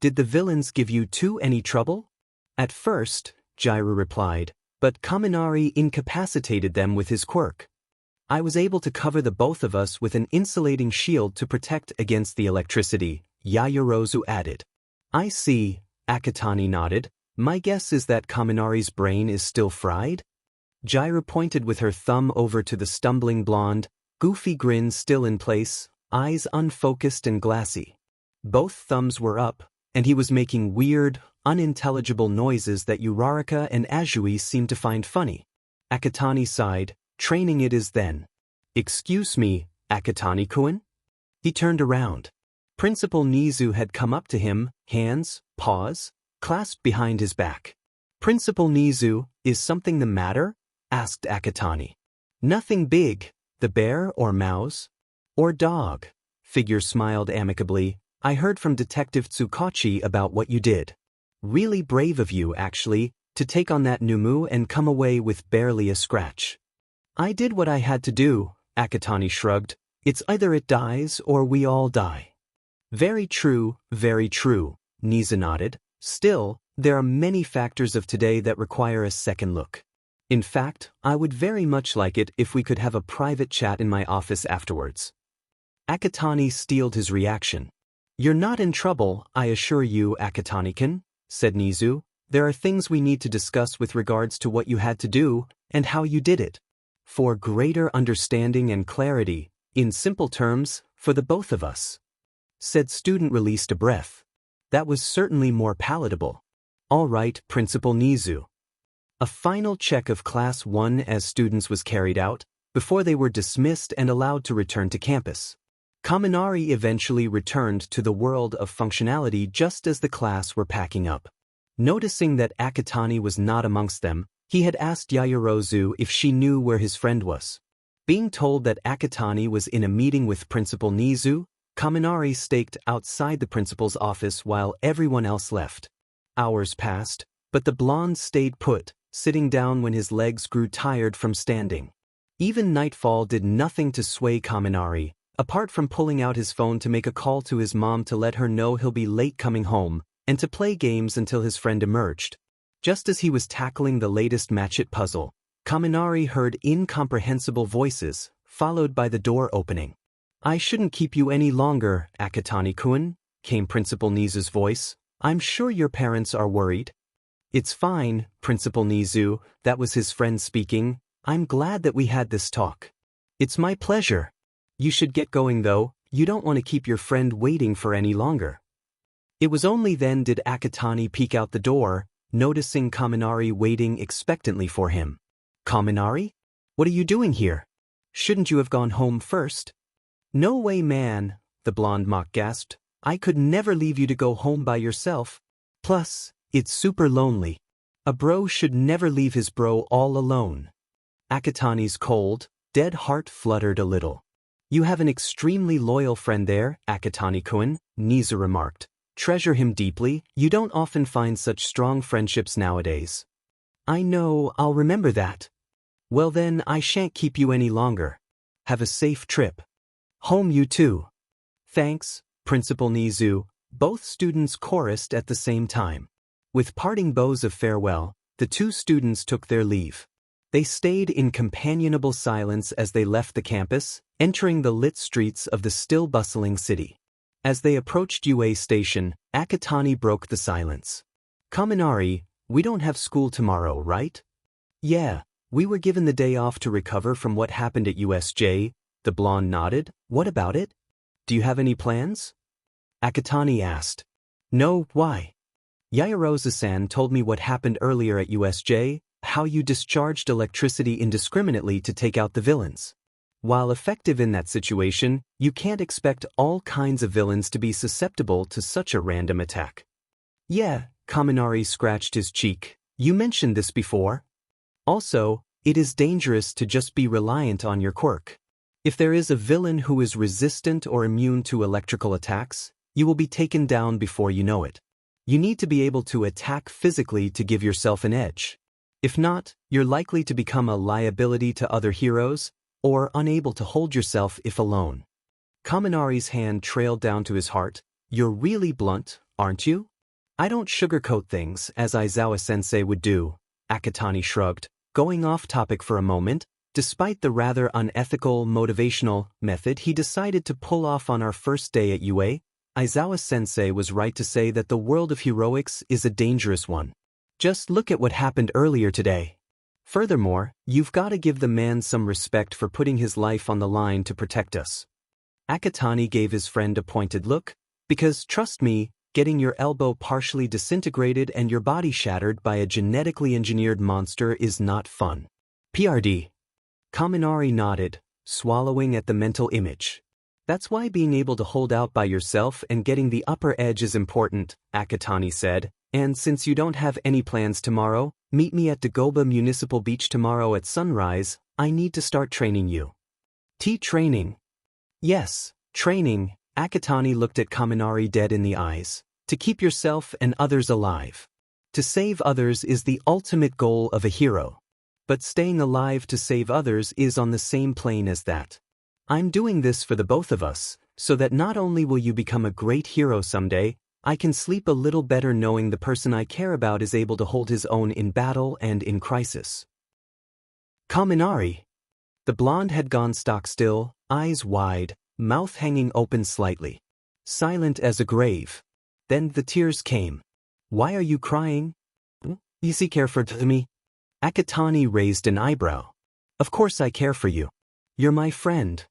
Did the villains give you two any trouble? At first, Jairu replied, but Kaminari incapacitated them with his quirk. I was able to cover the both of us with an insulating shield to protect against the electricity, Yaoyorozu added. I see, Akatani nodded. My guess is that Kaminari's brain is still fried? Jairu pointed with her thumb over to the stumbling blonde, goofy grin still in place, eyes unfocused and glassy. Both thumbs were up, and he was making weird, unintelligible noises that Uraraka and Azui seemed to find funny. Akatani sighed, training it is then. Excuse me, Akatani-kun? He turned around. Principal Nizu had come up to him, hands, paws, clasped behind his back. Principal Nizu, is something the matter? Asked Akatani. Nothing big, the bear or mouse? Or dog? Figure smiled amicably. I heard from Detective Tsukachi about what you did. Really brave of you, actually, to take on that Numu and come away with barely a scratch. I did what I had to do, Akatani shrugged. It's either it dies or we all die. Very true, Nizu nodded. Still, there are many factors of today that require a second look. In fact, I would very much like it if we could have a private chat in my office afterwards. Akatani steeled his reaction. You're not in trouble, I assure you, Akatani-kun, said Nizu. There are things we need to discuss with regards to what you had to do, and how you did it. For greater understanding and clarity, in simple terms, for the both of us. said student released a breath. That was certainly more palatable. All right, Principal Nizu. A final check of Class 1 as students was carried out, before they were dismissed and allowed to return to campus. Kaminari eventually returned to the world of functionality just as the class were packing up. Noticing that Akatani was not amongst them, he had asked Yaoyorozu if she knew where his friend was. Being told that Akatani was in a meeting with Principal Nizu, Kaminari staked outside the principal's office while everyone else left. Hours passed, but the blonde stayed put, sitting down when his legs grew tired from standing. Even nightfall did nothing to sway Kaminari, apart from pulling out his phone to make a call to his mom to let her know he'll be late coming home, and to play games until his friend emerged. Just as he was tackling the latest match-it puzzle, Kaminari heard incomprehensible voices, followed by the door opening. "I shouldn't keep you any longer, Akatani-kun," came Principal Nizu's voice. "I'm sure your parents are worried." "It's fine, Principal Nizu," that was his friend speaking. "I'm glad that we had this talk." "It's my pleasure. You should get going though, you don't want to keep your friend waiting for any longer." It was only then did Akatani peek out the door, noticing Kaminari waiting expectantly for him. "Kaminari? What are you doing here? Shouldn't you have gone home first?" "No way, man," the blonde mock gasped. "I could never leave you to go home by yourself. Plus, it's super lonely. A bro should never leave his bro all alone." Akatani's cold, dead heart fluttered a little. "You have an extremely loyal friend there, Akatani-kun," Nizu remarked. "Treasure him deeply, you don't often find such strong friendships nowadays." "I know, I'll remember that." "Well then, I shan't keep you any longer. Have a safe trip. Home you too." "Thanks, Principal Nizu," both students chorused at the same time. With parting bows of farewell, the two students took their leave. They stayed in companionable silence as they left the campus, entering the lit streets of the still bustling city. As they approached UA Station, Akatani broke the silence. "Kaminari, we don't have school tomorrow, right?" "Yeah, we were given the day off to recover from what happened at USJ," the blonde nodded. "What about it? Do you have any plans?" Akatani asked. "No, why?" "Yaoyorozu-san told me what happened earlier at USJ, how you discharged electricity indiscriminately to take out the villains. While effective in that situation, you can't expect all kinds of villains to be susceptible to such a random attack." "Yeah," Kaminari scratched his cheek. "You mentioned this before. Also, it is dangerous to just be reliant on your quirk. If there is a villain who is resistant or immune to electrical attacks, you will be taken down before you know it. You need to be able to attack physically to give yourself an edge. If not, you're likely to become a liability to other heroes, or unable to hold yourself if alone." Kaminari's hand trailed down to his heart. "You're really blunt, aren't you?" "I don't sugarcoat things as Aizawa-sensei would do," Akatani shrugged, going off topic for a moment. Despite the rather unethical, motivational method he decided to pull off on our first day at UA, Aizawa-sensei was right to say that the world of heroics is a dangerous one. Just look at what happened earlier today. Furthermore, you've got to give the man some respect for putting his life on the line to protect us." Akatani gave his friend a pointed look, because trust me, getting your elbow partially disintegrated and your body shattered by a genetically engineered monster is not fun. PRD. Kaminari nodded, swallowing at the mental image. "That's why being able to hold out by yourself and getting the upper edge is important," Akatani said. "And since you don't have any plans tomorrow, meet me at Dagoba Municipal Beach tomorrow at sunrise. I need to start training you." "Training?" "Yes, training," Akatani looked at Kaminari dead in the eyes. "To keep yourself and others alive. To save others is the ultimate goal of a hero. But staying alive to save others is on the same plane as that. I'm doing this for the both of us, so that not only will you become a great hero someday, I can sleep a little better knowing the person I care about is able to hold his own in battle and in crisis." "Kaminari." The blonde had gone stock still, eyes wide, mouth hanging open slightly. Silent as a grave. Then the tears came. "Why are you crying? You care for me?" Akatani raised an eyebrow. "Of course I care for you. You're my friend."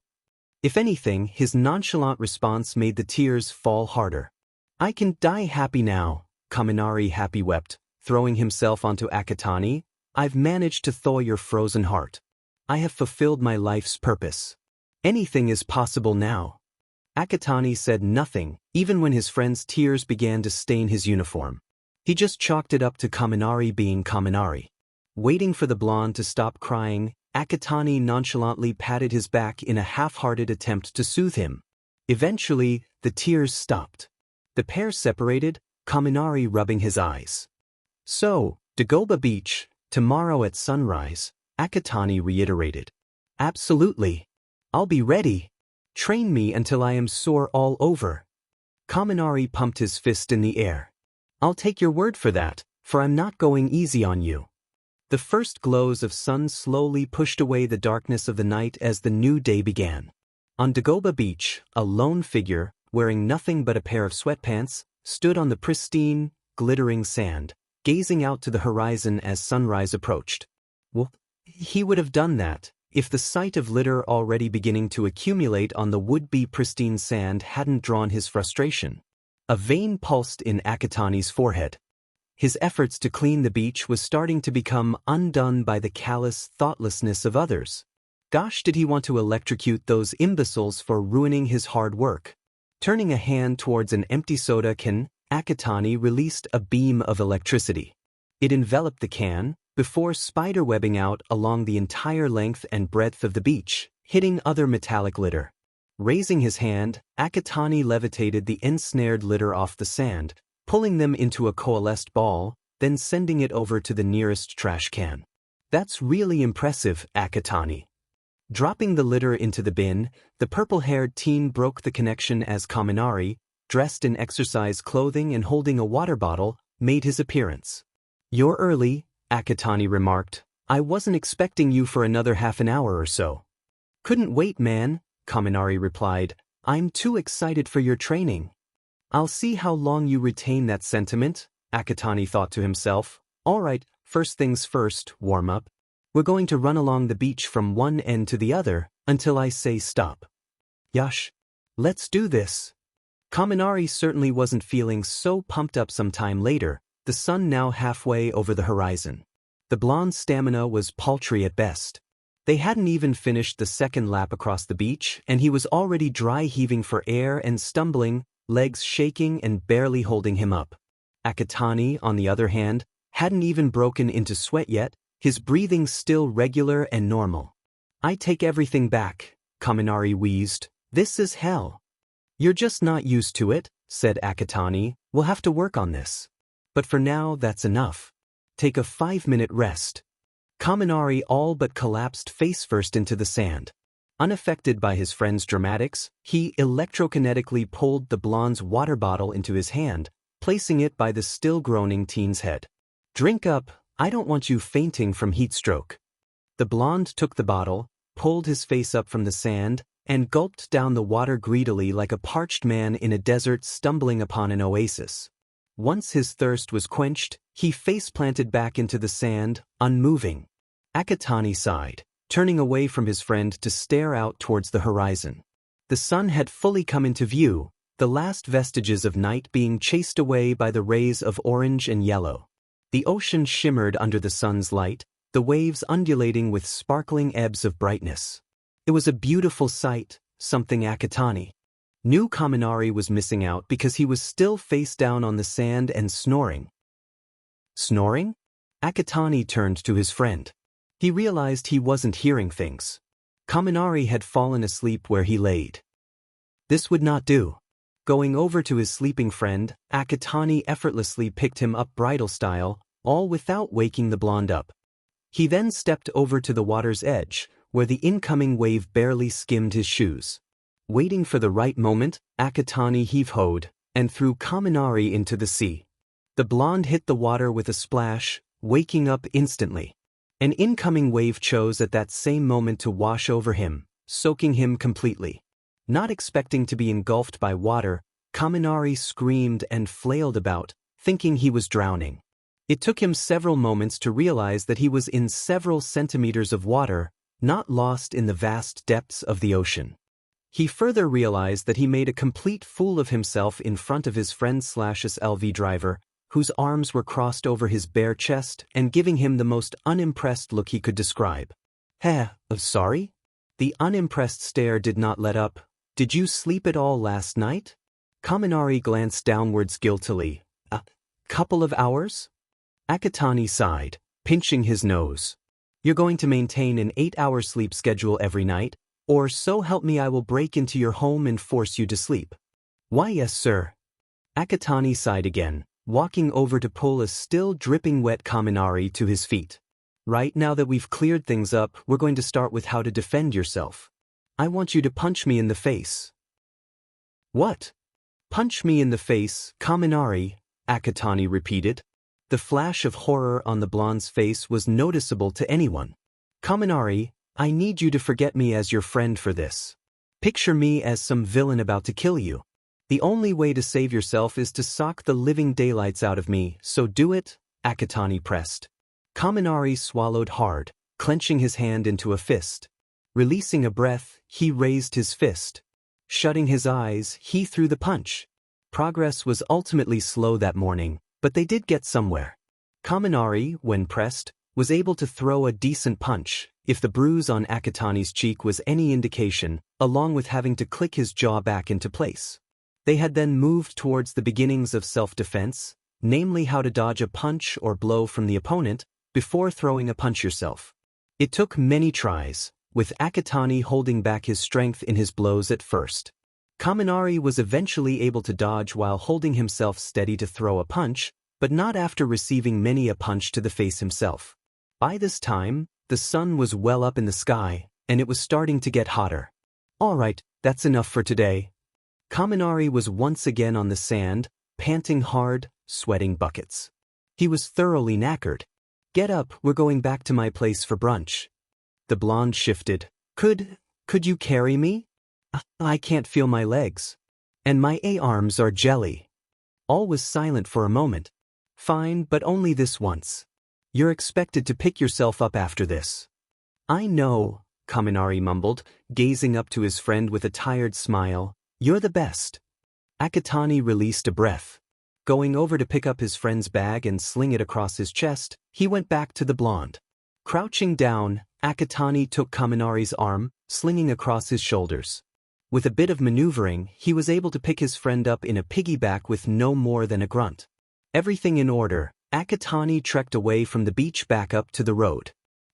If anything, his nonchalant response made the tears fall harder. "I can die happy now," Kaminari happy wept, throwing himself onto Akatani. "I've managed to thaw your frozen heart. I have fulfilled my life's purpose. Anything is possible now." Akatani said nothing, even when his friend's tears began to stain his uniform. He just chalked it up to Kaminari being Kaminari. Waiting for the blonde to stop crying, Akatani nonchalantly patted his back in a half-hearted attempt to soothe him. Eventually, the tears stopped. The pair separated, Kaminari rubbing his eyes. "So, Dagoba Beach, tomorrow at sunrise," Akatani reiterated. "Absolutely. I'll be ready. Train me until I am sore all over." Kaminari pumped his fist in the air. "I'll take your word for that, for I'm not going easy on you." The first glows of sun slowly pushed away the darkness of the night as the new day began. On Dagoba Beach, a lone figure, wearing nothing but a pair of sweatpants, stood on the pristine, glittering sand, gazing out to the horizon as sunrise approached. Well, he would have done that if the sight of litter already beginning to accumulate on the would-be pristine sand hadn't drawn his frustration. A vein pulsed in Akatani's forehead. His efforts to clean the beach was starting to become undone by the callous thoughtlessness of others. Gosh, did he want to electrocute those imbeciles for ruining his hard work. Turning a hand towards an empty soda can, Akatani released a beam of electricity. It enveloped the can, before spiderwebbing out along the entire length and breadth of the beach, hitting other metallic litter. Raising his hand, Akatani levitated the ensnared litter off the sand, pulling them into a coalesced ball, then sending it over to the nearest trash can. "That's really impressive, Akatani." Dropping the litter into the bin, the purple-haired teen broke the connection as Kaminari, dressed in exercise clothing and holding a water bottle, made his appearance. "You're early," Akatani remarked. "I wasn't expecting you for another half an hour or so." "Couldn't wait, man," Kaminari replied. "I'm too excited for your training." "I'll see how long you retain that sentiment," Akatani thought to himself. "All right, first things first, warm up. We're going to run along the beach from one end to the other until I say stop." "Yash. Let's do this." Kaminari certainly wasn't feeling so pumped up some time later, the sun now halfway over the horizon. The blonde's stamina was paltry at best. They hadn't even finished the second lap across the beach, and he was already dry heaving for air and stumbling, legs shaking and barely holding him up. Akatani, on the other hand, hadn't even broken into sweat yet, his breathing still regular and normal. "I take everything back," Kaminari wheezed. "This is hell." "You're just not used to it," said Akatani. "We'll have to work on this. But for now, that's enough. Take a 5-minute rest." Kaminari all but collapsed face-first into the sand. Unaffected by his friend's dramatics, he electrokinetically pulled the blonde's water bottle into his hand, placing it by the still-groaning teen's head. "Drink up, I don't want you fainting from heat stroke." The blonde took the bottle, pulled his face up from the sand, and gulped down the water greedily like a parched man in a desert stumbling upon an oasis. Once his thirst was quenched, he face-planted back into the sand, unmoving. Akatani sighed, turning away from his friend to stare out towards the horizon. The sun had fully come into view, the last vestiges of night being chased away by the rays of orange and yellow. The ocean shimmered under the sun's light, the waves undulating with sparkling ebbs of brightness. It was a beautiful sight, something Akatani knew Kaminari was missing out because he was still face down on the sand and snoring. Snoring? Akatani turned to his friend. He realized he wasn't hearing things. Kaminari had fallen asleep where he laid. This would not do. Going over to his sleeping friend, Akatani effortlessly picked him up bridal style, all without waking the blonde up. He then stepped over to the water's edge, where the incoming wave barely skimmed his shoes. Waiting for the right moment, Akatani heave-hoed and threw Kaminari into the sea. The blonde hit the water with a splash, waking up instantly. An incoming wave chose at that same moment to wash over him, soaking him completely. Not expecting to be engulfed by water, Kaminari screamed and flailed about, thinking he was drowning. It took him several moments to realize that he was in several centimeters of water, not lost in the vast depths of the ocean. He further realized that he made a complete fool of himself in front of his friend/SLV driver, whose arms were crossed over his bare chest and giving him the most unimpressed look he could describe. Sorry? The unimpressed stare did not let up. Did you sleep at all last night? Kaminari glanced downwards guiltily. A couple of hours? Akatani sighed, pinching his nose. You're going to maintain an 8-hour sleep schedule every night, or so help me I will break into your home and force you to sleep. Why yes sir. Akatani sighed again, walking over to pull a still dripping wet Kaminari to his feet. Right now that we've cleared things up, we're going to start with how to defend yourself. I want you to punch me in the face. What? Punch me in the face, Kaminari, Akatani repeated. The flash of horror on the blonde's face was noticeable to anyone. Kaminari, I need you to forget me as your friend for this. Picture me as some villain about to kill you. The only way to save yourself is to sock the living daylights out of me, so do it, Akatani pressed. Kaminari swallowed hard, clenching his hand into a fist. Releasing a breath, he raised his fist. Shutting his eyes, he threw the punch. Progress was ultimately slow that morning, but they did get somewhere. Kaminari, when pressed, was able to throw a decent punch, if the bruise on Akatani's cheek was any indication, along with having to click his jaw back into place. They had then moved towards the beginnings of self-defense, namely how to dodge a punch or blow from the opponent before throwing a punch yourself. It took many tries, with Akatani holding back his strength in his blows at first. Kaminari was eventually able to dodge while holding himself steady to throw a punch, but not after receiving many a punch to the face himself. By this time, the sun was well up in the sky, and it was starting to get hotter. All right, that's enough for today. Kaminari was once again on the sand, panting hard, sweating buckets. He was thoroughly knackered. Get up, we're going back to my place for brunch. The blonde shifted. Could you carry me? I can't feel my legs. And my arms are jelly. All was silent for a moment. Fine, but only this once. You're expected to pick yourself up after this. I know, Kaminari mumbled, gazing up to his friend with a tired smile. You're the best. Akatani released a breath. Going over to pick up his friend's bag and sling it across his chest, he went back to the blonde. Crouching down, Akatani took Kaminari's arm, slinging across his shoulders. With a bit of maneuvering, he was able to pick his friend up in a piggyback with no more than a grunt. Everything in order, Akatani trekked away from the beach back up to the road.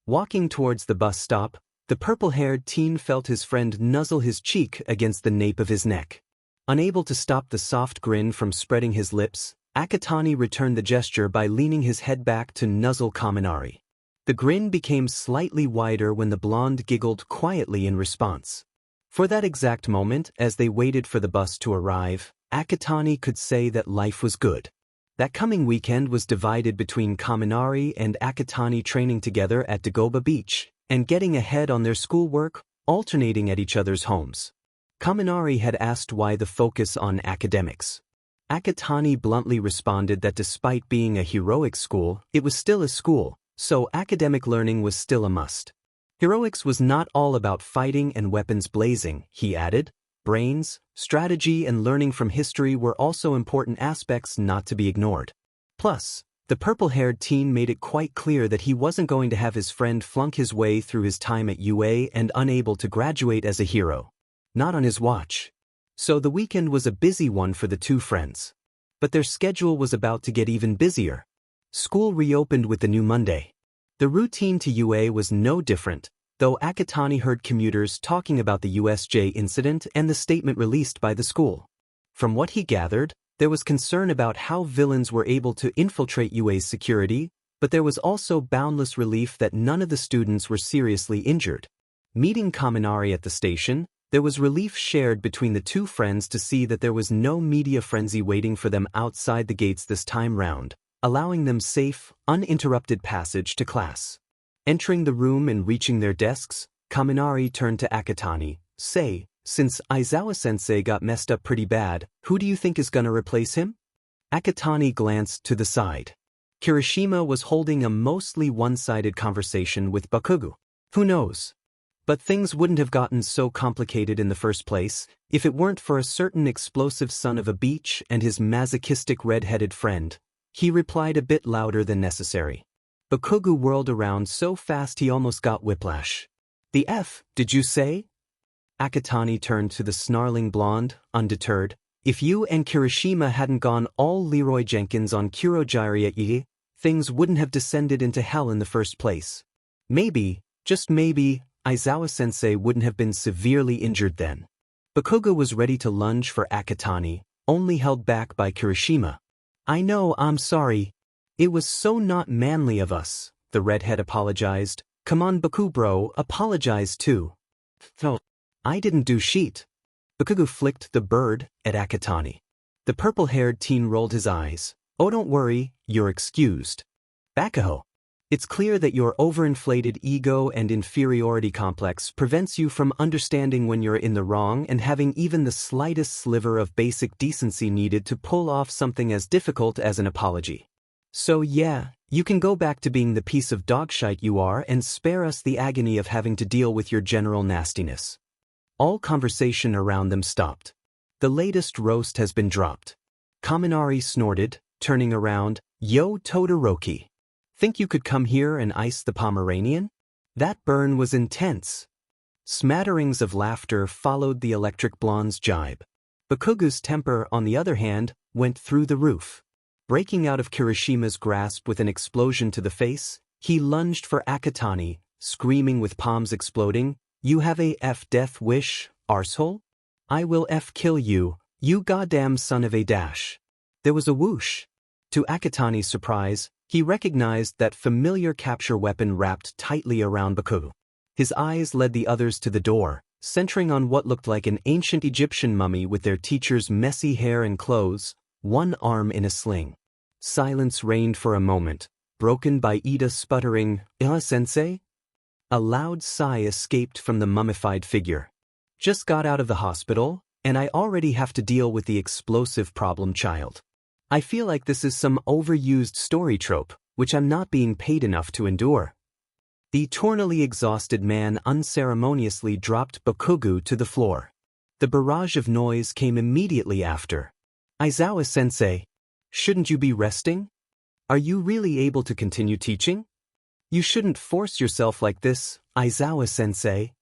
Walking towards the bus stop, the purple-haired teen felt his friend nuzzle his cheek against the nape of his neck. Unable to stop the soft grin from spreading his lips, Akatani returned the gesture by leaning his head back to nuzzle Kaminari. The grin became slightly wider when the blonde giggled quietly in response. For that exact moment, as they waited for the bus to arrive, Akatani could say that life was good. That coming weekend was divided between Kaminari and Akatani training together at Dagoba Beach, and getting ahead on their schoolwork, alternating at each other's homes. Kaminari had asked why the focus on academics. Akatani bluntly responded that despite being a heroic school, it was still a school, so academic learning was still a must. Heroics was not all about fighting and weapons blazing, he added. Brains, strategy and learning from history were also important aspects not to be ignored. Plus, the purple-haired teen made it quite clear that he wasn't going to have his friend flunk his way through his time at UA and unable to graduate as a hero. Not on his watch. So the weekend was a busy one for the two friends. But their schedule was about to get even busier. School reopened with the new Monday. The routine to UA was no different, though Akatani heard commuters talking about the USJ incident and the statement released by the school. From what he gathered, there was concern about how villains were able to infiltrate UA's security, but there was also boundless relief that none of the students were seriously injured. Meeting Kaminari at the station, there was relief shared between the two friends to see that there was no media frenzy waiting for them outside the gates this time round, allowing them safe, uninterrupted passage to class. Entering the room and reaching their desks, Kaminari turned to Akatani. Say, since Aizawa-sensei got messed up pretty bad, who do you think is gonna replace him? Akatani glanced to the side. Kirishima was holding a mostly one-sided conversation with Bakugo. Who knows? But things wouldn't have gotten so complicated in the first place if it weren't for a certain explosive son of a beach and his masochistic red-headed friend. He replied a bit louder than necessary. Bakugo whirled around so fast he almost got whiplash. The F, did you say? Akatani turned to the snarling blonde, undeterred. If you and Kirishima hadn't gone all Leroy Jenkins on Kurojirai, things wouldn't have descended into hell in the first place. Maybe, just maybe, Aizawa-sensei wouldn't have been severely injured then. Bakugo was ready to lunge for Akatani, only held back by Kirishima. I know, I'm sorry. It was so not manly of us, the redhead apologized. Come on Baku bro, apologize too. No, I didn't do shit. Bakugo flicked the bird at Akatani. The purple-haired teen rolled his eyes. Oh don't worry, you're excused. Bakugo. It's clear that your overinflated ego and inferiority complex prevents you from understanding when you're in the wrong and having even the slightest sliver of basic decency needed to pull off something as difficult as an apology. So yeah, you can go back to being the piece of dogshite you are and spare us the agony of having to deal with your general nastiness. All conversation around them stopped. The latest roast has been dropped. Kaminari snorted, turning around. Yo Todoroki. Think you could come here and ice the Pomeranian? That burn was intense. Smatterings of laughter followed the electric blonde's jibe. Bakugo's temper, on the other hand, went through the roof. Breaking out of Kirishima's grasp with an explosion to the face, he lunged for Akatani, screaming with palms exploding, You have a F death wish, arsehole? I will F kill you, you goddamn son of a dash. There was a whoosh. To Akatani's surprise, he recognized that familiar capture weapon wrapped tightly around Bakugo. His eyes led the others to the door, centering on what looked like an ancient Egyptian mummy with their teacher's messy hair and clothes, one arm in a sling. Silence reigned for a moment, broken by Ida sputtering, sensei? A loud sigh escaped from the mummified figure. Just got out of the hospital, and I already have to deal with the explosive problem child. I feel like this is some overused story trope, which I'm not being paid enough to endure. The eternally exhausted man unceremoniously dropped Bakugo to the floor. The barrage of noise came immediately after. Aizawa-sensei, shouldn't you be resting? Are you really able to continue teaching? You shouldn't force yourself like this, Aizawa-sensei.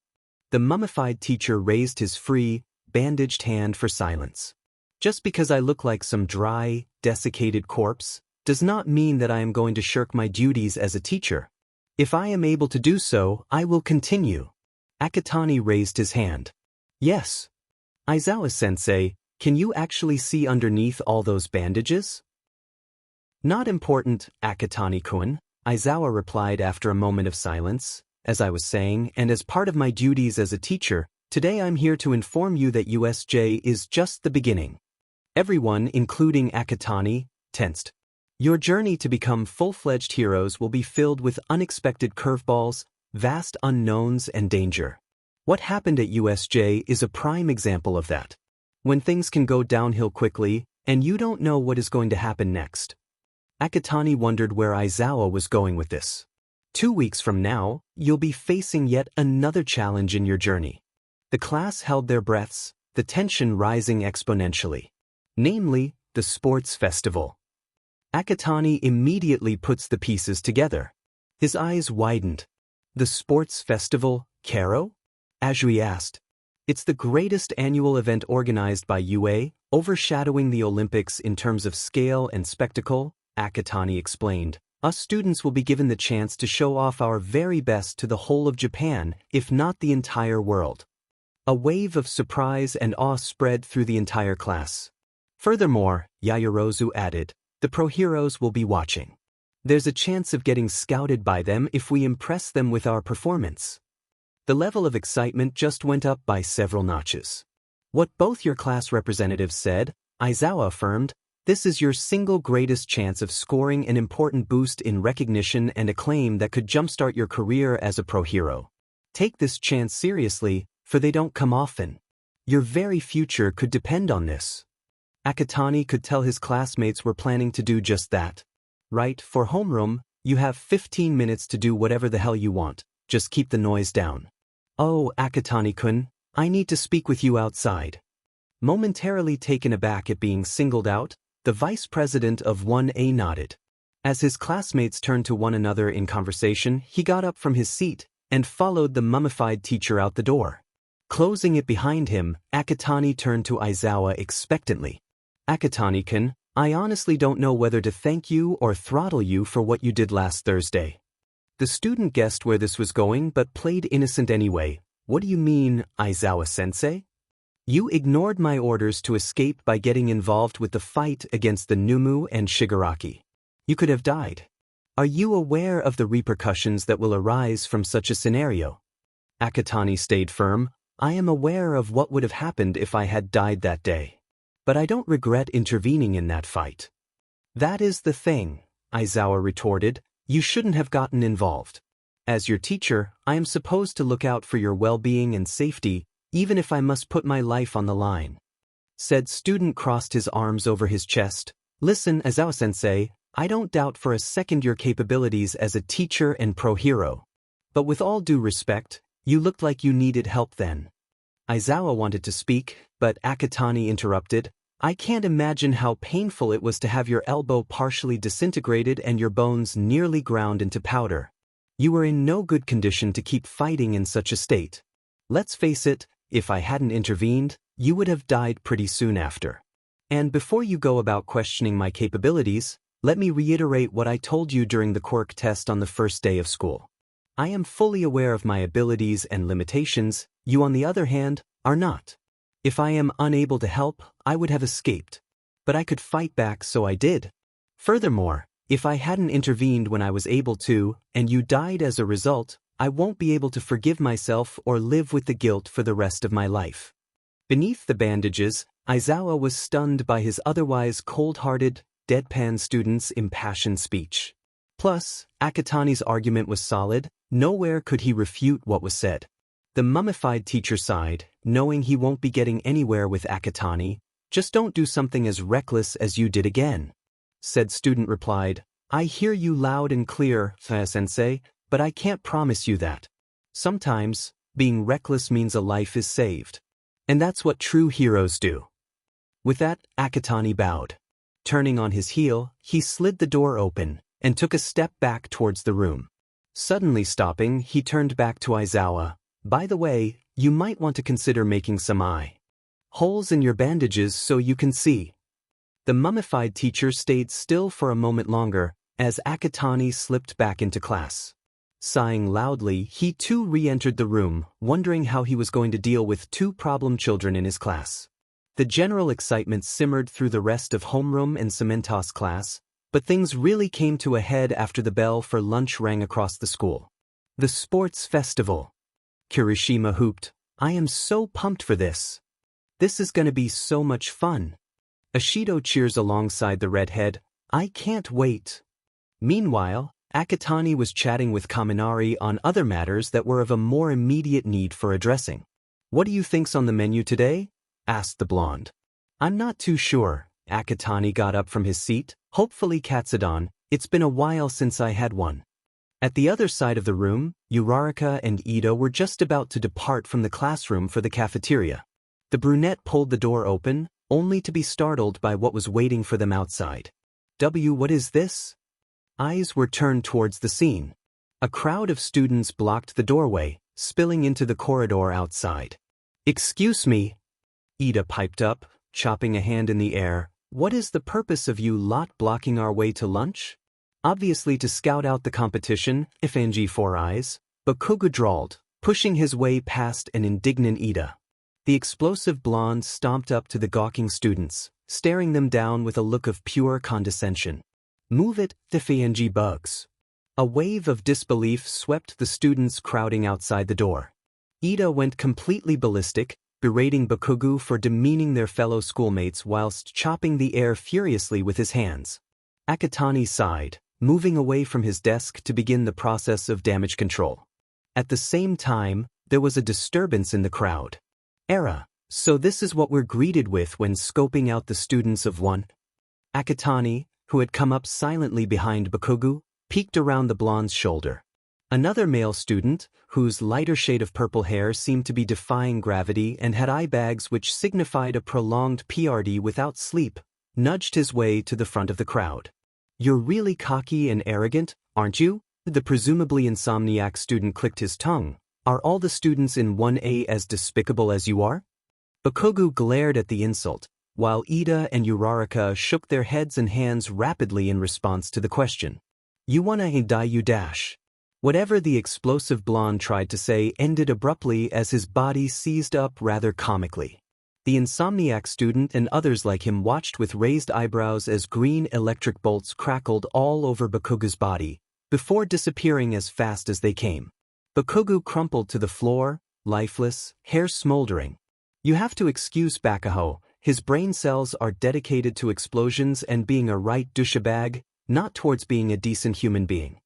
The mummified teacher raised his free, bandaged hand for silence. Just because I look like some dry, desiccated corpse, does not mean that I am going to shirk my duties as a teacher. If I am able to do so, I will continue. Akatani raised his hand. Yes. Aizawa-sensei, can you actually see underneath all those bandages? Not important, Akatani-kun, Aizawa replied after a moment of silence. As I was saying, and as part of my duties as a teacher, today I'm here to inform you that USJ is just the beginning. Everyone, including Akatani, tensed. Your journey to become full-fledged heroes will be filled with unexpected curveballs, vast unknowns, and danger. What happened at USJ is a prime example of that. When things can go downhill quickly, and you don't know what is going to happen next. Akatani wondered where Aizawa was going with this. 2 weeks from now, you'll be facing yet another challenge in your journey. The class held their breaths, the tension rising exponentially. Namely, the sports festival. Akatani immediately puts the pieces together. His eyes widened. The sports festival, Karo? Ajui asked. It's the greatest annual event organized by UA, overshadowing the Olympics in terms of scale and spectacle, Akatani explained. Us students will be given the chance to show off our very best to the whole of Japan, if not the entire world. A wave of surprise and awe spread through the entire class. Furthermore, Yaoyorozu added, the pro heroes will be watching. There's a chance of getting scouted by them if we impress them with our performance. The level of excitement just went up by several notches. What both your class representatives said, Aizawa affirmed, this is your single greatest chance of scoring an important boost in recognition and acclaim that could jumpstart your career as a pro hero. Take this chance seriously, for they don't come often. Your very future could depend on this. Akatani could tell his classmates were planning to do just that. Right, for homeroom, you have 15 minutes to do whatever the hell you want, just keep the noise down. "Oh, Akatani-kun, I need to speak with you outside." Momentarily taken aback at being singled out, the vice president of 1A nodded. As his classmates turned to one another in conversation, he got up from his seat and followed the mummified teacher out the door. Closing it behind him, Akatani turned to Aizawa expectantly. "Akatani-kun, I honestly don't know whether to thank you or throttle you for what you did last Thursday." The student guessed where this was going but played innocent anyway. "What do you mean, Aizawa-sensei?" "You ignored my orders to escape by getting involved with the fight against the Numu and Shigaraki. You could have died. Are you aware of the repercussions that will arise from such a scenario?" Akatani stayed firm. "I am aware of what would have happened if I had died that day. But I don't regret intervening in that fight." "That is the thing," Aizawa retorted. "You shouldn't have gotten involved. As your teacher, I am supposed to look out for your well-being and safety, even if I must put my life on the line." Said student crossed his arms over his chest. "Listen, Aizawa-sensei, I don't doubt for a second your capabilities as a teacher and pro-hero. But with all due respect, you looked like you needed help then." Aizawa wanted to speak, but Akatani interrupted. "I can't imagine how painful it was to have your elbow partially disintegrated and your bones nearly ground into powder. You were in no good condition to keep fighting in such a state. Let's face it, if I hadn't intervened, you would have died pretty soon after. And before you go about questioning my capabilities, let me reiterate what I told you during the Quirk test on the first day of school. I am fully aware of my abilities and limitations. You, on the other hand, are not. If I am unable to help, I would have escaped. But I could fight back, so I did. Furthermore, if I hadn't intervened when I was able to, and you died as a result, I won't be able to forgive myself or live with the guilt for the rest of my life." Beneath the bandages, Aizawa was stunned by his otherwise cold-hearted, deadpan student's impassioned speech. Plus, Akatani's argument was solid. Nowhere could he refute what was said. The mummified teacher sighed, knowing he won't be getting anywhere with Akatani. "Just don't do something as reckless as you did again." Said student replied, "I hear you loud and clear, sensei, but I can't promise you that. Sometimes, being reckless means a life is saved. And that's what true heroes do." With that, Akatani bowed. Turning on his heel, he slid the door open and took a step back towards the room. Suddenly stopping, he turned back to Aizawa. "By the way, you might want to consider making some eye holes in your bandages so you can see." The mummified teacher stayed still for a moment longer as Akatani slipped back into class. Sighing loudly, he too re-entered the room, wondering how he was going to deal with two problem children in his class. The general excitement simmered through the rest of homeroom and Cementos class, but things really came to a head after the bell for lunch rang across the school. "The sports festival." Kirishima hooped. "I am so pumped for this. This is gonna be so much fun." Ashido cheers alongside the redhead. "I can't wait." Meanwhile, Akatani was chatting with Kaminari on other matters that were of a more immediate need for addressing. "What do you think's on the menu today?" asked the blonde. "I'm not too sure." Akatani got up from his seat. "Hopefully katsudon. It's been a while since I had one." At the other side of the room, Uraraka and Ida were just about to depart from the classroom for the cafeteria. The brunette pulled the door open, only to be startled by what was waiting for them outside. What is this?" Eyes were turned towards the scene. A crowd of students blocked the doorway, spilling into the corridor outside. "Excuse me," Ida piped up, chopping a hand in the air. "What is the purpose of you lot blocking our way to lunch?" "Obviously to scout out the competition," Ifanji Four Eyes, Bakugo drawled, pushing his way past an indignant Ida. The explosive blonde stomped up to the gawking students, staring them down with a look of pure condescension. "Move it, Ifanji bugs." A wave of disbelief swept the students crowding outside the door. Ida went completely ballistic, berating Bakugo for demeaning their fellow schoolmates whilst chopping the air furiously with his hands. Akatani sighed, moving away from his desk to begin the process of damage control. At the same time, there was a disturbance in the crowd. So this is what we're greeted with when scoping out the students of one?" Akatani, who had come up silently behind Bakugo, peeked around the blonde's shoulder. Another male student, whose lighter shade of purple hair seemed to be defying gravity and had eye bags which signified a prolonged PRD without sleep, nudged his way to the front of the crowd. "You're really cocky and arrogant, aren't you?" The presumably insomniac student clicked his tongue. "Are all the students in 1A as despicable as you are?" Bakugo glared at the insult, while Ida and Uraraka shook their heads and hands rapidly in response to the question. "You wanna die you dash." Whatever the explosive blonde tried to say ended abruptly as his body seized up rather comically. The insomniac student and others like him watched with raised eyebrows as green electric bolts crackled all over Bakugo's body, before disappearing as fast as they came. Bakugo crumpled to the floor, lifeless, hair smoldering. You have to excuse Bakugo, his brain cells are dedicated to explosions and being a right douchebag, not towards being a decent human being.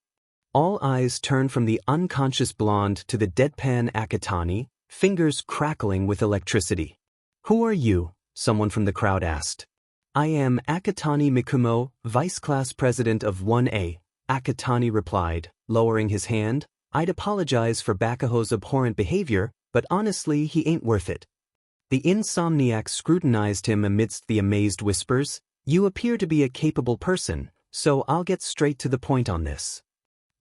All eyes turned from the unconscious blonde to the deadpan Akatani, fingers crackling with electricity. "Who are you?" someone from the crowd asked. "I am Akatani Mikumo, Vice Class President of 1A, Akatani replied, lowering his hand. "I'd apologize for Bakugo's abhorrent behavior, but honestly he ain't worth it." The insomniac scrutinized him amidst the amazed whispers. "You appear to be a capable person, so I'll get straight to the point on this.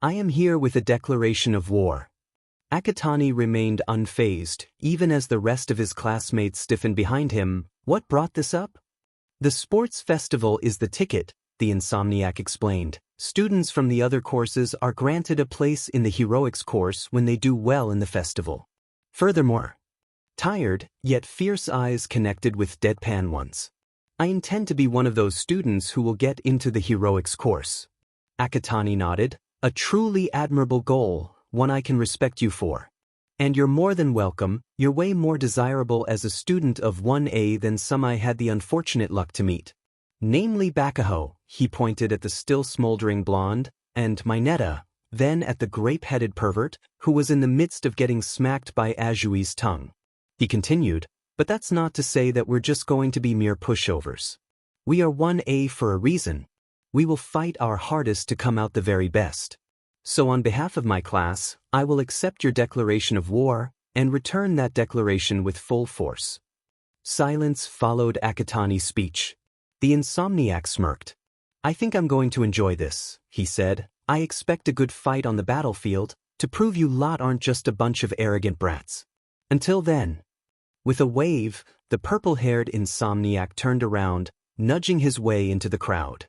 I am here with a declaration of war." Akatani remained unfazed, even as the rest of his classmates stiffened behind him. "What brought this up?" "The sports festival is the ticket," the insomniac explained. "Students from the other courses are granted a place in the heroics course when they do well in the festival. Furthermore," tired, yet fierce eyes connected with deadpan ones, "I intend to be one of those students who will get into the heroics course." Akatani nodded. "A truly admirable goal, one I can respect you for. And you're more than welcome. You're way more desirable as a student of 1A than some I had the unfortunate luck to meet. Namely Bakugo," he pointed at the still smoldering blonde, "and Mineta," then at the grape-headed pervert, who was in the midst of getting smacked by Ajui's tongue. He continued, "But that's not to say that we're just going to be mere pushovers. We are 1A for a reason. We will fight our hardest to come out the very best. So on behalf of my class, I will accept your declaration of war, and return that declaration with full force." Silence followed Akatani's speech. The insomniac smirked. "I think I'm going to enjoy this," he said. "I expect a good fight on the battlefield, to prove you lot aren't just a bunch of arrogant brats. Until then." With a wave, the purple-haired insomniac turned around, nudging his way into the crowd.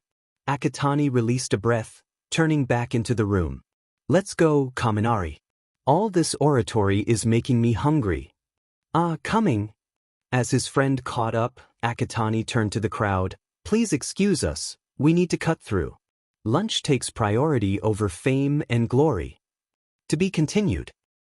Akatani released a breath, turning back into the room. "Let's go, Kaminari. All this oratory is making me hungry." Coming." As his friend caught up, Akatani turned to the crowd. "Please excuse us, we need to cut through. Lunch takes priority over fame and glory." To be continued.